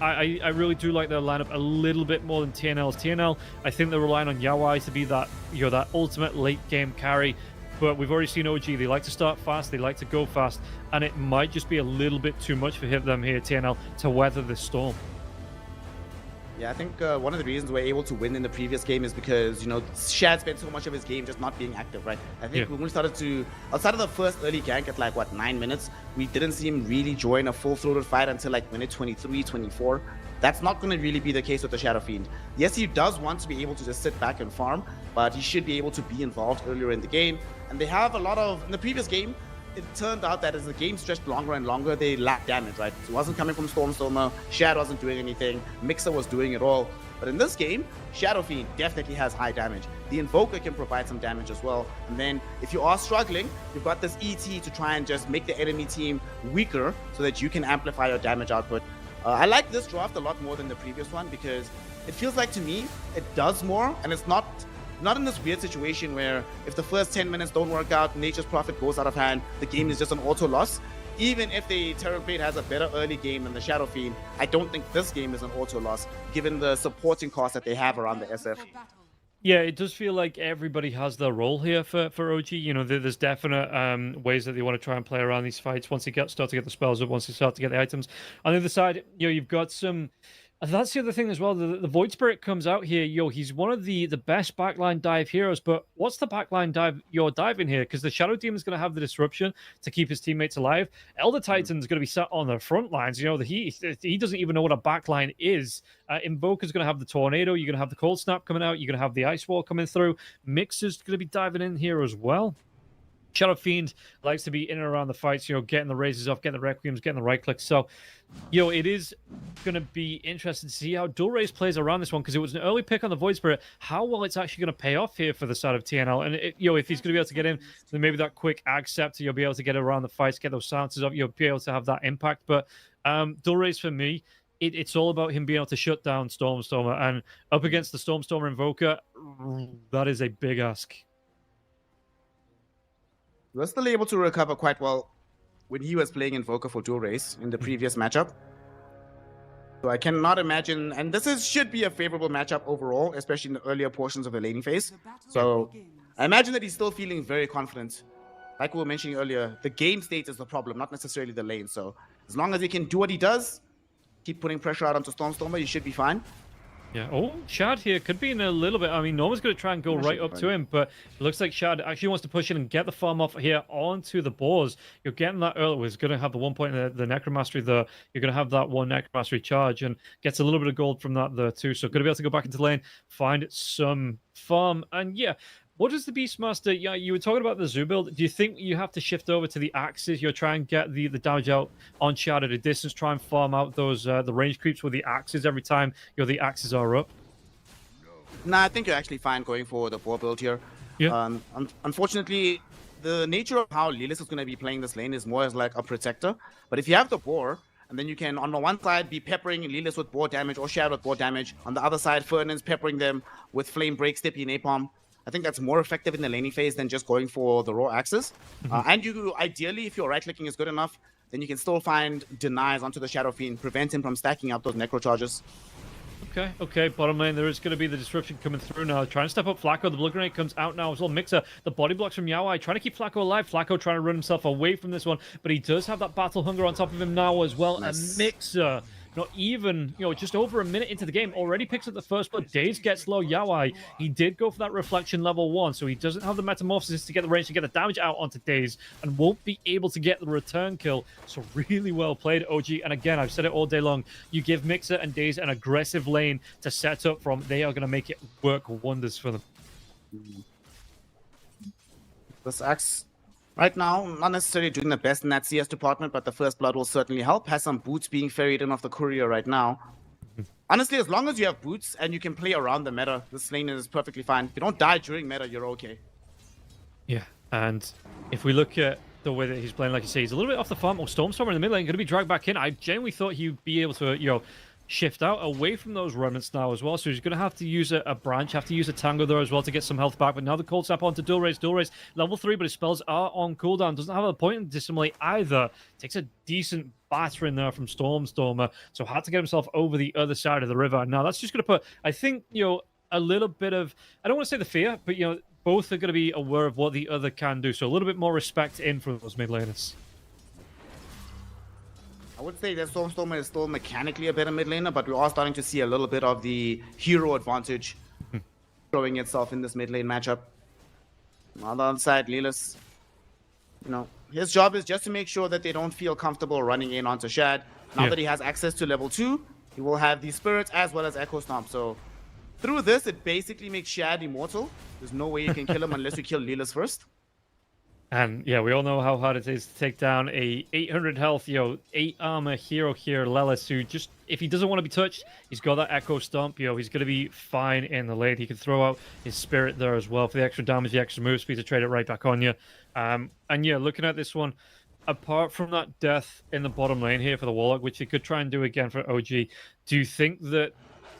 I really do like their lineup a little bit more than TNL's. TNL, I think they're relying on Yawai to be that that ultimate late game carry. But we've already seen OG. They like to start fast. They like to go fast, and it might just be a little bit too much for them here, TNL, to weather the storm. Yeah, I think one of the reasons we're able to win in the previous game is because, Shad spent so much of his game just not being active, right? I think when we started outside of the first early gank at like, 9 minutes, we didn't see him really join a full-throated fight until like minute 23, 24. That's not going to really be the case with the Shadow Fiend. Yes, he does want to be able to just sit back and farm, but he should be able to be involved earlier in the game. And they have a lot of, in the previous game, it turned out that as the game stretched longer and longer, they lacked damage, right? It wasn't coming from Stormstormer, Shad wasn't doing anything, Mixer was doing it all. But in this game, Shadow Fiend definitely has high damage. The Invoker can provide some damage as well. And then if you are struggling, you've got this ET to try and just make the enemy team weaker so that you can amplify your damage output. I like this draft a lot more than the previous one because it feels like to me, it does more, and it's not in this weird situation where if the first 10 minutes don't work out, Nature's Prophet goes out of hand, the game is just an auto loss. Even if the Terrorblade has a better early game than the Shadow Fiend, I don't think this game is an auto loss, given the supporting cost that they have around the SF. Yeah, it does feel like everybody has their role here for OG. There's definite ways that they want to try and play around these fights once they start to get the spells up, once they start to get the items. On the other side, you've got some... That's the other thing as well. The Void Spirit comes out here. He's one of the best backline dive heroes. But what's the backline dive you're diving here? Because the Shadow Demon's going to have the disruption to keep his teammates alive. Elder Titan's going to be sat on the front lines. He doesn't even know what a backline is. Invoker's going to have the Tornado. You're going to have the Cold Snap coming out. You're going to have the Ice Wall coming through. Mixer's going to be diving in here as well. Shadow Fiend likes to be in and around the fights, getting the raises off, getting the Requiems, getting the right clicks. So, it is going to be interesting to see how Dual Race plays around this one because it was an early pick on the Void Spirit. How well it's actually going to pay off here for the side of TNL. And, if he's going to be able to get in, then maybe that quick Ag Scepter, you'll be able to get around the fights, get those silences up, you'll be able to have that impact. But Dual Race for me, it's all about him being able to shut down Stormstormer. And up against the Stormstormer Invoker, that is a big ask. Was still able to recover quite well when he was playing Invoker for Dual Race in the previous matchup. So I cannot imagine, and this should be a favorable matchup overall, especially in the earlier portions of the laning phase. So I imagine that he's still feeling very confident. Like we were mentioning earlier, the game state is the problem, not necessarily the lane. So as long as he can do what he does, keep putting pressure out onto Stormstormer, you should be fine. Yeah. Oh, Shad here could be in a little bit. I mean, Norma's going to try and go right up to him, but it looks like Shad actually wants to push in and get the farm off here onto the boars. You're getting that early. He's going to have the 1 point in the Necromastery there. You're going to have that one Necromastery charge and gets a little bit of gold from that there too. So going to be able to go back into lane, find some farm. And yeah, what does the Beastmaster... Yeah, you were talking about the Zoo build. Do you think you have to shift over to the axes? You're trying to get the damage out on Shad at a distance, try and farm out those the range creeps with the axes every time the axes are up? Nah, I think you're actually fine going for the boar build here. Yeah. Unfortunately, the nature of how Lilith is going to be playing this lane is more as like a protector. But if you have the boar, and then you can, on the one side, be peppering Lilith with boar damage or Shad with boar damage. On the other side, Fernand's peppering them with Flame Break, Stippy, Napalm. I think that's more effective in the laning phase than just going for the raw axes. And you ideally, if your right clicking is good enough, then you can still find denies onto the Shadow Fiend, prevent him from stacking up those necro charges. Okay. Bottom lane, there is going to be the disruption coming through now. Trying to step up Flacco. The blood grenade comes out now as well. Mixer, the body blocks from Yawai, trying to keep Flacco alive. Flacco trying to run himself away from this one, but he does have that battle hunger on top of him now as well. Nice. And Mixer, not even, just over a minute into the game, already picks up the first blood. Daze gets low. Yawai, he did go for that reflection level 1, so he doesn't have the metamorphosis to get the range to get the damage out onto Daze, and won't be able to get the return kill. So really well played, OG. And again, I've said it all day long, you give Mixer and Daze an aggressive lane to set up from, they are going to make it work wonders for them. This Axe, right now, not necessarily doing the best in that CS department, but the first blood will certainly help. Has some boots being ferried in off the courier right now. Honestly, as long as you have boots and you can play around the meta, this lane is perfectly fine. If you don't die during meta, you're okay. Yeah, and if we look at the way that he's playing, like you say, he's a little bit off the farm. Or Stormstormer in the mid lane, going to be dragged back in. I genuinely thought he'd be able to, shift out away from those remnants now as well. So he's going to have to use a branch, have to use a tango there as well to get some health back. But now the cold snap onto Dual Raze. Dual Raze, level 3, but his spells are on cooldown. Doesn't have a point in dissimulate either. Takes a decent battering there from Stormstormer. So had to get himself over the other side of the river. Now that's just going to put, I think, a little bit of, I don't want to say the fear, but, both are going to be aware of what the other can do. So a little bit more respect in from those mid laners. I would say that Stormstormer is still mechanically a better mid laner, but we are starting to see a little bit of the hero advantage showing itself in this mid lane matchup. On the other side, Lelis, his job is just to make sure that they don't feel comfortable running in onto Shad. Now that he has access to level 2, he will have the spirits as well as Echo Stomp. So through this, it basically makes Shad immortal. There's no way you can kill him unless you kill Lelis first. And yeah, we all know how hard it is to take down a 800 health, 8 armor hero here, Lelis, who just, if he doesn't want to be touched, he's got that Echo Stomp, he's going to be fine in the lane. He can throw out his Spirit there as well for the extra damage, the extra move speed to trade it right back on you. And yeah, looking at this one, apart from that death in the bottom lane here for the Warlock, which he could try and do again for OG, do you think that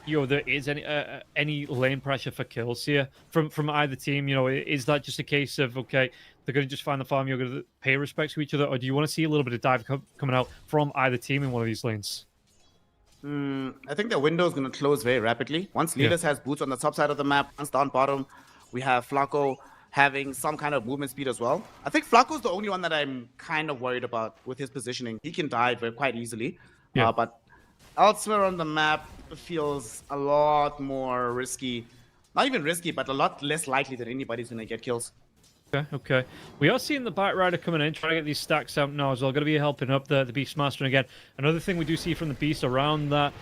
there is any lane pressure for kills here from either team? Is that just a case of, okay, they're going to just find the farm, you're going to pay respect to each other, or do you want to see a little bit of dive coming out from either team in one of these lanes? I think the window is going to close very rapidly. Once Lelis has boots on the top side of the map, once down bottom, we have Flacco having some kind of movement speed as well. I think Flacco's the only one that I'm kind of worried about with his positioning. He can dive quite easily, but elsewhere on the map feels a lot more risky. Not even risky, but a lot less likely that anybody's going to get kills. Okay. We are seeing the Bat Rider coming in, trying to get these stacks out now as well. Going to be helping up the Beastmaster. And again, another thing we do see from the Beast around that.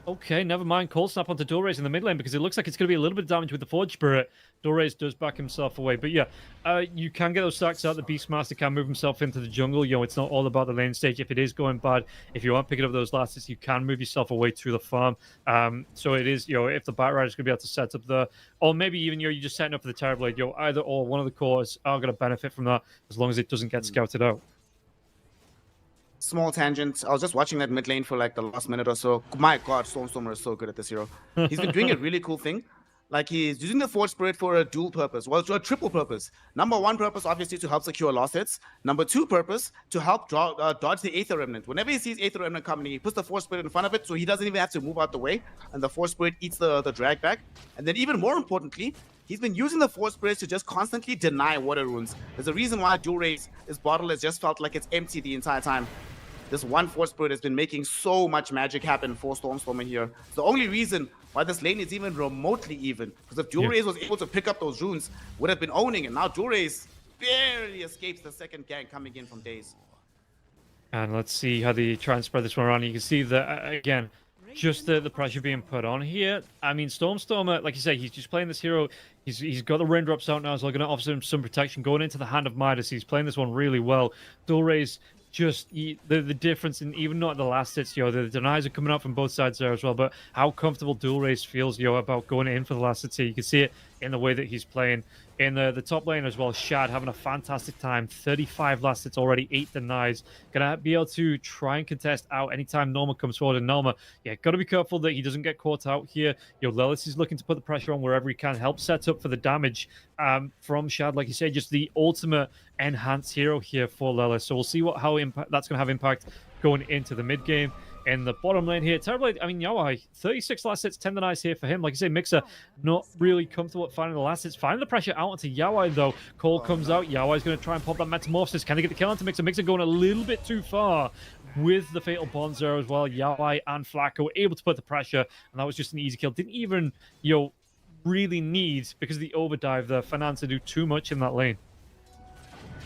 Okay, never mind. Cold Snap onto Dual Raze in the mid lane because it looks like it's going to be a little bit of damage with the Forge Spirit. Dual Raze does back himself away. But yeah, you can get those stacks out. The Beastmaster can move himself into the jungle. It's not all about the lane stage. If it is going bad, if you aren't picking up those last hits, you can move yourself away to the farm. So it is, if the Bat Rider is going to be able to set up the, or maybe even you're just setting up for the Terrorblade, either or one of the cores are going to benefit from that as long as it doesn't get scouted out. Small tangent. I was just watching that mid lane for like the last minute or so. My God, Stormstormer is so good at this hero. He's been doing a really cool thing. Like, he's using the Forge Spirit for a dual purpose. Well, to a triple purpose. Number 1 purpose, obviously, to help secure last hits. Number 2 purpose, to help dodge the Aether Remnant. Whenever he sees Aether Remnant coming, he puts the Forge Spirit in front of it, so he doesn't even have to move out the way. And the Forge Spirit eats the drag back. And then even more importantly, he's been using the Force Spirit to just constantly deny water runes. There's a reason why Dual Raze, his bottle has just felt like it's empty the entire time. This one Force Spirit has been making so much magic happen for Stormstormer here. It's the only reason why this lane is even remotely even. Because if Dual Raze was able to pick up those runes, would have been owning it. Now Dual Raze barely escapes the second gank coming in from Daze. And let's see how they try and spread this one around. You can see that, again, just the pressure being put on here. I mean, Stormstormer, like you say, he's just playing this hero. He's got the raindrops out now, so they're going to offer him some protection going into the hand of Midas. He's playing this one really well. Dual Raze, just the difference in even not the last hits, the denies are coming out from both sides there as well, but how comfortable Dual Raze feels, about going in for the last hits here. You can see it in the way that he's playing. In the top lane as well, Shad having a fantastic time. 35 last hits already, 8 denies. Gonna be able to try and contest out anytime Norma comes forward. And Norma, yeah, gotta be careful that he doesn't get caught out here. Lelis is looking to put the pressure on wherever he can, help set up for the damage from Shad. Like you said, just the ultimate enhanced hero here for Lelis. So we'll see how that's gonna have impact going into the mid game. In the bottom lane here, Terrorblade, I mean, Yawai, 36 last hits, 10 denies here for him. Like I say, Mixer, not really comfortable at finding the last hits. Finding the pressure out onto Yawai, though. Cole comes out. Yawai's going to try and pop that Metamorphosis. Can he get the kill onto Mixer? Mixer going a little bit too far with the Fatal Bonds there as well. Yawai and Flacco able to put the pressure, and that was just an easy kill. Didn't even, really need, because of the overdive there, Fanan to do too much in that lane.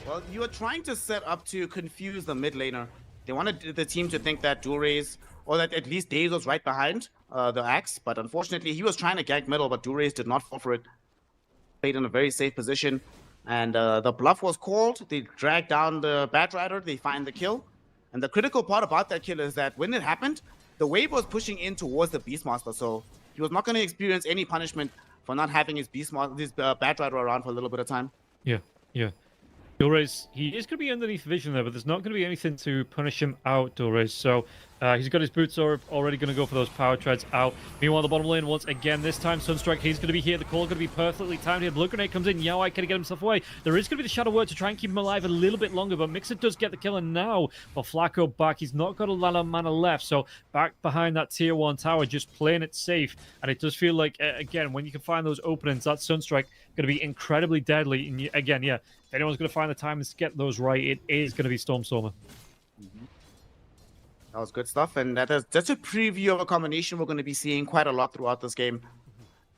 Well, you are trying to set up to confuse the mid laner. They wanted the team to think that Durays, or that at least Daze was right behind the Axe, but unfortunately he was trying to gank middle, but Durays did not fall for it. Played in a very safe position, and the bluff was called. They dragged down the Batrider, they find the kill. And the critical part about that kill is that when it happened, the wave was pushing in towards the Beastmaster, so he was not going to experience any punishment for not having his Batrider around for a little bit of time. Yeah. Durays, he is going to be underneath vision there, but there's not going to be anything to punish him out, Durays. So he's got his boots already going to go for those power treads out. Meanwhile, the bottom lane, once again, this time Sunstrike, he's going to be here. The call going to be perfectly timed here. Blue Grenade comes in. Yawai can get himself away. There is going to be the Shadow Word to try and keep him alive a little bit longer, but Mixer does get the kill, and now for Flacco back, he's not got a lot of mana left, so back behind that tier 1 tower, just playing it safe. And it does feel like, again, when you can find those openings, that Sunstrike going to be incredibly deadly. And again, yeah, if anyone's going to find the time to get those right, it is going to be Stormstormer. That was good stuff, and that's a preview of a combination we're going to be seeing quite a lot throughout this game.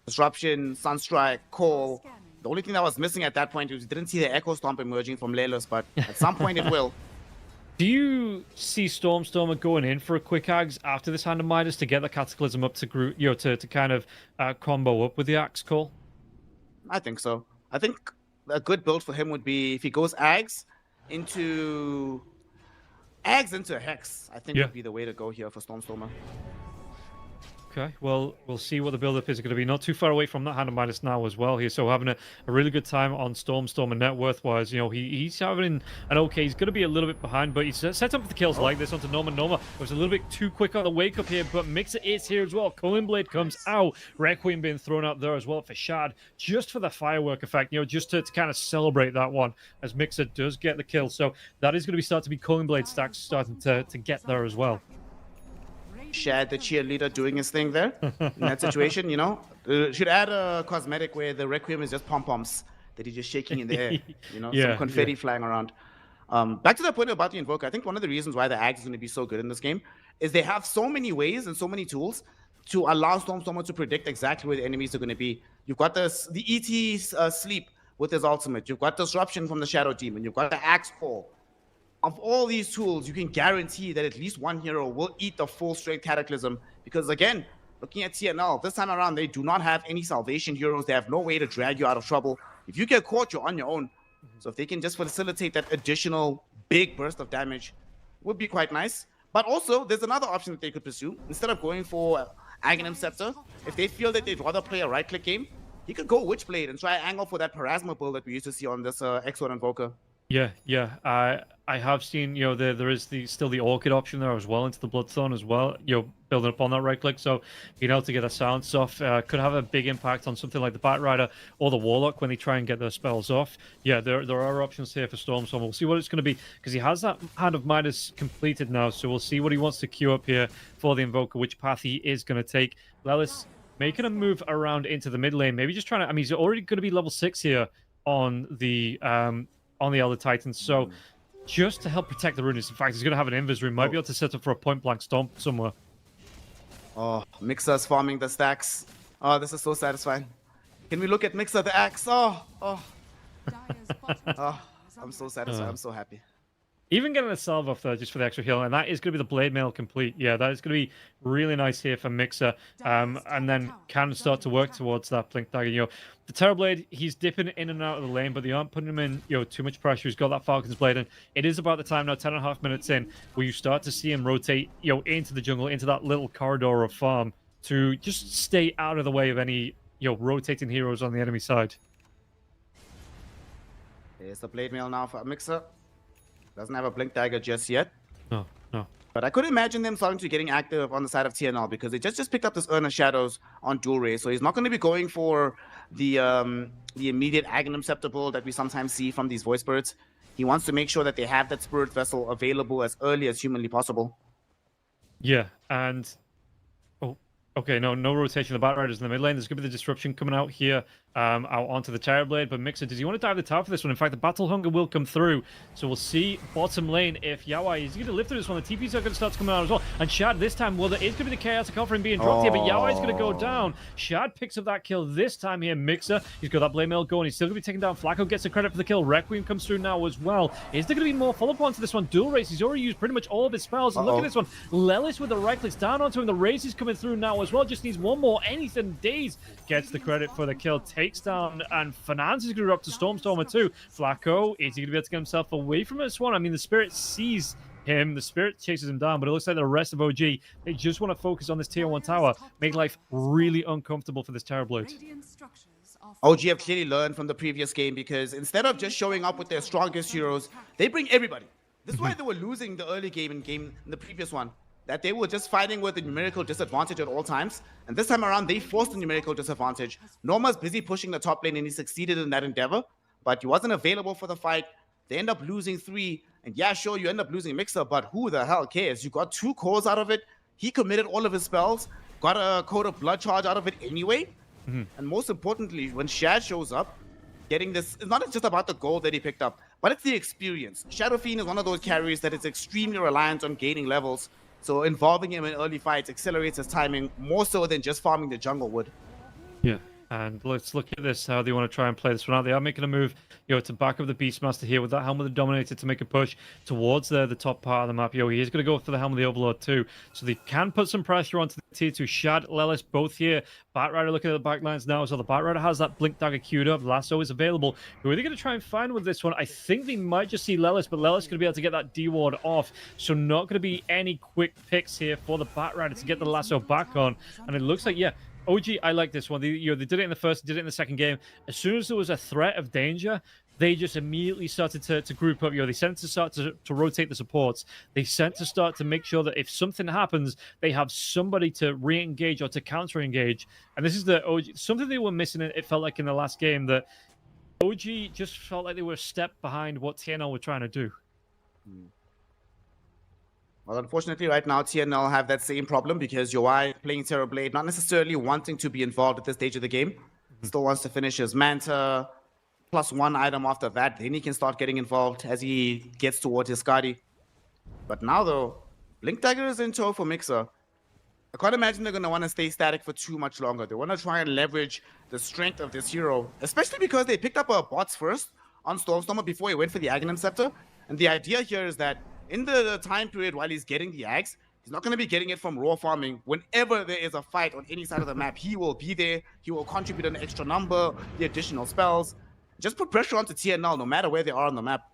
Disruption, Sunstrike, Call. The only thing that was missing at that point was you didn't see the Echo Stomp emerging from Lelis, but at some point it will. Do you see Stormstormer going in for a quick Axe after this Hand of Midas to get the Cataclysm up to to kind of combo up with the Axe Call? I think so. I think a good build for him would be if he goes Ags into Hex. I think would be the way to go here for Stormstormer. Okay, well, we'll see what the build-up is going to be. Not too far away from that Hand of Midas now as well here. So having a really good time on Stormstormer net worth-wise. He's having an okay. He's going to be a little bit behind, but he's set up for the kills like this onto Norma. Norma was a little bit too quick on the wake-up here, but Mixer is here as well. Culling Blade comes out. Requiem being thrown out there as well for Shad, just for the firework effect, just to kind of celebrate that one, as Mixer does get the kill. So that is going to start to be Culling Blade stacks starting to get there as well. Shad, the cheerleader, doing his thing there in that situation, should add a cosmetic where the Requiem is just pom-poms that he's just shaking in the air, some confetti flying around. Back to the point about the Invoker, I think one of the reasons why the Axe is going to be so good in this game is they have so many ways and so many tools to allow Stormstormer to predict exactly where the enemies are going to be. You've got the ET Sleep with his ultimate. You've got Disruption from the Shadow Demon. You've got the Axe Fall. Of all these tools, you can guarantee that at least one hero will eat the full strength Cataclysm. Because again, looking at TNL, this time around, they do not have any salvation heroes. They have no way to drag you out of trouble. If you get caught, you're on your own. So if they can just facilitate that additional big burst of damage, would be quite nice. But also, there's another option that they could pursue. Instead of going for Aghanim Scepter, if they feel that they'd rather play a right-click game, he could go Witchblade and try angle for that Parasma build that we used to see on this X1 Invoker. Yeah. I have seen, there is still the Orchid option there as well into the Bloodthorn as well, building upon that right click. So being able to get a silence off could have a big impact on something like the Batrider or the Warlock when they try and get their spells off. Yeah, there are options here for Stormstorm. We'll see what it's going to be, because he has that Hand of Midas completed now. So we'll see what he wants to queue up here for the Invoker, which path he is going to take. Lelis making a move around into the mid lane, maybe just trying to, he's already going to be level 6 here on the Elder Titans. So just to help protect the runes. In fact, he's going to have an invis room. Might be able to set up for a point-blank stomp somewhere. Oh, Mixer's farming the stacks. Oh, this is so satisfying. Can we look at Mixer the axe? Oh. I'm so satisfied. I'm so happy. Even getting a salve off there just for the extra heal, and that is going to be the blade mail complete. Yeah, that is going to be really nice here for Mixer, and then can start to work towards that blink dagger. The Terrorblade, he's dipping in and out of the lane, but they aren't putting him in too much pressure. He's got that Falcon's Blade, and it is about the time now, 10.5 minutes in, where you start to see him rotate into the jungle, into that little corridor of farm, to just stay out of the way of any rotating heroes on the enemy side. There's the blade mail now for Mixer. Doesn't have a blink dagger just yet. No, no. But I could imagine them starting to getting active on the side of TNL because they just picked up this Urn of Shadows on dual ray. So he's not going to be going for the immediate Aghanim Scepter build that we sometimes see from these voice birds. He wants to make sure that they have that Spirit Vessel available as early as humanly possible. Yeah, and okay, no rotation of the Bat Riders in the mid lane. There's going to be the disruption coming out here, out onto the Terrorblade. But Mixer, does he want to dive the tower for this one? In fact, the Battle Hunger will come through. So we'll see bottom lane if Yawai is going to live through this one. The TPs are going to start to come out as well. And Shad this time, well, there is going to be the Chaotic Offering being dropped here, but Yawai is going to go down. Shad picks up that kill this time here. Mixer, he's got that Blade Mail going. He's still going to be taken down. Flacco gets the credit for the kill. Requiem comes through now as well. Is there going to be more follow-up onto this one? Dual Race, he's already used pretty much all of his spells. And look at this one. Lelis with the right clicks down onto him. The Race is coming through now as well. Just needs one more. Anything. Daze gets the credit for the kill, takes down, and Finance is going to up to Stormstormer too. Flacco, is he going to be able to get himself away from this one? I mean, the Spirit sees him, the Spirit chases him down, but it looks like the rest of OG, they just want to focus on this tier 1 tower, make life really uncomfortable for this Terrorblade. OG have clearly learned from the previous game because instead of just showing up with their strongest heroes, they bring everybody. This is why they were losing the early game in the previous one. That they were just fighting with a numerical disadvantage at all times. And this time around, they forced a numerical disadvantage. Norma's busy pushing the top lane, and he succeeded in that endeavor. But he wasn't available for the fight. They end up losing 3. And yeah, sure, you end up losing Mixer, but who the hell cares? You got 2 cores out of it. He committed all of his spells. Got a code of blood charge out of it anyway. And most importantly, when Shad shows up, getting this, it's not just about the gold that he picked up, but it's the experience. Shadow Fiend is one of those carries that is extremely reliant on gaining levels. So involving him in early fights accelerates his timing more so than just farming the jungle would. Yeah, and let's look at this, how they want to try and play this one out. They are making a move, to back up the Beastmaster here with that Helm of the Dominator to make a push towards the top part of the map. He is going to go for the Helm of the Overlord too. So they can put some pressure onto the tier 2. Shad, Lelis, both here. Batrider looking at the backlines now. So the Batrider has that Blink Dagger queued up. Lasso is available. Who are they going to try and find with this one? I think they might just see Lelis, but Lelis is going to be able to get that D-Ward off. So not going to be any quick picks here for the Batrider to get the Lasso back on. And it looks like, OG, I like this one. They did it in the first, did it in the second game. As soon as there was a threat of danger, they just immediately started to group up. They sent to start to rotate the supports. They sent to start to make sure that if something happens, they have somebody to re-engage or to counter-engage. And this is the OG, something they were missing, it felt like in the last game, that OG just felt like they were a step behind what TNL were trying to do. Well, unfortunately, right now, TNL have that same problem because Yawai playing Terrorblade, not necessarily wanting to be involved at this stage of the game. Still wants to finish his Manta, +1 item after that. Then he can start getting involved as he gets towards his Skadi. But now, though, Blink Dagger is in tow for Mixer. I can't imagine they're going to want to stay static for too much longer. They want to try and leverage the strength of this hero, especially because they picked up a bots first on Stormstormer before he went for the Aghanim Scepter. And the idea here is that in the time period while he's getting the Ags, he's not going to be getting it from raw farming. Whenever there is a fight on any side of the map, he will be there. He will contribute an extra number, the additional spells. Just put pressure onto TNL no matter where they are on the map.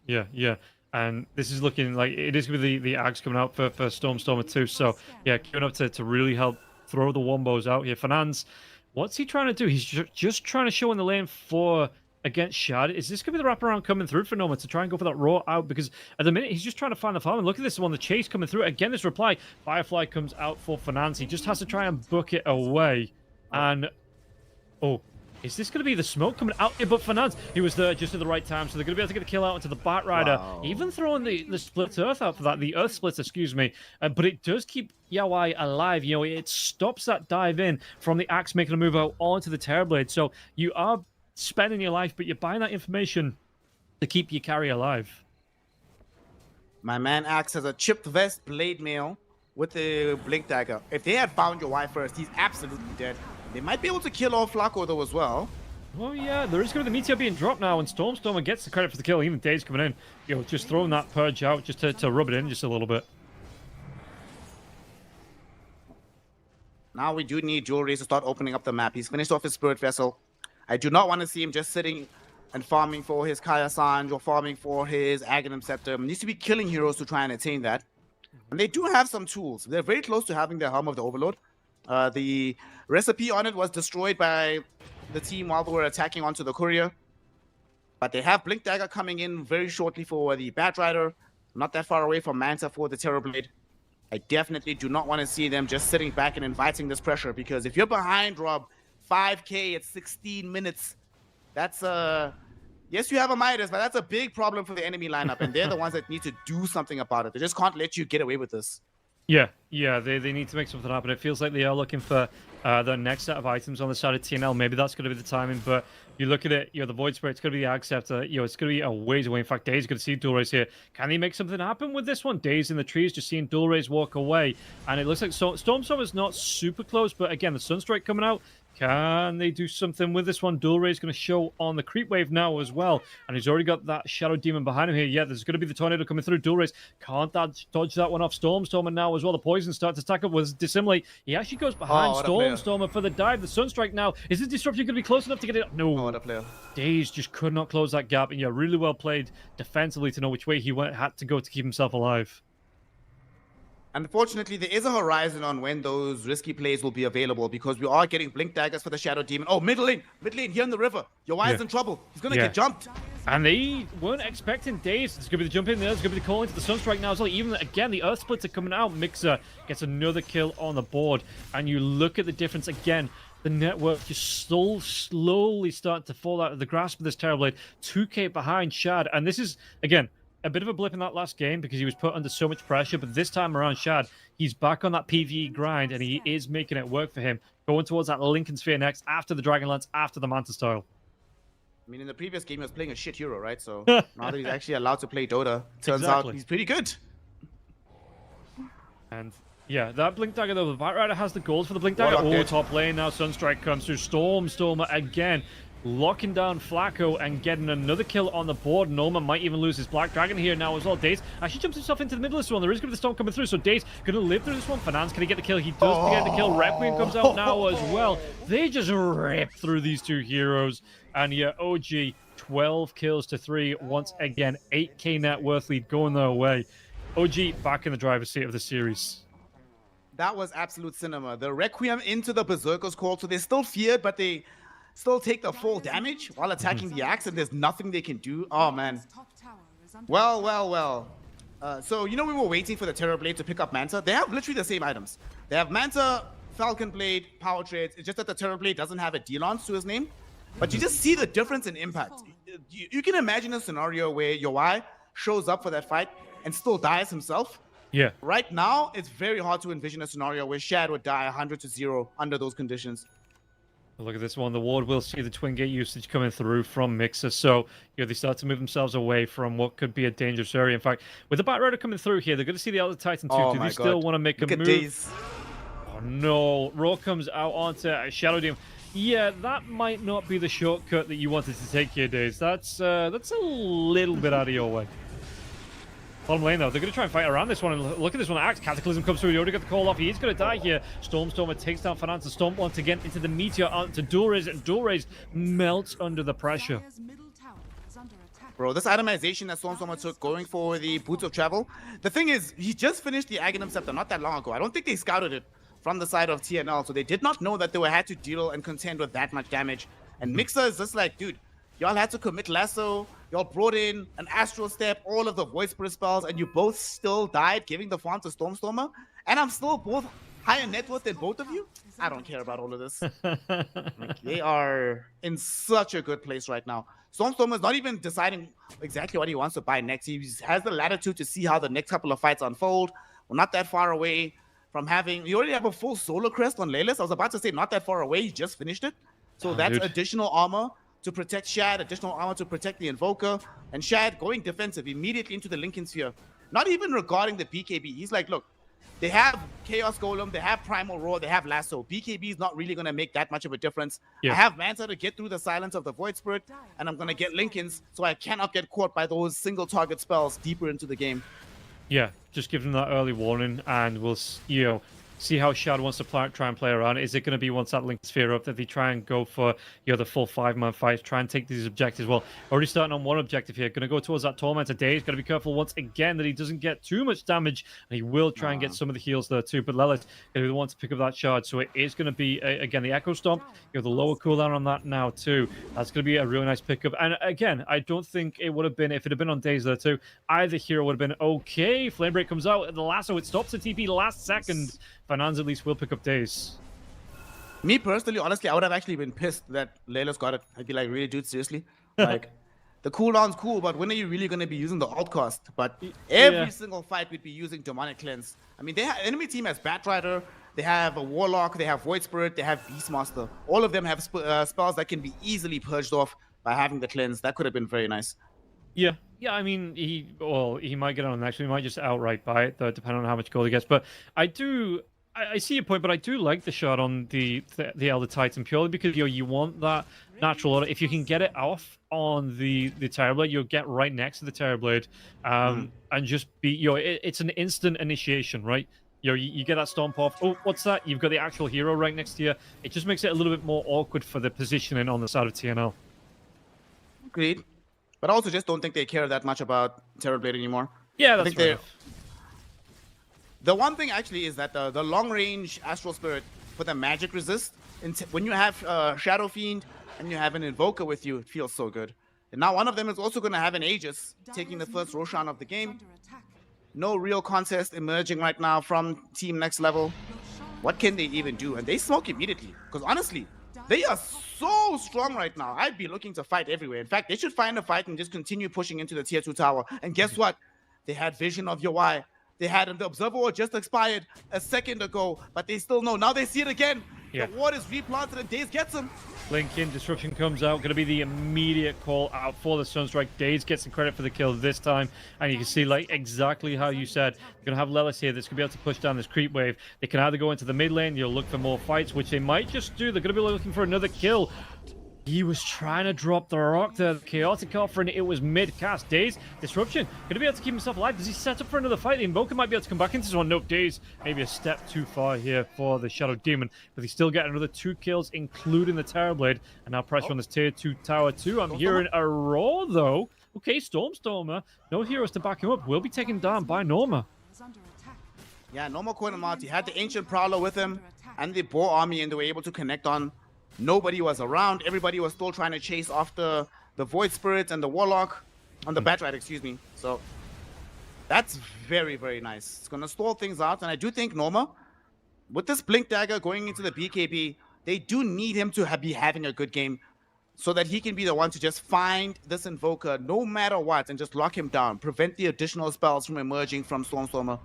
Yeah. And this is looking like it is going to be the Ags coming out for Stormstormer too. So, yeah, queuing up to really help throw the wombos out here. Finance, what's he trying to do? He's just trying to show in the lane for against Shad. Is this going to be the wraparound coming through for Noma to try and go for that raw out? Because at the minute, he's just trying to find the farm. And look at this one, the chase coming through. Again, this reply. Firefly comes out for Finance. He just has to try and book it away. And, is this going to be the smoke coming out? Yeah, but Finance, he was there just at the right time. So they're going to be able to get a kill out into the Batrider. Wow. Even throwing the Split Earth out for that. The Earth Splitter, excuse me. But it does keep Yawai alive. It stops that dive in from the Axe making a move out onto the Terrorblade. So you are spending your life, but you're buying that information to keep your carry alive. My man Axe has a chipped vest blade mail with the Blink Dagger. If they had found Yawai first, he's absolutely dead. They might be able to kill off Flacco though as well. Oh yeah, there is going to be the Meteor being dropped now, and Stormstormer gets the credit for the kill. Even Daze coming in, just throwing that Purge out just to rub it in just a little bit. Now we do need Jewelry to start opening up the map. He's finished off his Spirit Vessel. I do not want to see him just sitting and farming for his Kaya Sanj or farming for his Aghanim Scepter. He needs to be killing heroes to try and attain that. And they do have some tools. They're very close to having their Helm of the Overlord. The recipe on it was destroyed by the team while they were attacking onto the courier. But they have Blink Dagger coming in very shortly for the Bat Rider. Not that far away from Manta for the Terrorblade. I definitely do not want to see them just sitting back and inviting this pressure, because if you're behind, Rob, 5K at 16 minutes, that's yes, you have a Midas, but that's a big problem for the enemy lineup, and they're the ones that need to do something about it. They just can't let you get away with this. Yeah, they need to make something happen. It feels like they are looking for the next set of items on the side of TNL. Maybe that's going to be the timing, but you look at it, the Void Spirit, it's going to be the Ag Scepter, it's going to be a ways away. In fact, Dave's going to see Dual Rays here. Can he make something happen with this one? Dave's in the trees, just seeing Dual Rays walk away, and it looks like Stormstormer's not super close, but again, the Sunstrike coming out. Can they do something with this one? Dual Ray's going to show on the creep wave now as well. And he's already got that Shadow Demon behind him here. Yeah, there's going to be the Tornado coming through. Dual Rays can't dodge that one off. Stormstormer now as well. The Poison starts to stack up with Dissimilate. He actually goes behind Stormstormer for the dive. The Sunstrike now. Is this Disruption going to be close enough to get it? No. What a player. Daze just could not close that gap. And yeah, really well played defensively to know which way he had to go to keep himself alive. Unfortunately, there is a horizon on when those risky plays will be available, because we are getting Blink Daggers for the Shadow Demon. Oh, mid lane here in the river. Your is in trouble. He's going to get jumped. And they weren't expecting Daze. It's going to be the jump in there. It's going to be the call into the Sunstrike now as well. Even again, the Earth Splits are coming out. Mixer gets another kill on the board. And you look at the difference again. The network just slowly starting to fall out of the grasp of this Terrorblade. 2K behind Shad. And this is, again, a bit of a blip in that last game because he was put under so much pressure, but this time around, Shad, he's back on that PvE grind, and he is making it work for him, going towards that Lincoln Sphere next, after the Dragonlance, after the Manta style. I mean, in the previous game, he was playing a shit hero, right? So now that he's actually allowed to play Dota, turns out he's pretty good. And yeah, that Blink Dagger, though, the Bat Rider has the gold for the Blink Dagger. Oh, top lane now, Sunstrike comes through, Stormstormer again. Locking down Flacco and getting another kill on the board. Noma might even lose his Black Dragon here now as well. Daze actually jumps himself into the middle of this one. There is going to be the storm coming through, so Daze going to live through this one. Finance, can he get the kill? He does get the kill. Requiem comes out now as well. They just rip through these two heroes. And yeah, OG, 12 kills to 3. Once again, 8k net worth lead going their way. OG back in the driver's seat of the series. That was absolute cinema. The Requiem into the Berserker's Call, so they're still feared, but they still take the full damage while attacking the Axe, and there's nothing they can do. Oh, man. Well. So, we were waiting for the Terrorblade to pick up Manta. They have literally the same items. They have Manta, Falcon Blade, Power Trades. It's just that the Terrorblade doesn't have a D-Lance to his name. But you just see the difference in impact. You can imagine a scenario where Yowai shows up for that fight and still dies himself. Yeah. Right now, it's very hard to envision a scenario where Shad would die 100-0 under those conditions. Look at this one. The ward will see the twin gate usage coming through from Mixer. So, they start to move themselves away from what could be a dangerous area. In fact, with the Bat Rider coming through here, they're going to see the Elder Titan too. Do they still want to make a move? Oh, no. Raw comes out onto Shadow Demon. Yeah, that might not be the shortcut that you wanted to take here, Daze. That's a little bit out of your way. Bottom lane, though, they're going to try and fight around this one. And look at this one. Axe Cataclysm comes through. He already got the call off. He is going to die here. Stormstormer takes down Finance and Stomp once again into the Meteor onto Dual Rays, and Dual Rays melts under the pressure. Bro, this itemization that Stormstormer took going for the Boots of Travel. The thing is, he just finished the Aghanim Scepter not that long ago. I don't think they scouted it from the side of TNL, so they did not know that they had to deal and contend with that much damage. And Mixer is just like, dude, y'all had to commit Lasso, y'all brought in an Astral Step, all of the Voice Spirit spells, and you both still died, giving the farm to Stormstormer. And I'm still both higher net worth than both of you. I don't care about all of this. Like, they are in such a good place right now. Stormstormer is not even deciding exactly what he wants to buy next. He has the latitude to see how the next couple of fights unfold. We're not that far away from having... You already have a full Solar Crest on Leylas. I was about to say not that far away. He just finished it. So that's additional armor to protect Shad, additional armor to protect the Invoker, and Shad going defensive immediately into the Lincoln Sphere. Not even regarding the BKB. He's like, look, they have Chaos Golem, they have Primal Roar, they have Lasso. BKB is not really going to make that much of a difference. I have Manta to get through the silence of the Void Spirit, and I'm going to get Lincolns so I cannot get caught by those single target spells deeper into the game. Yeah, just give them that early warning, and we'll, see how Shad wants to try and play around. Is it going to be once that Link Sphere up that they try and go for the full 5-man fight, try and take these objectives? Well, already starting on one objective here, going to go towards that Tormentor Daze. Got to be careful once again that he doesn't get too much damage, and he will try and get some of the heals there too. But Lelith going to be the one to pick up that shard, so it is going to be again the Echo Stomp. You have the lower cooldown on that now too. That's going to be a really nice pickup. And again, I don't think it would have been, if it had been on Daze there too, either hero would have been okay. Flame Break comes out, the lasso, it stops the TP last second. Fernandes at least will pick up Daze. Me personally, honestly, I would have actually been pissed that Layla's got it. I'd be like, really, dude, seriously? Like, the cooldown's cool, but when are you really going to be using the alt cost? But every single fight we'd be using Demonic Cleanse. I mean, enemy team has Batrider, they have a Warlock, they have Void Spirit, they have Beastmaster. All of them have spells that can be easily purged off by having the cleanse. That could have been very nice. Yeah, I mean, he might get on the next one. He might just outright buy it, though, depending on how much gold he gets. But I see your point, but I do like the shot on the Elder Titan purely because you want that natural order. If you can get it off on the Terrorblade, you'll get right next to the Terrorblade, and just be it's an instant initiation, right? You get that stomp off. Oh, what's that? You've got the actual hero right next to you. It just makes it a little bit more awkward for the positioning on the side of TNL. Agreed. But I also just don't think they care that much about Terrorblade anymore. Yeah, that's fair. The one thing actually is that the long-range Astral Spirit for the magic resist, when you have Shadow Fiend and you have an Invoker with you, it feels so good. And now one of them is also going to have an Aegis, taking the first Roshan of the game. No real contest emerging right now from Team Next Level. What can they even do? And they smoke immediately. Because honestly, they are so strong right now. I'd be looking to fight everywhere. In fact, they should find a fight and just continue pushing into the tier 2 tower. And guess what? They had Vision of your Y. They had the Observer Ward just expired a second ago, but they still know. Now they see it again. Yeah. The ward is replanted and Daze gets him. Blink in, Disruption comes out. Going to be the immediate call out for the Sunstrike. Daze gets the credit for the kill this time. And you can see, like, exactly how you said. You're going to have Lelith here that's going to be able to push down this creep wave. They can either go into the mid lane, you'll look for more fights, which they might just do. They're going to be looking for another kill. He was trying to drop the rock there. The Chaotic offering, it was mid-cast. Daze, Disruption, going to be able to keep himself alive. Does he set up for another fight? The Invoker might be able to come back into this one. Nope, Daze, maybe a step too far here for the Shadow Demon. But he still get another 2 kills, including the Terrorblade. And now pressure on this tier 2 tower too. I'm hearing a roar, though. Okay, Stormstormer, no heroes to back him up. Will be taken down by Norma. Yeah, Norma caught him out. He had the Ancient Prowler with him and the Boar Army, and they were able to connect on. Nobody was around. Everybody was still trying to chase after the Void Spirit and the Warlock on the Batrider, excuse me. So that's very, very nice. It's going to stall things out. And I do think Norma, with this Blink Dagger going into the BKB, they do need him to be having a good game so that he can be the one to just find this Invoker no matter what and just lock him down, prevent the additional spells from emerging from Stormstormer.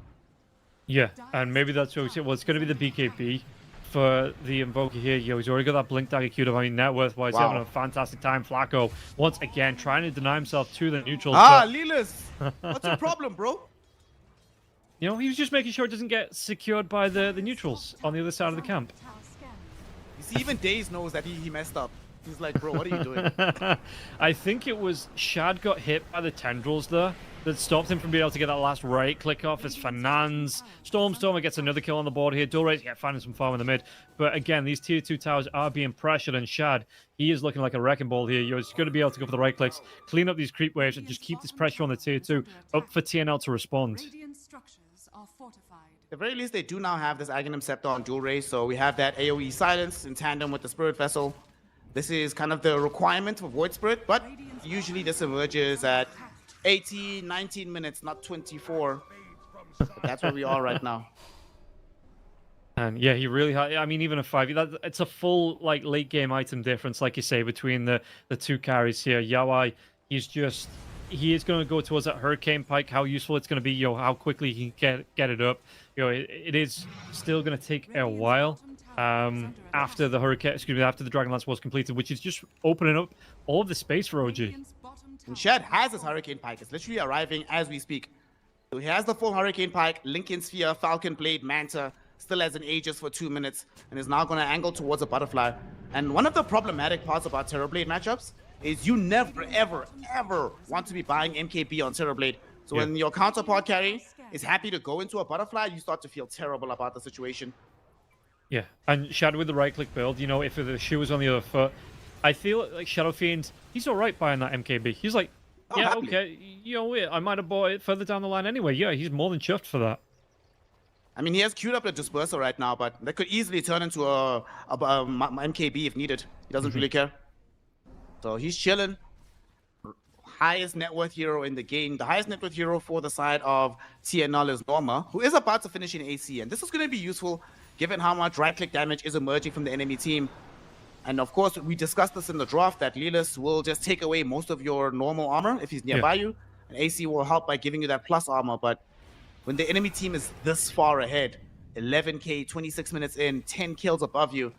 Yeah, and maybe that's what we said. Well, it's going to be the BKB. For the Invoker here, he's already got that Blink Dagger queued up. I mean, net worth-wise, having a fantastic time. Flacco, once again, trying to deny himself to the neutrals. Lilis! What's your problem, bro? He was just making sure it doesn't get secured by the neutrals on the other side of the camp. You see, even Daze knows that he messed up. He's like, bro, what are you doing? I think it was Shad got hit by the tendrils there that stopped him from being able to get that last right click off as Fernandes. Stormstormer gets another kill on the board here. Dulrace, finding some farm in the mid. But again, these tier 2 towers are being pressured, and Shad, he is looking like a wrecking ball here. You're just going to be able to go for the right clicks, clean up these creep waves, and just keep this pressure on the tier 2 up for TNL to respond. At the very least, they do now have this Aghanim Scepter on Dulrace, so we have that AoE silence in tandem with the Spirit Vessel. This is kind of the requirement for Void Spirit, but usually this emerges at 18, 19 minutes, not 24. But that's where we are right now. And yeah, he really had, I mean, even a 5, it's a full like late game item difference, like you say, between the 2 carries here. Yawai, he is going to go towards that Hurricane Pike, how useful it's going to be, how quickly he can get it up. It is still going to take a while after the after the Dragonlance was completed, which is just opening up all of the space for OG. And Shad has his Hurricane Pike. It's literally arriving as we speak. So he has the full Hurricane Pike, Lincoln Sphere, Falcon Blade, Manta, still has an Aegis for 2 minutes, and is now going to angle towards a Butterfly. And one of the problematic parts about Terrorblade matchups is you never, ever, ever want to be buying MKB on Terrorblade. So when your counterpart carry is happy to go into a butterfly, you start to feel terrible about the situation. Yeah, and Shadow with the right-click build, you know, if the shoe was on the other foot, I feel like Shadow Fiend, he's all right buying that MKB. He's like, Oh, yeah, happily. okay, you know, I might have bought it further down the line anyway. Yeah, he's more than chuffed for that. I mean, he has queued up a disperser right now, but that could easily turn into a MKB if needed. He doesn't really care. So he's chilling. Highest net worth hero in the game. The highest net worth hero for the side of TNL is Norma, who is about to finish in AC. And this is going to be useful given how much right-click damage is emerging from the enemy team. And of course, we discussed this in the draft that Lilis will just take away most of your normal armor if he's nearby you. And AC will help by giving you that plus armor. But when the enemy team is this far ahead, 11k, 26 minutes in, 10 kills above you,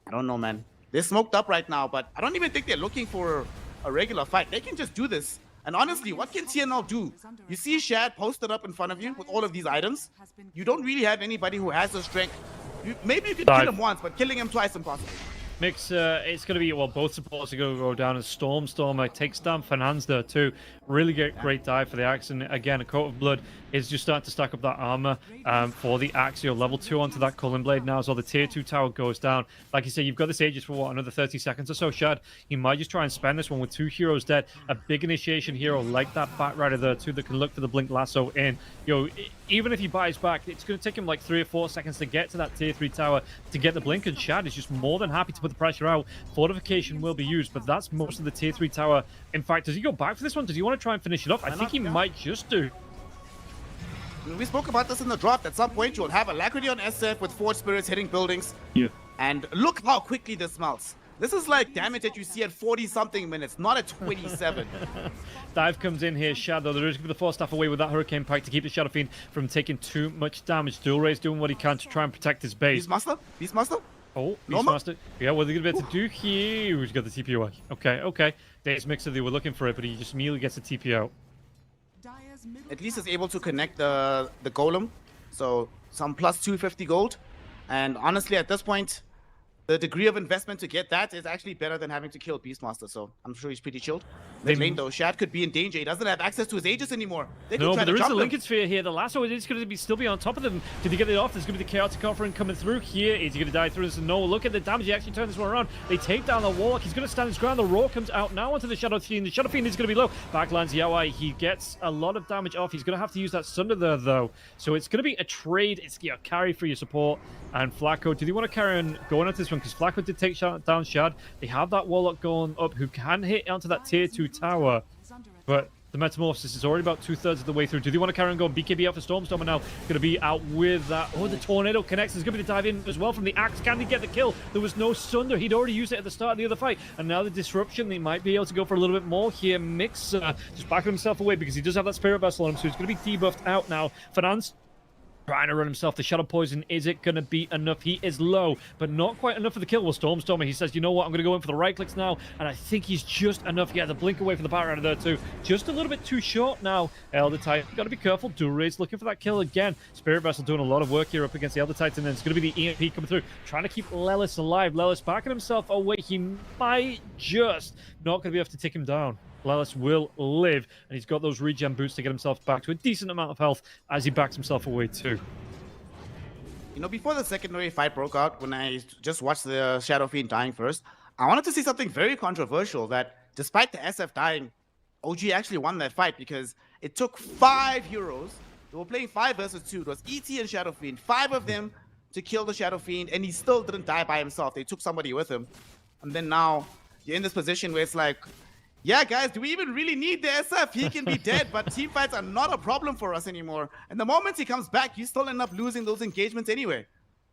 I don't know, man. They're smoked up right now, but I don't even think they're looking for a regular fight. They can just do this. And honestly, what can TNL do? You see Shad posted up in front of you with all of these items. You don't really have anybody who has the strength. Maybe you could kill him once, but killing him twice impossible. Mix, it's going to be, well, both supports are going to go down as Stormer takes down Fernandes too. Really great dive for the Axe. And again, a coat of blood is just starting to stack up that armor for the Axe. You're level 2 onto that Cullen Blade now, so the tier 2 tower goes down. Like you say, you've got this Aegis for what, another 30 seconds or so, Shad? You might just try and spend this one with 2 heroes dead. A big initiation hero like that Batrider there too that can look for the Blink Lasso in. You know, even if he buys back, it's going to take him like 3 or 4 seconds to get to that tier 3 tower to get the Blink, and Shad is just more than happy to put the pressure out. Fortification will be used, but that's most of the tier 3 tower. In fact, does he go back for this one? Does he want to try and finish it off? I think he might just do. We spoke about this in the draft. At some point, you'll have Alacrity on SF with Forge Spirits hitting buildings. Yeah. And look how quickly this melts. This is like damage that you see at 40-something minutes, not at 27. Dive comes in here, Shadow. There is going to be the Force Staff away with that Hurricane Pike to keep the Shadow Fiend from taking too much damage. Dual Ray's doing what he can to try and protect his base. Beastmaster? Beastmaster? Oh, Beastmaster. Yeah, what are they going to be able to do here? Who's got the TP away? Okay. Days Mixer, they were looking for it, but he just immediately gets the TP out. At least is able to connect the golem. So some plus 250 gold. And honestly, at this point, the degree of investment to get that is actually better than having to kill Beastmaster. So I'm sure he's pretty chilled. Mid lane though, Shad could be in danger. He doesn't have access to his Aegis anymore. No, but there is a Lincoln Sphere here. The Lasso is going to still be on top of them. Did he get it off? There's going to be the Chaotic Offering coming through here. Is he going to die through this? No, look at the damage. He actually turned this one around. They take down the Warlock. He's going to stand his ground. The Roar comes out now onto the Shadow Fiend. The Shadow Fiend is going to be low. Backlands Yawai. He gets a lot of damage off. He's going to have to use that Sunder there, though. So it's going to be a trade. It's a carry for your support. And Flacco, do they want to carry on going into this one? Because Flacco did take down Shad. They have that Warlock going up who can hit onto that tier 2 tower. But the Metamorphosis is already about 2/3 of the way through. Do they want to carry on going? BKB out for Stormstormer now. Going to be out with that. Oh, the Tornado connects. There's going to be the dive in as well from the Axe. Can they get the kill? There was no Sunder. He'd already used it at the start of the other fight. And now the Disruption. They might be able to go for a little bit more here. Mix just backing himself away because he does have that Spirit Vessel on him. So he's going to be debuffed out now. Fernandes trying to run himself. The Shadow Poison, is it going to be enough? He is low, but not quite enough for the kill. Well, Stormstormer, he says, you know what, I'm going to go in for the right clicks now, and I think he's just enough. Yeah, the blink away from the Batrider there too. Just a little bit too short now. Elder Titan, got to be careful. Duray's looking for that kill again. Spirit Vessel doing a lot of work here up against the Elder Titan, and it's going to be the EMP coming through, trying to keep Lelis alive. Lelis backing himself away. He might just not going to be able to take him down. Lelis will live, and he's got those regen boots to get himself back to a decent amount of health as he backs himself away too. You know, before the secondary fight broke out, when I just watched the Shadow Fiend dying first, I wanted to see something very controversial, that despite the SF dying, OG actually won that fight because it took 5 heroes. They were playing 5 versus 2. It was ET and Shadow Fiend. 5 of them to kill the Shadow Fiend, and he still didn't die by himself. They took somebody with him. And then now you're in this position where it's like, yeah, guys, do we even really need the SF? He can be dead, but team fights are not a problem for us anymore. And the moment he comes back, you still end up losing those engagements anyway.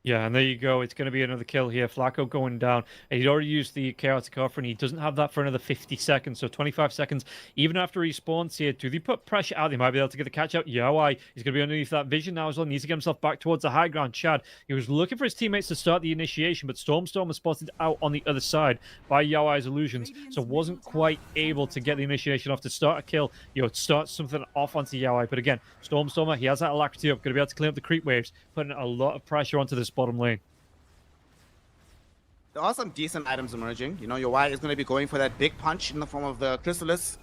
Yeah, and there you go. It's going to be another kill here. Flacco going down. And he'd already used the Chaotic Offering. He doesn't have that for another 50 seconds, so 25 seconds. Even after he spawns here, do they put pressure out? They might be able to get the catch out. Yeah, why? He's going to be underneath that vision now as well. Needs to get himself back towards the high ground. Chad, he was looking for his teammates to start the initiation, but Stormstorm was spotted out on the other side by Yawai's illusions, so wasn't quite able to get the initiation off to start a kill, start something off onto Yawai. But again, Stormstormer, he has that alacrity up, going to be able to clean up the creep waves, putting a lot of pressure onto this bottom lane. There are some decent items emerging. You know, your Y is going to be going for that big punch in the form of the Chrysalis.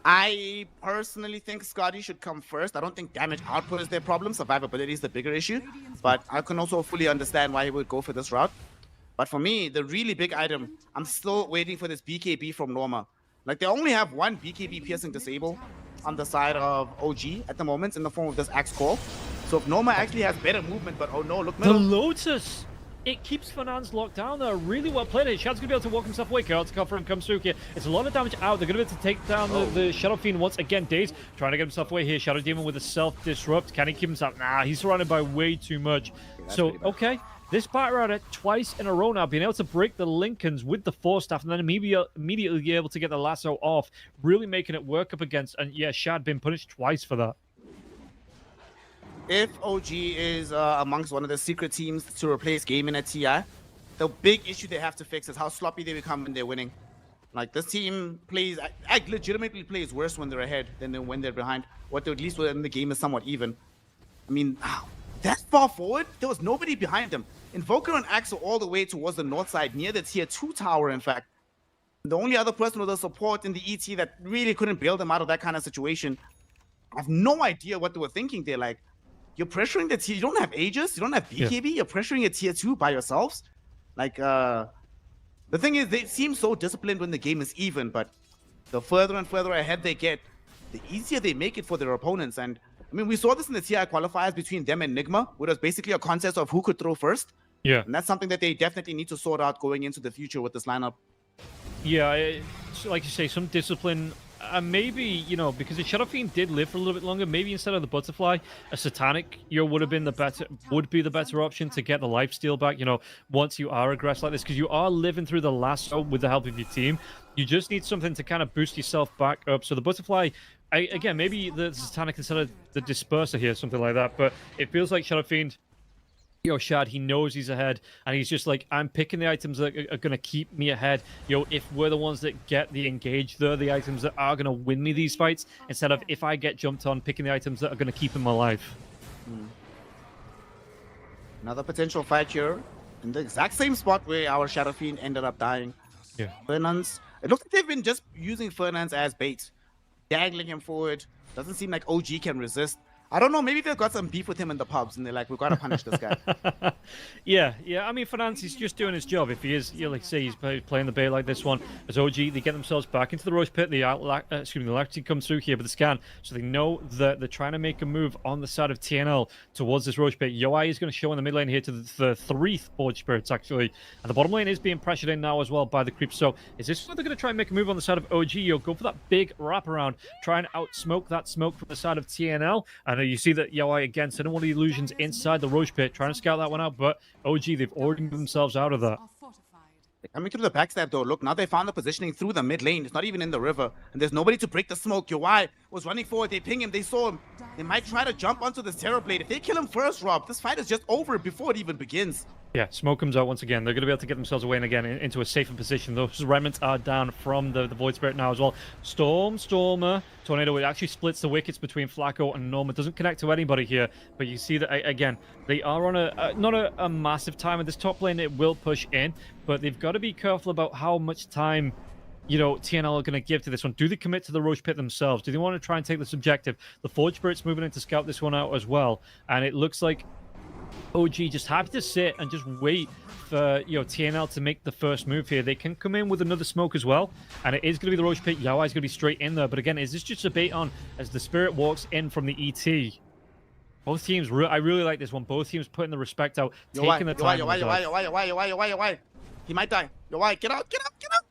I personally think Scotty should come first. I don't think damage output is their problem. Survivability is the bigger issue. But I can also fully understand why he would go for this route. But for me, the really big item, I'm still waiting for this BKB from Norma. Like, they only have one BKB piercing disable on the side of OG at the moment in the form of this Axe Call. So if Norma actually has better movement, but oh no, look The middle. Lotus! It keeps Fernand's locked down there. Really well played. Shad's going to be able to walk himself away. Chaotic cover him comes through here. It's a lot of damage out. They're going to be able to take down the Shadow Fiend once again. Daze trying to get himself away here. Shadow Demon with a self-disrupt. Can he keep himself? Nah, he's surrounded by way too much. So, okay. This Bat Rider twice in a row now, being able to break the Lincolns with the Force Staff and then immediately be able to get the lasso off, really making it work up against. And yeah, Shad been punished twice for that. If OG is amongst one of the secret teams to replace Gaming at TI, the big issue they have to fix is how sloppy they become when they're winning. Like, this team plays, legitimately plays worse when they're ahead than when they're behind. What at least when the game is somewhat even. I mean, that far forward, there was nobody behind them. Invoker and Axe are all the way towards the north side, near the tier 2 tower, in fact. The only other person with the support in the ET that really couldn't bail them out of that kind of situation. I have no idea what they were thinking. They're like, you're pressuring the tier, you don't have Aegis, you don't have BKB, you're pressuring a tier 2 by yourselves. Like, the thing is, they seem so disciplined when the game is even, but the further and further ahead they get, the easier they make it for their opponents. And I mean, we saw this in the TI qualifiers between them and Nigma, where it was basically a contest of who could throw first. Yeah. And that's something that they definitely need to sort out going into the future with this lineup. Yeah, like you say, some discipline. Maybe, you know, because the Shadow Fiend did live for a little bit longer, maybe instead of the Butterfly, a Satanic would be the better option to get the lifesteal back, you know, once you are aggressed like this, because you are living through the lasso with the help of your team. You just need something to kind of boost yourself back up. So the Butterfly, again, maybe the Satanic instead of the Disperser here, something like that, but it feels like Shadow Fiend, yo, Shad, he knows he's ahead, and he's just like, I'm picking the items that are going to keep me ahead. Yo, if we're the ones that get the engage, they're the items that are going to win me these fights, instead of if I get jumped on, picking the items that are going to keep him alive. Another potential fight here in the exact same spot where our Shadow Fiend ended up dying. Yeah. Fernandes, it looks like they've been just using Fernandes as bait, dangling him forward. Doesn't seem like OG can resist. I don't know, maybe they've got some beef with him in the pubs, and they're like, we've got to punish this guy. Yeah. I mean, Fernandes is just doing his job. If he is, you know, like say, he's playing the bait like this one, as OG, they get themselves back into the Roche Pit. The Lacti comes through here with the scan, so they know that they're trying to make a move on the side of TNL towards this Roche Pit. Yoi is going to show in the mid lane here to the 3rd Forge Spirits, actually. And the bottom lane is being pressured in now as well by the creeps. So is this where they're going to try and make a move on the side of OG? You'll go for that big wraparound, try and out-smoke that smoke from the side of TNL. And you see that Yoi again sending one of the illusions inside the Roche Pit, trying to scout that one out, but OG, they've already moved themselves out of that. Coming through the backstab though, look, now they found the positioning through the mid lane. It's not even in the river, and there's nobody to break the smoke. Yoi was running forward, they ping him, they saw him. They might try to jump onto this Terror Blade. If they kill him first, Rob, this fight is just over before it even begins. Yeah, smoke comes out once again. They're going to be able to get themselves away and again into a safer position. Those remnants are down from the Void Spirit now as well. Stormer, Tornado. It actually splits the wickets between Flacco and Norma. Doesn't connect to anybody here, but you see that again. They are on not a massive time at this top lane. It will push in, but they've got to be careful about how much time, you know, TNL are going to give to this one. Do they commit to the Roche Pit themselves? Do they want to try and take this objective? The Forge Spirit's moving in to scout this one out as well, and it looks like OG just happy to sit and just wait for, you know, TNL to make the first move here. They can come in with another smoke as well, and it is going to be the Roche Pit. Yaoi's going to be straight in there, but again, is this just a bait on as the Spirit walks in from the ET? Both teams, I really like this one. Both teams putting the respect out, taking the time. Yoi. He might die. Yoi, get out.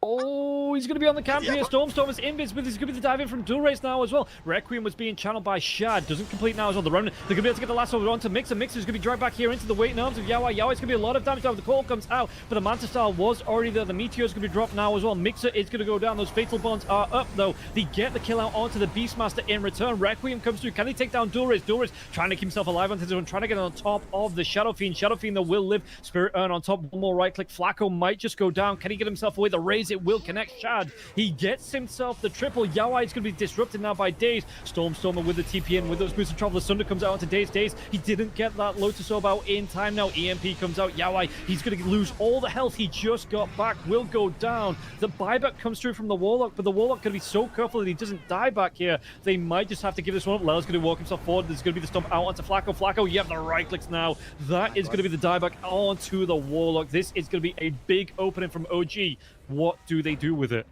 Oh, he's going to be on the camp here. Storm is invis, but there's going to be the dive in from Dual Race now as well. Requiem was being channeled by Shad. Doesn't complete now as well. The Remnant, they're going to be able to get the last over onto Mixer. Mixer's going to be dragged back here into the waiting arms of Yoi. Yoi's going to be a lot of damage now. The call comes out, but the Manta Star was already there. The Meteor's going to be dropped now as well. Mixer is going to go down. Those Fatal Bonds are up, though. They get the kill out onto the Beastmaster in return. Requiem comes through. Can they take down Dual Race? Dual Race trying to keep himself alive onto this one, trying to get on top of the Shadow Fiend. Shadow Fiend, that will live. Spirit Urn on top. One more right click. Flacco might just go down. down. Can he get himself away? The raise, it will connect Shad. He gets himself the triple. Yawai is going to be disrupted now by Daze. Stormer with the TP in with those boosts of travel. The Sunder comes out onto Daze. He didn't get that Lotus Orb out in time now. EMP comes out. Yawai, he's going to lose all the health he just got back. Will go down. The buyback comes through from the Warlock, but the Warlock going to be so careful that he doesn't die back here. They might just have to give this one up. Lel's going to walk himself forward. There's going to be the stomp out onto Flacco. Flacco, you have the right clicks now. That is going to be the dieback onto the Warlock. This is going to be a big opening from OG. What do they do with it?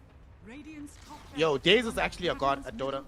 Yo, Daze is actually a god at Dota.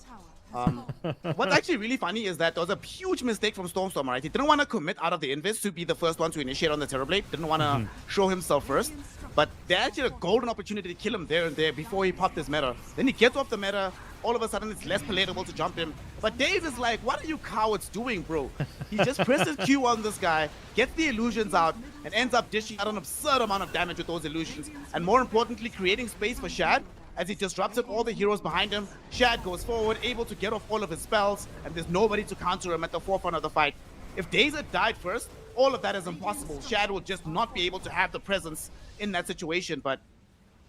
What's actually really funny is that there was a huge mistake from Stormer, right? He didn't want to commit out of the invis to be the first one to initiate on the Terrorblade. Didn't want to show himself first. But they actually had a golden opportunity to kill him there and there before he popped his meta. Then he gets off the meta. All of a sudden, it's less palatable to jump him. But Dave is like, what are you cowards doing, bro? He just presses Q on this guy, gets the illusions out, and ends up dishing out an absurd amount of damage with those illusions. And more importantly, creating space for Shad. As he disrupted all the heroes behind him, Shad goes forward, able to get off all of his spells, and there's nobody to counter him at the forefront of the fight. If Daze had died first, all of that is impossible. Shad will just not be able to have the presence in that situation, but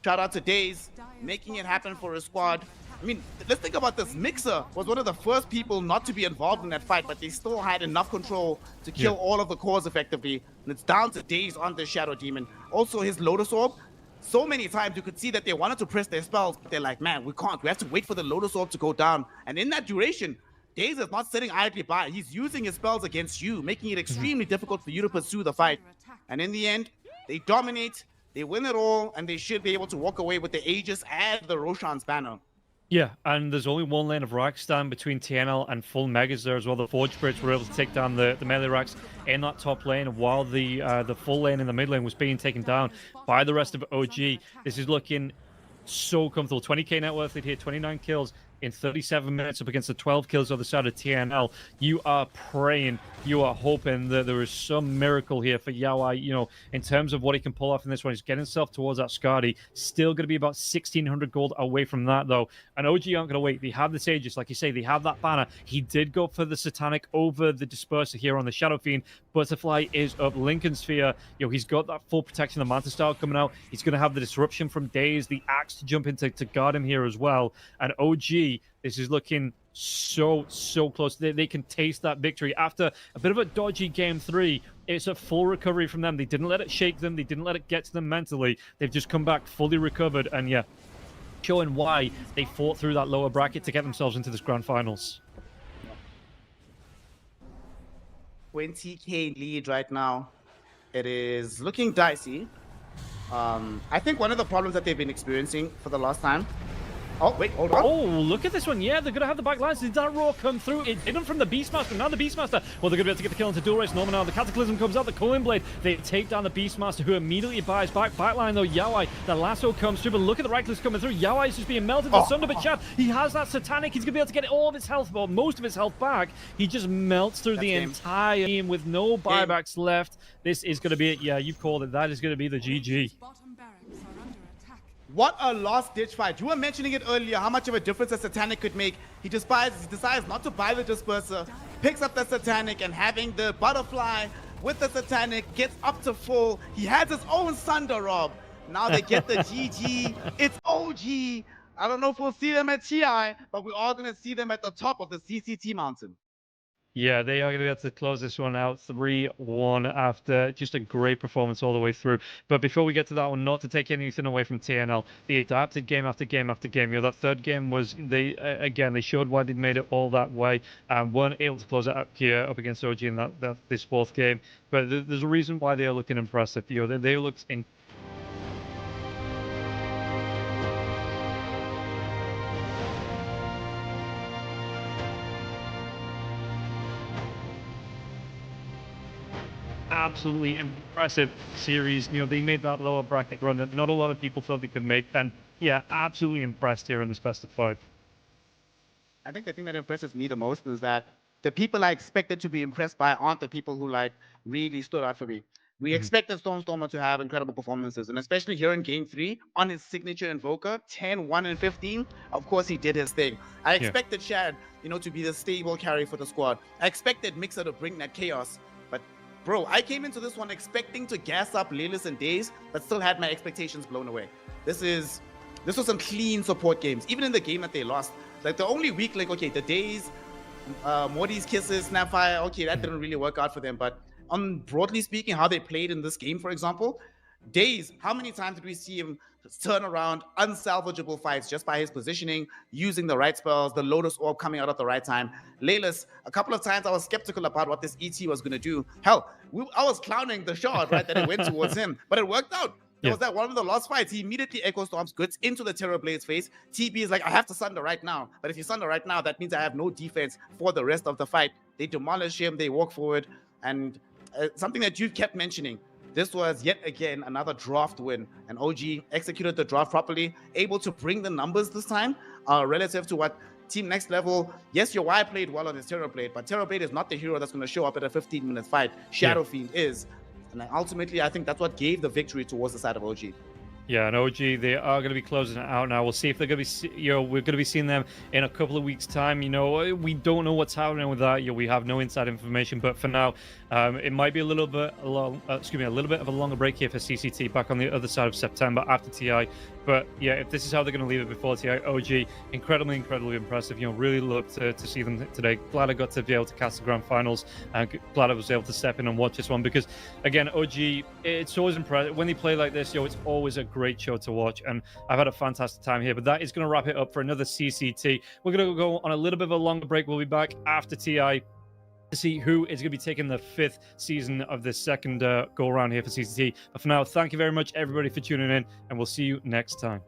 shout out to Daze, making it happen for his squad. I mean, let's think about this. Mixer was one of the first people not to be involved in that fight, but they still had enough control to kill all of the cores effectively, and it's down to Daze on the Shadow Demon. Also, his Lotus Orb, so many times you could see that they wanted to press their spells, but they're like, man, we can't. We have to wait for the Lotus Orb to go down. And in that duration, Daze is not sitting idly by. He's using his spells against you, making it extremely difficult for you to pursue the fight. And in the end, they dominate, they win it all, and they should be able to walk away with the Aegis and the Roshan's banner. Yeah, and there's only one lane of racks stand between TNL and full Megas there as well. The Forge Spirits were able to take down the melee racks in that top lane, while the full lane in the mid lane was being taken down by the rest of OG. This is looking so comfortable. 20k net worth here, 29 kills in 37 minutes up against the 12 kills on the side of TNL. You are praying, you are hoping that there is some miracle here for Yawai, you know, in terms of what he can pull off in this one. He's getting himself towards that Skadi. Still going to be about 1,600 gold away from that, though. And OG aren't going to wait. They have the Sages, like you say, they have that banner. He did go for the Satanic over the Disperser here on the Shadow Fiend. Butterfly is up. Lincoln Sphere, you know, he's got that full protection of the Manta Star coming out. He's going to have the Disruption from Daze, the Axe to jump into to guard him here as well. And OG, this is looking so close. They can taste that victory after a bit of a dodgy game 3. It's a full recovery from them. They didn't let it shake them. They didn't let it get to them mentally. They've just come back fully recovered, and yeah, showing why they fought through that lower bracket to get themselves into this grand finals. 20k lead right now. It is looking dicey. I think one of the problems that they've been experiencing for the last time. Oh, wait, hold on. Oh, look at this one. Yeah, they're going to have the back lines. Did that roar come through? It didn't from the Beastmaster. Now the Beastmaster, well, they're going to be able to get the kill into dual race. Norman now, the Cataclysm comes out, the Culling Blade. They take down the Beastmaster, who immediately buys back. Backline, though, Yawai, the lasso comes through, but look at the right clicks coming through. Yawai is just being melted. The Sunder, but Chad, he has that Satanic. He's going to be able to get all of his health, well, most of his health back. He just melts through the entire team with no buybacks left. This is going to be it. Yeah, you've called it. That is going to be the GG. What a last-ditch fight. You were mentioning it earlier, how much of a difference a Satanic could make. He decides not to buy the Disperser, picks up the Satanic, and having the Butterfly with the Satanic gets up to full. He has his own Sunder, Rob. Now they get the GG. It's OG. I don't know if we'll see them at TI, but we're all going to see them at the top of the CCT mountain. Yeah, they are going to be able to close this one out 3-1 after just a great performance all the way through. But before we get to that one, not to take anything away from TNL, they adapted game after game after game. You know, that third game was, they showed why they made it all that way and weren't able to close it up here up against OG in this fourth game. But there's a reason why they are looking impressive. You know, they looked in. Absolutely impressive series. You know, they made that lower bracket run that not a lot of people thought they could make. And yeah, absolutely impressed here in this best of 5. I think the thing that impresses me the most is that the people I expected to be impressed by aren't the people who like really stood out for me. We expected Stormer to have incredible performances, and especially here in Game 3 on his signature Invoker, 10, 1, and 15. Of course, he did his thing. I expected Shad, you know, to be the stable carry for the squad. I expected Mixer to bring that chaos, but bro, I came into this one expecting to gas up Laylis and Days, but still had my expectations blown away. This was some clean support games. Even in the game that they lost, like the only weak, like, okay, the Days, Morty's Kisses, Snapfire, okay, that didn't really work out for them. But on broadly speaking, how they played in this game, for example, Days, how many times did we see him turn around unsalvageable fights just by his positioning, using the right spells, the Lotus Orb coming out at the right time? Laylis, a couple of times I was skeptical about what this ET was going to do. Hell, I was clowning the shot, right, that it went towards him, but it worked out. There was that one of the last fights. He immediately Echo Storms goods into the Terror Blade's face. TB is like, I have to Sunder right now. But if you Sunder right now, that means I have no defense for the rest of the fight. They demolish him. They walk forward. And something that you kept mentioning, this was yet again another draft win. And OG executed the draft properly, able to bring the numbers this time relative to what Team Next Level. Yes, your Y played well on his Terror Blade, but Terror Blade is not the hero that's going to show up at a 15-minute fight. Shadow Fiend is. And ultimately, I think that's what gave the victory towards the side of OG. Yeah, and OG, they are going to be closing it out now. We'll see if they're going to be, we're going to be seeing them in a couple of weeks' time. We don't know what's happening with that. We have no inside information, but for now, it might be a little bit of a longer break here for CCT back on the other side of September after TI. But yeah, if this is how they're going to leave it before TI, OG, incredibly impressive. Really loved to see them today. Glad I got to be able to cast the grand finals, and glad I was able to step in and watch this one because, again, OG, it's always impressive when they play like this. It's always a great show to watch, and I've had a fantastic time here. But that is going to wrap it up for another CCT. We're going to go on a little bit of a longer break. We'll be back after TI to see who is going to be taking the 5th season of the second go around here for CCT. But for now, thank you very much, everybody, for tuning in, and we'll see you next time.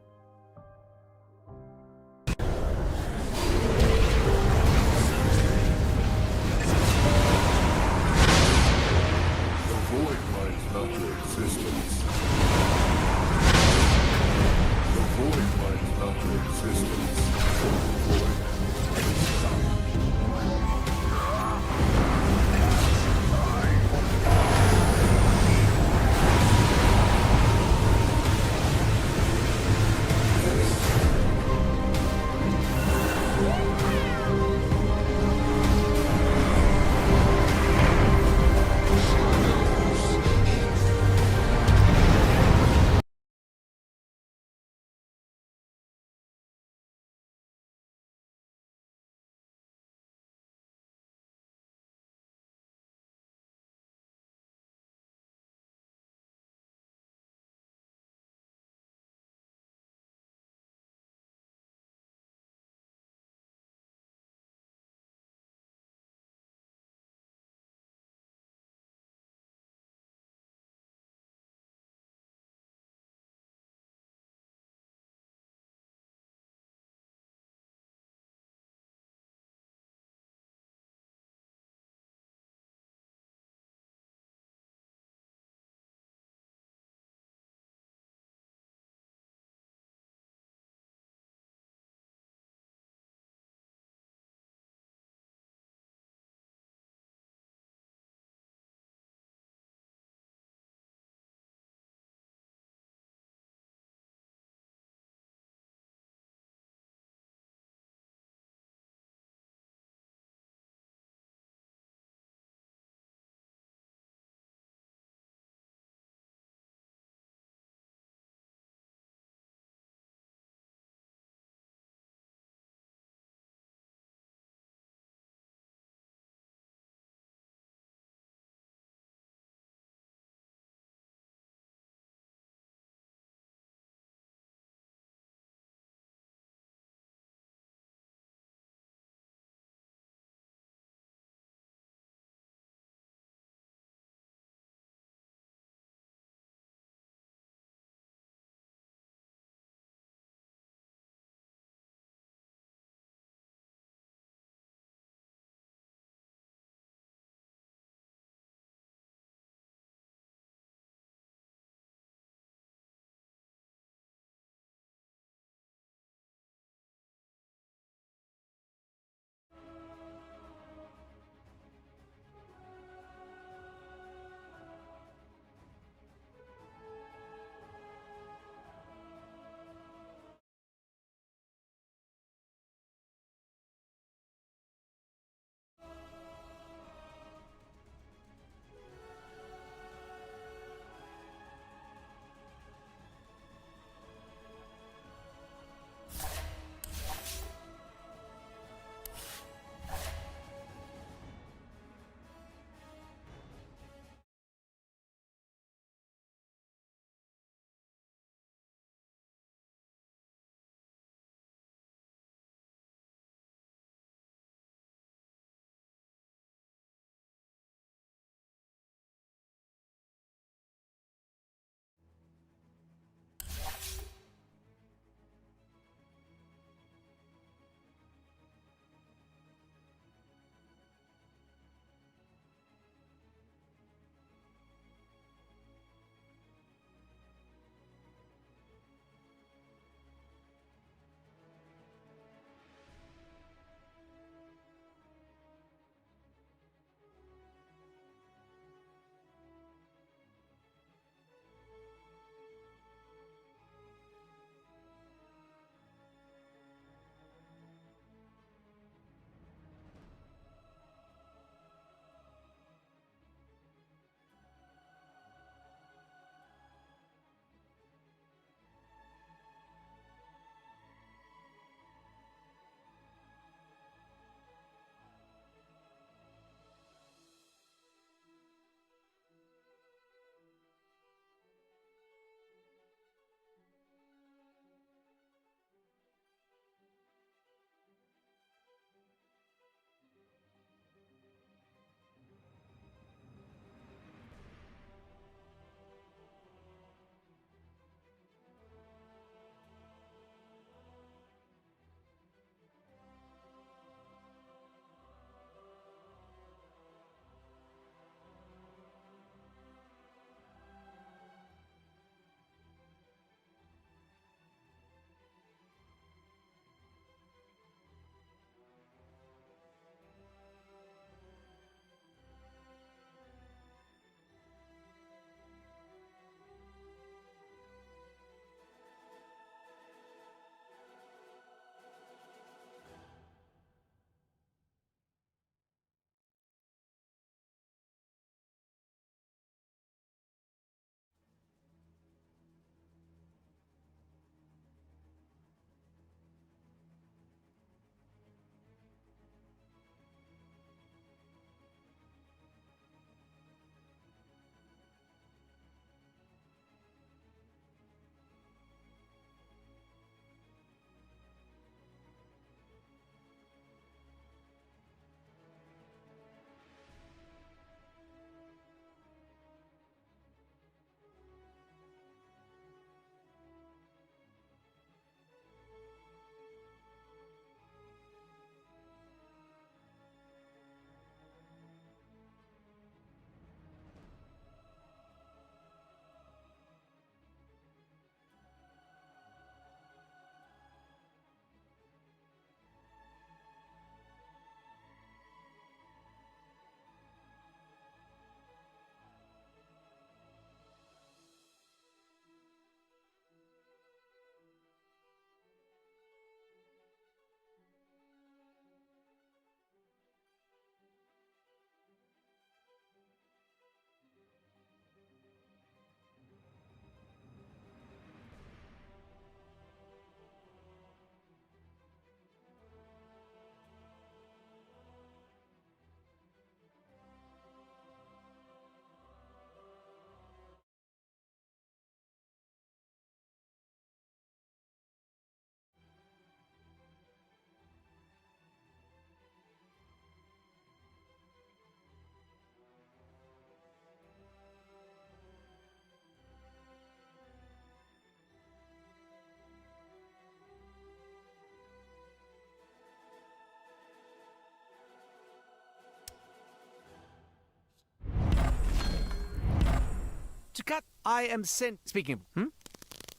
to cut. I am sent. Speaking of,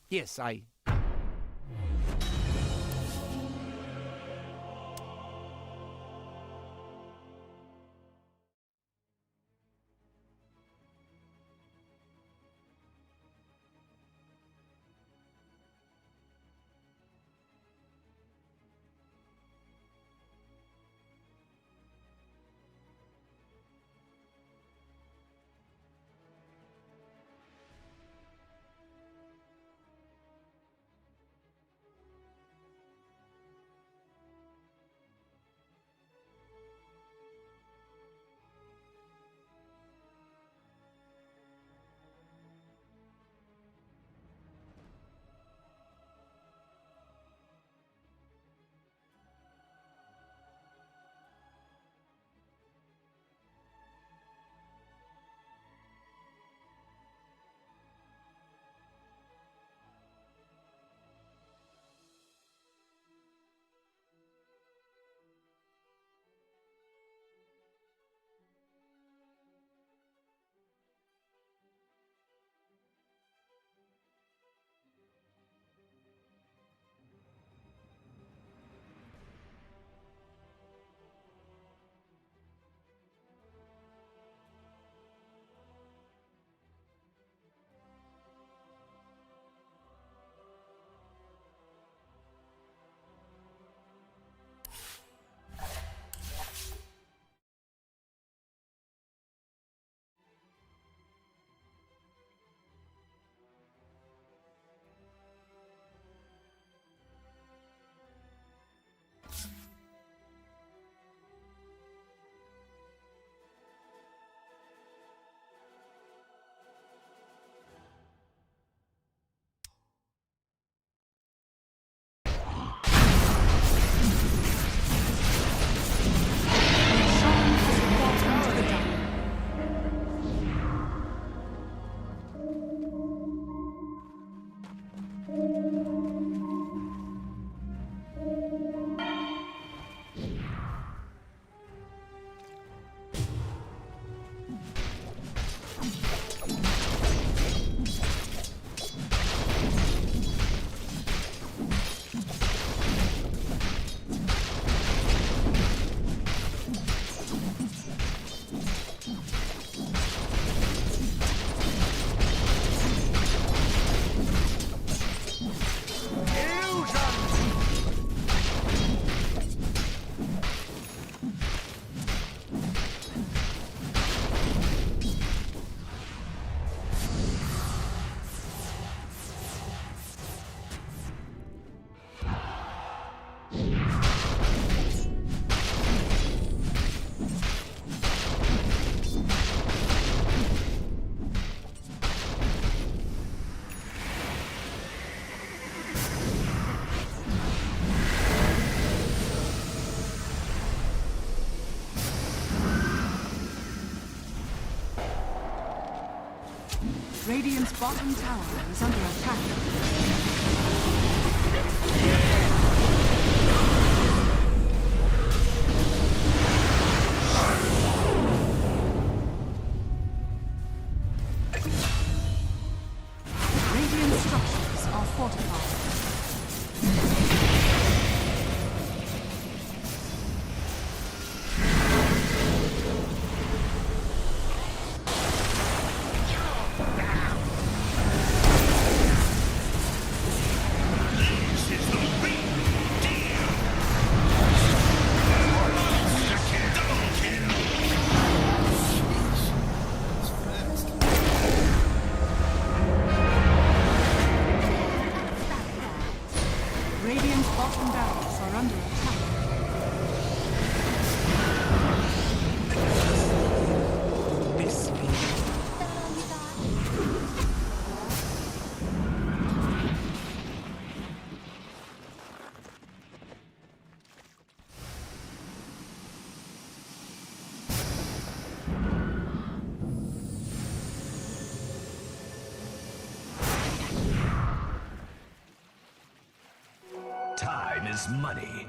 Yes, I. Radiant's bottom tower is under attack. Radiant structures are fortified. Radiant's bottom barracks are under attack. Miss me. Time is money.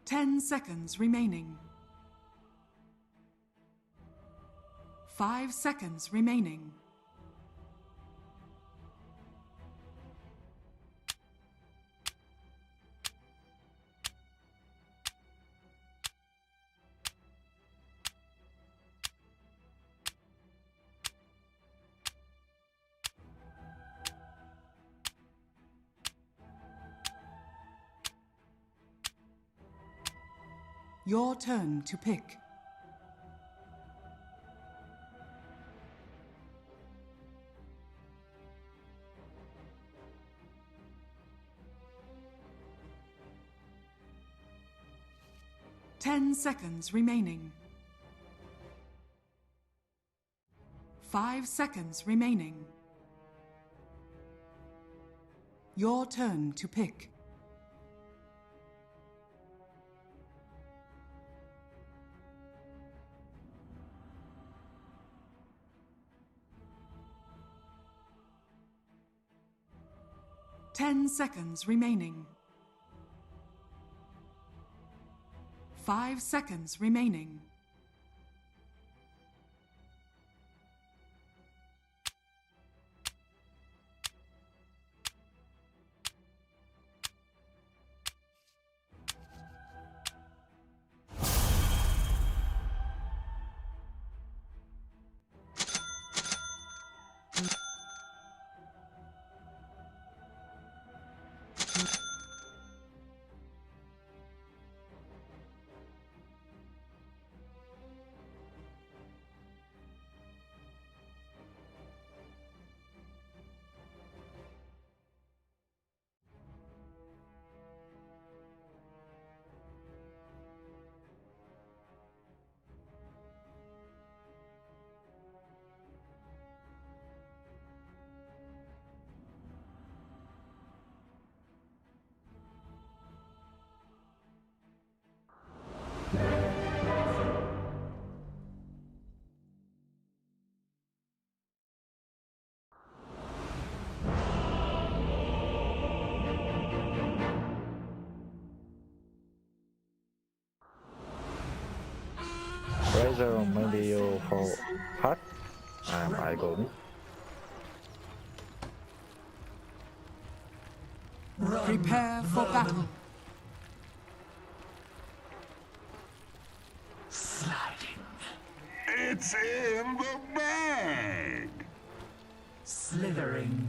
10 seconds remaining. 5 seconds remaining. Your turn to pick. Ten seconds remaining. 5 seconds remaining. Your turn to pick. Ten seconds remaining. 5 seconds remaining. Razor Medio for Hut. I go. Prepare for battle. Sliding. It's in the bag. Slithering.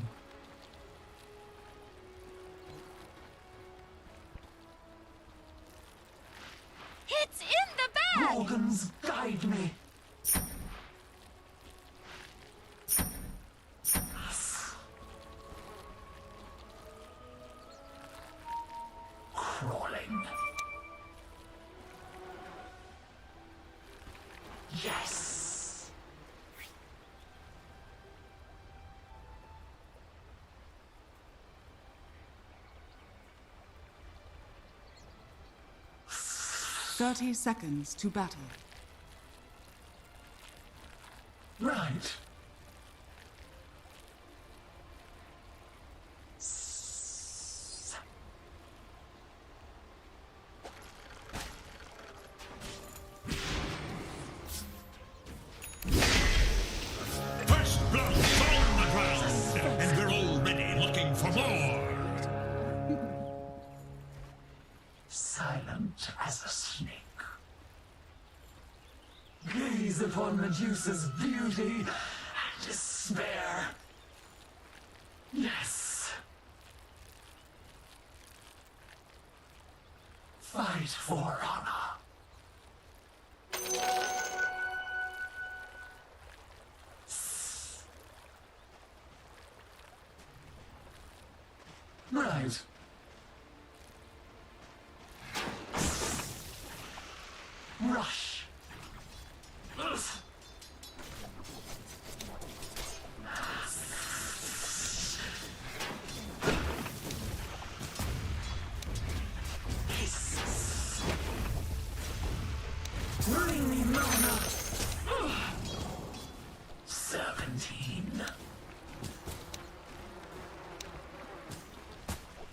It's in the bag! Organs guide me. Crawling. Yes. Thirty seconds to battle. Right. First blood's on the ground, and we're already looking for more. Silent as a snake. Gaze upon Medusa's beauty and despair. Yes. Fight for honor. Right. Rush. Bring me mana. Serpentine.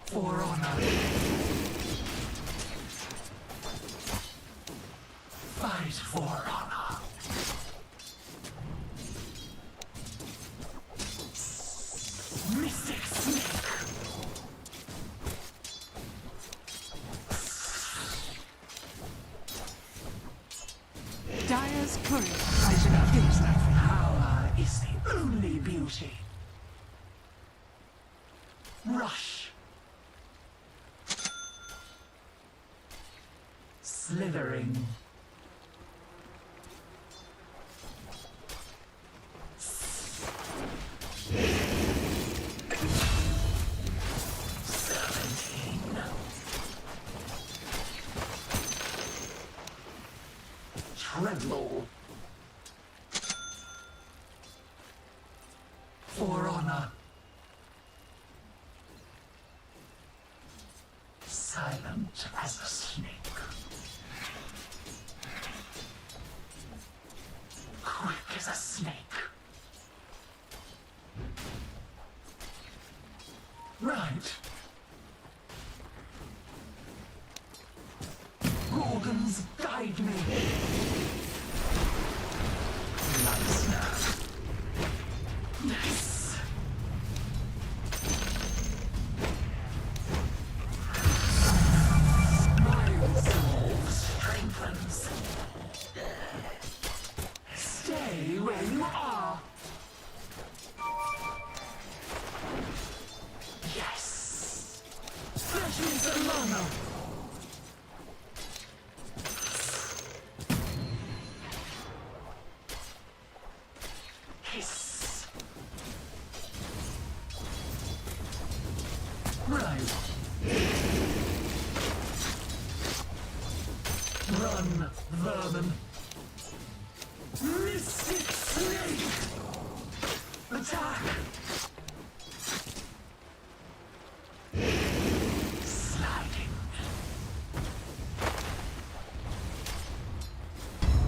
For honor. Is that power is the only beauty. Rush. Slithering. Tremble. For honor. Silent as a snake. Quick as a snake. Right. Gorgons, guide me. Nice. Nice. My resolve strengthens. Stay where you are. Yes. Flesh is a mana. Hiss. Right. Run, vermin. Mystic snake. Attack. Sliding.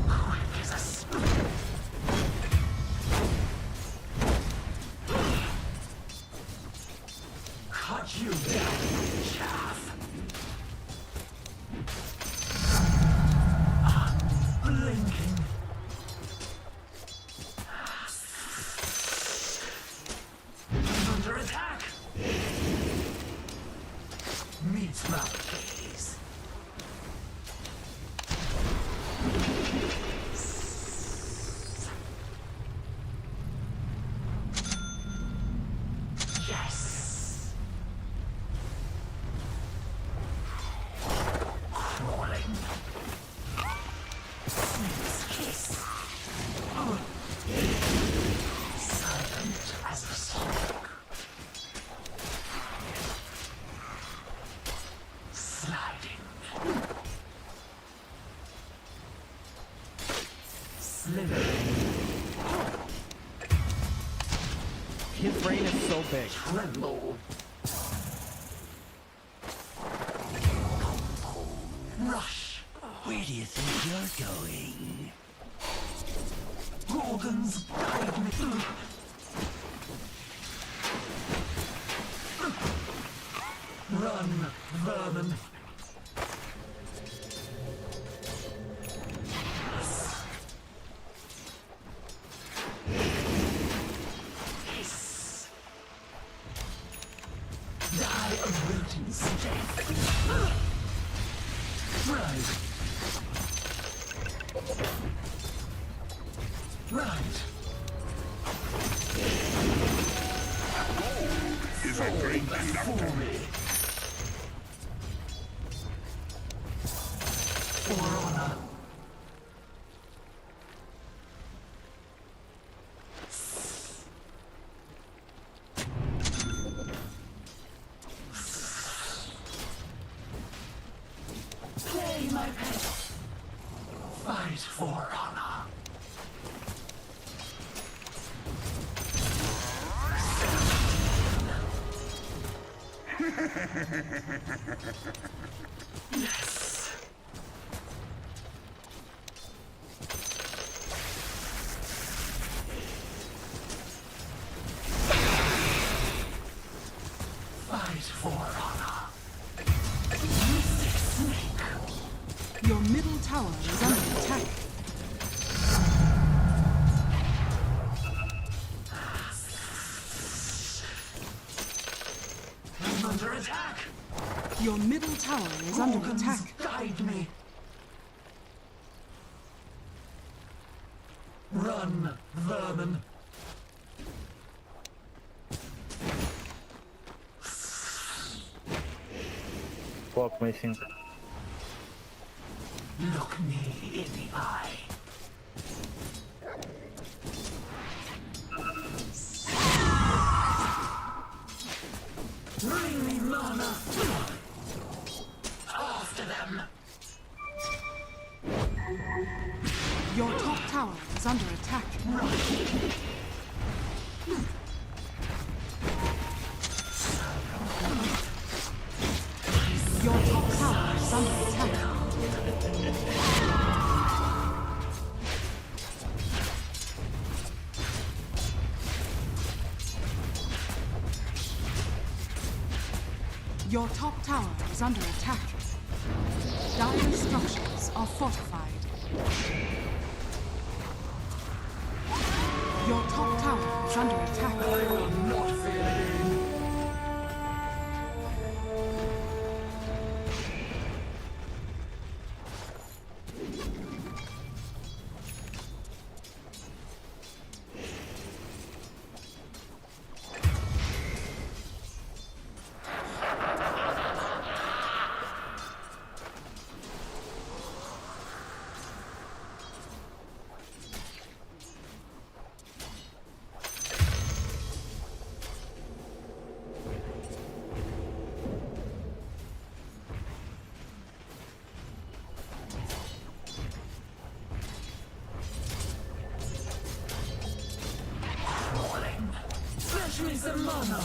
Quick as a spring. Cut you down, chaff. Unblinking. Under attack. Meet my gaze. Yes. Crawling. Snake's kiss. Silent as a snake. Sliding. Slithering. His brain is so big. Tremble. Rush. Where do you think you're going? Gorgons, guide me. Run, vermin. Hiss. Die a rodent's death. Right. Right. Is a great conductor. For honor. Play, my pet. Fight for honor. Yes. Fight for honor. Mystic snake. Your middle tower is under attack. I'm under attack. Your middle tower is under Gorgons, attack. guide me. Run, vermin. Walk missing. Look me in the eye. Bring me mana. After them. Your top tower is under attack. Your top tower is under attack. Your top tower is under attack. Dire structures are fortified. Your top tower is under attack. I will not fear. Fetch me some mana.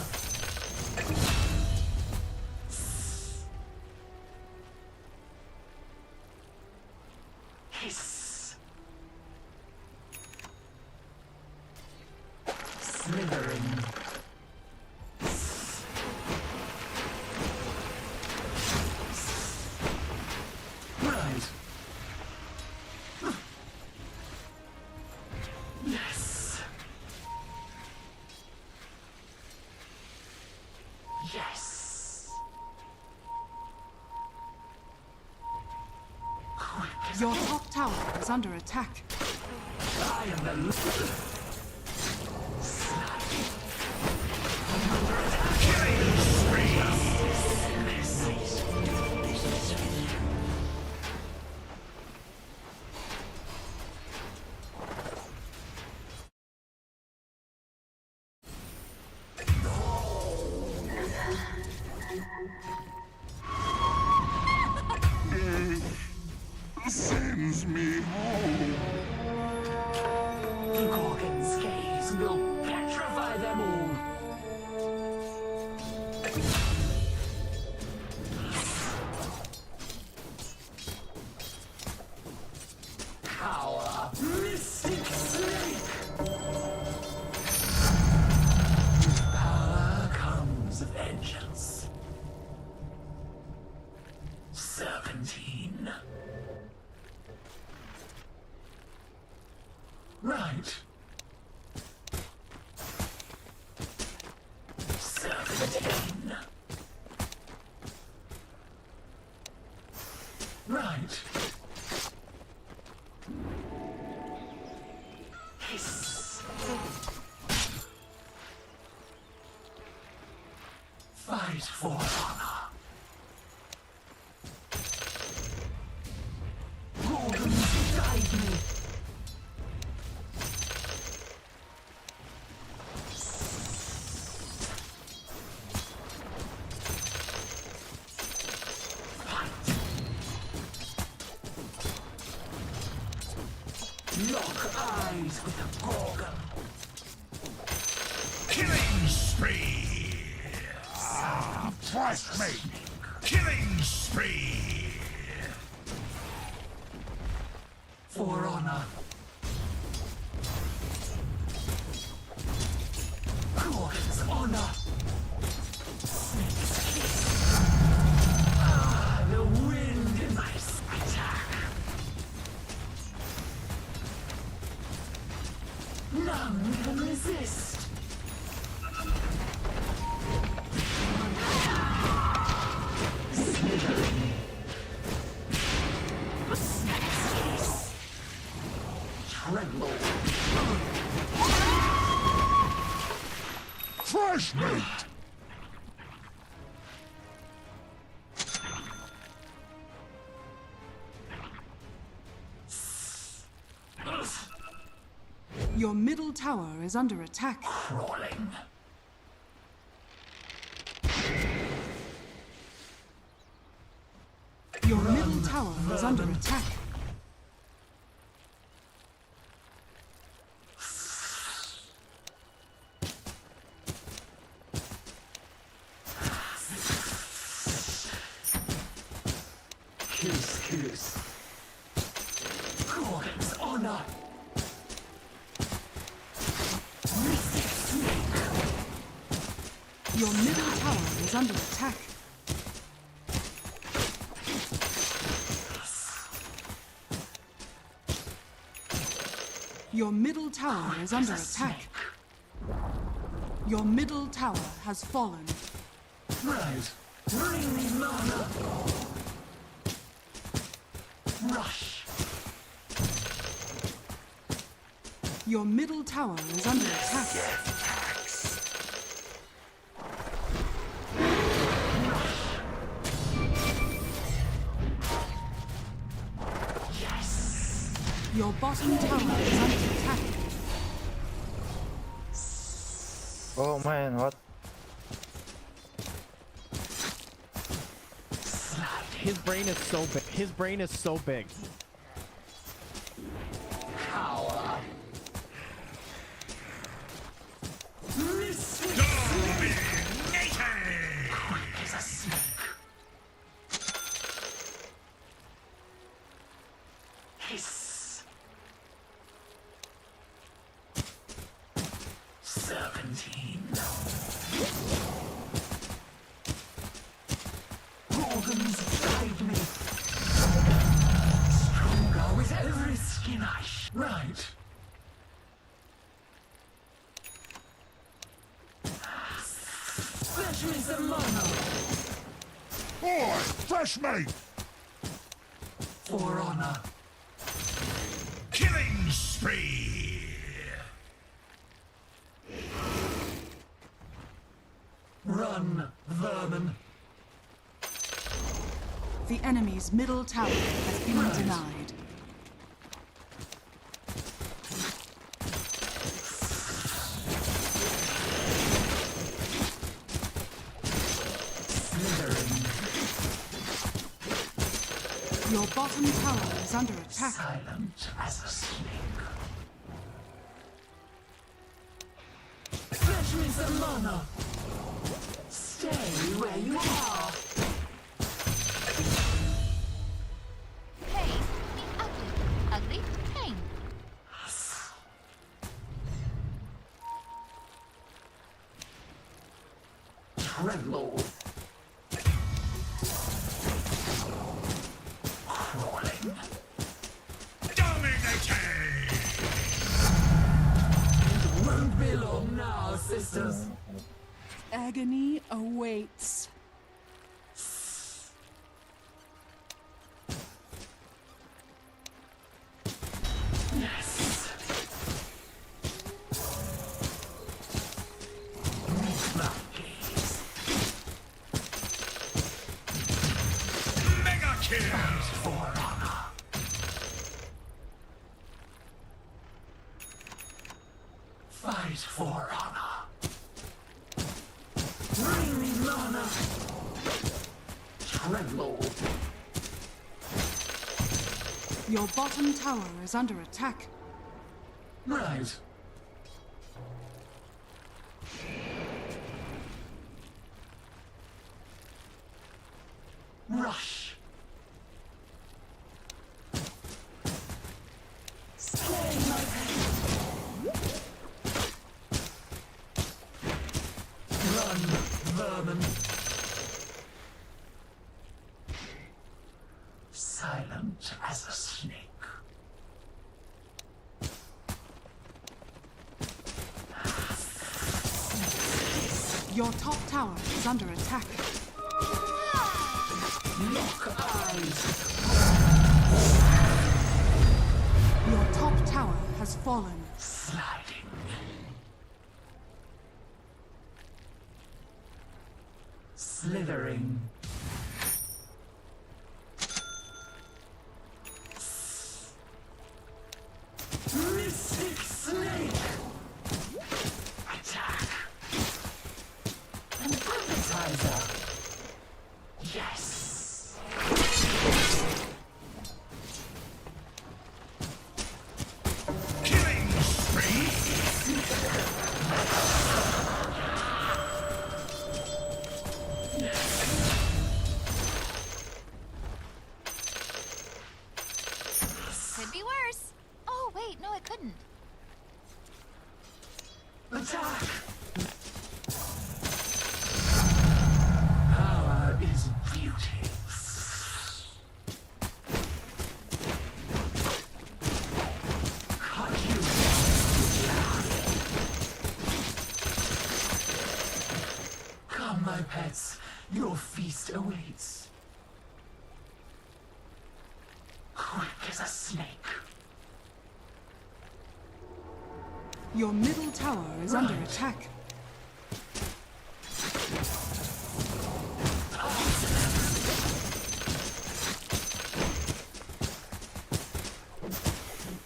Hiss. Slithering. Right. Yes. Yes. Your top tower is under attack. I am the Sends me home. The Gorgon's gaze will petrify them all. Power, mystic snake. With power comes vengeance. Serpentine. Right. Serpentine. Right. Hiss. Fight for honor. Gorgons, guide me. Lock eyes with the Gorgon. Killing spree. Trust me. Killing spree. For honor. Gorgon's honor. Snake's kiss. Ah, the wind in my attack. None can resist. Slithering. Snake's kiss. Tremble. Fresh meat! Your middle tower is under attack. Crawling. Your middle tower is under attack. Kiss. Gorgon's honor. Your middle tower is under attack. Your middle tower is under attack. Your middle tower has fallen. Right. Bring me mana. Rush. Your middle tower is under attack. Your bottom tower is under attack. Oh man, what? His brain is so big. His brain is so big. Is a snake. Hiss. Serpentine. Organs guide me. Stronger with every skin I right. Fetch me some mana. Boy, fresh meat! For honor. Killing spree! Run, vermin. The enemy's middle tower has been denied. Slithering. Your bottom tower is under attack. Silent as a snake. Fetch me some mana. Stay where you are. Pain, be ugly. Ugly, pain. Tremble. Crawling. Dominating! It won't be long now, sisters. Agony awaits. Yes. Meet my gaze. Mega kill! For honor. Fight for honor. Bring me mana. Tremble. Your bottom tower is under attack. Right. Rush. Slay my pain. Run, vermin. Silent as a snake. Your top tower is under attack. Lock eyes. Your top tower has fallen. Sliding. Slithering. Mystic Snake! Attack! An appetizer! Yes! Killing spree. Could be worse. Oh, wait, no, it couldn't. Attack! Power is beauty. Cut you. Come, my pets. Your feast awaits. Quick as a snake. Your middle tower is under attack.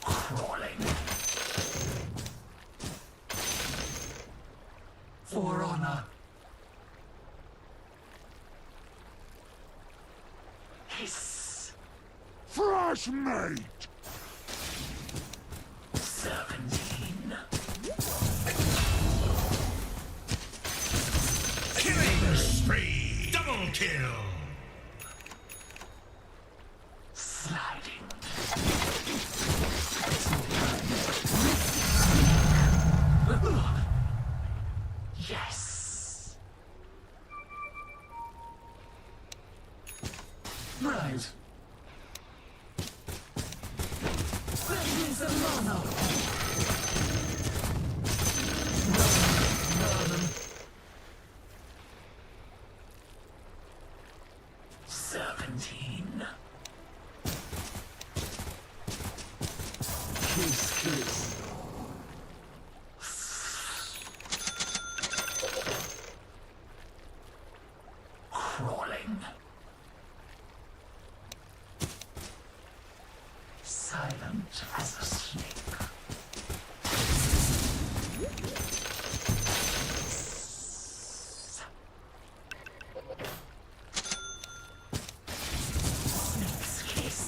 Crawling. For honor. Hiss. Fresh mate. 17. Killing spree. Double kill. Sliding. Yes. Right. That is a mono. None. 17. Kiss. Crawling. Silent as a snake. Snake's kiss.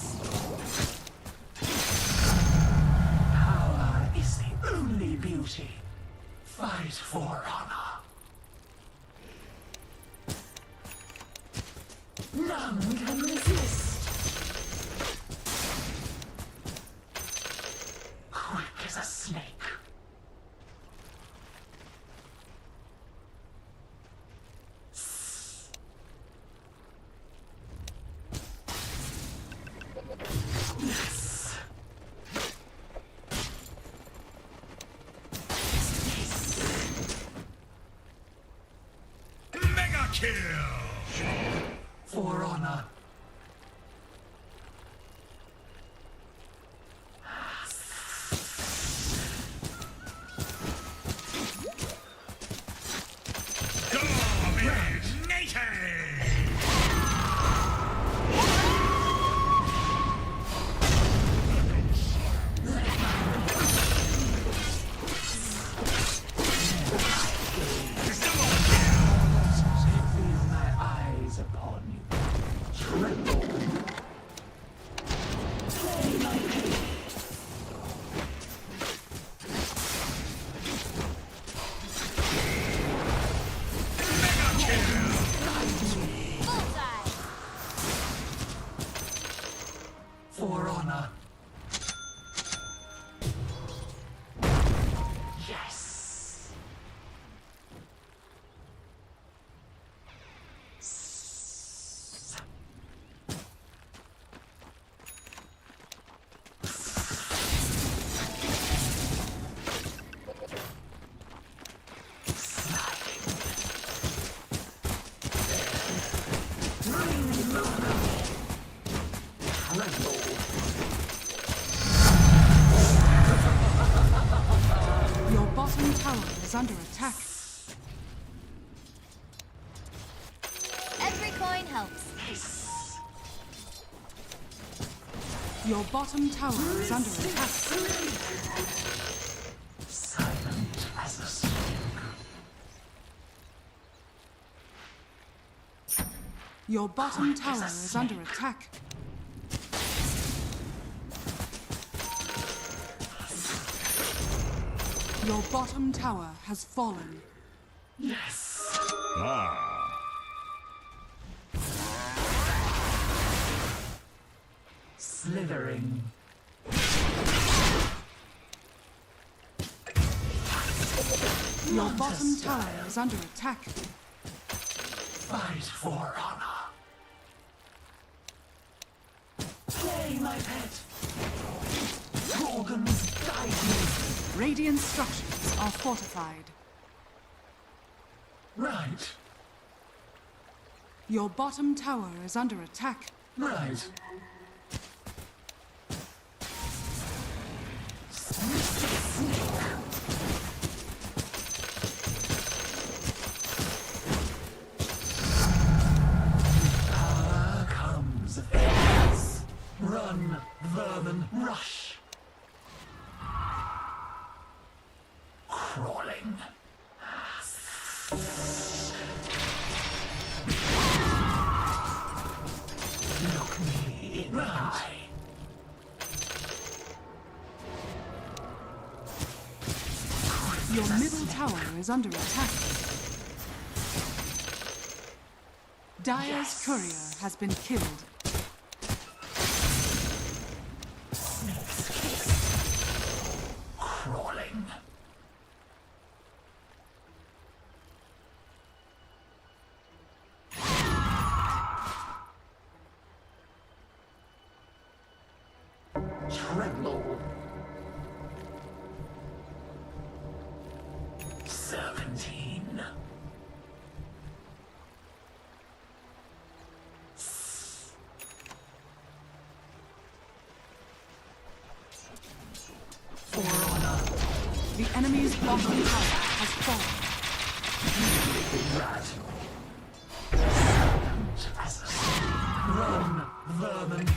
Power is the only beauty. Fight for honor. None can resist. Quick as a snake. Yes. Mega kill. For honor. Dominating. Feel my eyes upon you. bottom tower is under attack. Every coin helps. Your bottom tower is under attack. Silent as a snake. Your bottom tower is under attack. Your bottom tower has fallen. Yes. Ah. Slithering. Your bottom tower is under attack. Fight for honor. Play, my pet. Organs guide me. Radiant structures are fortified. Right. Your bottom tower is under attack. Right. Power comes. Run, vermin, rush. Crawling. Look me in the eye. Your middle tower is under attack. Dire's courier has been killed. Snake's kiss. Crawling. Tremble. Serpentine. For honor. The enemy's bottom tower has fallen. Rat. Silent as a snake. Run, vermin.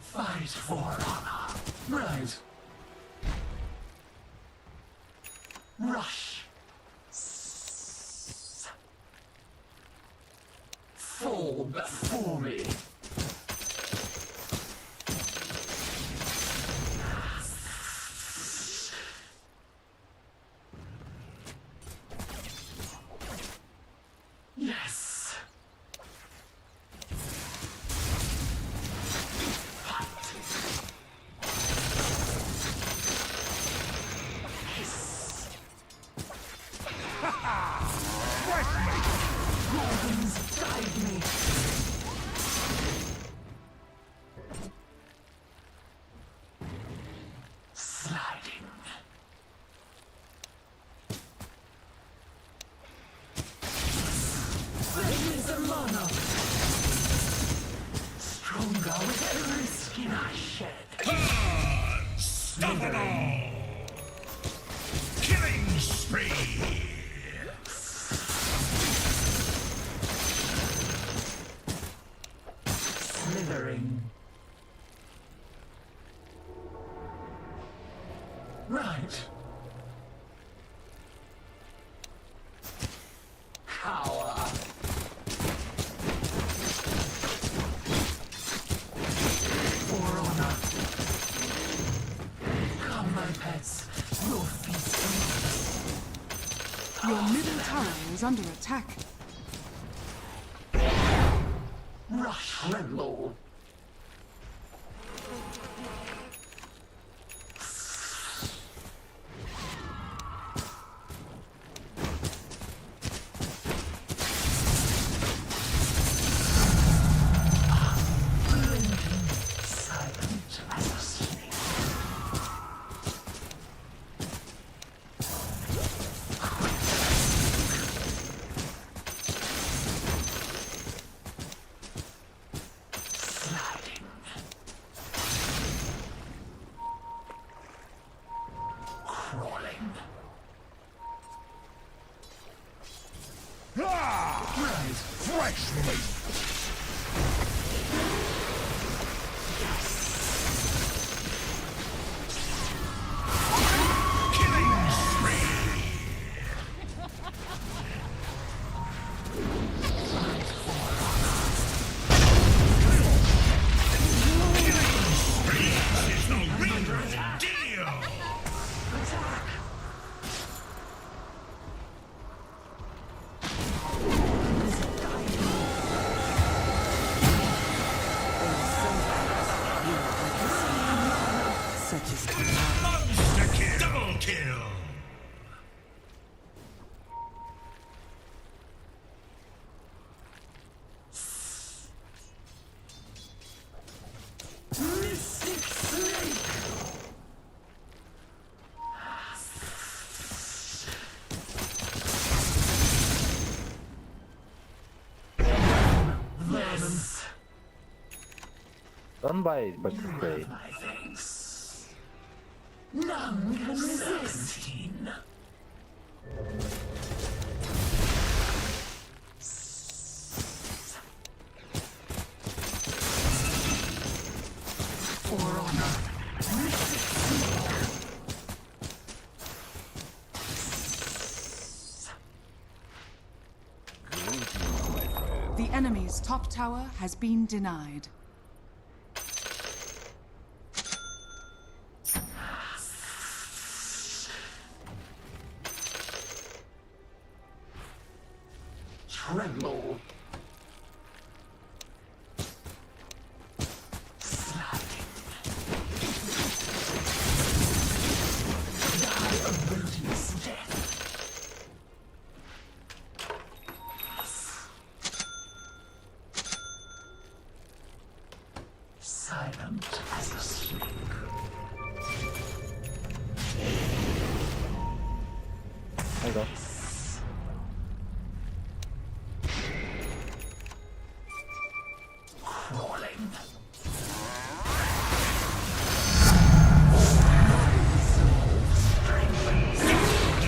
Fight for honor. Right. Rush. Fall before me. Yes. Organs guide me. Sliding. This is a mana. Stronger with every skin I shed. Unstoppable! Killing spree! Slithering. Right. Power. For honor. Come, my pets. Your feast. Your middle tower is under attack. Rush tremble. Silent as a snake. Fresh meat! Killing spree! This is the real deal! Such as Monster kill! Double kill! Mystic Snake! Yes. Don't buy butterfly. My thanks. None can resist. 17. For honor. The enemy's top tower has been denied. Tremble. Slapping. Die a brutish death. Silent as a snake. There you go. Crawling.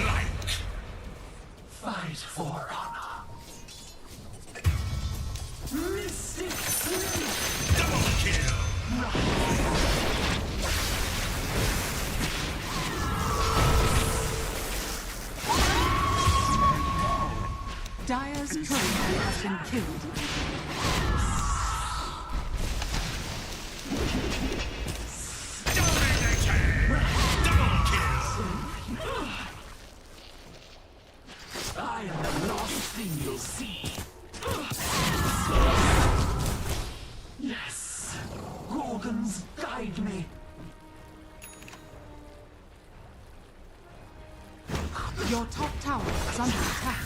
Like! Fight for honor. Mystic Snake. Double kill! Dire's turret has been killed. Double kill! I am the last thing you'll see. Yes. Gorgons, guide me. Your top tower is under attack.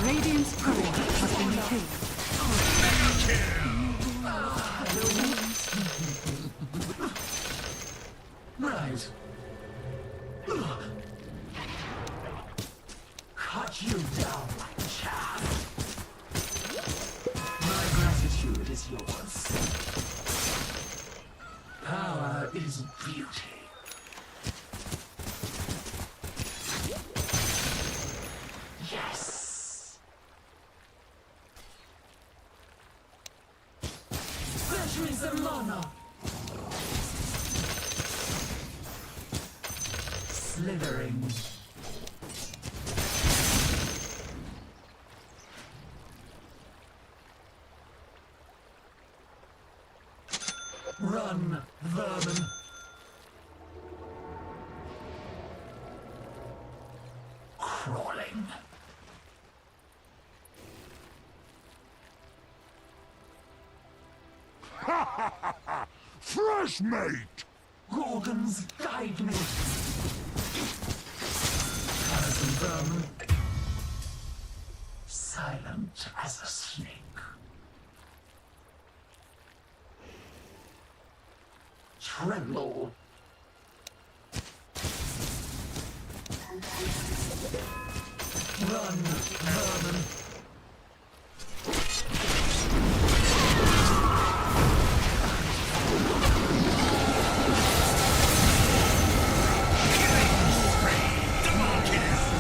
Radiant's turret has been killed. Right. Cut you down like chaff. My gratitude is yours. Power is beauty. Yes. Flesh is a mana. Slithering. Run, vermin. Crawling. Fresh meat! Gorgons, guide me. As a vermin. Silent as a snake. Tremble. Run, vermin. Double kill!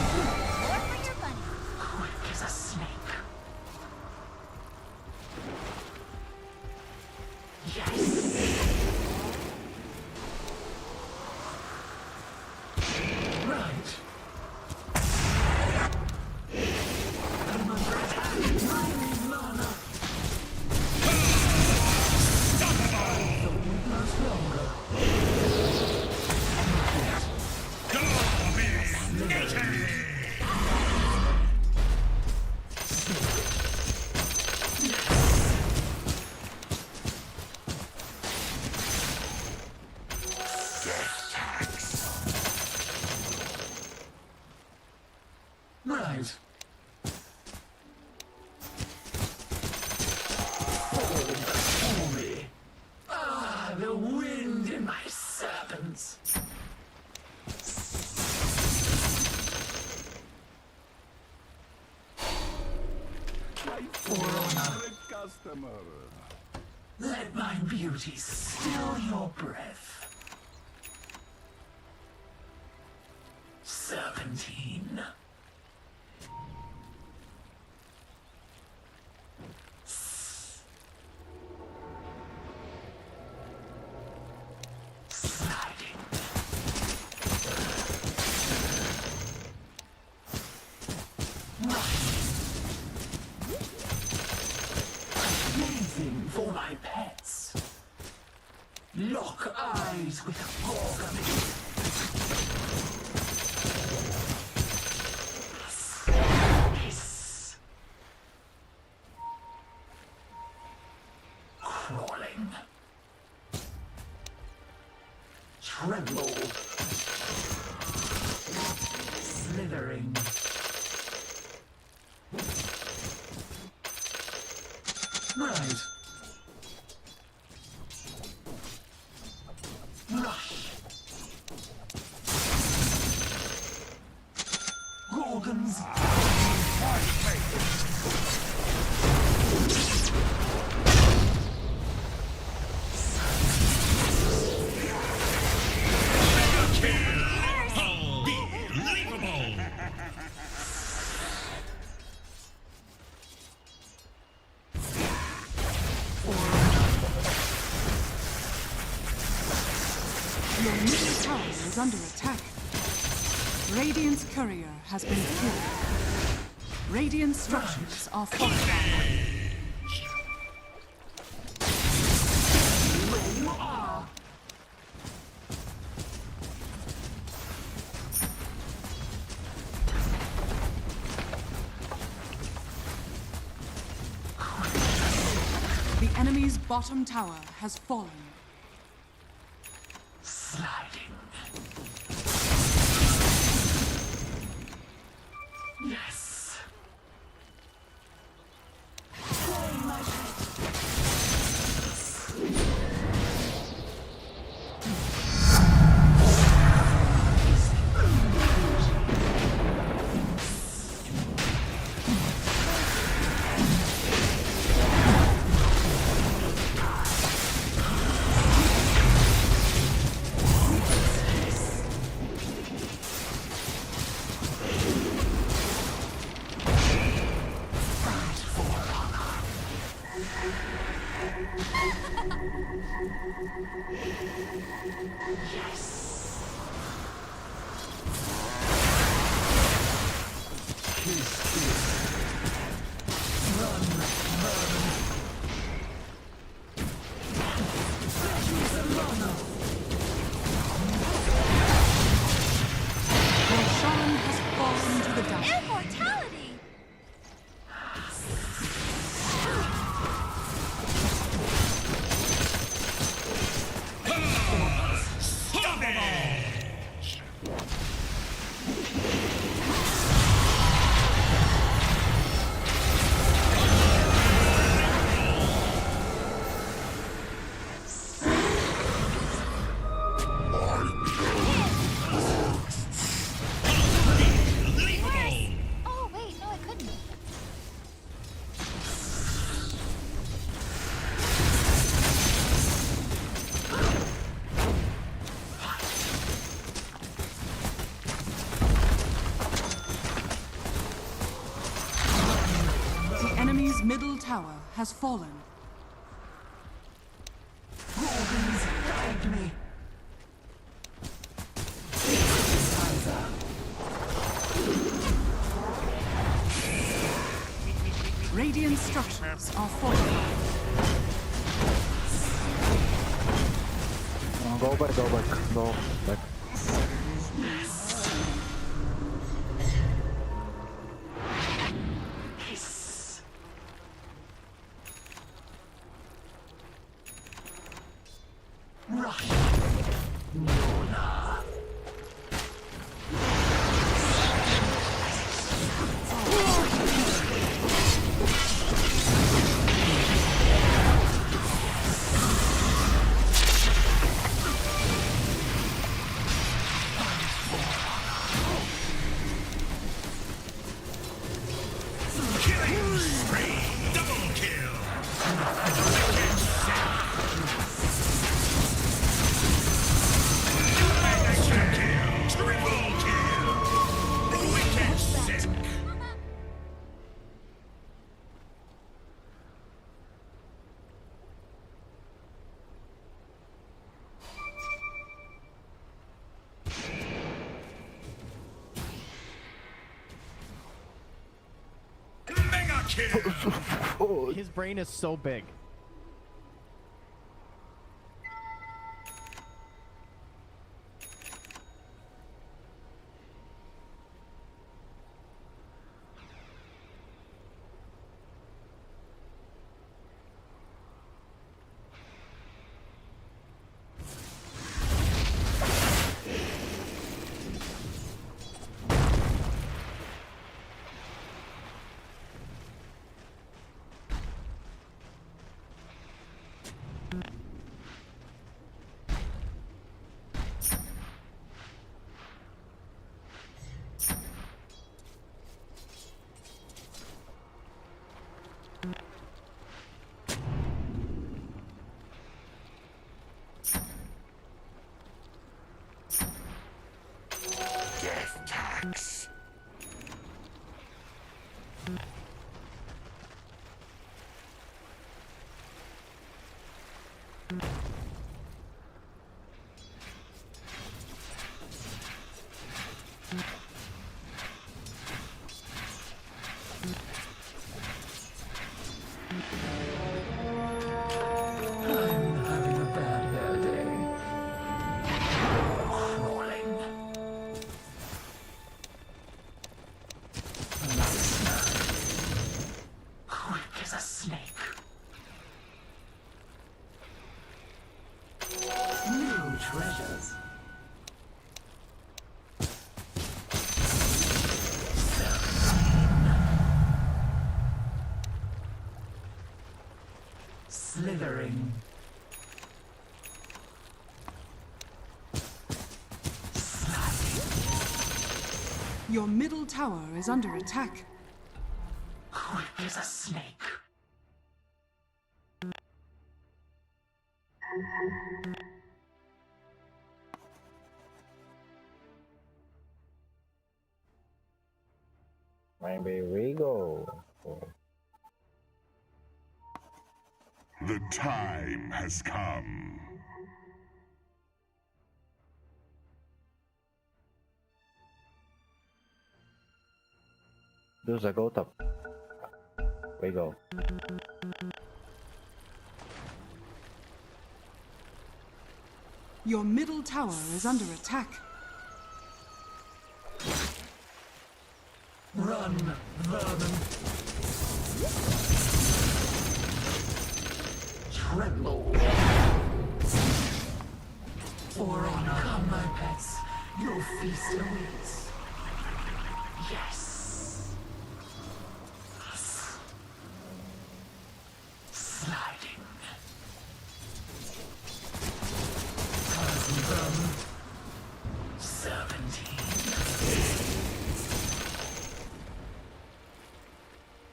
wind in my serpents. For honor. Let my beauty still your breath. Serpentine. Sliding. Amazing for my pets. Lock eyes with Gorgon. Hiss. Crawling. Tremble. Slithering. Right. Rush. Gorgons. Unbelievable! Your middle tower is under attack. Radiant's courier has been killed. Radiant structures are fortified. Where you are. The enemy's bottom tower has fallen. Sliding. Yes. Play my Roshan has fallen to the dark. Immortality! Oh, wait, no, I couldn't. The enemy's middle tower has fallen. Gorgons, guide me. Radiant structures are fortified. Go back, go back. Hiss. Rush. Nona. kill. His brain is so big. Death tax. I'm having a bad hair day. Crawling. Quick as a snake. New treasures. Slithering. Your middle tower is under attack. Quick as a snake. Maybe we go. The time has come. Do the go top. We go. Your middle tower is under attack. Run, vermin. Tremble. For honor, come, my pets. Your feast awaits. Yes. Sliding. Them. Serpentine.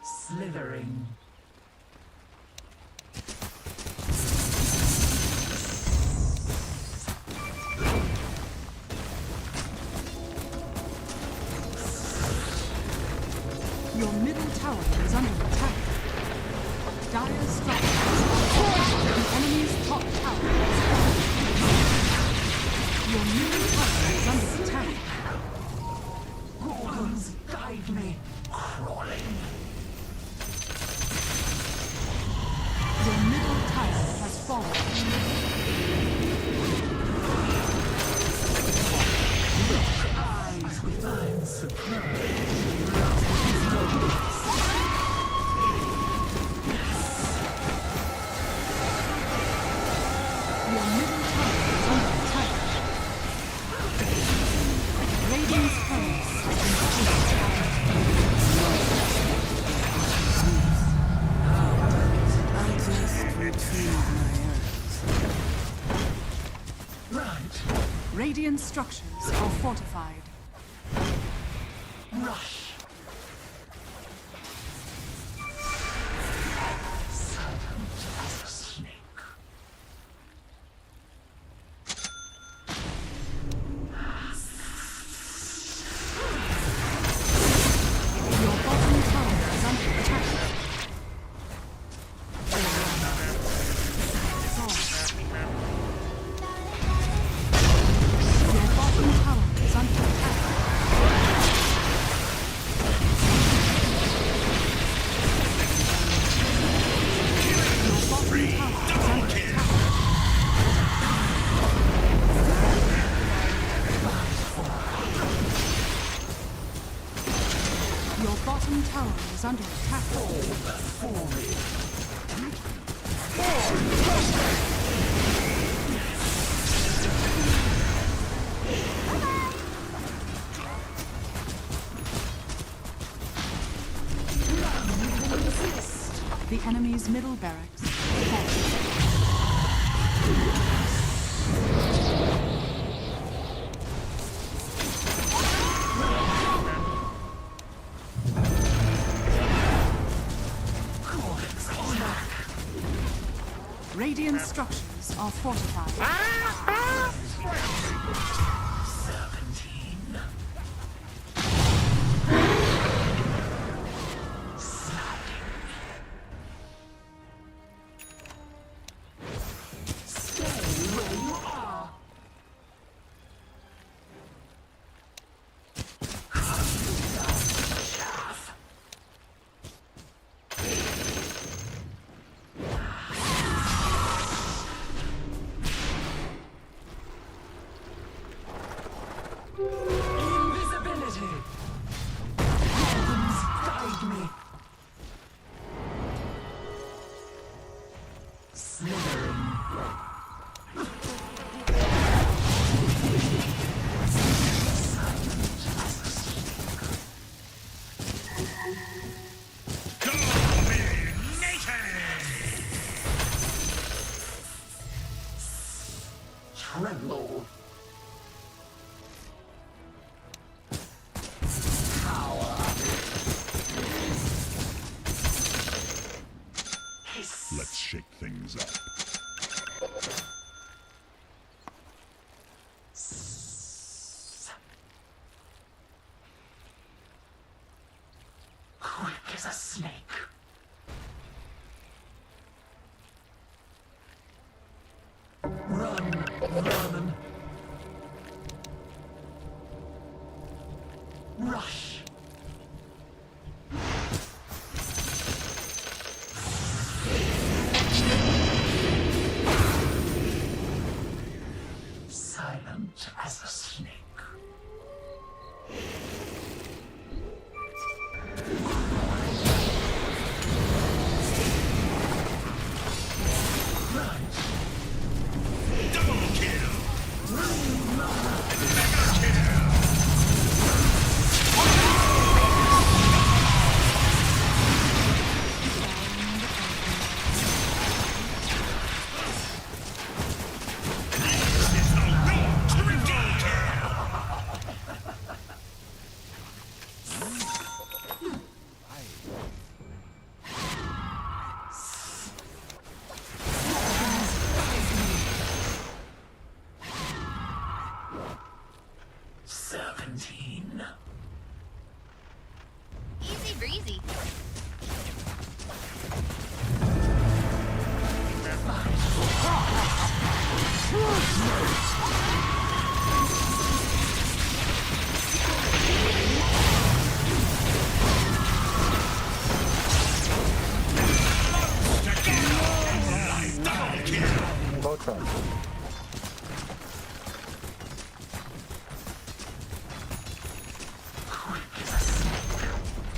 Slithering. Your middle tower is under attack. Dire structures. The enemy's top tower is falling. Your middle tower is under attack. Falcons, guide me. Crawling. Your middle tower has fallen. Eyes with I'm surprised. Your middle tower is under attack. Radiant's furnace has been I just retrieved my earth. Right. Radiant structures are fortified. Rush. Silent as a snake. Your bottom tower is under attack. Your bottom tower is under attack. is under attack. The enemy's middle barracks fallen. Radiant structures are fortified. Invisibility. Falcons, guide me. Slithering. Tremble. Let's shake things up. Quick as a snake. Run, run. Rush. Silent as a snake. Double kill. Easy breezy. Voltron.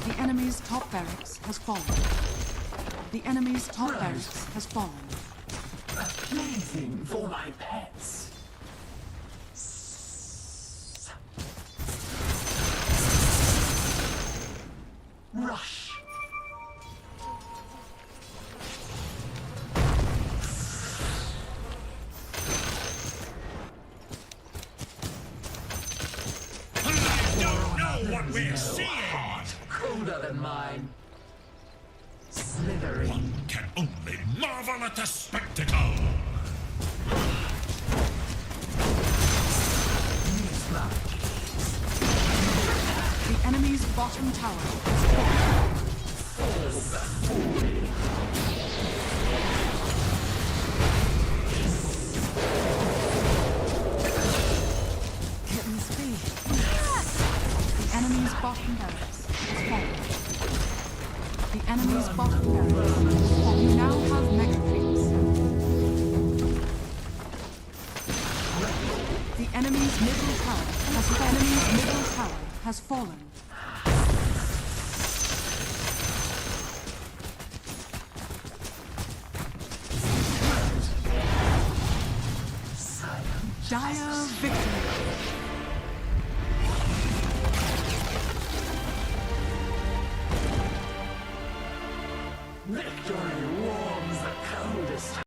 The enemy's top barracks has fallen. The enemy's top barracks has fallen. A plaything for my pets. Rush. What we're seeing Colder than mine. Slithering. can only marvel at the spectacle. The enemy's bottom tower has fallen. Hitting speed. The enemy's bottom barracks has fallen. The enemy's bottom barracks has fallen. You now have mega creeps. The enemy's middle tower has fallen. Dire victory. Victory warms the coldest.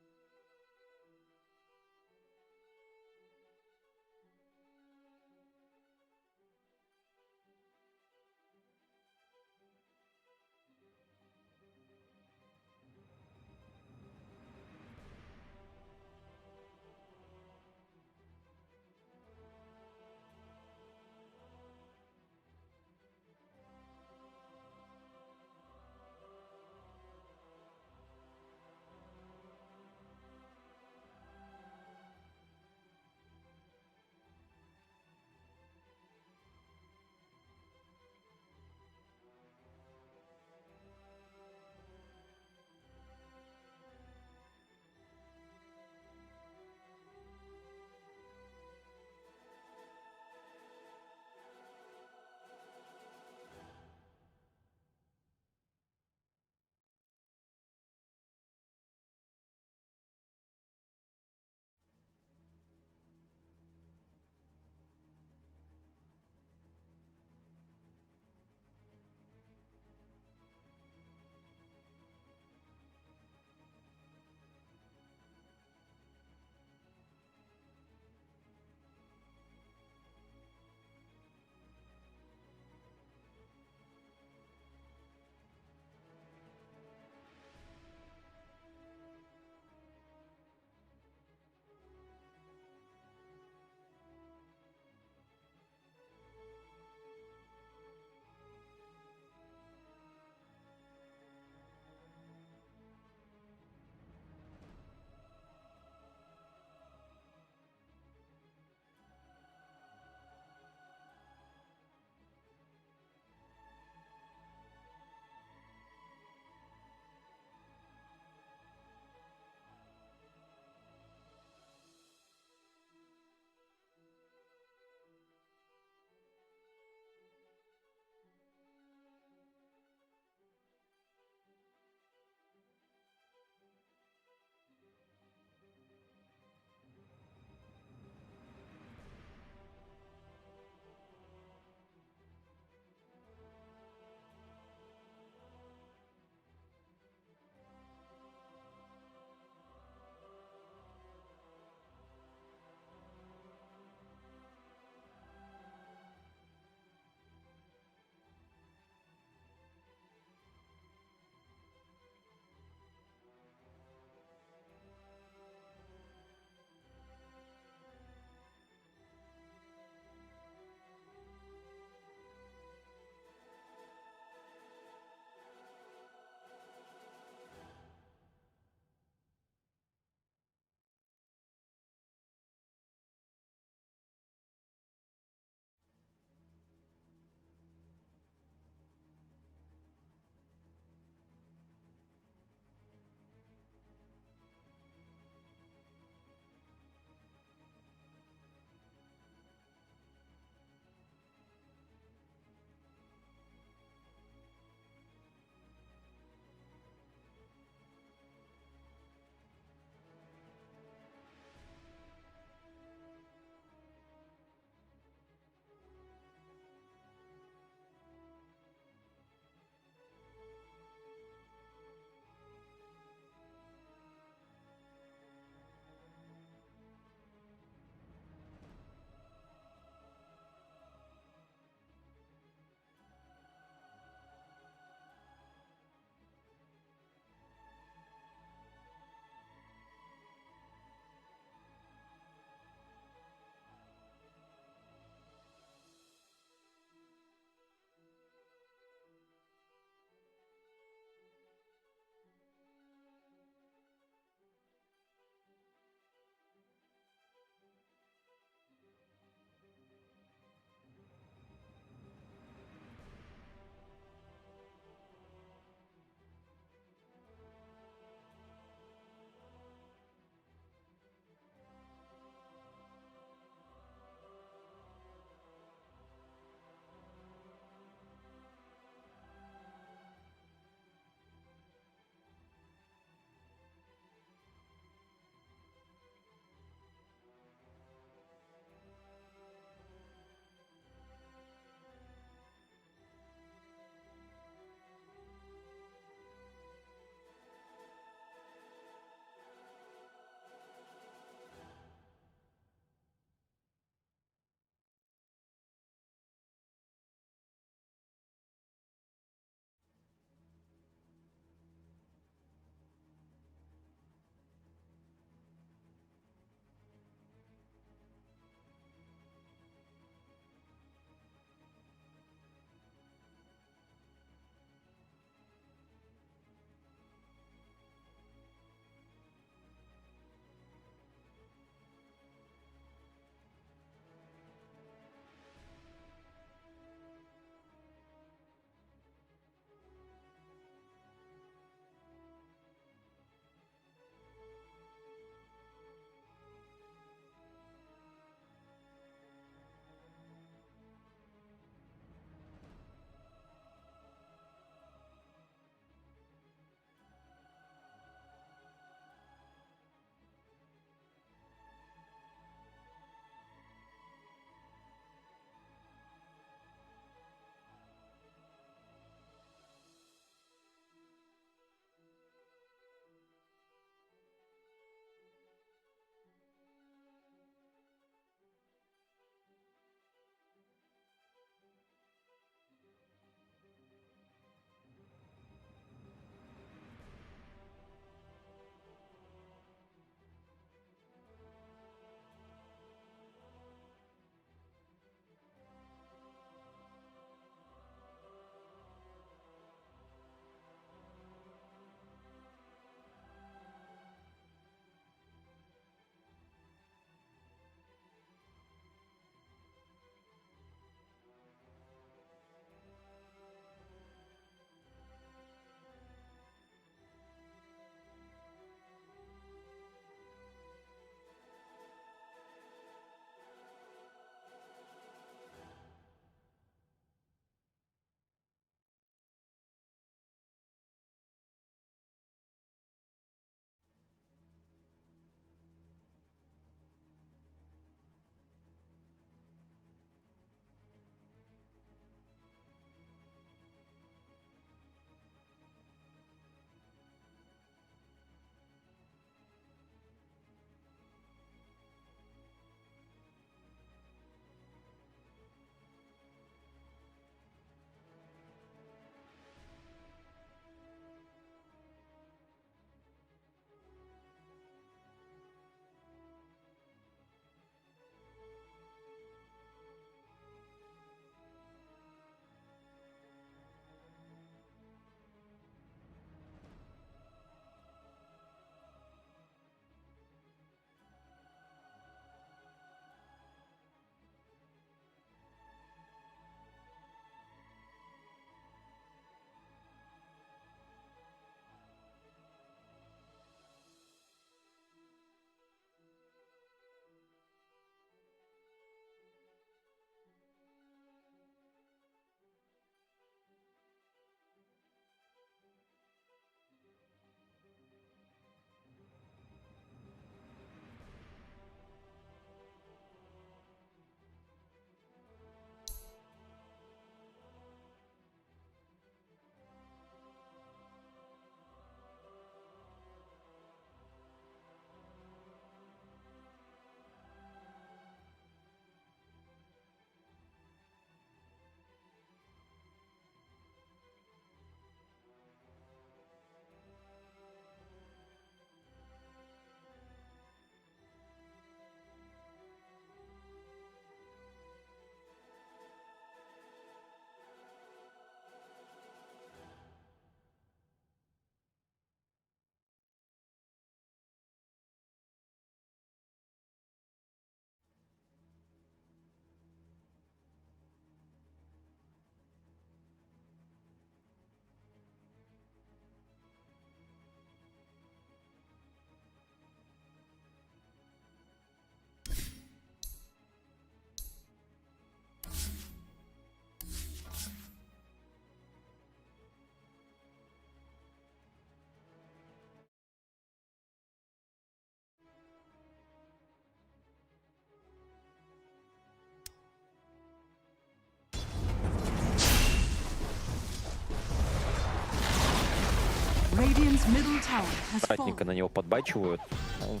Radiant's middle tower has Аккуратненько fallen. на него подбачивают. Ну,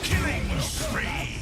Killing spree.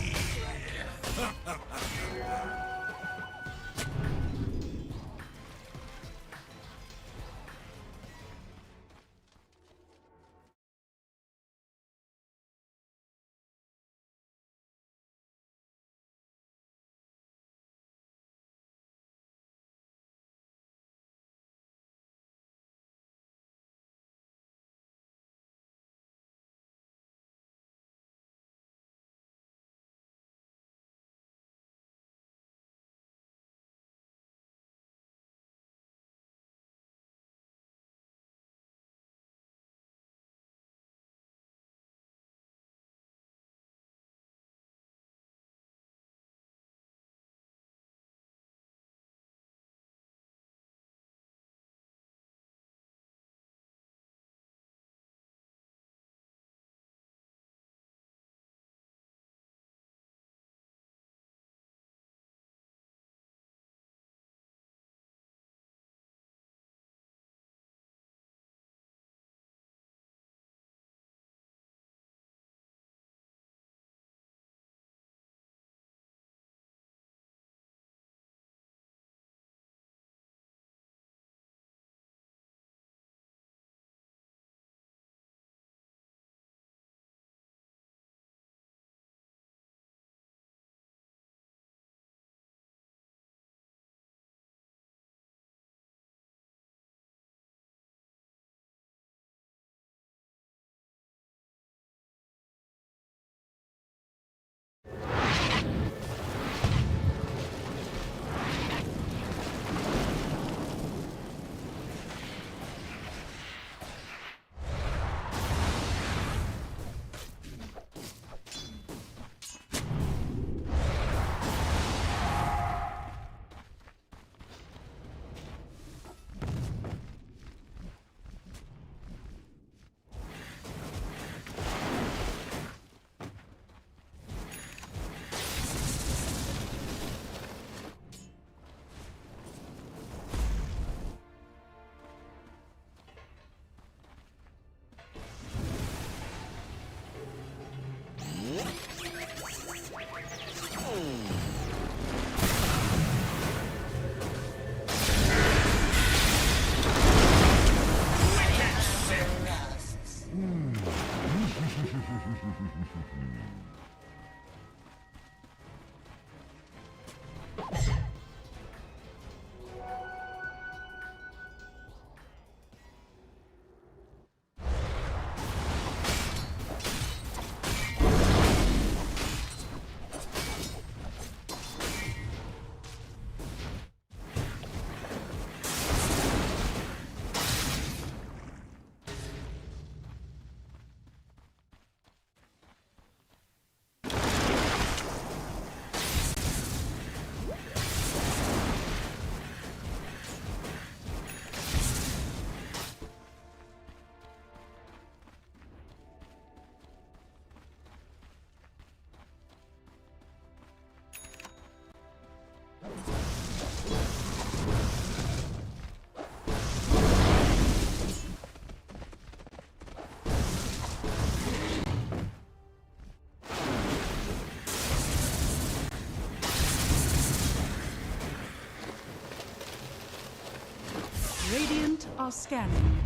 Radiant are scanning.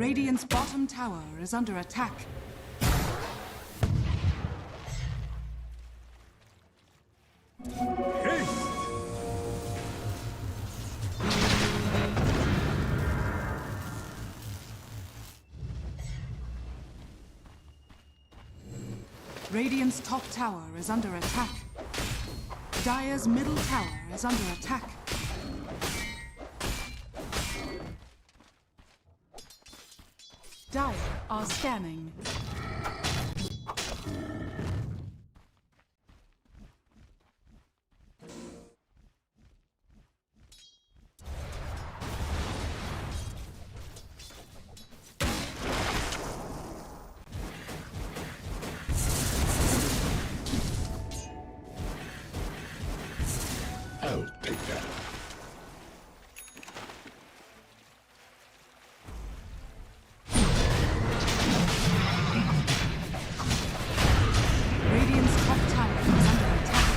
Radiant's bottom tower is under attack. Radiant's top tower is under attack. Dire's middle tower is under attack. Dire are scanning. I'll take that. Radiant's top tower is under attack.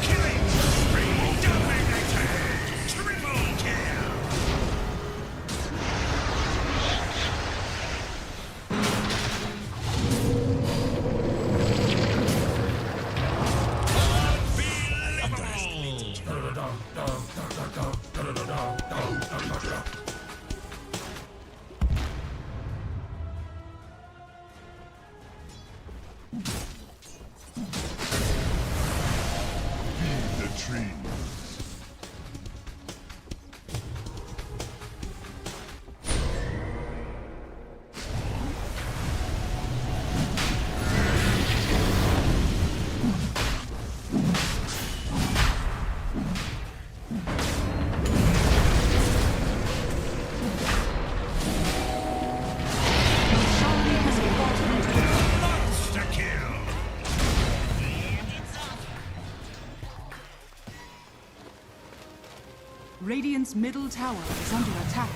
Killing spree dominated. Triple kill. The tree. Monster kill. Radiant's middle tower is under attack.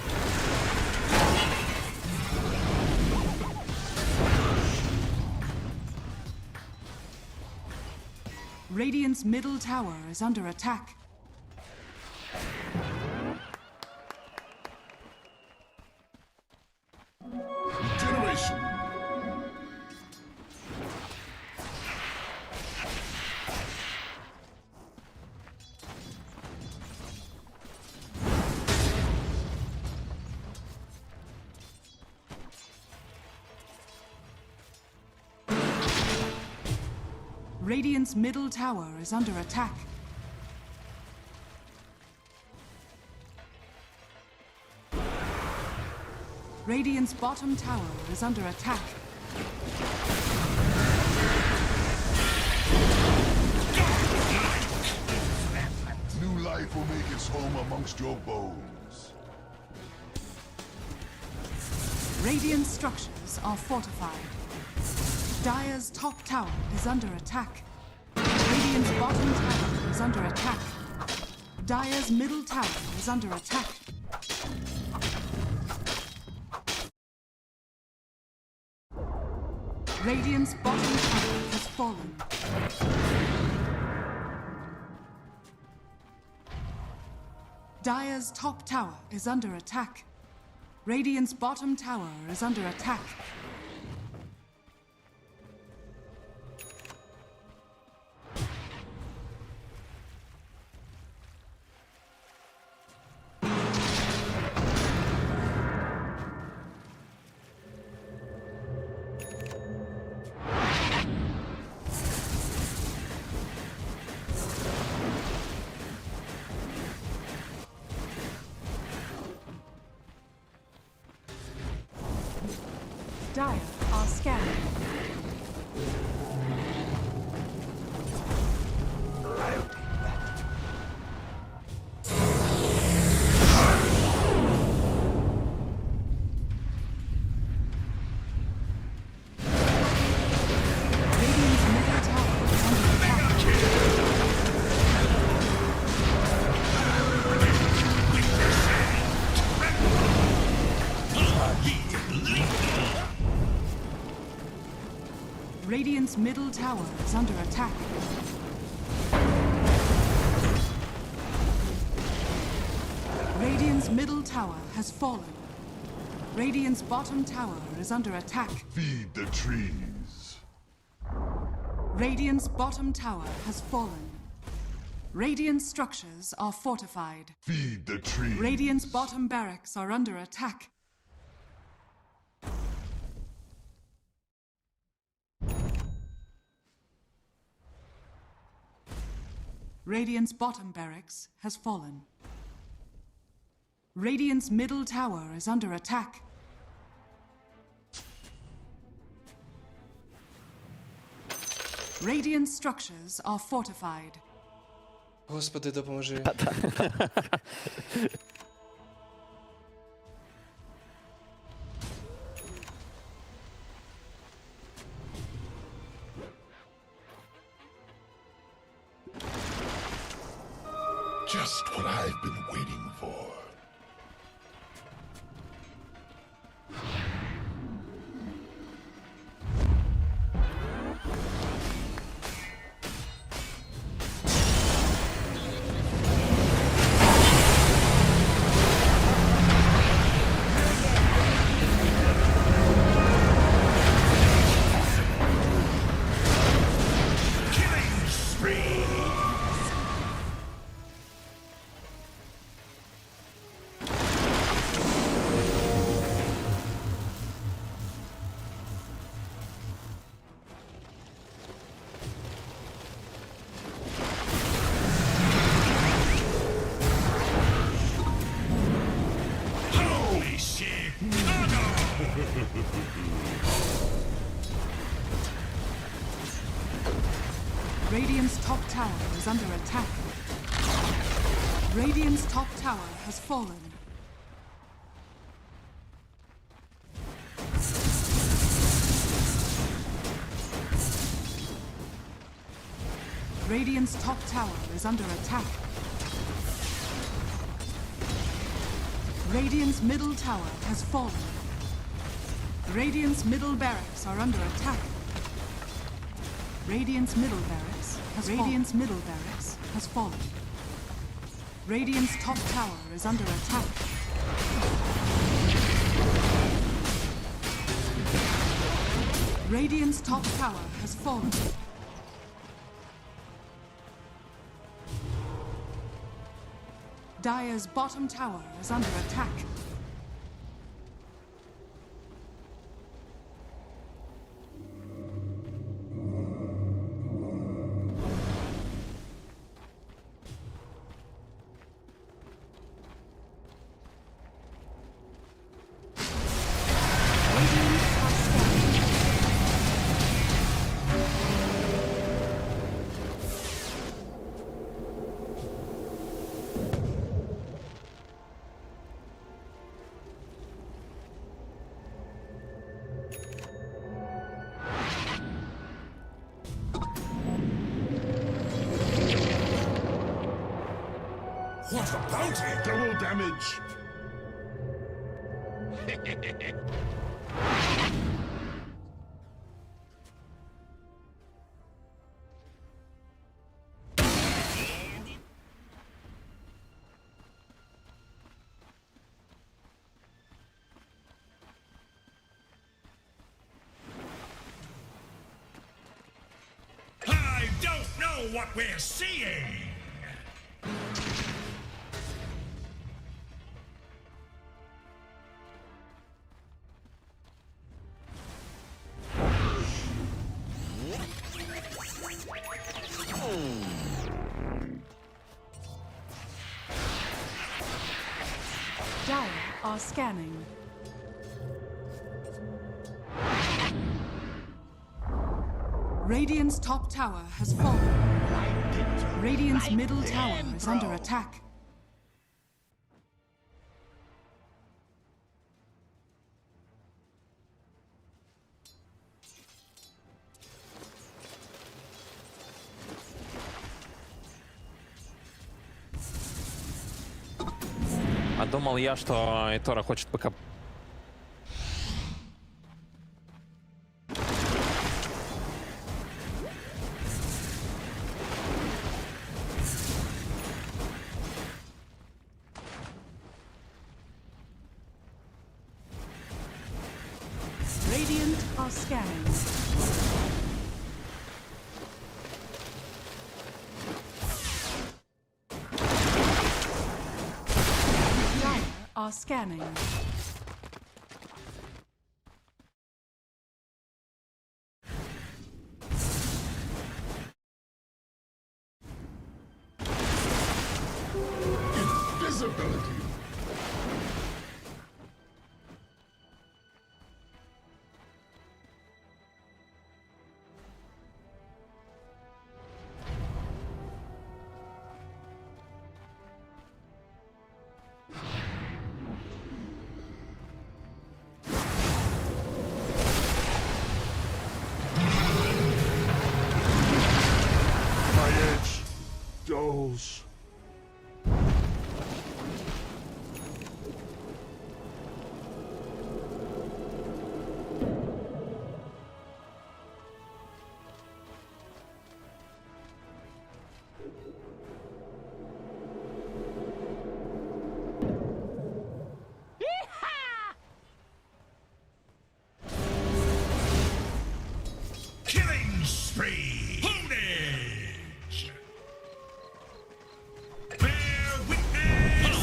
Radiant's middle tower is under attack. Generation. Radiant's middle tower is under attack. Radiant's bottom tower is under attack. New life will make its home amongst your bones. Radiant structures are fortified. Dire's top tower is under attack. Radiant's bottom tower is under attack. Dire's middle tower is under attack. Radiant's bottom tower has fallen. Dire's top tower is under attack. Radiant's bottom tower is under attack. Dire are scanning. middle tower is under attack. Radiant's middle tower has fallen. Radiant's bottom tower is under attack. Feed the trees. Radiant's bottom tower has fallen. Radiant structures are fortified. Feed the trees. Radiant's bottom barracks are under attack. Radiant's bottom barracks has fallen. Radiant's middle tower is under attack. Radiant structures are fortified. Господи, допоможи. Just what I've been waiting for. Killing spree! Holy shit! Oh no! Radiant's top tower is under attack. Radiant's top tower has fallen. Radiant's top tower is under attack. Radiant's middle tower has fallen. Radiant's middle barracks are under attack. Radiant's middle barracks has Radiant's middle barracks has fallen. Radiant's top tower is under attack. Radiant's top tower has fallen. Dire's bottom tower is under attack. What a bounty! Double damage! I don't know what we're seeing! Dire are scanning. Radiant's top tower has fallen. Radiant's middle tower is under attack. А думал я, что Этора хочет пока... scanning. Dire are scanning. Invisibility. My edge dulls. Killing spree. Ownage. Bear witness.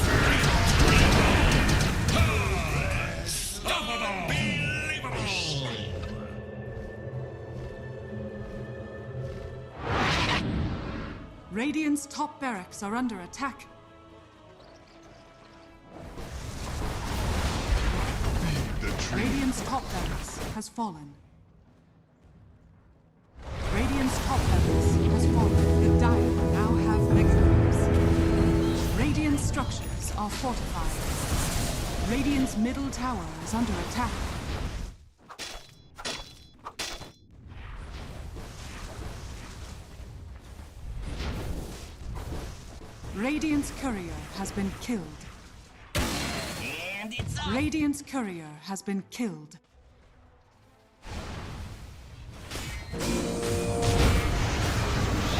Unbelievable. Radiant's top barracks are under attack. The tree. Radiant's top barracks has fallen. Radiant's top barracks has fallen. The Dire now have mega creeps. Radiant structures are fortified. Radiant's middle tower is under attack. Radiant's courier has been killed. Radiant's courier has been killed.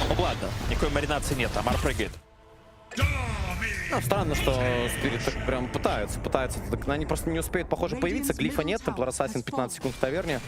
Ну ладно, никакой маринации нет, Амар прыгает. Ну, странно, что Спирит так прям пытаются. Так они просто не успеют, похоже, появиться. Глифа нет, Темплар Ассасин 15 секунд в таверне.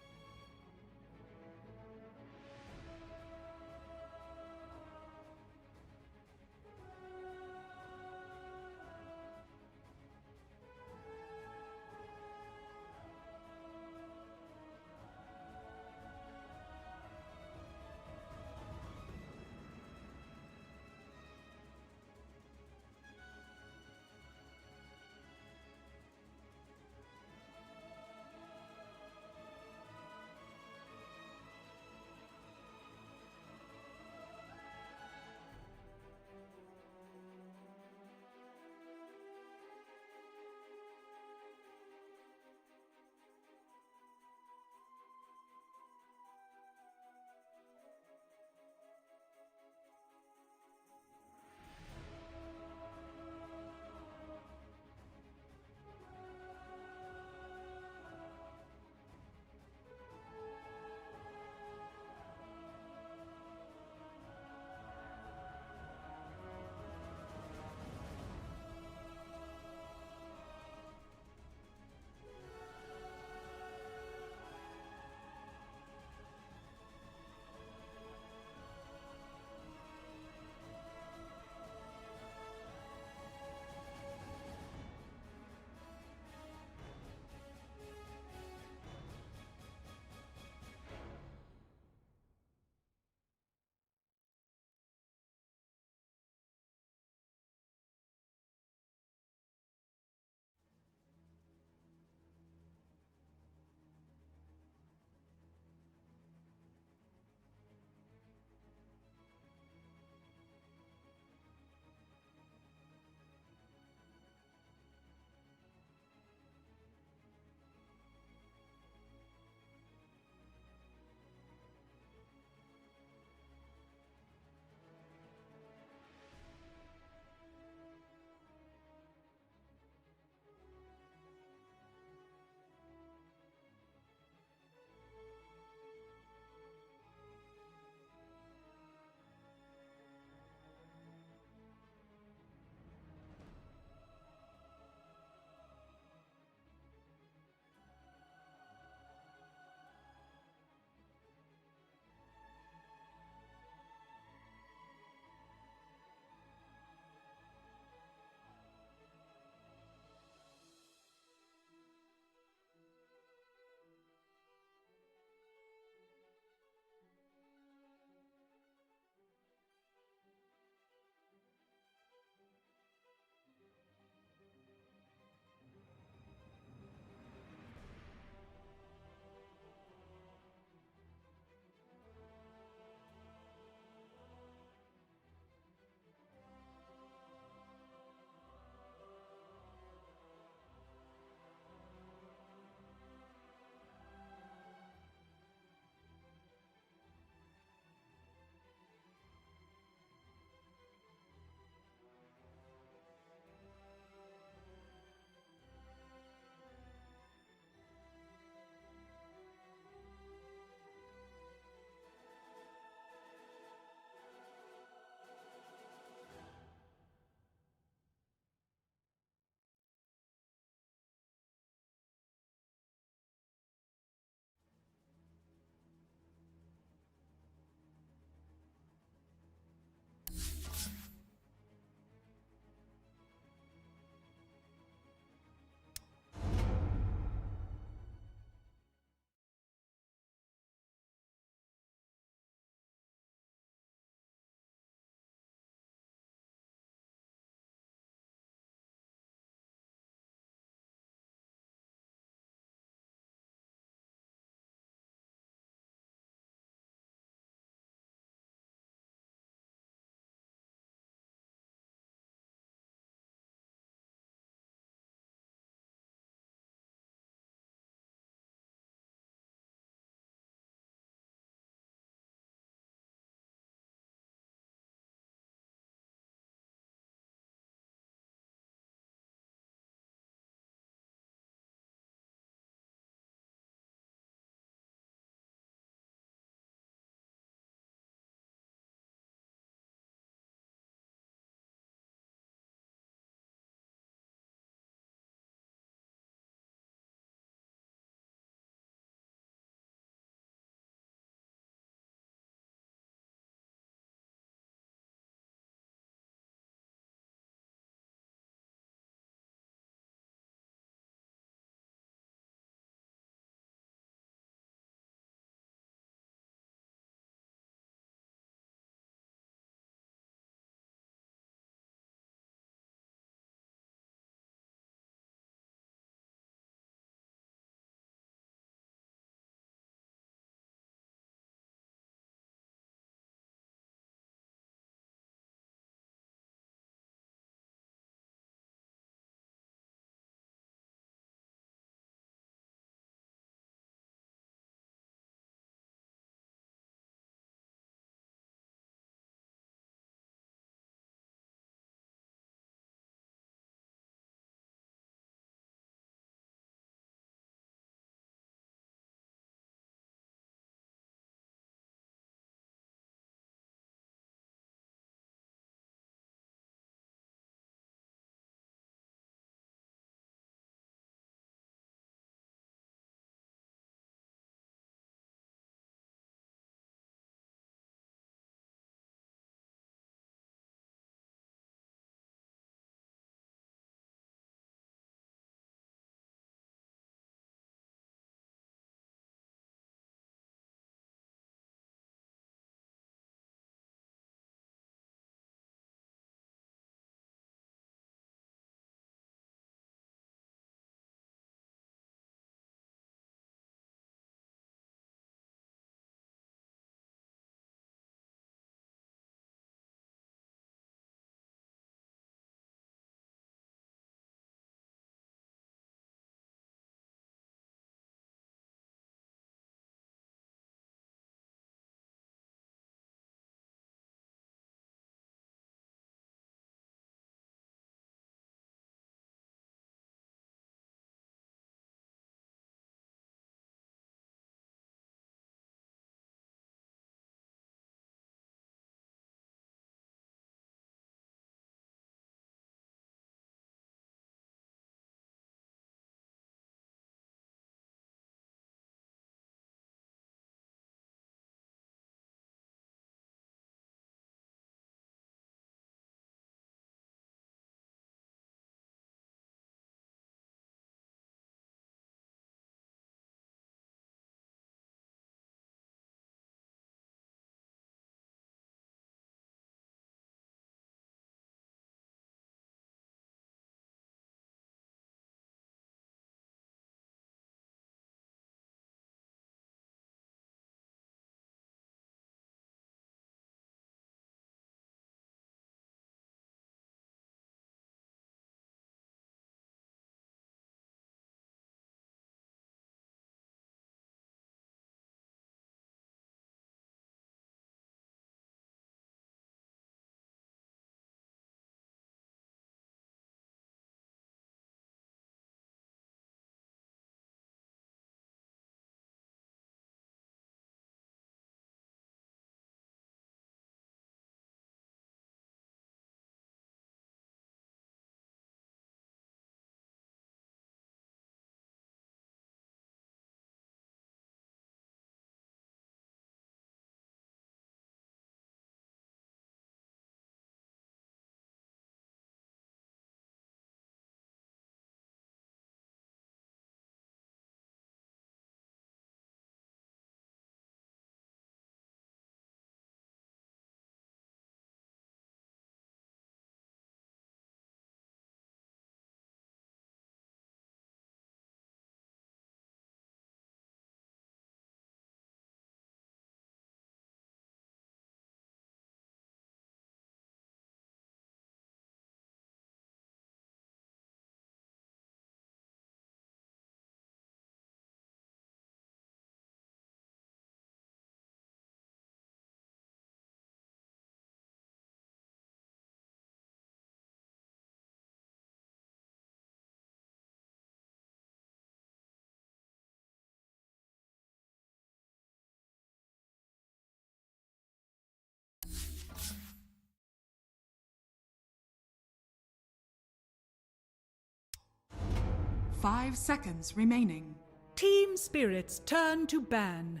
5 seconds remaining. Team Spirit's turn to ban.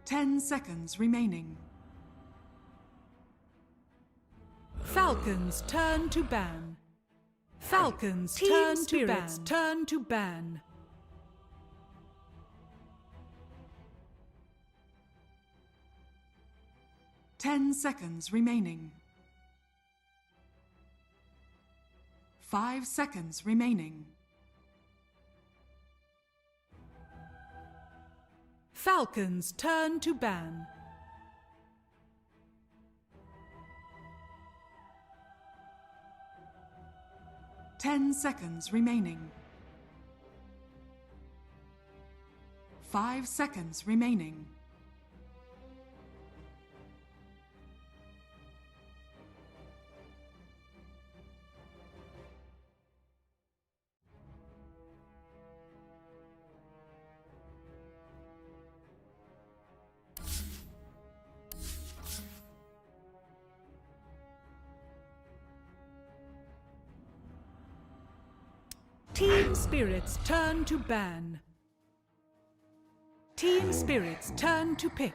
Ten seconds remaining. Falcons turn to ban. Falcons turn to ban. Turn to ban. Ten seconds remaining. 5 seconds remaining. Falcons turn to ban. Ten seconds remaining. 5 seconds remaining. Team Spirit's turn to ban. Team Spirit's turn to pick.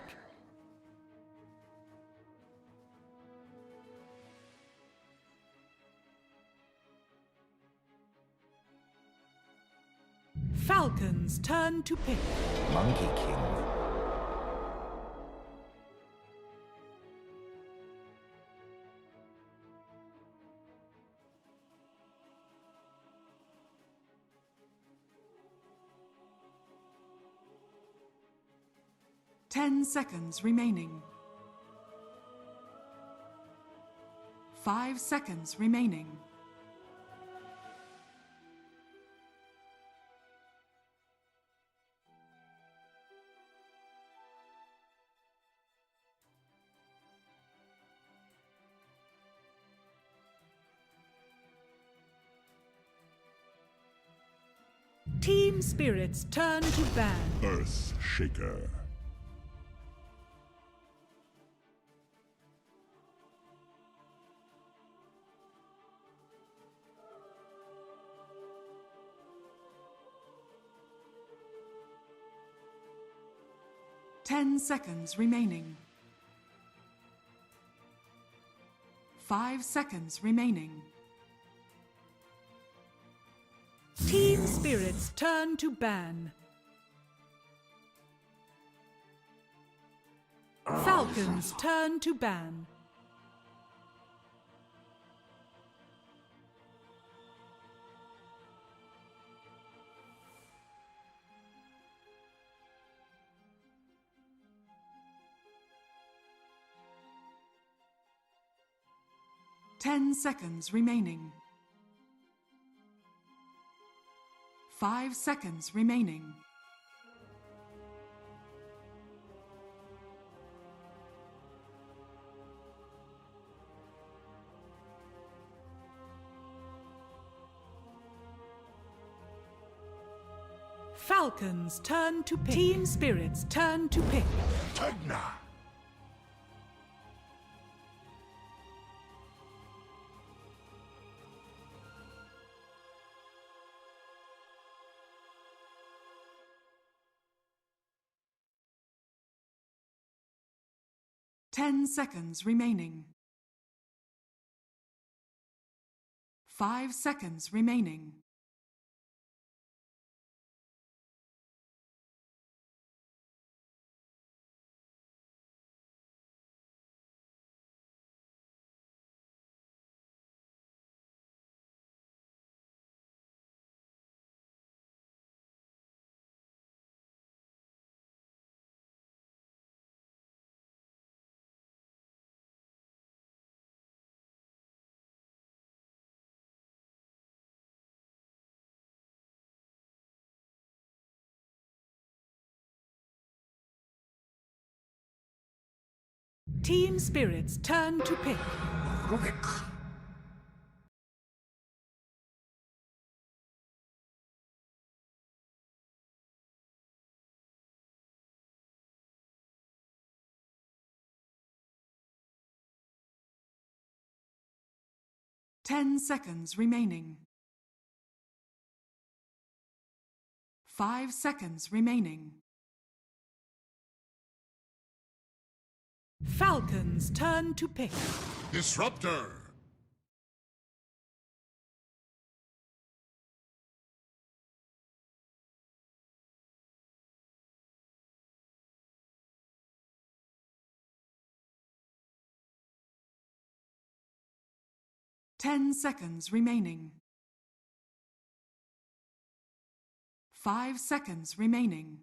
Falcons turn to pick. Monkey King. Ten seconds remaining. 5 seconds remaining. Team Spirit's turn to ban. Earth Shaker. Ten seconds remaining. 5 seconds remaining. Team Spirit's turn to ban. Falcons turn to ban. Ten seconds remaining. 5 seconds remaining. Falcons turn to pick. Team Spirit's turn to pick. Tagna. 10 seconds remaining. 5 seconds remaining. Team Spirit's turn to pick. Rubik. 10 seconds remaining. 5 seconds remaining. Falcons turn to pick. Disruptor. Ten seconds remaining. 5 seconds remaining.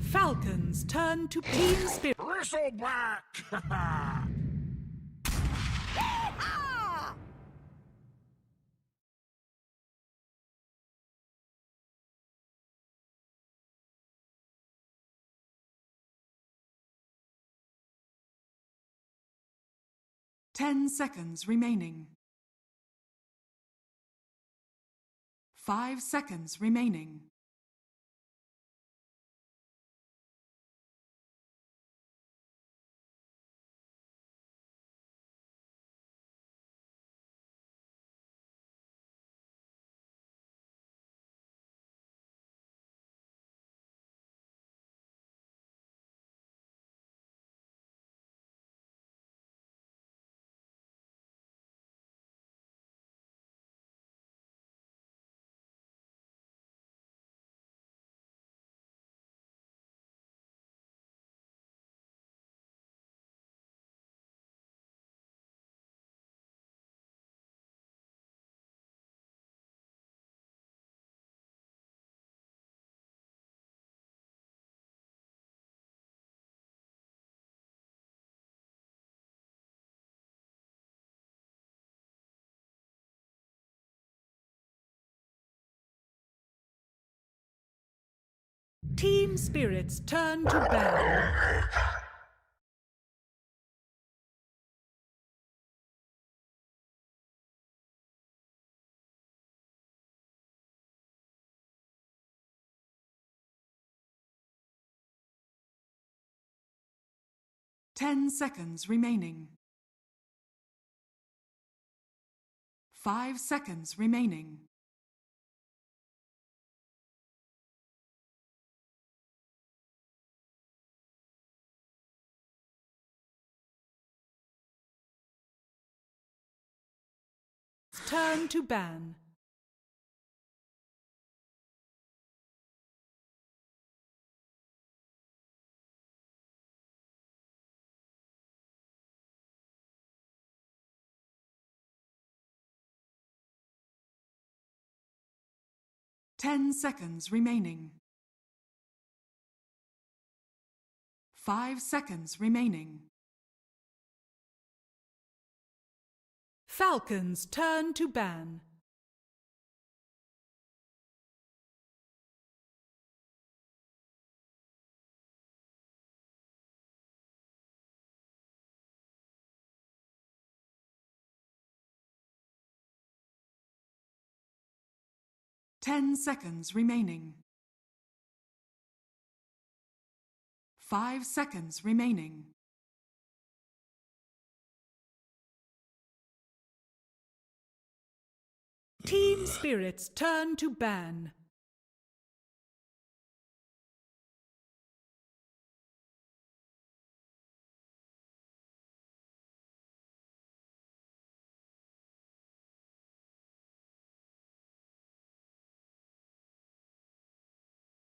Falcons turn to team spirit. Bristleback. 10 seconds remaining. 5 seconds remaining. Team spirits turn to ban. Ten seconds remaining. 5 seconds remaining. Turn to ban. Ten seconds remaining. 5 seconds remaining. Falcons turn to ban. Ten seconds remaining. 5 seconds remaining. Team spirits turn to ban.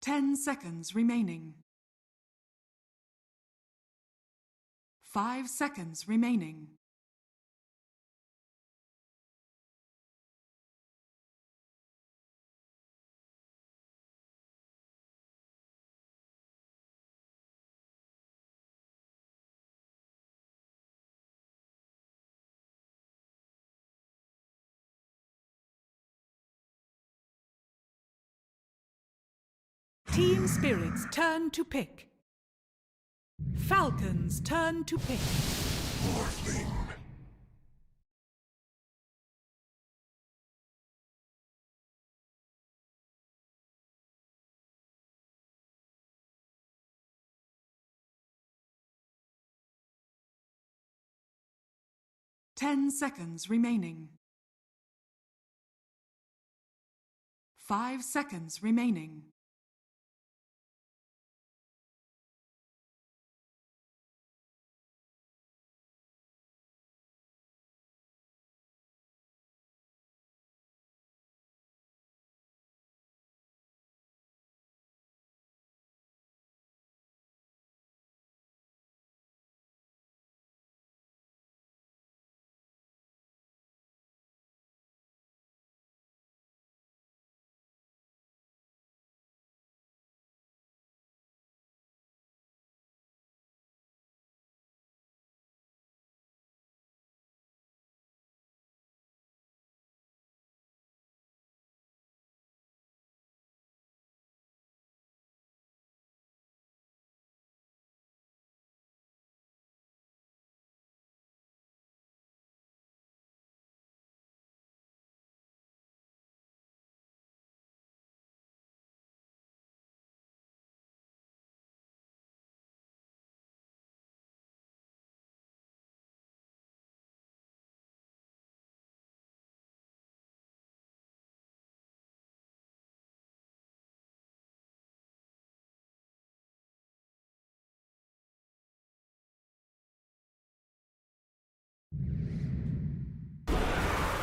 Ten seconds remaining. 5 seconds remaining. Team Spirit's turn to pick. Falcons' turn to pick. Morphling. 10 seconds remaining. 5 seconds remaining.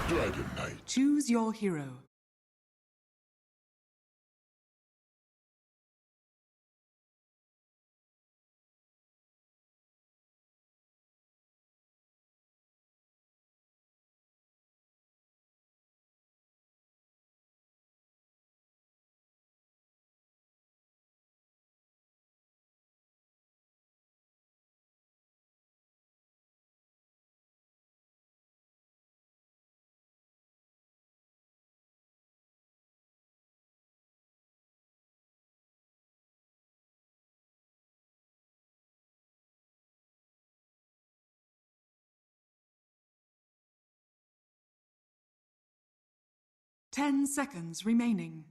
Dragon Knight. Choose your hero. Ten seconds remaining.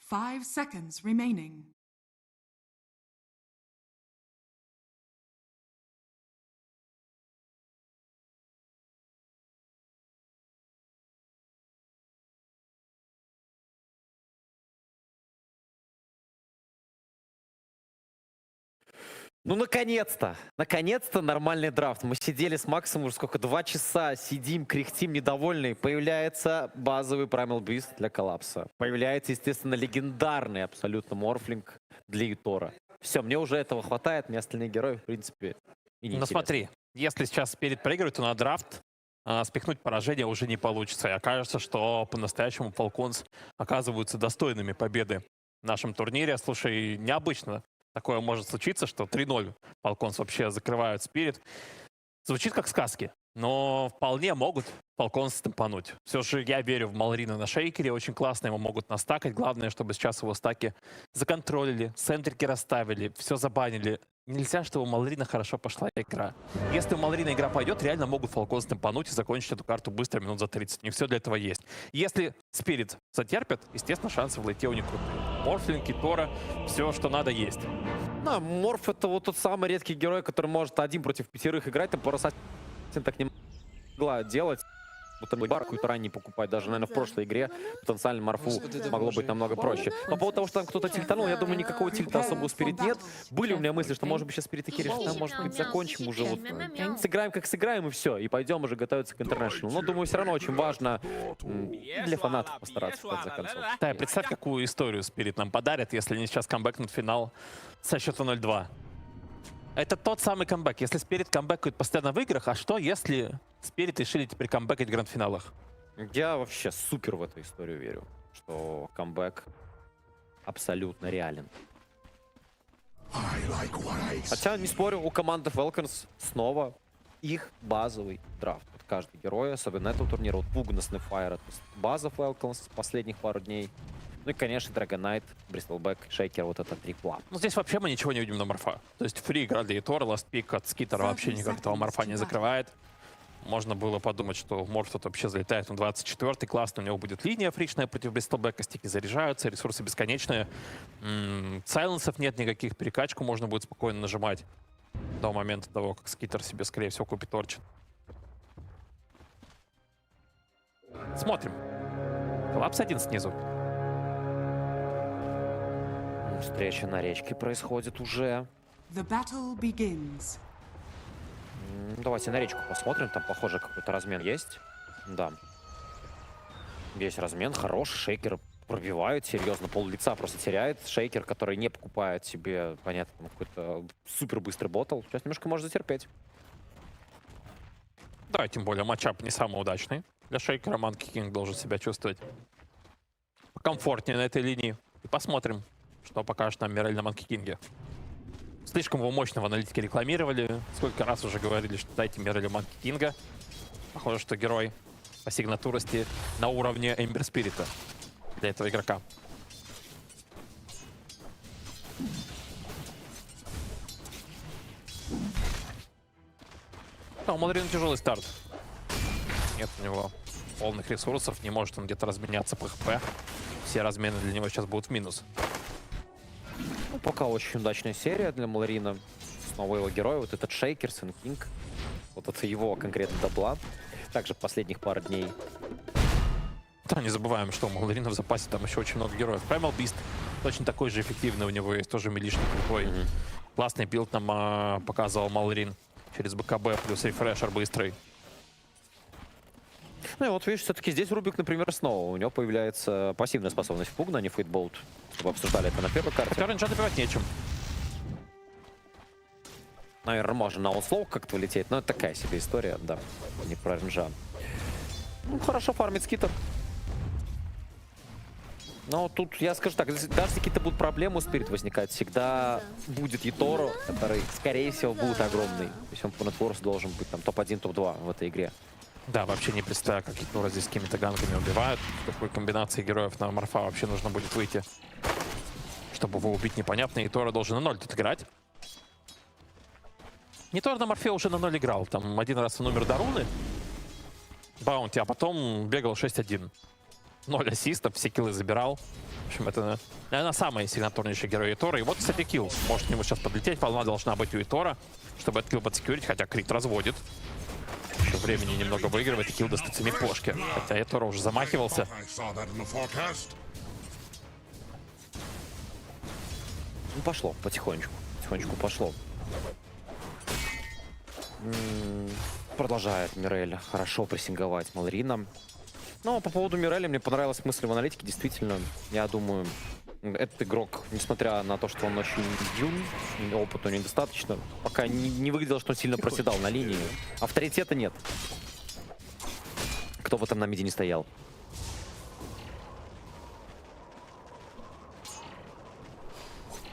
5 seconds remaining. Ну, наконец-то! Наконец-то нормальный драфт. Мы сидели с Максом уже сколько? 2 часа. Сидим, кряхтим, недовольные. Появляется базовый Primal Beast для коллапса. Появляется, естественно, легендарный абсолютно морфлинг для Ютора. Все, мне уже этого хватает. Мне остальные герои, в принципе, и не Ну смотри, если сейчас Спирит проигрывает, то на драфт спихнуть поражение уже не получится. И окажется, что по-настоящему Falcons оказываются достойными победы в нашем турнире. Слушай, необычно такое может случиться, что 3-0 Falcons вообще закрывают Спирит. Звучит как сказки, но вполне могут Falcons стемпануть. Все же я верю в Малрина на шейкере, очень классно его могут настакать. Главное, чтобы сейчас его стаки законтролили, центрики расставили, все забанили. Нельзя, чтобы у Малрина хорошо пошла игра. Если у Малрина игра пойдет, реально могут Falcons стемпануть и закончить эту карту быстро, минут за 30. У них все для этого есть. Если Спирит затерпит, естественно, шансы в лейте у них крутые. Морфлинг, Тора, все, что надо, есть. Да, Морф — это вот тот самый редкий герой, который может 1 против 5 играть. Там просто так не могла делать. Вот барку и ранее покупать. Даже, наверное, в прошлой игре потенциально Морфу могло быть намного проще. По поводу того, что там кто-то тильтанул, я думаю, никакого тильта особо у Спирит нет. Были у меня мысли, что, может быть, сейчас Спирит таки решит, может быть, закончим уже. Вот, сыграем, как сыграем, и все. И пойдем уже готовиться к интернешнл. Но, думаю, все равно очень важно для фанатов постараться, в конце концов. Да, представь, какую историю Спирит нам подарят, если они сейчас камбэкнут финал со счета 0-2. Это тот самый камбэк. Если Спирит камбэкает постоянно в играх, а что, если Спирит решили теперь камбэкать в гранд-финалах? Я вообще супер в эту историю верю, что камбэк абсолютно реален. Хотя, не спорю, у команды Falcons снова их базовый драфт. Вот каждый герой, особенно этого турнира, вот Пугнесный Файр, это база Falcons с последних пару дней. Ну и, конечно, Dragonite, Bristleback, Шейкер, вот это трипла. Ну, здесь вообще мы ничего не видим на Морфа. То есть фри играли и Тор, Last Pick от Скитера вообще никак этого Морфа не закрывает. Можно было подумать, что Морф тут вообще залетает на 24-й. Классно, у него будет линия фричная против Bristleback, стики заряжаются, ресурсы бесконечные. Сайленсов нет никаких, перекачку можно будет спокойно нажимать до момента того, как Скитер себе, скорее всего, купит торчит. Смотрим. Коллапс один снизу. Встреча на речке происходит уже. The battle begins. Давайте на речку посмотрим. Там, похоже, какой-то размен есть. Да. Есть размен. Хороший. Шейкер пробивают. Серьезно, пол лица просто теряет. Шейкер, который не покупает себе, понятно, какой-то супер быстрый ботл. Сейчас немножко может затерпеть. Да, тем более матчап не самый удачный. Для Шейкера Манки Кинг должен себя чувствовать комфортнее на этой линии. И посмотрим, что покажет нам Мирель на Манки Кинге. Слишком его мощно в аналитике рекламировали. Сколько раз уже говорили, что дайте Мирелю Манки Кинга. Похоже, что герой по сигнатурности на уровне Эмбер Спирита для этого игрока. Да, у Малрина тяжелый старт. Нет у него полных ресурсов, не может он где-то разменяться по ХП. Все размены для него сейчас будут в минус. Ну, пока очень удачная серия для Малрина. Снова его герой, вот этот Шейкер, Сэн Кинг. Вот это его конкретно дабла. Также последних пару дней. Да, не забываем, что у Малрина в запасе там еще очень много героев. Primal Beast точно такой же эффективный у него есть, тоже милишный крутой. Классный билд нам показывал Малрин через БКБ, плюс рефрешер быстрый. Ну и вот видишь, все-таки здесь Рубик, например, снова. У него появляется пассивная способность Пугна, а не Фейтболт. Мы обсуждали это на первой карте. Хотя Ренджа добивать нечем. Наверное, можно на онслоу как-то улететь, но это такая себе история, да, не про Ренджа. Ну, хорошо фармит Скитер. Но тут, я скажу так, даже если какие-то будут проблемы у Спирит возникать, всегда будет Еторо, который, скорее всего, будет огромный. То есть он по нетворсу должен быть там топ-1, топ-2 в этой игре. Да, вообще не представляю, как Итора здесь с какими-то ганками убивают. В такой комбинации героев на Морфа вообще нужно будет выйти, чтобы его убить, непонятно. Итора должен на 0 тут играть. Итора на Морфе уже на 0 играл. Там один раз он умер до руны, баунти, а потом бегал 6-1. 0 ассистов, все киллы забирал. В общем, это, наверное, самый сигнатурнейший герой Итора. И вот, кстати, килл. Может к нему сейчас подлететь. Волна должна быть у Итора, чтобы этот килл подсекьюрить, хотя крит разводит. Еще времени немного выигрывает, и килл достается Мипошке. Хотя Итора уже замахивался. Ну, пошло, потихонечку. Потихонечку пошло. Продолжает Мирель хорошо прессинговать Малрина. Но по поводу Миреля мне понравилась мысль в аналитике. Действительно, я думаю, этот игрок, несмотря на то, что он очень юн, опыта у него недостаточно, пока не выглядело, что он сильно проседал на линии. Авторитета нет. Кто бы там на миде не стоял.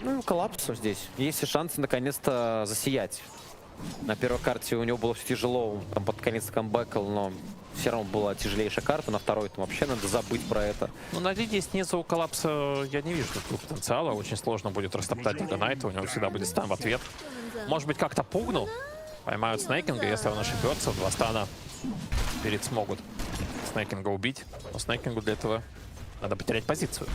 Ну, коллапс здесь. Есть шансы наконец-то засиять. На первой карте у него было все тяжело, там под конец камбэкал, но все равно была тяжелейшая карта. На второй там вообще надо забыть про это. Ну, на линии снизу у коллапса я не вижу такого потенциала. Очень сложно будет растоптать Dragonite, у него всегда будет стан в ответ. Может быть, как-то пугну. Поймают Снейкинга, если он ошибется. Два стана перед смогут Снейкинга убить. Но Снейкингу для этого надо потерять позицию.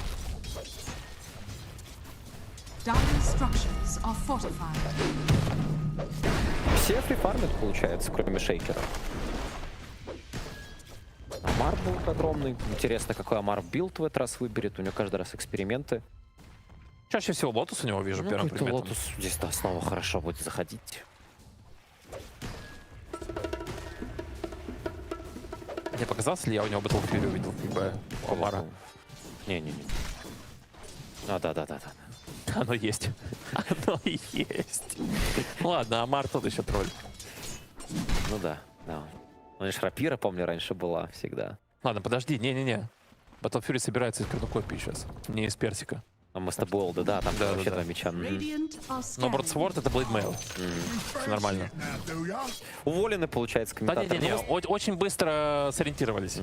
Все фрифармят, получается, кроме Шейкера. Амар будет огромный. Интересно, какой Амар билд в этот раз выберет. У него каждый раз эксперименты. Чаще всего Лотус у него вижу первым предметом. Лотус здесь, да, снова хорошо будет заходить. Мне показалось ли я у него Battle Fury увидел у Амара? Не-не-не. А, да. Оно есть. Оно и есть. Ладно, Амар тут еще тролль. Ну да. У меня рапира, помню, раньше была всегда. Ладно, подожди, не-не-не. Battle Fury собирается из корнукопии сейчас, не из персика. Там Мастаболда, да, там Да, вообще да. 2 мяча. Radiant are Но scanning. Бродсворд это Блейдмейл. Все нормально. Уволены, получается, Да комментатор. не-не-не, очень быстро сориентировались.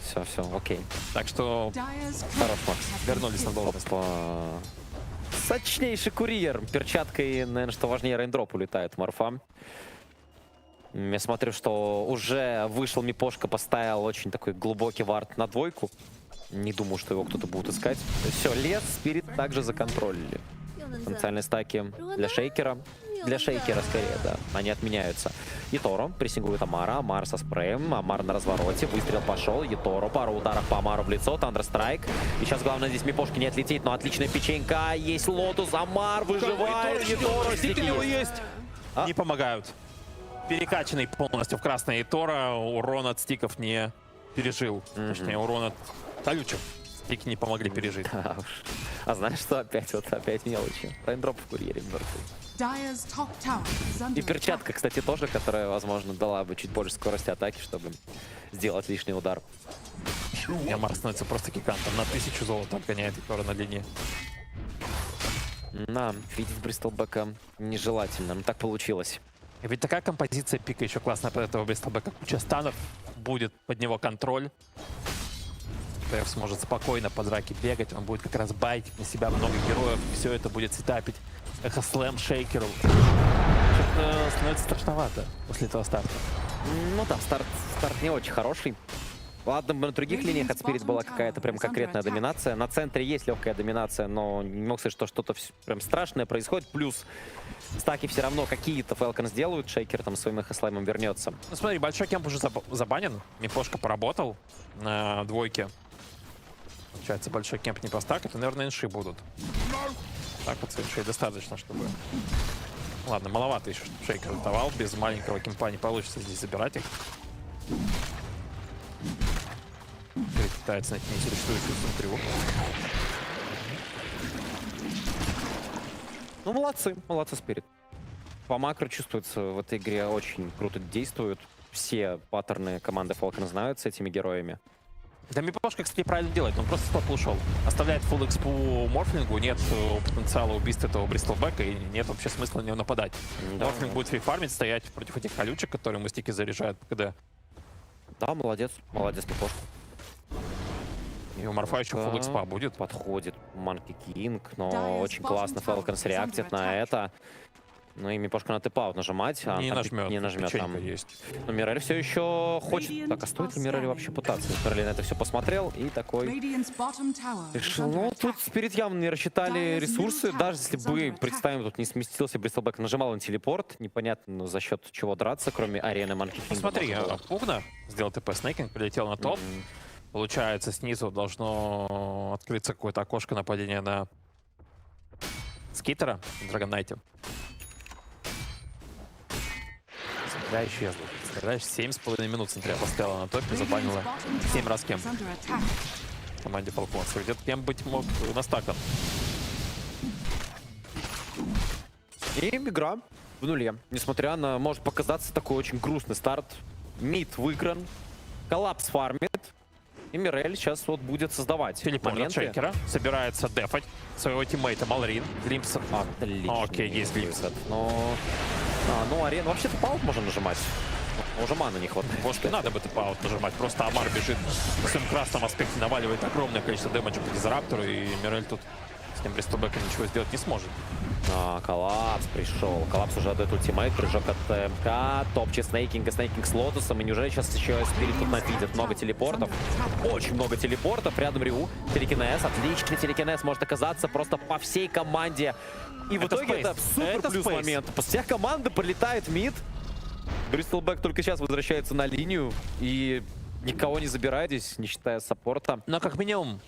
Все, окей. Так что Dyer's Хорош, Макс. вернулись на должность. Опа. Сочнейший курьер. Перчаткой, наверное, что важнее, рейндроп улетает Марфа. Я смотрю, что уже вышел Мипошка, поставил очень такой глубокий вард на 2. Не думаю, что его кто-то будет искать. Все, лес, спирит также законтролили. Потенциальные стаки для шейкера. Для шейкера скорее, да. Они отменяются. Еторо прессингует Амара. Амар со спреем. Амар на развороте. Выстрел пошел. Еторо. Пару ударов по Амару в лицо. Тандерстрайк. И сейчас главное здесь Мипошки не отлететь, но отличная печенька. Есть Лотус. Амар выживает. Еторо стики есть. Не помогают. Перекачанный полностью в красное Еторо. Урон от стиков не пережил. Точнее, урон от колючек. Стики не помогли пережить. А знаешь, что опять? Вот опять мелочи. Рейндроп в курьере мертвый. Dyer's top tower is under И перчатка, кстати, тоже, которая, возможно, дала бы чуть больше скорости атаки, чтобы сделать лишний удар. Амар становится просто гигантом. На 1000 золота отгоняет Еторо на линии. Да, видеть Бристлбека нежелательно, но так получилось. И ведь такая композиция пика еще классная под этого Бристлбека. Куча станов, будет под него контроль. ТФ сможет спокойно по драке бегать, он будет как раз байтить на себя много героев, все это будет сетапить. Эхослэм шейкеру. Что-то становится страшновато после этого старта. Ну да, старт не очень хороший. Ладно, на других линиях от Спирит была какая-то прям конкретная доминация. На центре есть легкая доминация, но не мог сказать, что что-то прям страшное происходит. Плюс стаки все равно какие-то Falcons сделают, шейкер там своим эхослаймом вернется. Ну смотри, большой кемп уже забанен, Мипошка поработал на 2. Получается, большой кемп не постакает, и, наверное, инши будут. Так вот, инши достаточно, чтобы... Ладно, маловато еще, чтобы шейкер давал. Без маленького кемпа не получится здесь забирать их. Пытается найти несуществующую центрю. Ну, молодцы Спирит. По макро чувствуется, в этой игре очень круто действуют. Все паттерны команды Falcon знают с этими героями. Да, Мипошка, кстати, правильно делает, он просто стоп ушел. Оставляет фулл экспу Морфлингу, нет потенциала убийства этого Бристлбека, и нет вообще смысла на него нападать. Да, Морфлинг будет фрифармить, стоять против этих колючек, которые ему стики заряжают по КД. Да, молодец Мипошка. И у Марфа еще фулл экспа будет. Подходит Манки Кинг, но очень классно Falcons реактит на это. Ну и Мипошка на тэп-аут нажимать, а не нажмет там. Есть. Но Мирель все еще хочет. Так, а стоит ли Мирель вообще пытаться? Мирель на это все посмотрел и такой решил. Ну, тут Спирит явно не рассчитали ресурсы. Даже если бы, представим, тут не сместился Бристлбек, нажимал на телепорт. Непонятно, за счет чего драться, кроме арены Манки Кинга. Смотри, Пугна сделал ТП, Снейкинг прилетел на топ. Получается, снизу должно открыться какое-то окошко нападения на Скитера, Драгонайте. Центра исчезла. Центра 7,5 минут центра поставила на топе, забанила 7 раз кемп. В команде Falcons. Где-то кемп быть мог настакан. И игра в нуле. Несмотря на, может показаться, такой очень грустный старт. Мид выигран. Коллапс фармит. И Мирель сейчас вот будет создавать телепорт от шейкера. Собирается дефать своего тиммейта Малрин. Глимпс. Отлично. Окей, есть глимпс. Но... ну, арену вообще-то паут можно нажимать. Уже маны не хватает. Может, не надо бы паут нажимать. Просто Амар бежит в своем красном аспекте, наваливает огромное количество дэмэджа по Дизраптору, и Мирель тут с ним Бристлбеком ничего сделать не сможет. Коллапс пришел. Коллапс уже отдает ультимейт. Прыжок от МК. Топчик Снейкинга. Снейкинг с Лотусом. И неужели сейчас еще Спирит тут нафидит? Много телепортов. Очень много телепортов. Рядом Рю. Телекинез. Отличный телекинез может оказаться просто по всей команде. И в итоге это супер плюс момент. После всех команды пролетает мид. Бристлбек только сейчас возвращается на линию. И никого не забирает здесь, не считая саппорта. Но как минимум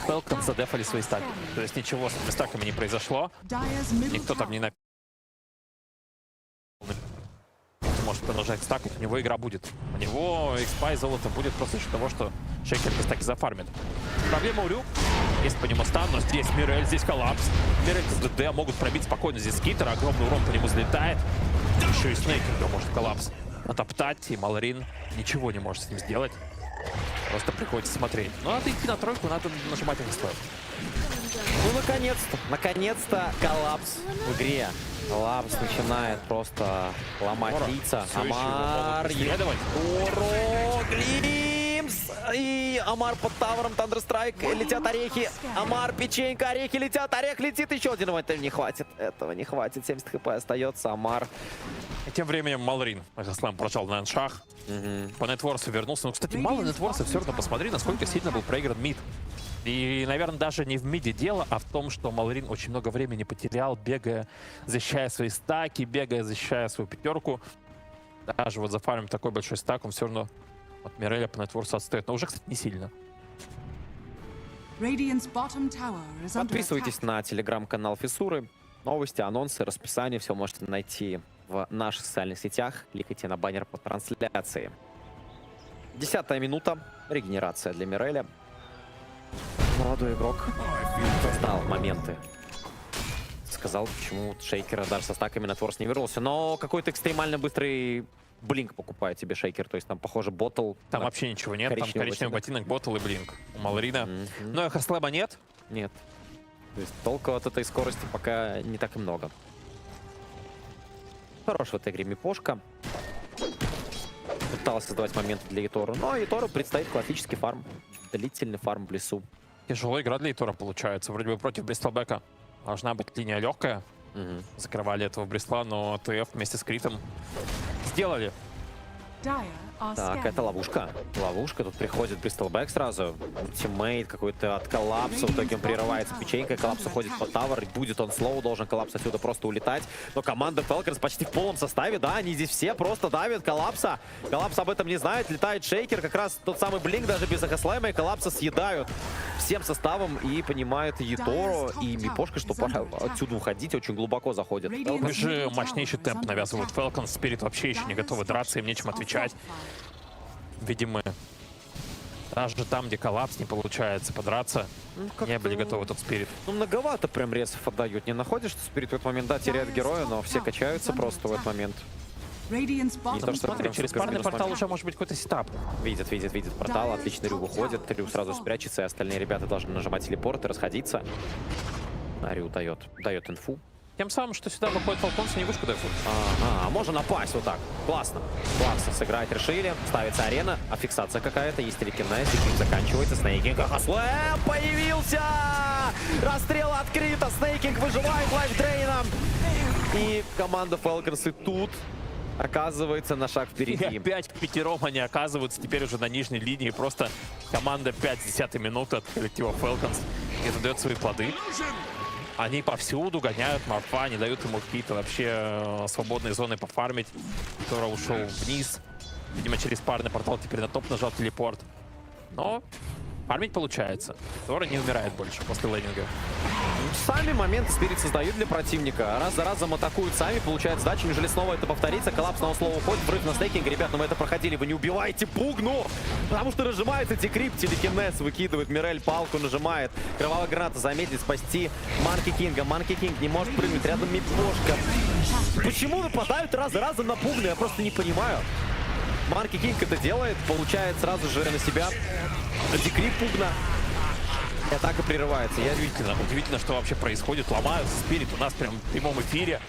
Falcons задефали свои стаки. То есть ничего с этими стаками не произошло. Никто там не может продолжать стакать. У него игра будет. У него экспа и золото будет просто из-за того, что шейкер без стаки зафармит. Проблема у Рю. Есть по нему стан, но здесь Мирель, здесь коллапс. Мирель с ДД могут пробить спокойно здесь Скитера. Огромный урон по нему взлетает. Еще и Снейкинга может коллапс отоптать. И Малрин ничего не может с ним сделать. Просто приходится смотреть. Ну, надо идти на тройку, надо нажимать их стоит. Ну, наконец-то коллапс в игре. Коллапс начинает просто ломать лица. Амар, Егоро, Глимс. И Амар под тавером, Тандерстрайк. Летят орехи. Амар, печенька, орехи летят. Орех летит еще один. Этого не хватит. 70 хп остается. Амар. И тем временем Малрин Слэм прожал на шах. По нетворсу вернулся. Ну, кстати, мало нетворса все равно. Посмотри, насколько сильно был проигран мид. И, наверное, даже не в миде дело, а в том, что Малрин очень много времени потерял, бегая, защищая свои стаки, бегая, защищая свою пятерку. Даже вот зафармив такой большой стак, он все равно от Миреля по нетворсу отстает. Но уже, кстати, не сильно. Подписывайтесь на телеграм-канал Фиссуры. Новости, анонсы, расписание. Все можете найти в наших социальных сетях. Кликайте на баннер по трансляции. 10-я минута. Регенерация для Миреля. Молодой игрок знал моменты. Сказал, почему Шейкера даже со стаками на Творс не вернулся. Но какой-то экстремально быстрый блинк покупает тебе Шейкер. То есть там, похоже, ботл. Там вообще ничего нет. Там коричневый ботинок, ботл и блинк у Малрина. Но Эхо Слэма нет. Нет. То есть толку от этой скорости пока не так и много. Хорош в этой игре Мипошка. Пытался создавать моменты для Ятору. Но Ятору предстоит классический фарм. Длительный фарм в лесу. Тяжелая игра для Ятора получается. Вроде бы против Бристлбека должна быть линия легкая. Закрывали этого Бристла, но ТФ вместе с Критом сделали. Так, это ловушка. Ловушка. Тут приходит Бристлбэк сразу. Тиммейт какой-то от коллапса. В итоге он прерывается печенькой. Коллапс уходит по тавер. Будет он слоу. Должен коллапс отсюда просто улетать. Но команда Falcons почти в полном составе. Да, они здесь все просто давят коллапса. Коллапс об этом не знает. Летает Шейкер. Как раз тот самый блинк даже без эхослайма. И коллапса съедают всем составом. И понимают Ятору и Мипошка, что пора отсюда уходить. Очень глубоко заходит. Мы же мощнейший темп навязывают Falcons. Спирит вообще еще не готовы драться. Им нечем отвечать. Видимо, даже там, где коллапс, не получается подраться, не были готовы тот Спирит. Ну, многовато прям ресов отдают. Не находишь, что Спирит в этот момент, да, теряет героя, но все качаются просто в этот момент. Не то, что смотри, через парный портал уже может быть какой-то сетап. Видит портал, отлично Рю выходит, Рю сразу спрячется, и остальные ребята должны нажимать телепорт и расходиться. А Рю дает инфу. Тем самым, что сюда выходит Falcons, не вышку дают. Можно напасть вот так. Классно. Классно. Сыграть решили. Ставится арена. А фиксация какая-то. Есть телекинез. И заканчивается. Снейкинг. Слэм появился! Расстрел открыто. Снейкинг выживает лайфдрейном. И команда Falcons и тут оказывается на шаг впереди. И опять пятером они оказываются теперь уже на нижней линии. Просто команда 5-10 минуты от коллектива Falcons. И это дает свои плоды. Они повсюду гоняют Марфа, не дают ему какие-то вообще свободные зоны пофармить. Который ушел вниз. Видимо, через парный портал теперь на топ нажал телепорт. Но фармить получается. Тора не умирает больше после лейнинга. Сами моменты Спирит создают для противника. Раз за разом атакуют сами, получают сдачу. Неужели снова это повторится? Коллапс снова слово уходит. Врыв на стейкинг. Ребят, но мы это проходили. Вы не убиваете Пугну! Потому что нажимается декрип. Телекинез выкидывает. Мирель палку нажимает. Кровавая граната замедлит спасти Манки Кинга. Манки Кинг не может прыгнуть. Рядом Мипошка. Почему нападают раз за разом на Пугну? Я просто не понимаю. Манки Кинг это делает. Получает сразу же на себя декрип Пугна. И атака прерывается. Удивительно, что вообще происходит. Ломают Спирит у нас прям в прямом эфире.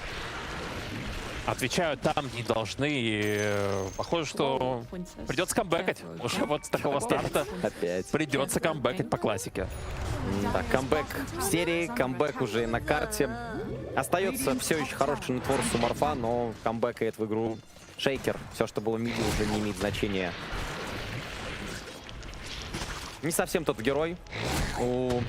Отвечают там, не должны. И похоже, что придется камбэкать. Уже вот с такого старта придется камбэкать по классике. Да, камбэк в серии, камбэк уже на карте. Остается все еще хороший нетворс у Марфа, но камбэкает в игру Шейкер. Все, что было миди, уже не имеет значения. Не совсем тот герой у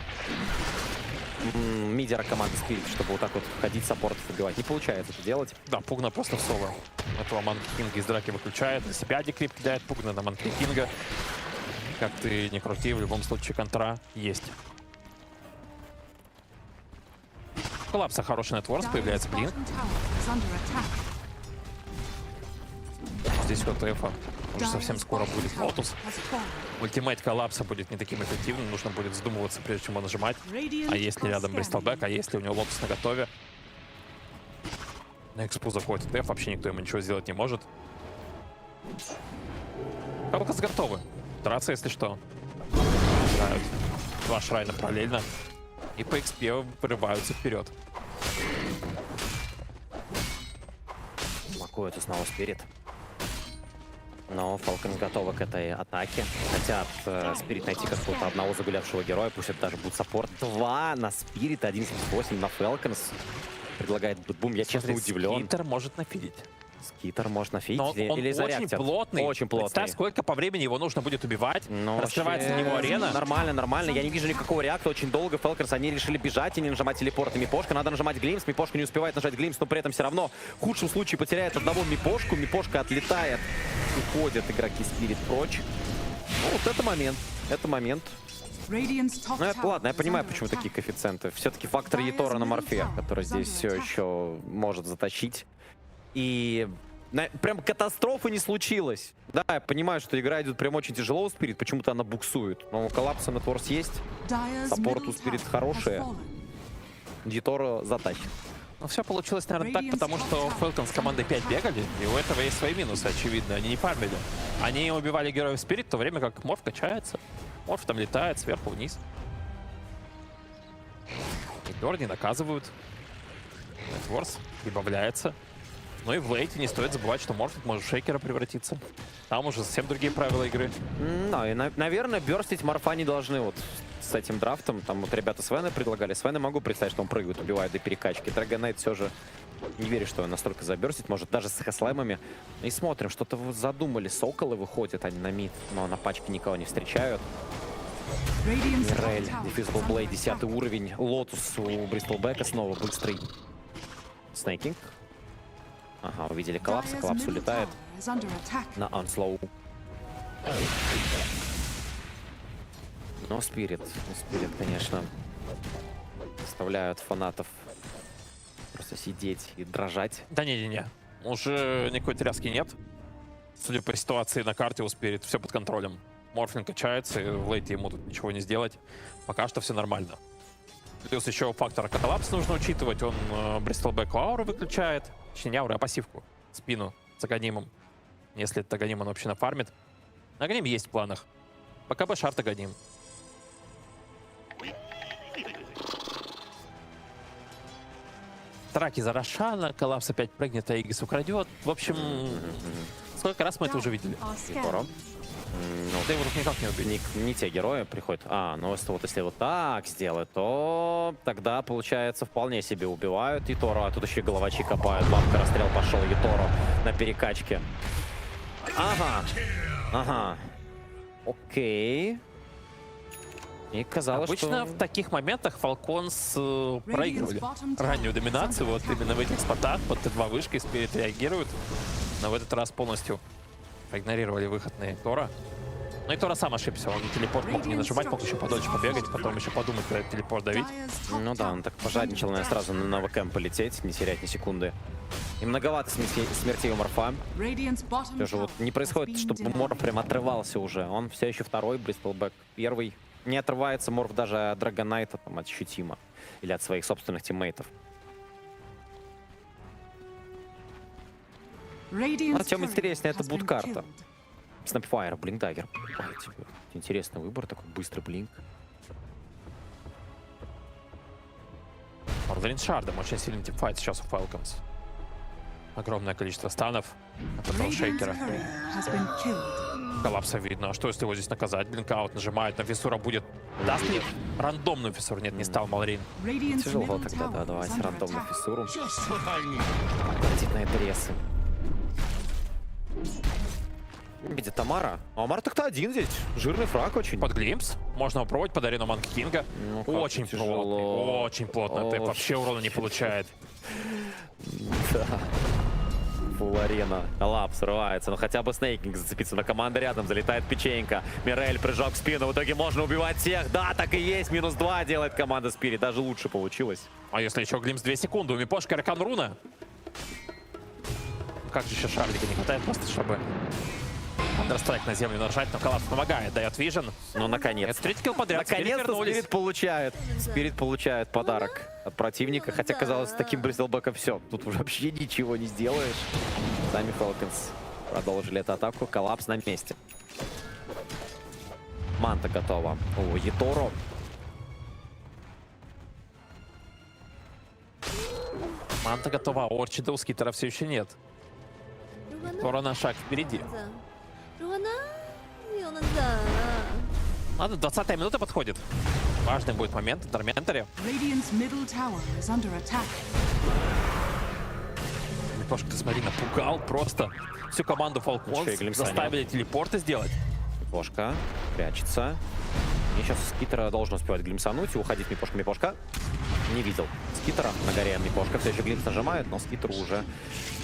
мидера команды Спирит, чтобы вот так вот ходить, саппортов убивать. Не получается это делать. Да, Пугна просто в соло. Этого Манки Кинга из драки выключает. На себя декрип кидает. Пугна на Манки Кинга. Как ты не крути, в любом случае контра есть. Коллапса хороший нетворс, появляется блин. Здесь вот Эфа уже совсем скоро будет Лотус. Ультимейт коллапса будет не таким эффективным, нужно будет задумываться, прежде чем его нажимать. А если рядом Бристлбэк, а если у него Лотус наготове? На экспу заходит Эф, вообще никто ему ничего сделать не может. Falcons готовы. Драться, если что. Играют. Два шрайна параллельно. И по XP вырываются вперед. Макуется снова Спирит. Но Falcons готовы к этой атаке. Хотят Спирит найти какого-то одного загулявшего героя. Пусть это даже будет саппорт. 2 на Спирит, 11-8 на Falcons. Предлагает бутбум. Я честно удивлен. Скитер может нафидить. Скитер может нафидить Но он или очень плотный. Очень плотный. Представь, сколько по времени его нужно будет убивать. Ну, раскрывается на него арена. Нормально, нормально. Я не вижу никакого реакта. Очень долго Falcons, они решили бежать и не нажимать телепорт. И Мипошка, надо нажимать Глимс. Мипошка не успевает нажать Глимс, но при этом все равно в худшем случае потеряет одного Мипошку. Мипошка отлетает. Уходят игроки Спирит прочь. Ну, вот это момент. Это момент. Ну, это ладно, я понимаю, почему такие коэффициенты. Все-таки фактор Етора на морфе, который здесь все еще может затащить. И прям катастрофы не случилось. Да, я понимаю, что игра идет прям очень тяжело у Спирит, почему-то она буксует. Но коллапсы на Торс есть. Саппорт у Спирит хорошие. Етора затащит. Ну, все получилось, наверное, так, потому что Falcons с командой 5 бегали, и у этого есть свои минусы, очевидно. Они не фармили. Они убивали героев Спирит, в то время как Морф качается. Морф там летает сверху вниз. И Дор не наказывают. Нетворс прибавляется. Ну и в лейте не стоит забывать, что Морф может в шейкера превратиться. Там уже совсем другие правила игры. Ну и, наверное, бёрстить Морфа не должны вот с этим драфтом. Там вот ребята Свена предлагали. Свена могу представить, что он прыгает, убивает до перекачки. Драгонайт все же не верю, что он настолько заберстит. Может, даже с хэслаймами. И смотрим, что-то вот задумали. Соколы выходят, они на мид, но на пачке никого не встречают. Мирель, Diffusable Blade, 10 уровень. Лотус у Бристлбека снова быстрый. Снейкинг. Ага, увидели коллапс. Коллапс улетает на Onslaught. Но Спирит, конечно, заставляют фанатов просто сидеть и дрожать. Да не-не-не, уже никакой тряски нет. Судя по ситуации на карте у Спирит, все под контролем. Морфлин качается, и в лейте ему тут ничего не сделать. Пока что все нормально. Плюс еще фактор коллапс нужно учитывать. Он Бристлбеку ауру выключает. Точнее, не ауру, а пассивку. Спину с Аганимом. Если это Аганим, он вообще нафармит. Аганим есть в планах. Пока бы шарт Аганим. Траки за Рошана, коллапс опять прыгнет, а Игис украдет. В общем, сколько раз мы это уже видели? Ну, да его тут никак не убить. Не те герои приходят. Ну вот если вот так сделать, то тогда, получается, вполне себе убивают Етору. А тут еще головачи копают. Бабка расстрел пошел Етору на перекачке. Ага. Окей. И казалось, обычно что в таких моментах Falcons проигрывали раннюю доминацию. Вот именно в этих спотах под Т2 вышкой Спирит реагируют. Но в этот раз полностью проигнорировали выход на Етора. Но Етора сам ошибся. Он телепорт мог не нажимать, мог еще подольше побегать, потом еще подумать, когда этот телепорт давить. Ну да, он так пожадничал, наверное, сразу на ВКМ полететь, не терять ни секунды. И многовато смертей у Морфа. Все же вот не происходит, чтобы Морф прям отрывался уже. Он все еще второй, Бристлбек первый. Не отрывается Морф даже от Драгонайта там ощутимо. Или от своих собственных тиммейтов. А тем интереснее, это будкарта. Снапфайр, блинкдаггер. Интересный выбор, такой быстрый блинк. Ордериншардом очень сильный тимфайт сейчас у Falcons. Огромное количество станов, а потом шейкера. Коллапса видно. А что, если его здесь наказать? Блинкаут нажимает, на Фиссура будет. Даст ли рандомную Фиссуру? Нет, не стал Малрин. Тяжело тогда, да, давайте рандомную Фиссуру. Платить на дрессы. Видит Тамара. А Амар так-то один здесь. Жирный фраг очень. Под Глимпс. Можно попробовать под арену Манки Кинга. Очень плотно. Очень плотно. Ты вообще урона не получает. Да. Фул арена. Лап срывается. Но хотя бы Снейкинг зацепится на команду рядом. Залетает печенька. Мирель, прыжок в спину. В итоге можно убивать всех. Да, так и есть. -2 делает команда Спирит. Даже лучше получилось. А если еще Глимпс 2 секунды? У Мипошка Ракан Руна. Как же еще шарлика не хватает просто, чтобы Андерстрайк на землю нажать, но коллапс помогает, дает вижен. Ну, наконец. Это третий килл подряд. Наконец-то Спирит получает подарок от противника. Хотя, казалось, с таким Бристлбеком все. Тут уже вообще ничего не сделаешь. Сами Falcons продолжили эту атаку. Коллапс на месте. Манта готова. О, Еторо. Манта готова, а Орчида у Скитера все еще нет. Тора на шаг впереди. Ладно, 20-я минута подходит. Важный будет момент в Торментаре. Мипошка, ты смотри, напугал просто всю команду Falcons. Заставили телепорты сделать. Мипошка прячется. И сейчас Скитера должен успевать глимсануть и уходить Мипошка. Мипошка не видел Скитера на горе. Мипошка все еще глимс нажимает, но Скитеру уже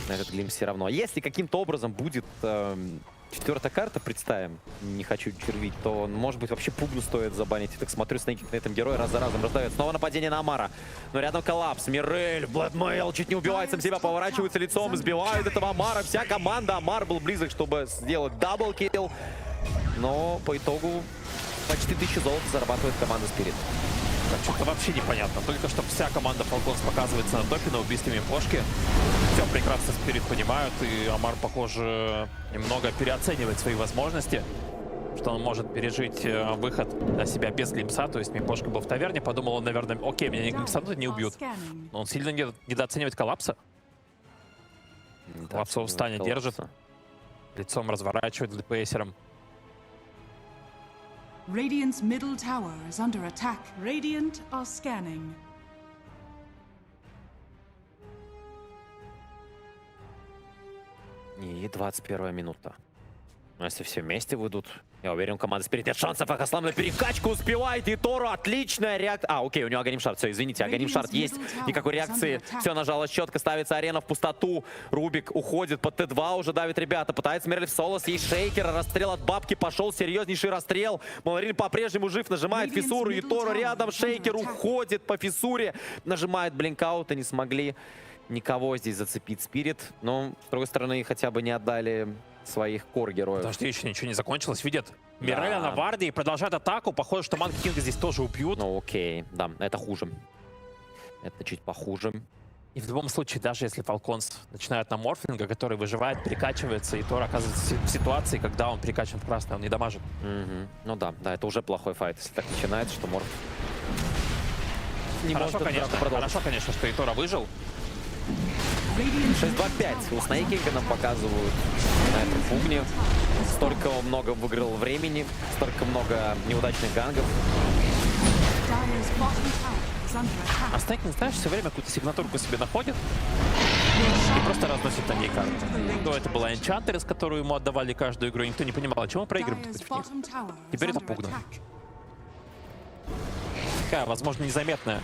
на этот глимс все равно. Если каким-то образом будет четвертая карта, представим, не хочу червить, то, может быть, вообще пугну стоит забанить. Я так смотрю, Снейкинг на этом герое раз за разом раздает. Снова нападение на Амара. Но рядом коллапс. Мирель, Бладмейл чуть не убивает сам себя, поворачивается лицом, избивает этого Амара. Вся команда. Амар был близок, чтобы сделать даблкилл. Но по итогу почти 1000 золота зарабатывает команда Spirit. Что-то вообще непонятно. Только что вся команда Falcons показывается на топе на убийстве Мипошки. Все прекрасно Spirit понимают, и Амар, похоже, немного переоценивает свои возможности, что он может пережить выход на себя без глимса. То есть Мипошка был в таверне, подумал он, наверное, окей, меня не глимсанут, не убьют. Но он сильно недооценивает коллапса. Коллапса в стане держит, лицом разворачивает ДПСером. Radiant's middle tower is under attack. Radiant are scanning. И 21 минута. Но если все вместе выйдут, я уверен, команда Spirit нет шансов. Ахаслам на перекачку успевает. И Тору отличная реакция. Окей, у него Аганим Шард. Все, извините, Аганим Шард есть. Никакой реакции. Все, нажалось четко. Ставится арена в пустоту. Рубик уходит под Т2. Уже давит ребята. Пытается Мерлиф Солос. Есть шейкер. Расстрел от бабки пошел. Серьезнейший расстрел. Маларин по-прежнему жив. Нажимает Фиссуру. И Тору рядом. Шейкер уходит по Фиссуре. Нажимает блинкаут. И не смогли никого здесь зацепить Spirit. Но, с другой стороны, хотя бы не отдали своих кор-героев. Потому что еще ничего не закончилось. Видят Миреля на варде и продолжает атаку. Похоже, что Манка Кинга здесь тоже убьют. Ну окей, да, это хуже. Это чуть похуже. И в любом случае, даже если Falcons начинают на морфлинга, который выживает, перекачивается, и Тор оказывается в ситуации, когда он перекачан в красный, он не дамажит. Ну да, это уже плохой файт, если так начинается, что морф не хорошо, может конечно, хорошо, конечно, что и Тора выжил. 6-2-5. У Снейкинга нам показывают на этом фугне. Столько много выиграл времени, столько много неудачных гангов. А Снейкинг, знаешь, все время какую-то сигнатурку себе находит и просто разносит на ней карты. То это была Энчантерес, которую ему отдавали каждую игру, и никто не понимал, а чего он проигрывает против них. Теперь это пугно. Такая, возможно, незаметная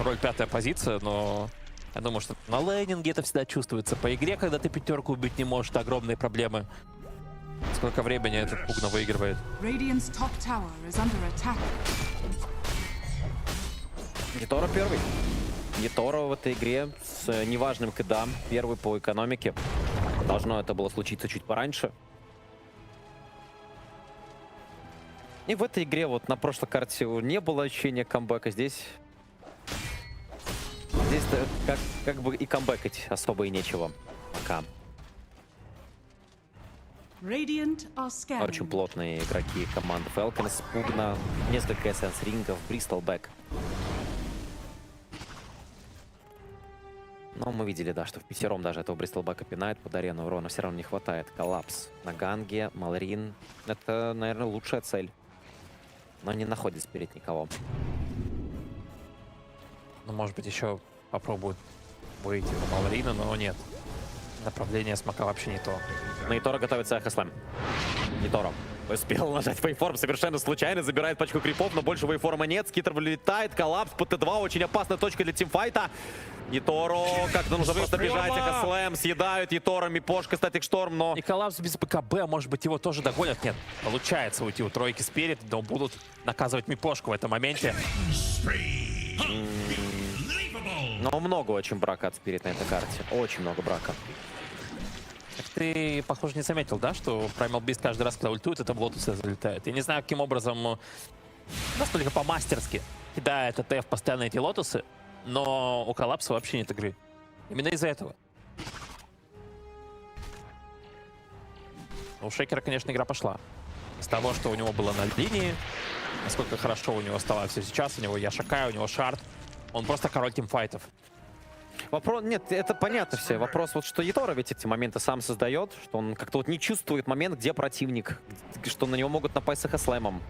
роль 5-я позиция, но я думаю, что на лейнинге это всегда чувствуется. По игре, когда ты пятерку убить не можешь, это огромные проблемы. Сколько времени этот пугно выигрывает. Етора первый. Етора в этой игре с неважным кидом. Первый по экономике. Должно это было случиться чуть пораньше. И в этой игре вот на прошлой карте не было ощущения камбэка. Здесь как бы и камбэкать особо и нечего пока. Очень плотные игроки команды Falcons. Пугна, несколько эссенс-рингов, Бристолбэк. Но мы видели, да, что в пятером даже этого Бристолбэка пинает под арену. Урона все равно не хватает. Коллапс на ганге, Маларин. Это, наверное, лучшая цель. Но не находит Spirit никого. Ну, может быть, еще попробуют выйти на Маларина, но нет. Направление смока вообще не то. На Итора готовится Эхослэм. Итора успел нажать вейформ совершенно случайно, забирает пачку крипов, но больше вейформа нет. Скитер вылетает, коллапс по Т2, очень опасная точка для тимфайта. Итору как-то нужно просто бежать, Эхослэм съедают Итора, Мипошка, статик шторм, но... И коллапс без БКБ, может быть, его тоже догонят? Нет, получается уйти у тройки Spirit, но будут наказывать Мипошку в этом моменте. Но много очень брака от Spirit на этой карте, очень много брака. Ты, похоже, не заметил, да, что Primal Beast каждый раз, когда ультует, это в лотусы залетает. Я не знаю, каким образом, настолько по-мастерски кидает ТТФ постоянно эти лотусы, но у коллапса вообще нет игры. Именно из-за этого. У Шейкера, конечно, игра пошла. С того, что у него было на линии, насколько хорошо у него стало все сейчас, у него Яшакай, у него Шард. Он просто король тимфайтов. Вопрос, нет, это понятно все. Вопрос вот, что Ятора ведь эти моменты сам создает, что он как-то вот не чувствует момент, где противник, что на него могут напасть с эхослэмом.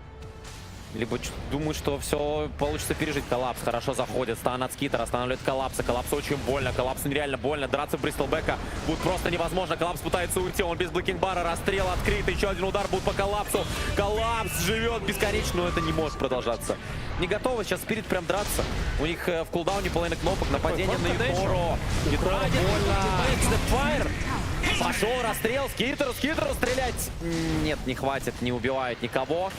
Либо думают, что все получится пережить. Коллапс хорошо заходит. Стан от скитера останавливает коллапса. Коллапсу очень больно. Коллапсу нереально больно. Драться в Бристлбека будет просто невозможно. Коллапс пытается уйти. Он без блокинг-бара. Расстрел открыт. Еще один удар будет по коллапсу. Коллапс живет бесконечно, но это не может продолжаться. Не готовы сейчас Спирит прям драться. У них в кулдауне половина кнопок. Нападение на Ятору. Ятора больно. Пошел расстрел. Скитеру стрелять. Нет, не хватит. Не убивает никого.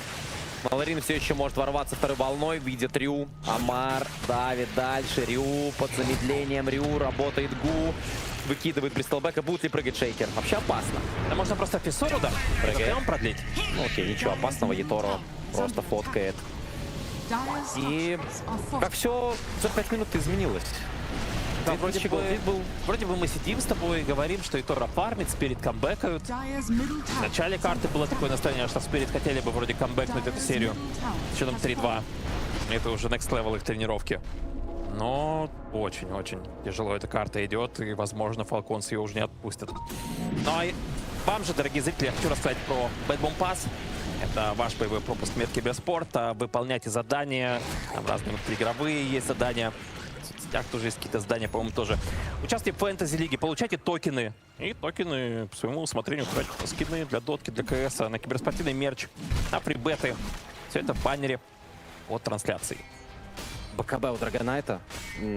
Маларин все еще может ворваться второй волной, видит Рю. Амар давит дальше. Рю под замедлением. Рю работает Гу. Выкидывает Бристлбека. Будет ли прыгать шейкер? Вообще опасно. Да можно просто Фиссуру, да? Прям продлить. Ну, окей, ничего опасного. Яторо просто фоткает. И как все за 5 минут изменилось. Да, вроде бы мы сидим с тобой и говорим, что Ятора фармит, Спирит камбэкают. В начале карты было такое настроение, что Спирит хотели бы вроде камбэкнуть эту серию. С счетом 3-2. Это уже next level их тренировки. Но очень-очень тяжело эта карта идет, и, возможно, Falcons ее уже не отпустят. Ну и вам же, дорогие зрители, я хочу рассказать про Bad Bomb Pass. Это ваш боевой пропуск метки без спорта. Выполняйте задания. Там разные игровые есть задания. В соцсетях тоже есть какие-то задания, по-моему, тоже. Участвуйте в фэнтези-лиге, получайте токены. И токены по своему усмотрению тратите на скины для дотки, для КС, на киберспортивный мерч, на фрибеты. Все это в баннере от трансляции. БКБ у Драгонайта.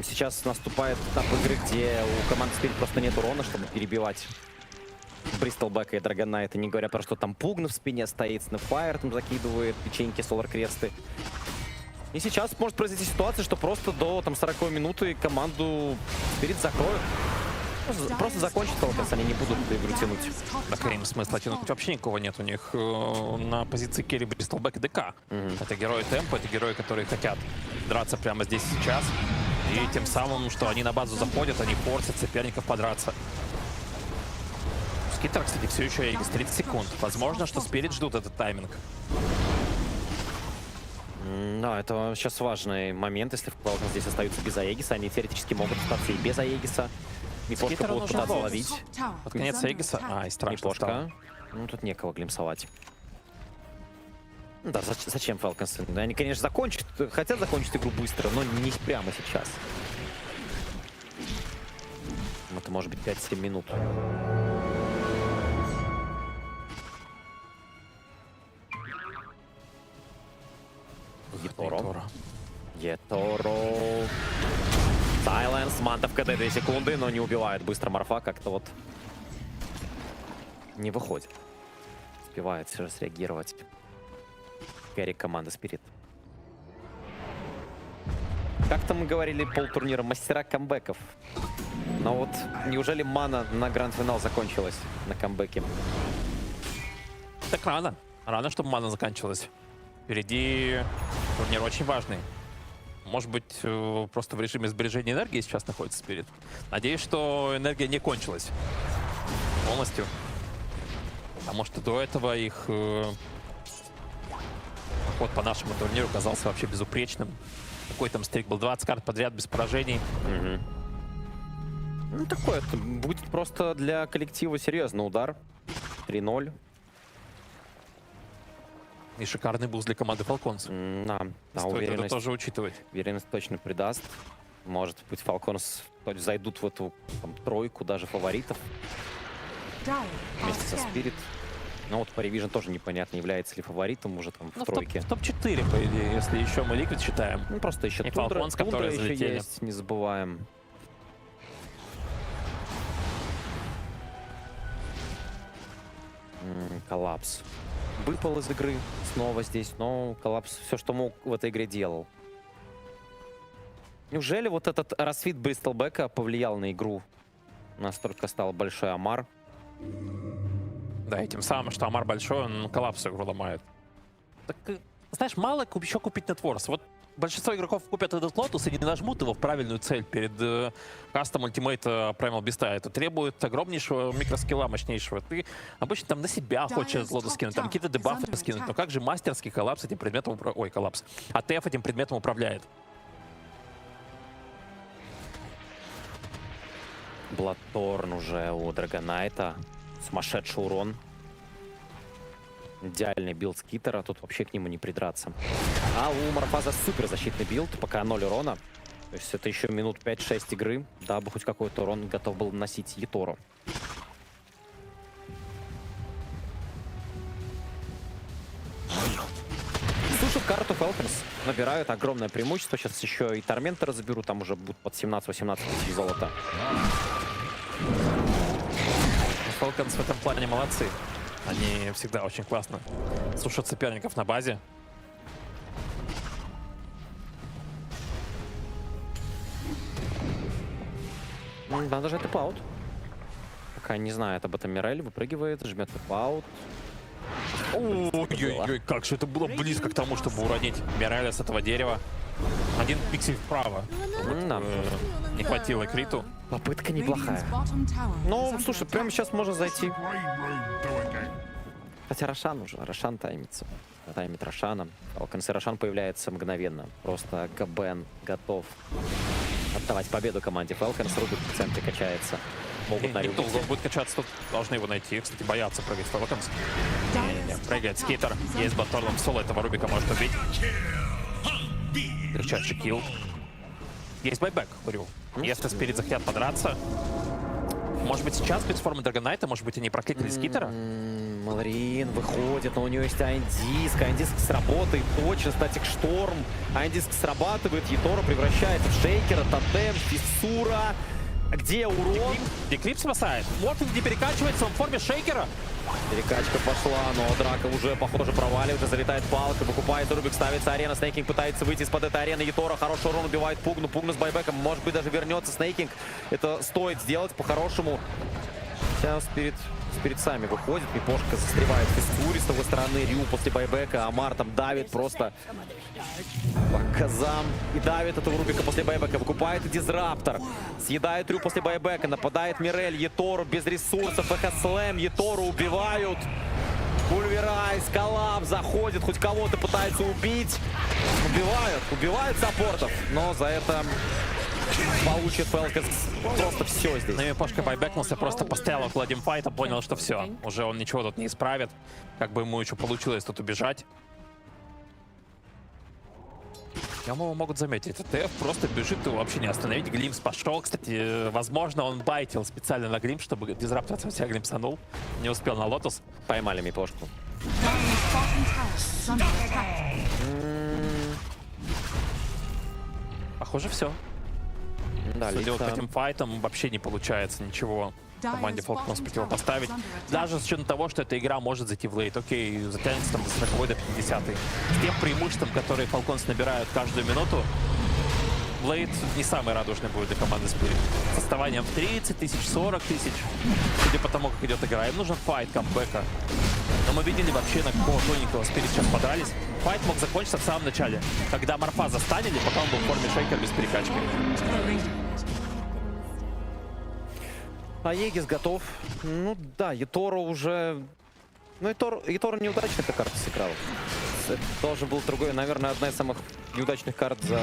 Сейчас наступает этап игры, где у команды Спирит просто нет урона, чтобы перебивать Бристлбека и Драгонайта. Не говоря про что там Пугна в спине стоит, Снэпфайр там закидывает печеньки, Солар-кресты. И сейчас может произойти ситуация, что просто до там 40 минуты команду Спирит закроют. Просто закончат Falcons, они не будут игру тянуть. Так им смысла тянуть вообще никого нет. У них на позиции керри Бристлбек и ДК. Это герои темпа, это герои, которые хотят драться прямо здесь и сейчас. И тем самым, что они на базу заходят, они форсят соперников подраться. Скитер, кстати, все еще Аегис, 30 секунд. Возможно, что Спирит ждут этот тайминг. Да, это сейчас важный момент. Если Falcons здесь остаются без Аегиса, они теоретически могут остаться и без Аегиса. Мипошка будут пытаться ловить. Под конец Аегиса. И страшно Мипошка. Ну, тут некого глимсовать. Да, зачем Falcons? Да, они, конечно, хотят закончить игру быстро, но не прямо сейчас. Это может быть 5-7 минут. Яторо. Сайленс, манта в КД 2 секунды, но не убивает быстро Морфа, как-то вот не выходит. Успевает все же среагировать. Кэрри команды Спирит. Как-то мы говорили полтурнира мастера камбэков. Но вот неужели мана на гранд-финал закончилась на камбэке? Так рано. Рано, чтобы мана заканчивалась. Впереди турнир очень важный. Может быть, просто в режиме сбережения энергии сейчас находится Спирит. Надеюсь, что энергия не кончилась полностью. Потому что до этого их ход по нашему турниру казался вообще безупречным. Какой там стрик был? 20 карт подряд без поражений. Ну, такой это будет просто для коллектива серьезный удар. 3-0. И шикарный буст для команды Falcons. Да, стоит уверенность, это тоже учитывать. Уверенность точно придаст. Может быть, Falcons зайдут в эту там, тройку даже фаворитов. Вместе со Спирит. Но вот по ревижн тоже непонятно, является ли фаворитом уже там в тройке. В топ-4, по идее, если еще мы Liquid считаем. Ну, просто еще Тундра, которые еще залетели. Есть, не забываем. Коллапс. Выпал из игры снова здесь, но Коллапс все, что мог, в этой игре делал. Неужели вот этот расфит Бристлбека повлиял на игру? Настолько стал большой Амар. Да, и тем самым, что Амар большой, он Коллапс игру ломает. Так, знаешь, мало еще купить нетворс. Вот большинство игроков купят этот лотус и не нажмут его в правильную цель перед кастом ультимейта Primal Beast. Это требует огромнейшего микроскилла, мощнейшего. Ты обычно там на себя хочешь лотус скинуть, там какие-то дебафы скинуть. Но как же мастерский Коллапс этим предметом управляет? Ой, Коллапс. АТФ этим предметом управляет. Бладторн уже у Драгонайта. Сумасшедший урон. Идеальный билд скитера, тут вообще к нему не придраться. А у Морфаза супер защитный билд, пока 0 урона. То есть это еще минут 5-6 игры, дабы хоть какой-то урон готов был наносить Етору. Слушав карту, Falcons набирают огромное преимущество. Сейчас еще и Торментера заберу, там уже будут под 17-18 тысяч золота. Falcons в этом плане молодцы. Они всегда очень классно сушат соперников на базе. Надо же тэп-аут. Пока не знает об этом Мирель, выпрыгивает, жмет тэп-аут. Ой-ой-ой, как же это было близко к тому, чтобы уронить Мираля с этого дерева. Один пиксель вправо. Не хватило криту. Попытка неплохая. Ну, слушай, прямо сейчас можно зайти. Хотя Рошан уже, Рошан таймится. Таймит Рошана. Falcons и Рошан появляется мгновенно. Просто ГБН готов отдавать победу команде Falcons. Рубик в центре качается. Могут на Никто будет качаться, тут должны его найти. Кстати, боятся прыгать Falcons. Не, прыгает скейтер. Есть Бладторном соло, этого Рубика может убить. Кричащий килл. Есть байбек, говорю. Если Спирит захотят подраться, может быть, сейчас без формы Драгонайта, может быть, они прокликали скитера? Малрин выходит, но у него есть Айндиск. Айндиск сработает точно. Статик Шторм. Айндиск срабатывает. Етора превращается в Шейкера, Тотем, Фиссура. Где урон? Деклип спасает. Морфинг не перекачивается, он в форме Шейкера. Перекачка пошла, но драка уже, похоже, проваливается. Залетает палка, выкупается Рубик, ставится арена. Снейкинг пытается выйти из-под этой арены. Етора хороший урон убивает Пугну. Пугну с байбеком. Может быть, даже вернется Снейкинг. Это стоит сделать по-хорошему. Сейчас Спирит сами выходит. Мипошка застревает в Фиссуре с другой стороны. Рю после байбека. Амар там давит просто по казам. И давит этого Рубика после байбека. Выкупает и Дизраптор. Съедает Рю после байбека. Нападает Мирель. Етору без ресурсов. Эхослэм. Етору убивают. Пульверайз. Коллапс заходит. Хоть кого-то пытается убить. Убивают саппортов. Но за это получит Falcons просто все здесь. На Мипошка байбекнулся, просто постоял около димфайта, понял, что все. Уже он ничего тут не исправит. Как бы ему еще получилось тут убежать. Ему могут заметить. ТФ просто бежит, его вообще не остановить. Глимс пошел. Кстати, возможно, он байтил специально на Глимс, чтобы Дизраптор от себя глимсанул. Не успел на Лотус. Поймали Мипошку. Похоже, все. Да, судя вот по этим файтам, вообще не получается ничего команде Falcons противопоставить. Даже с учетом того, что эта игра может зайти в лейт. Окей, затянется там до 40 до 50. С тем преимуществом, которые Falcons набирают каждую минуту, лейт не самый радужный будет для команды Spirit. С отставанием в 30 тысяч, 40 тысяч. Судя по тому, как идет игра, им нужен файт камбэка. Но мы видели вообще, на какого тоненького Spirit сейчас подрались. Файт мог закончиться в самом начале, когда Морфа застанили, пока он был в форме Шейкер без перекачки. А Егис готов. Ну да, Етору уже... Ну, Етору неудачно эта карта сыграл. Это тоже был другой, наверное, одна из самых неудачных карт за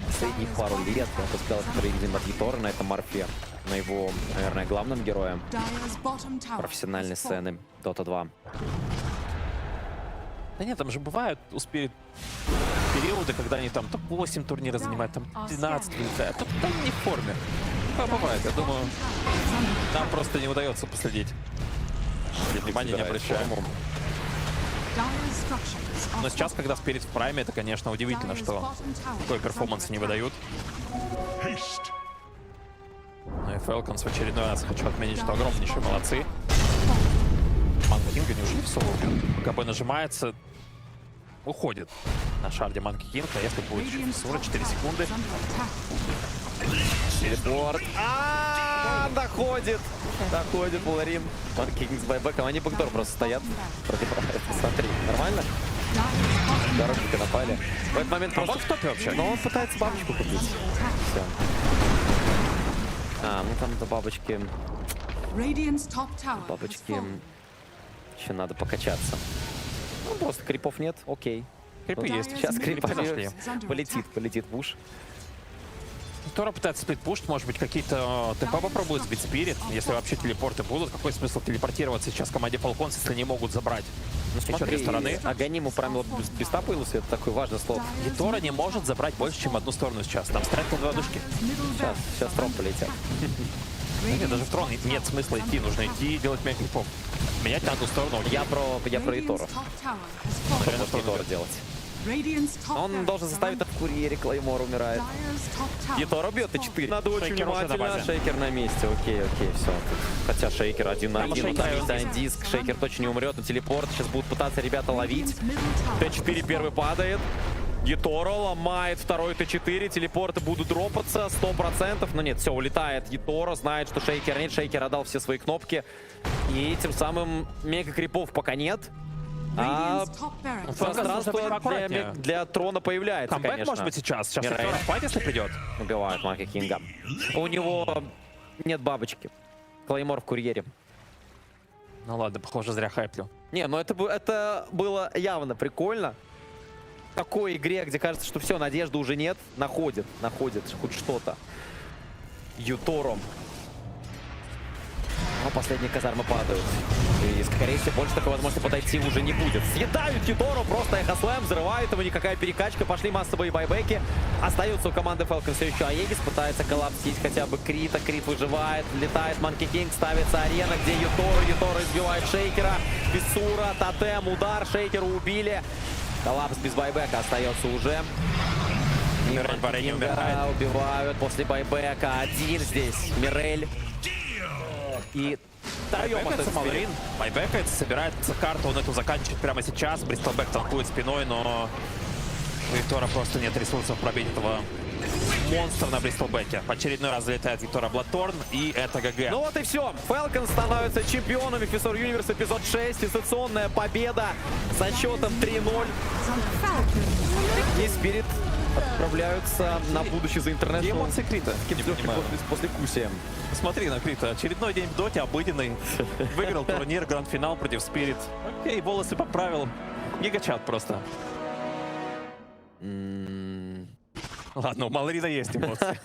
последние пару лет. Я бы сказал, который видим от Етора на этом Морфе. На его, наверное, главном героем профессиональной сцены Dota 2. Да нет, там же бывают у Spirit периоды, когда они там топ-8 турнира занимают, там 12 вылетают. Там не в форме. Бывает, я думаю, нам просто не удается последить. Внимания не обращаем. Но сейчас, когда Spirit в прайме, это, конечно, удивительно, что такой перформанс не выдают. Ну и Falcons в очередной раз хочу отметить, что огромнейшие молодцы. Манка Кинга неужели в соло убьет? КБ нажимается, уходит на шарде Манки Кинг, а если будет еще Фиссура, 4 секунды. Телепорт. Доходит. Доходит Ларин. Манки Кинг с байбеком. Они бэкдор просто стоят. Смотри, нормально? Дорожника напали. В этот момент просто в топе вообще. Но он пытается бабочку купить. Все. Ну там до бабочки... Бабочки... Еще надо покачаться. Ну, просто крипов нет, окей. Крипы есть. Сейчас крипа полетит в уш. Тора пытается сплитпушить, может быть, какие-то ТП попробует сбить Спирит, если вообще телепорты будут. Какой смысл телепортироваться сейчас команде Falcons, если не могут забрать? Ну смотри, стороны. Аганим управил без тапа, это такой важный слот. И Тора не может забрать больше, чем одну сторону сейчас. Там стоят по 2 душки. Сейчас трон полетят. Нет, даже в трон нет смысла идти, нужно идти и делать мега-крипов. Менять на одну сторону. Я про Итора. Что Итора делать? Он должен заставить в курьере, Клеймор умирает. Итора бьет Т4. Надо очень внимательно. Шейкер на месте. Окей, все. Хотя Шейкер 1 на 1. Там есть один диск. Шейкер точно не умрет. Но телепорт. Сейчас будут пытаться ребята ловить. Т4 первый падает. Итора ломает второй Т4. Телепорты будут дропаться 100%. Но нет, все, улетает Итора. Знает, что Шейкера нет. Шейкер отдал все свои кнопки. И тем самым мега-крипов пока нет. А пространство для трона появляется, Камбэк, конечно. может быть, сейчас. Сейчас Тора в файт, если придет. Убивает Мака Кинга. У него нет бабочки. Клеймор в курьере. Ну ладно, похоже, зря хайплю. Не, ну это было явно прикольно. В такой игре, где кажется, что все, надежды уже нет, находит хоть что-то. Ютором. Но последние казармы падают. И, скорее всего, больше такой возможности подойти уже не будет. Съедают Ютору, просто эхослэм, взрывают его, никакая перекачка, пошли массовые байбеки. Остается у команды Falcons все еще Аегис, пытается коллапсить хотя бы Крита, Крит выживает, летает Манки Кинг, ставится арена, где Ютора избивает Шейкера, Фиссура, тотем, удар, Шейкера убили. Коллапс без байбека остается уже. Кинга убивают после байбека. Один здесь, Мирель. И Байбекается Малрин. Байбекается, собирается карту, он эту заканчивает прямо сейчас. Бристолбэк танкует спиной, но у Итора просто нет ресурсов пробить этого монстра на Бристолбэке. В очередной раз залетает Итора Бладторн, и это ГГ. Ну вот и все. Falcons становятся чемпионами Fissure Universe эпизод 6. Сенсационная победа со счетом 3-0. И Спирит отправляются на будущее за интернет. Эмоции Крита. После Куси. Смотри на Крита. Очередной день в доте, обыденный. Выиграл турнир, гранд-финал против Спирит. Окей, волосы поправил. Гигачат просто. Ладно, у Малрина есть эмоции.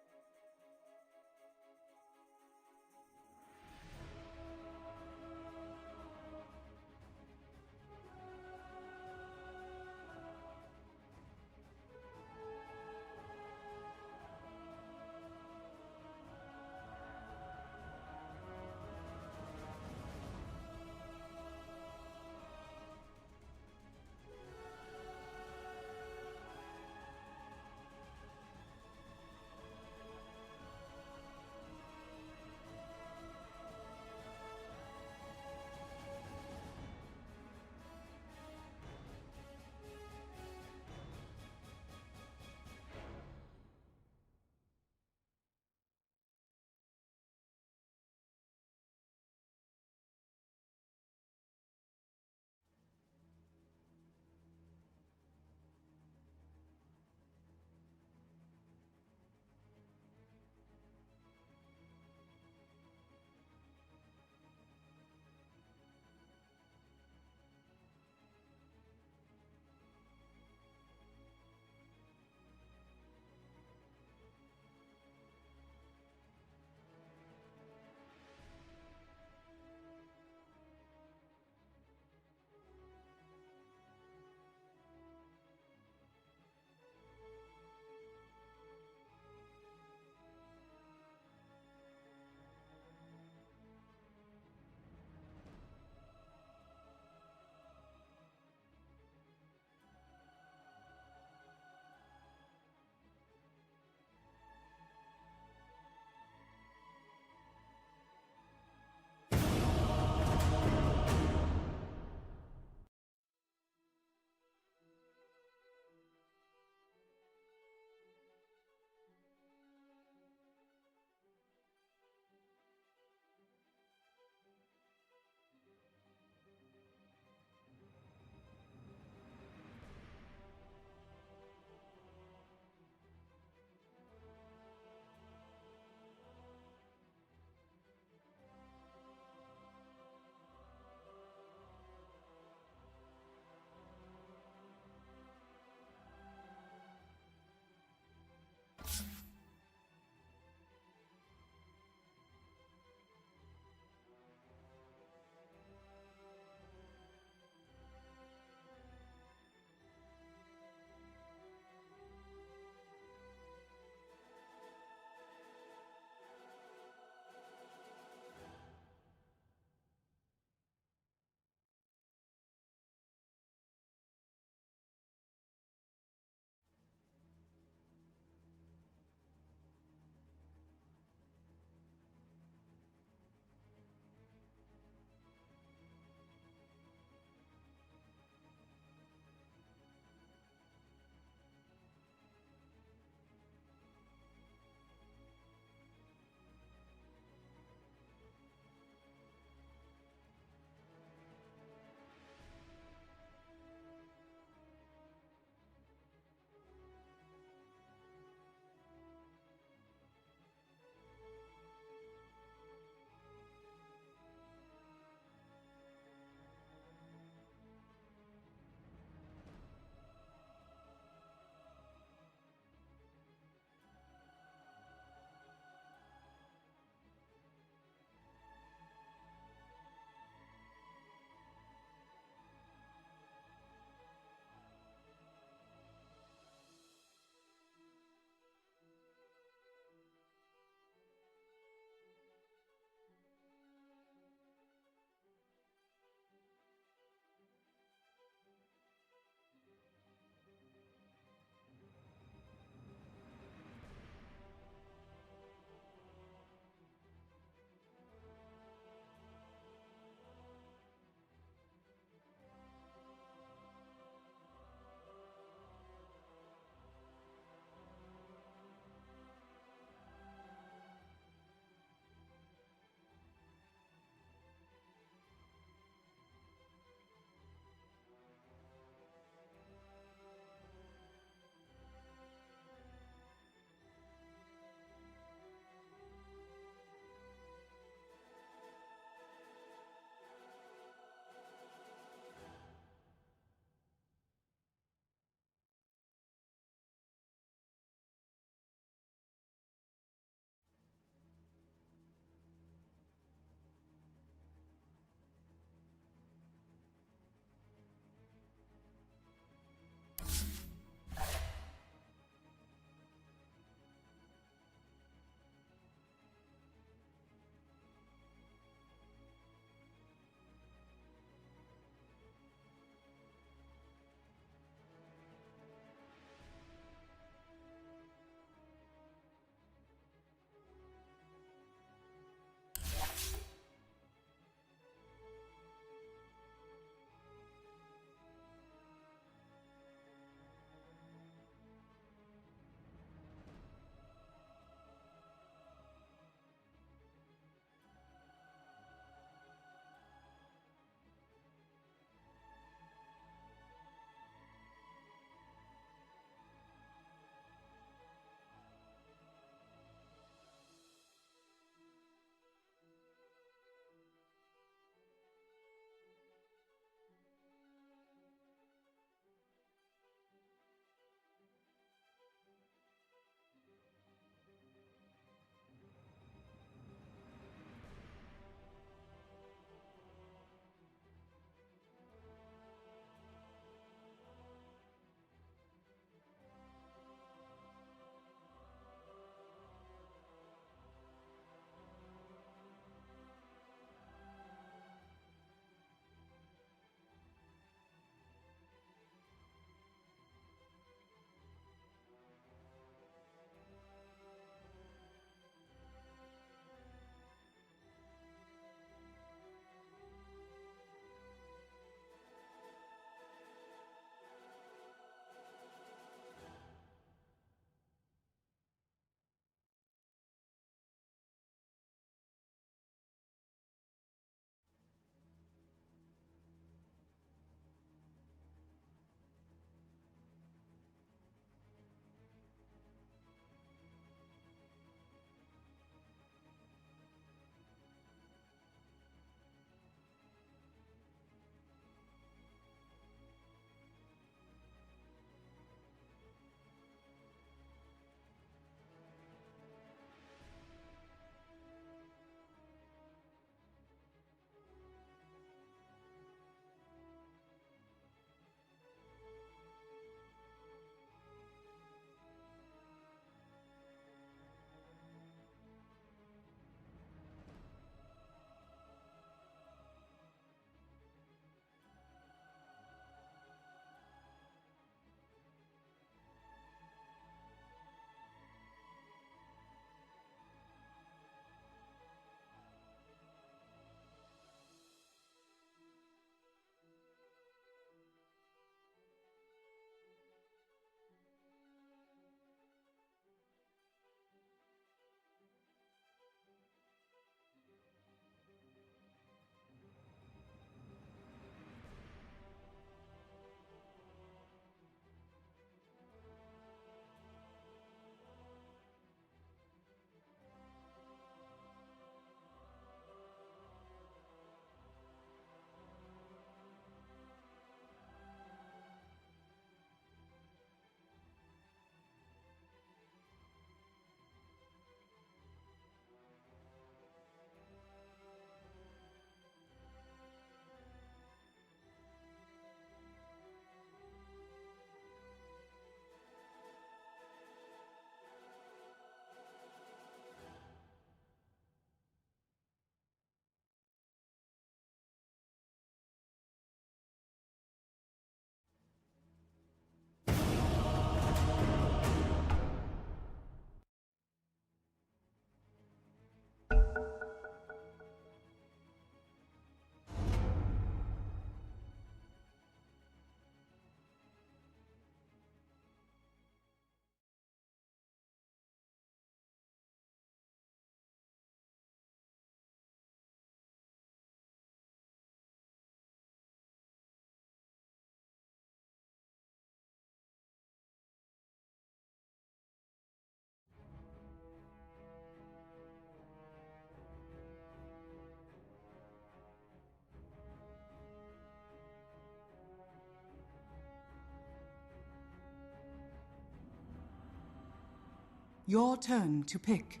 Your turn to pick.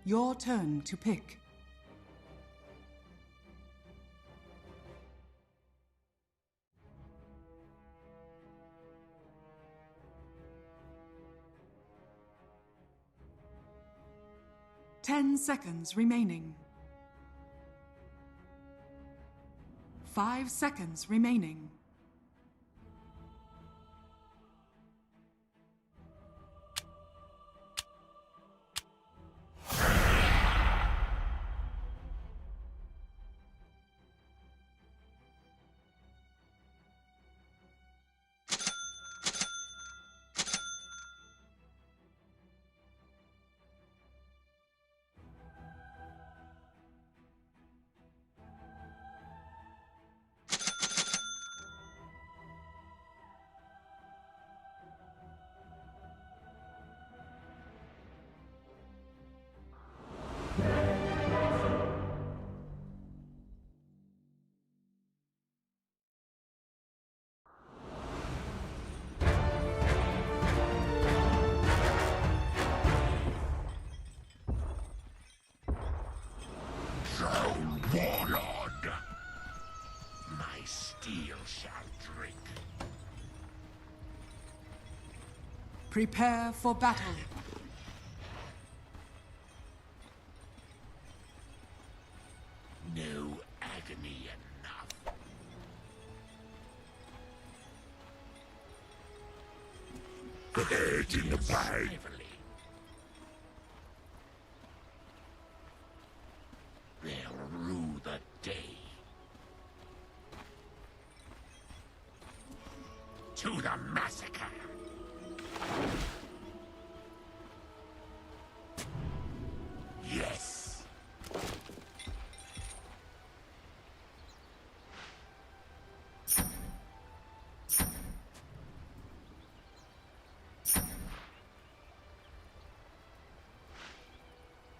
Your turn to pick. Ten seconds remaining. 5 seconds remaining. Warlord, my steel shall drink. Prepare for battle. No agony enough. The head in the bag. They'll rue the day. To the massacre. Yes.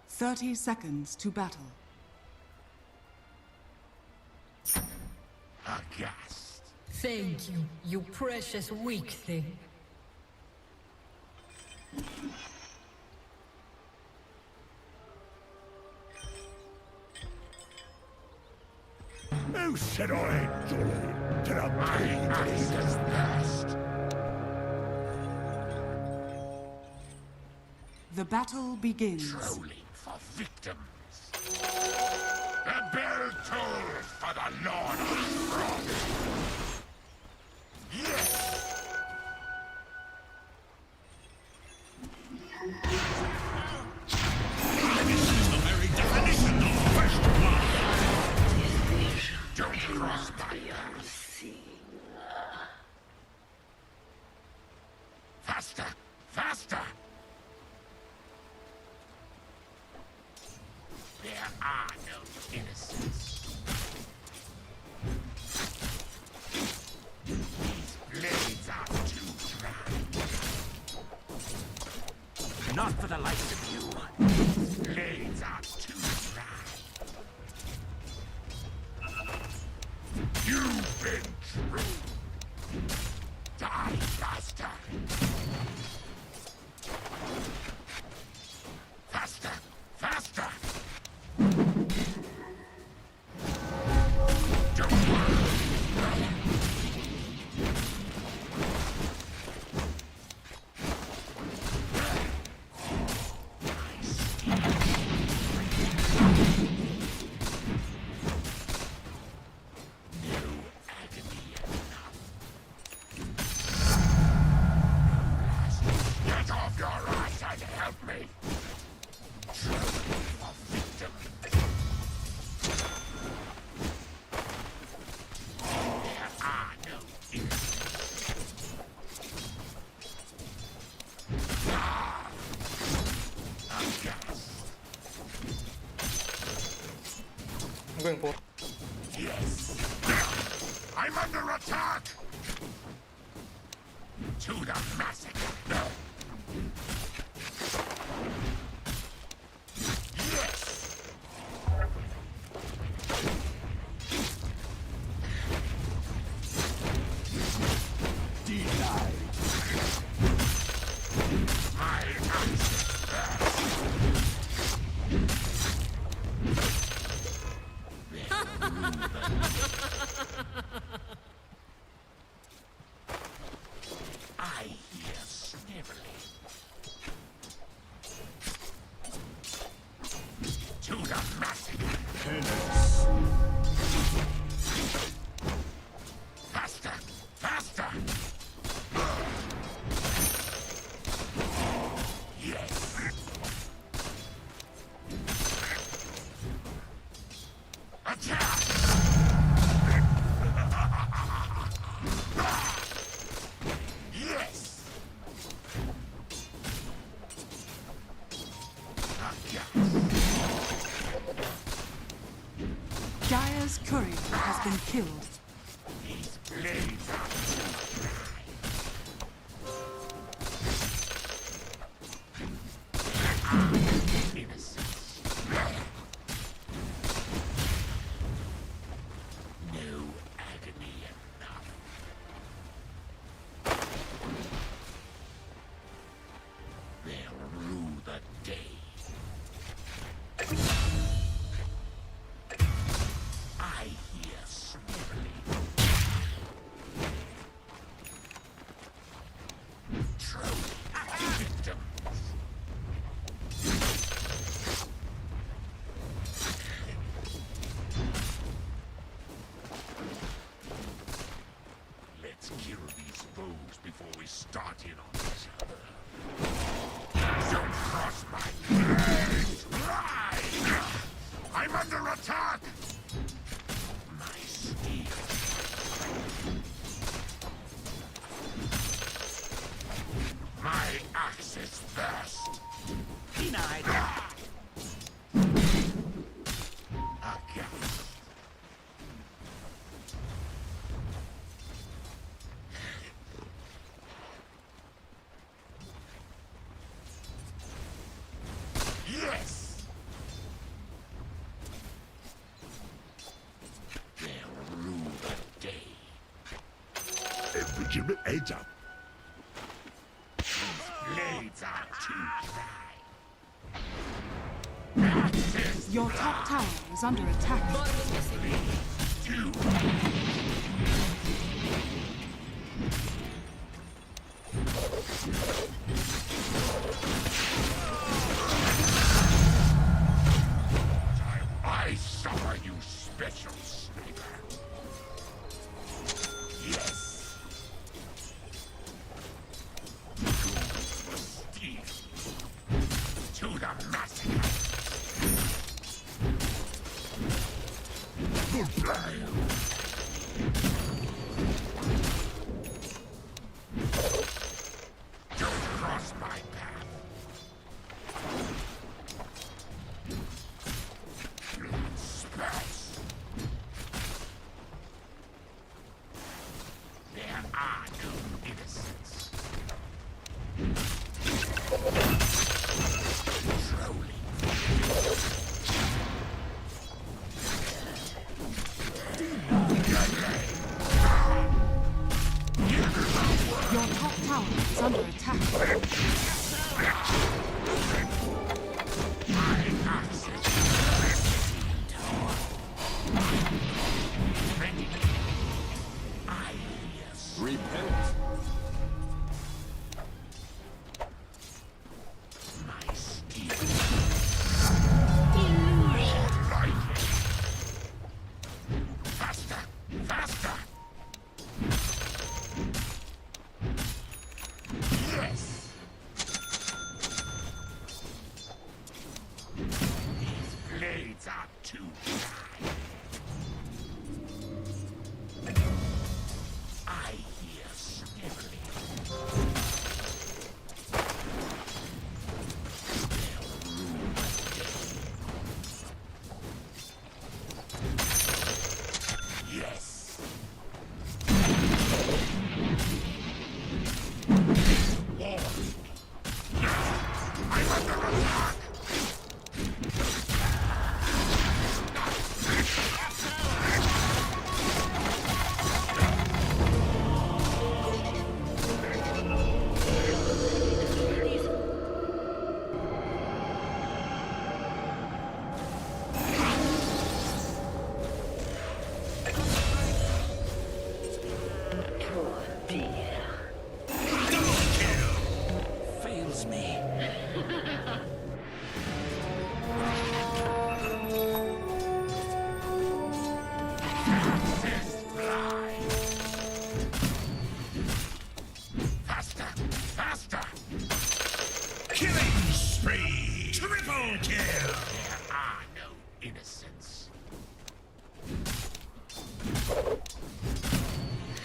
Thirty seconds to battle. Aghast. Thank you, you precious weak thing. Who said I ain't jolly to the master's thirst? The battle begins. Trolling for victims. The bell tolls for the Lord of Frost. Yes! This is the very definition of first blood. Don't cross my path. Faster! Faster! There are no innocents. These blades are too dry. Not for the likes of you. These blades are too dry. You've been true. Die faster. Faster! Faster! Don't worry. I'm going for. Yes. I'm under attack. To the massacre. Yes. Denied. My I hear sniveling. To the massacre. Faster! Faster! Yes. Attack! Yes. Dire's courier has been killed. These blades are too dry. Innocence. No agony enough. They'll rue the day. I hear sniveling. Trophy victims. Let's kill these foes before we start in on each other. Don't cross my legs! Right! I'm under attack! My steel. My axe is first. Denied. Aghast. Yes! They'll rue the day. Legitimate heads up. These blades are too dry. Your top tower is under attack. Two. I suffer you, special sniper. Yes. To the steel. To the massacre. Goodbye. Don't cross my path. Blood spurts. There are no innocents. Your top tower is under attack. Repent. My steel. More lightning. Faster! Faster!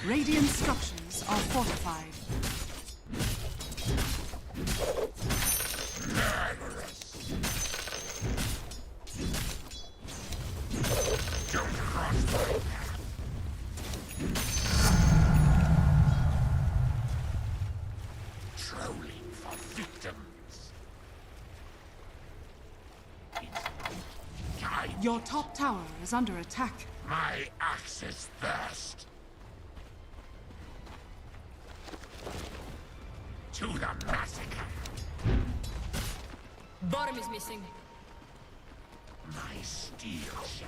Radiant structures are fortified. Don't cross my path. Trolling for victims. It's time. Your top tower is under attack. My axe's thirst. To the massacre. Bottom is missing. My steel shall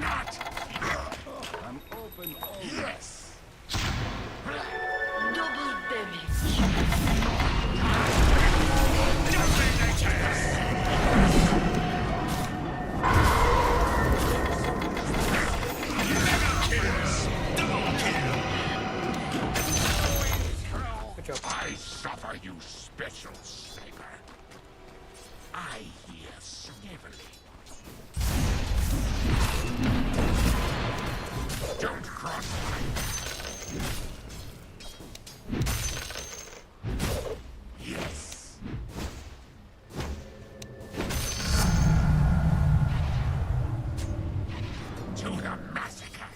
not. I'm open. Yes. Double damage. I suffer you, special sniper. I hear sniveling. Don't cross my path. Yes. To the massacre.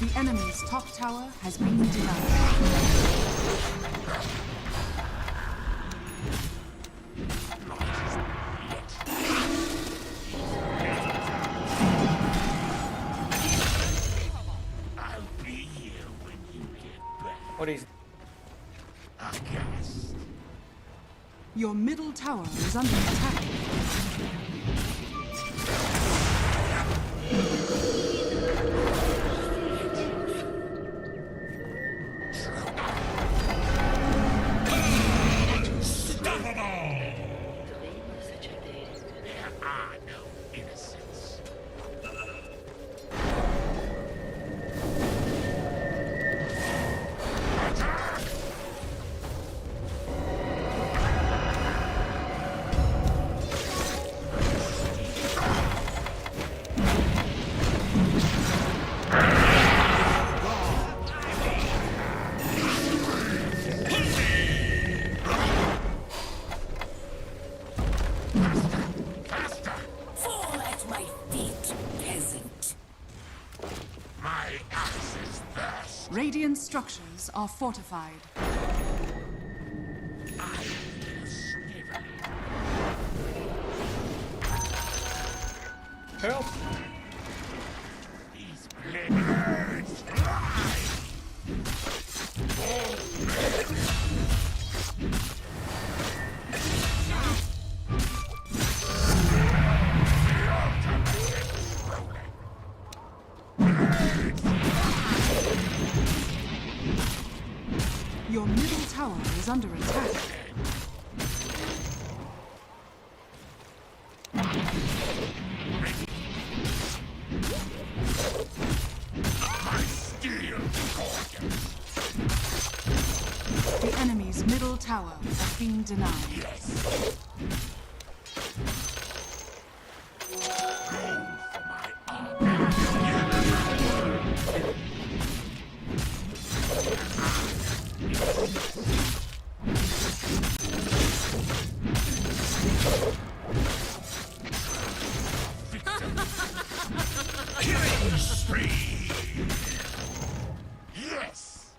The enemy's top tower has been denied. I'll be here when you get back. What is... Aghast. Your middle tower is under attack. There are no innocents. Attack! Faster! Fall at my feet, peasant. My axe is thirst. Radiant structures are fortified. I hear sniveling. Help! These blades fly! Your middle tower is under attack. My steel gorgeous. The enemy's middle tower has been denied. Yes. Go for my arm. Killing spree. Yes.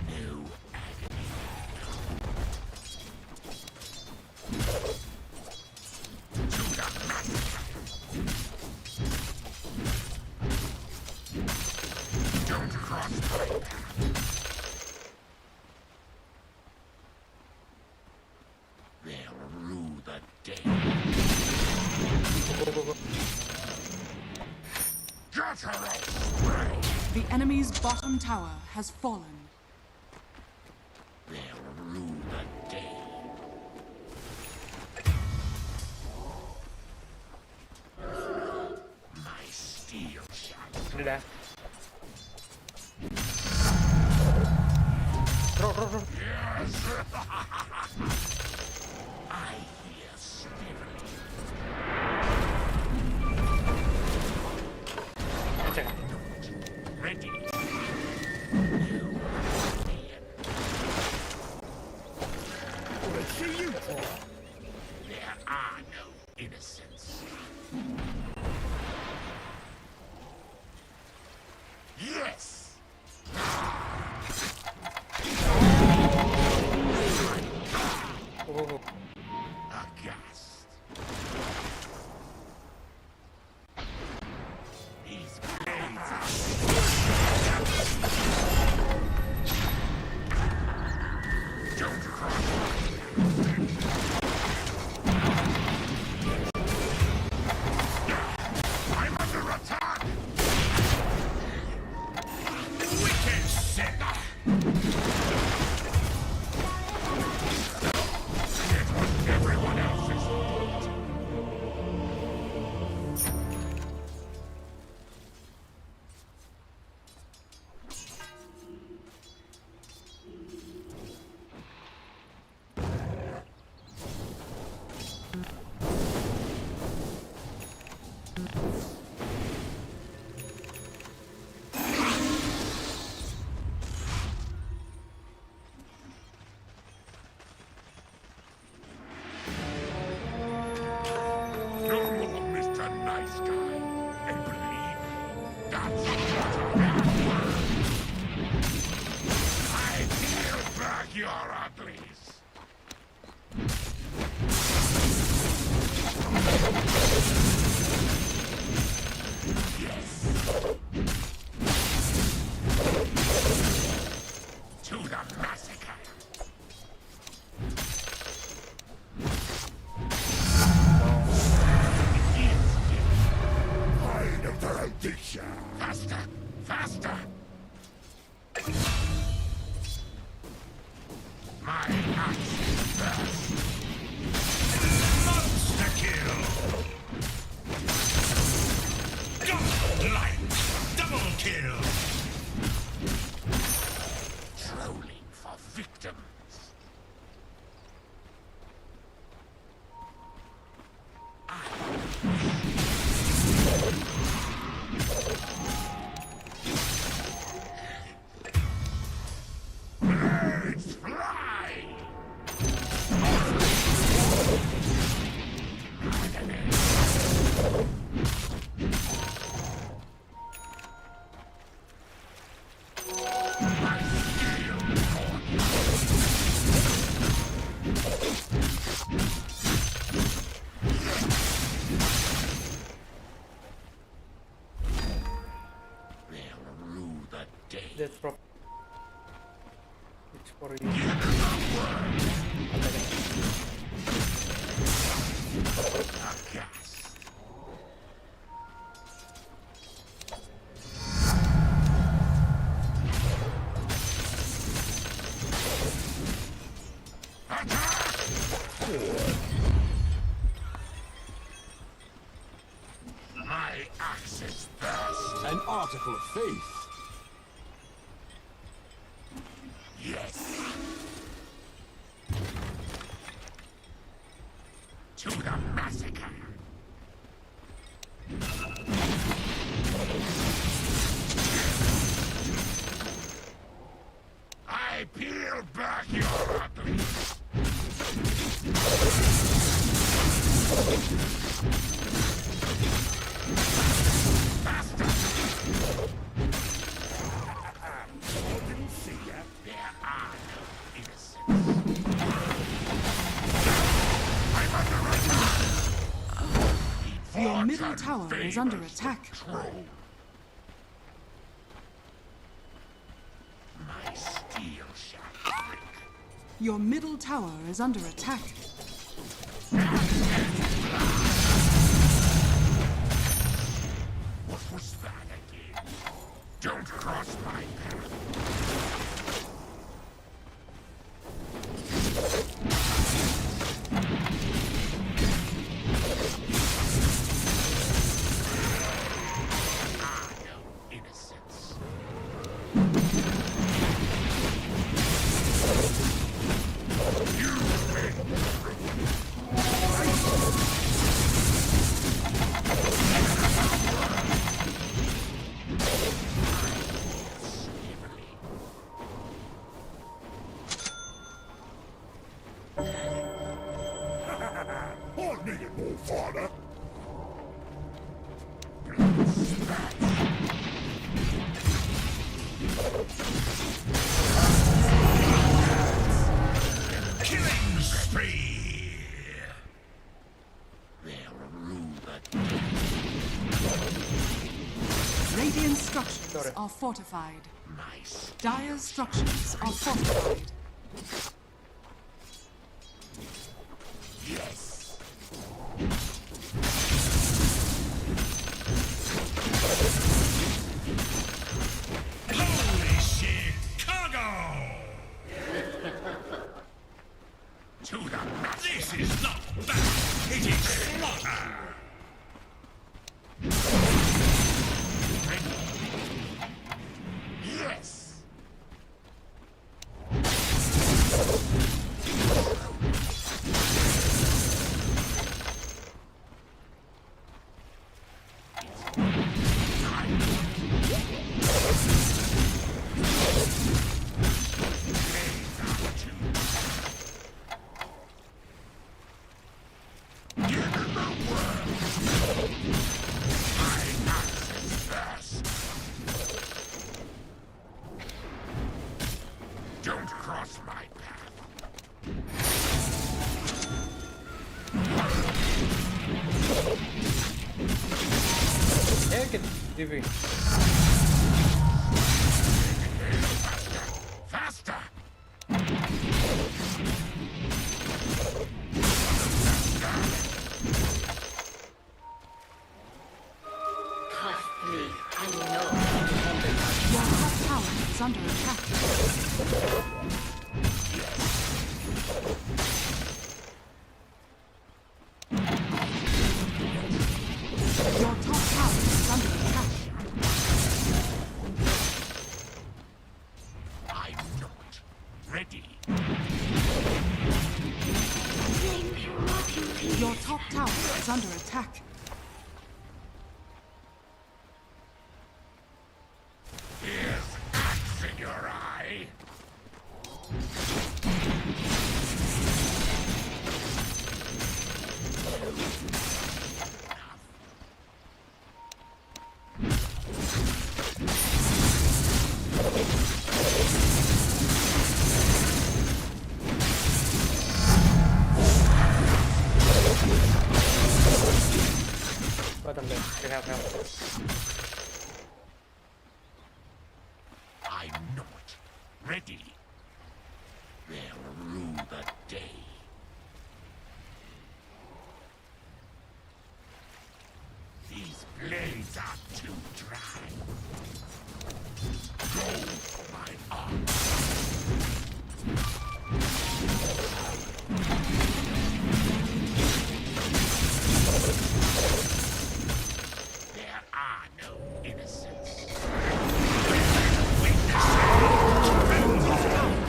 New agony. To the massacre. Don't cross my path. They'll rue the day. The enemy's bottom tower has fallen. They'll rue the day. My steel shall Ini dah. I hear spirit. Ready. What's see you for? There are no innocents. Yes! Aghast. These blades are don't cross I'm under attack! Wicked sinner! It was everyone else's fault. No more Mr. Nice Guy. And believe me, that's what I am. I peel back your uglies. Yes. To the massacre. Mind of the addiction. Faster! Faster! My axe is fast. Monster kill! Light! Double kill! Trolling for victims. Blades fly! My steel they'll rue the day. That's proper. It's for you. Aghast. My axe is first. An article of faith. Yes. To the massacre. I peel back your uglies. Faster! Didn't see ya. There are no innocents. I'm under attack! Your middle tower is under attack. Control. My steel shall break. Your middle tower is under attack. push that again. Don't cross my path. Hold me, more father. Killing spree. They'll rule the Radiant structures are fortified. nice. Dire structures are fortified. Yes. Holy shit, cargo! To the master. This is not bad. It is slaughter. Yes. Don't cross my path. Faster! Your top tower is under attack. Your top tower is under attack. I'm not ready. Your top tower is under attack. Here's axe in your eye. I'm not ready. They'll rue the day. These blades are too dry. Go for my arm. There are no innocents.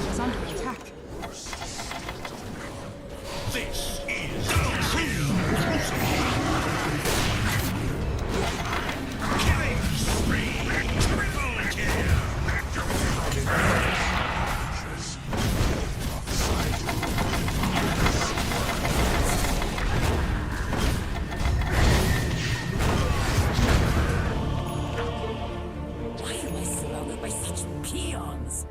Is under attack. This is killing spree. Triple kill. Why am I surrounded by such peons?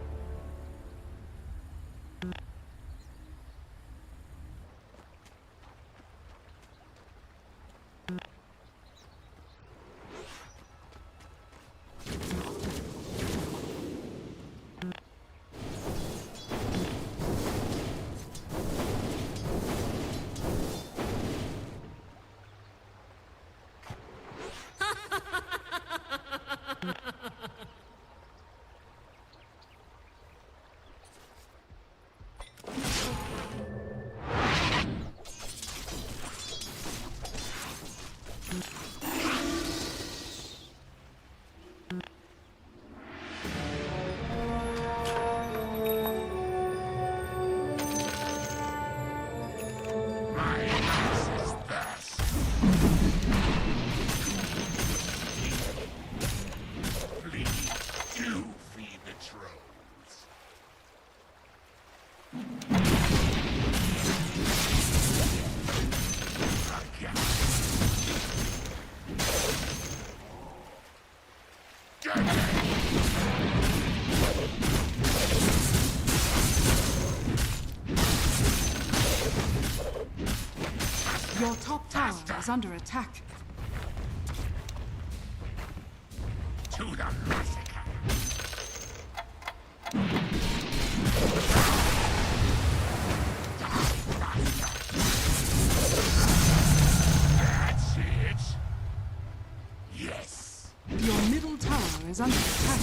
Your top tower is under attack. To the massacre. That's it. Yes. Your middle tower is under attack.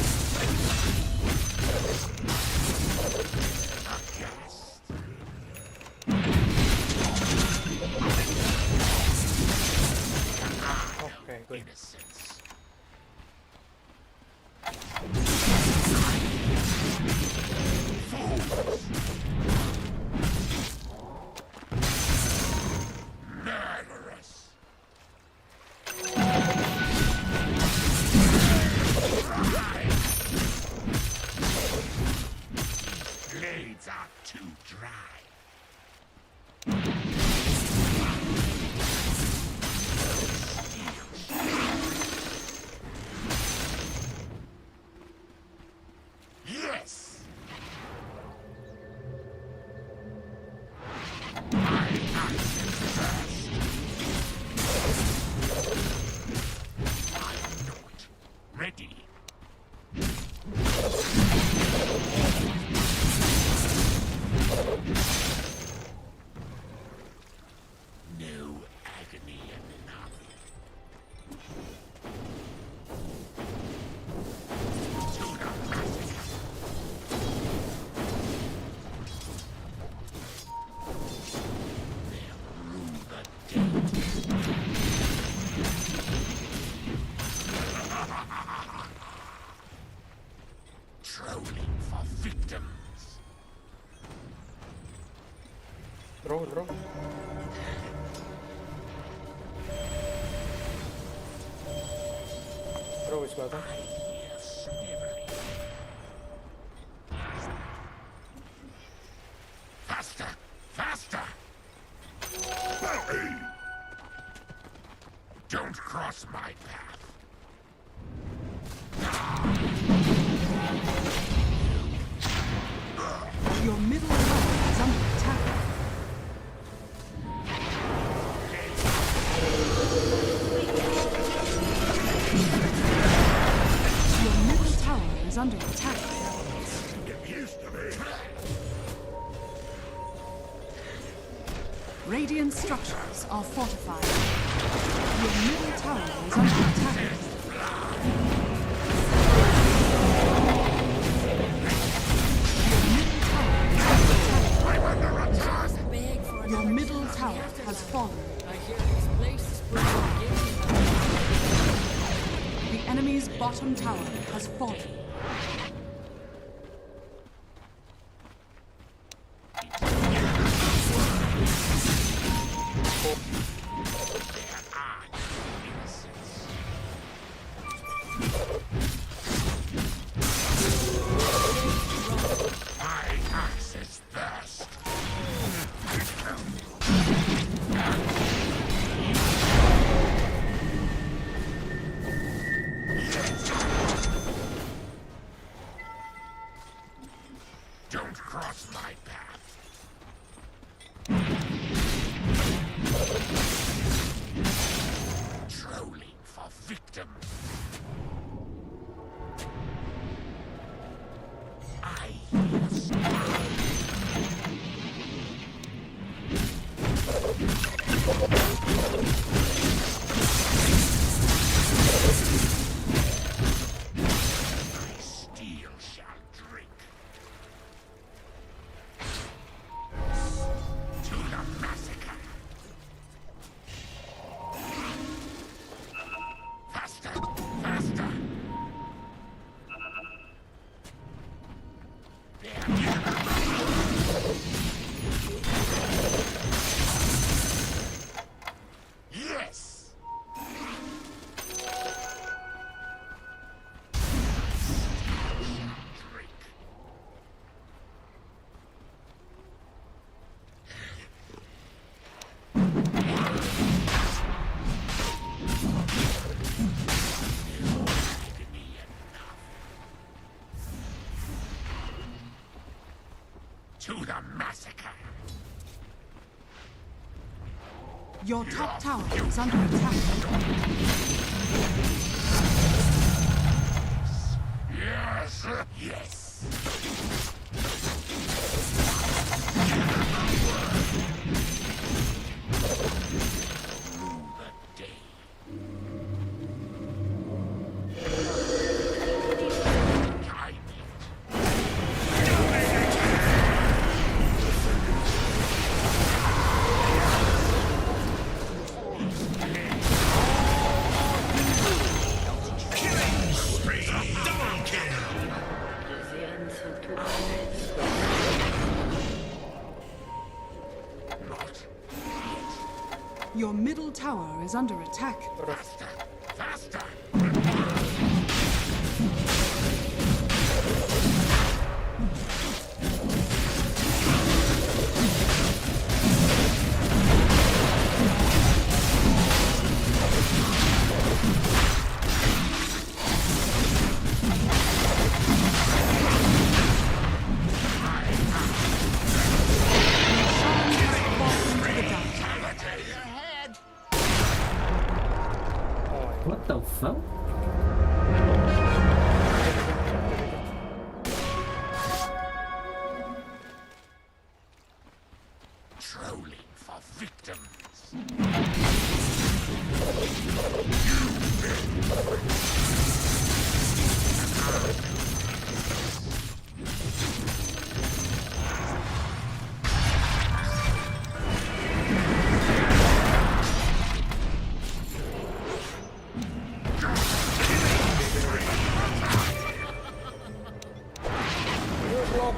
Okay, good. Innocence. Murderous. Blades are too dry. Yes. My action first. I'm not ready. No agony enough. To the massacre. They'll rue the day. Trolling for victims. Draw. Draw is better. Faster! Faster! Don't cross my path. Your middle tower is under attack. Your middle tower is under attack. Get used to me. Radiant structures are fortified. Your middle tower is under attack. Your middle tower has fallen. The enemy's bottom tower has fallen. My axe is thirst. Don't cross my path. Trolling for victims. I my steel shall drink. To the massacre. Faster, faster. Yes. Your top tower is under attack. Yes! Yes! Your middle tower is under attack. Faster! What the fuck? Trolling for victims.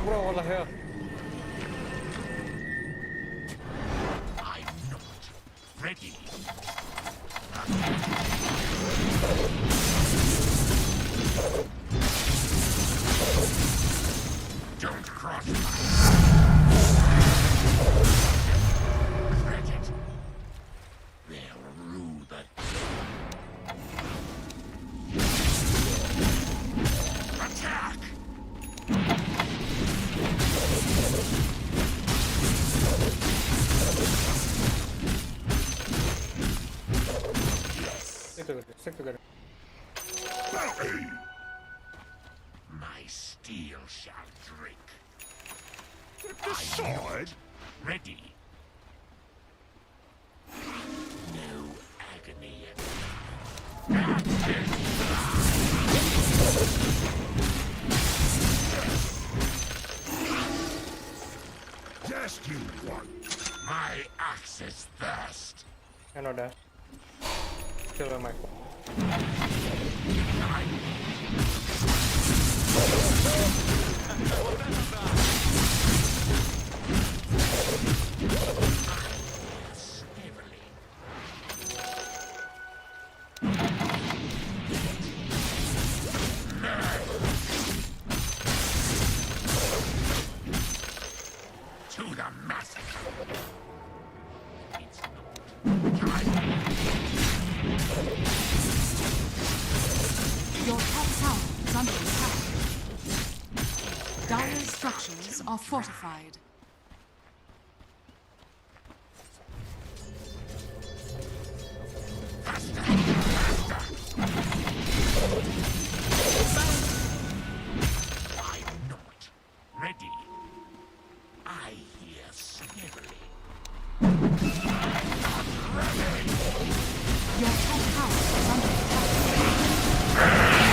Bro, what the hell? I'm not ready. Don't cross my regret it. They'll rue the attack! Stick together. My steel shall drink. The sword? Ready. No agony. Just you want. My axe's thirst. I know that. Still on my To the massacre. It's not time. Your top tower is under attack. Dire structures are fortified. I'm not ready. I hear sniveling. Not ready. Your top tower is under attack. Your top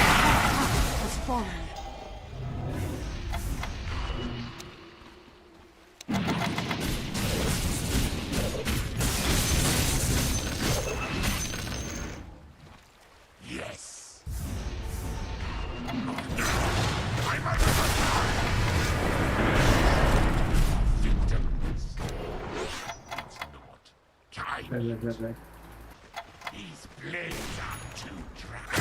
tower has fallen. Yes. I'm under attack. Victims. It's not time. These blades are too dry.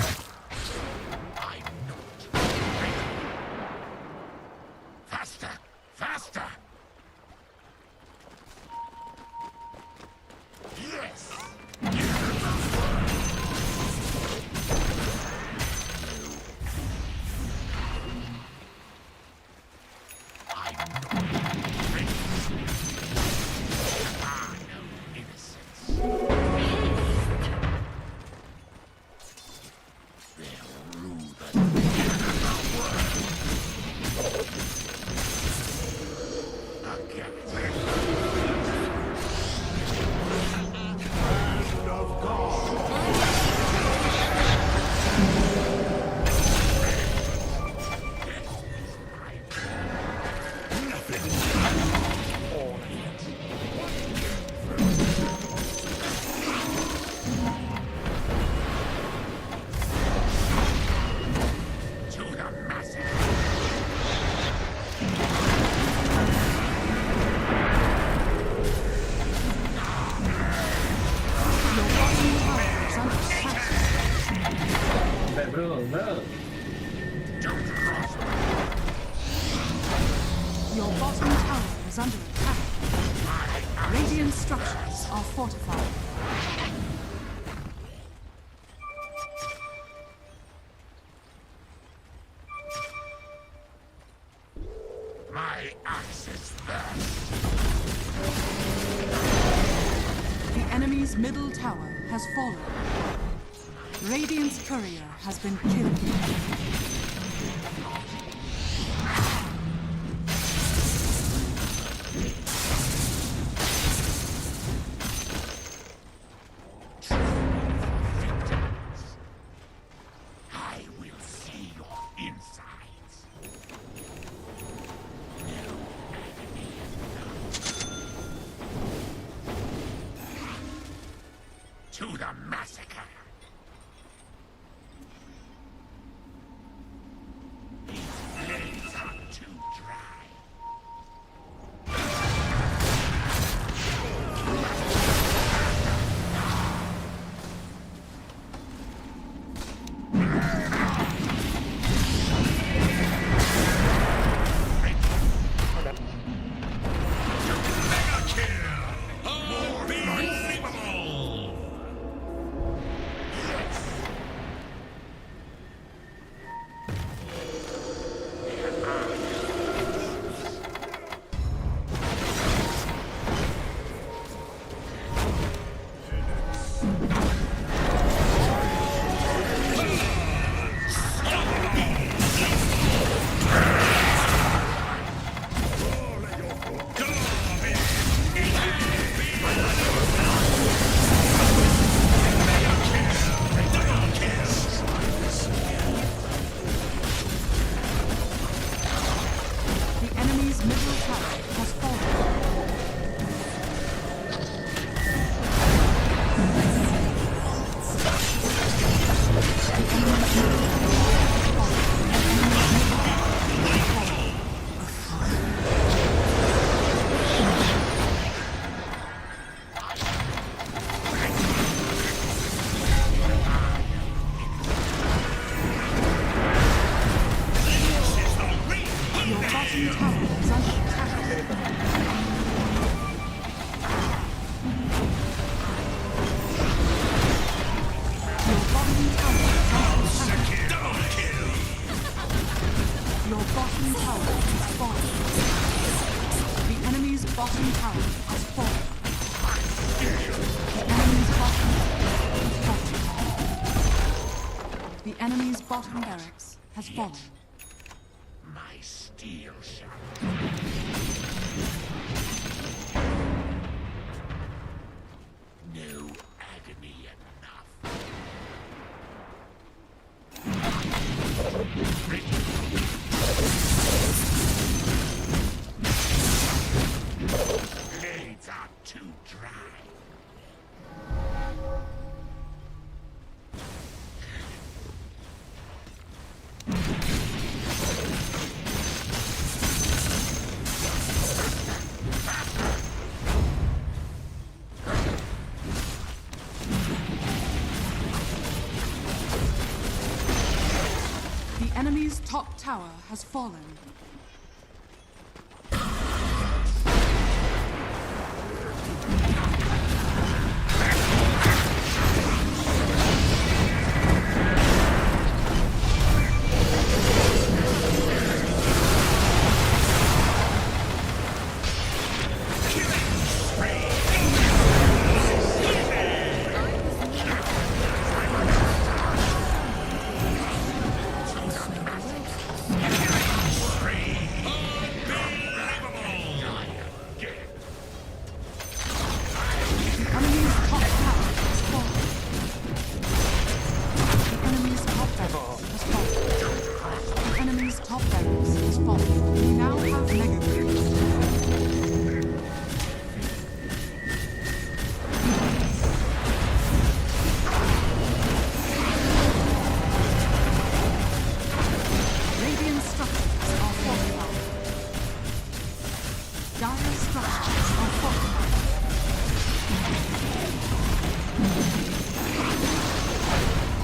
I'm not ready. Faster! Faster! Yes! I'm not ready. Ah, no innocence. Your bottom tower is under attack. Radiant structures are fortified. My axe is there. The enemy's middle tower has fallen. Radiant's courier has been killed. I will see your insides. To the massacre. These blades are too dry. The enemy's middle tower has fallen. Your bottom tower is under attack. Your bottom tower is under attack. Your bottom tower has fallen. The enemy's bottom tower has fallen. The enemy's bottom has fallen. The enemy's bottom barracks has fallen. My steel shall. No agony enough. Blades are too dry. The enemy's top tower has fallen.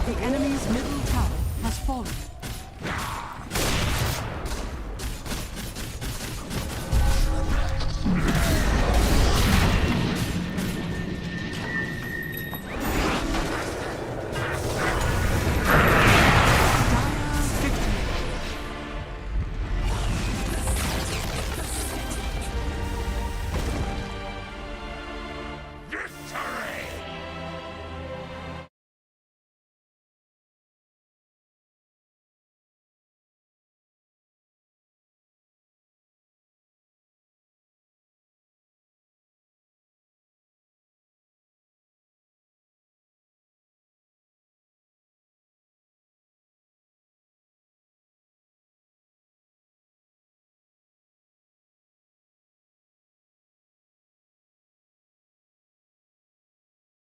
The enemy's middle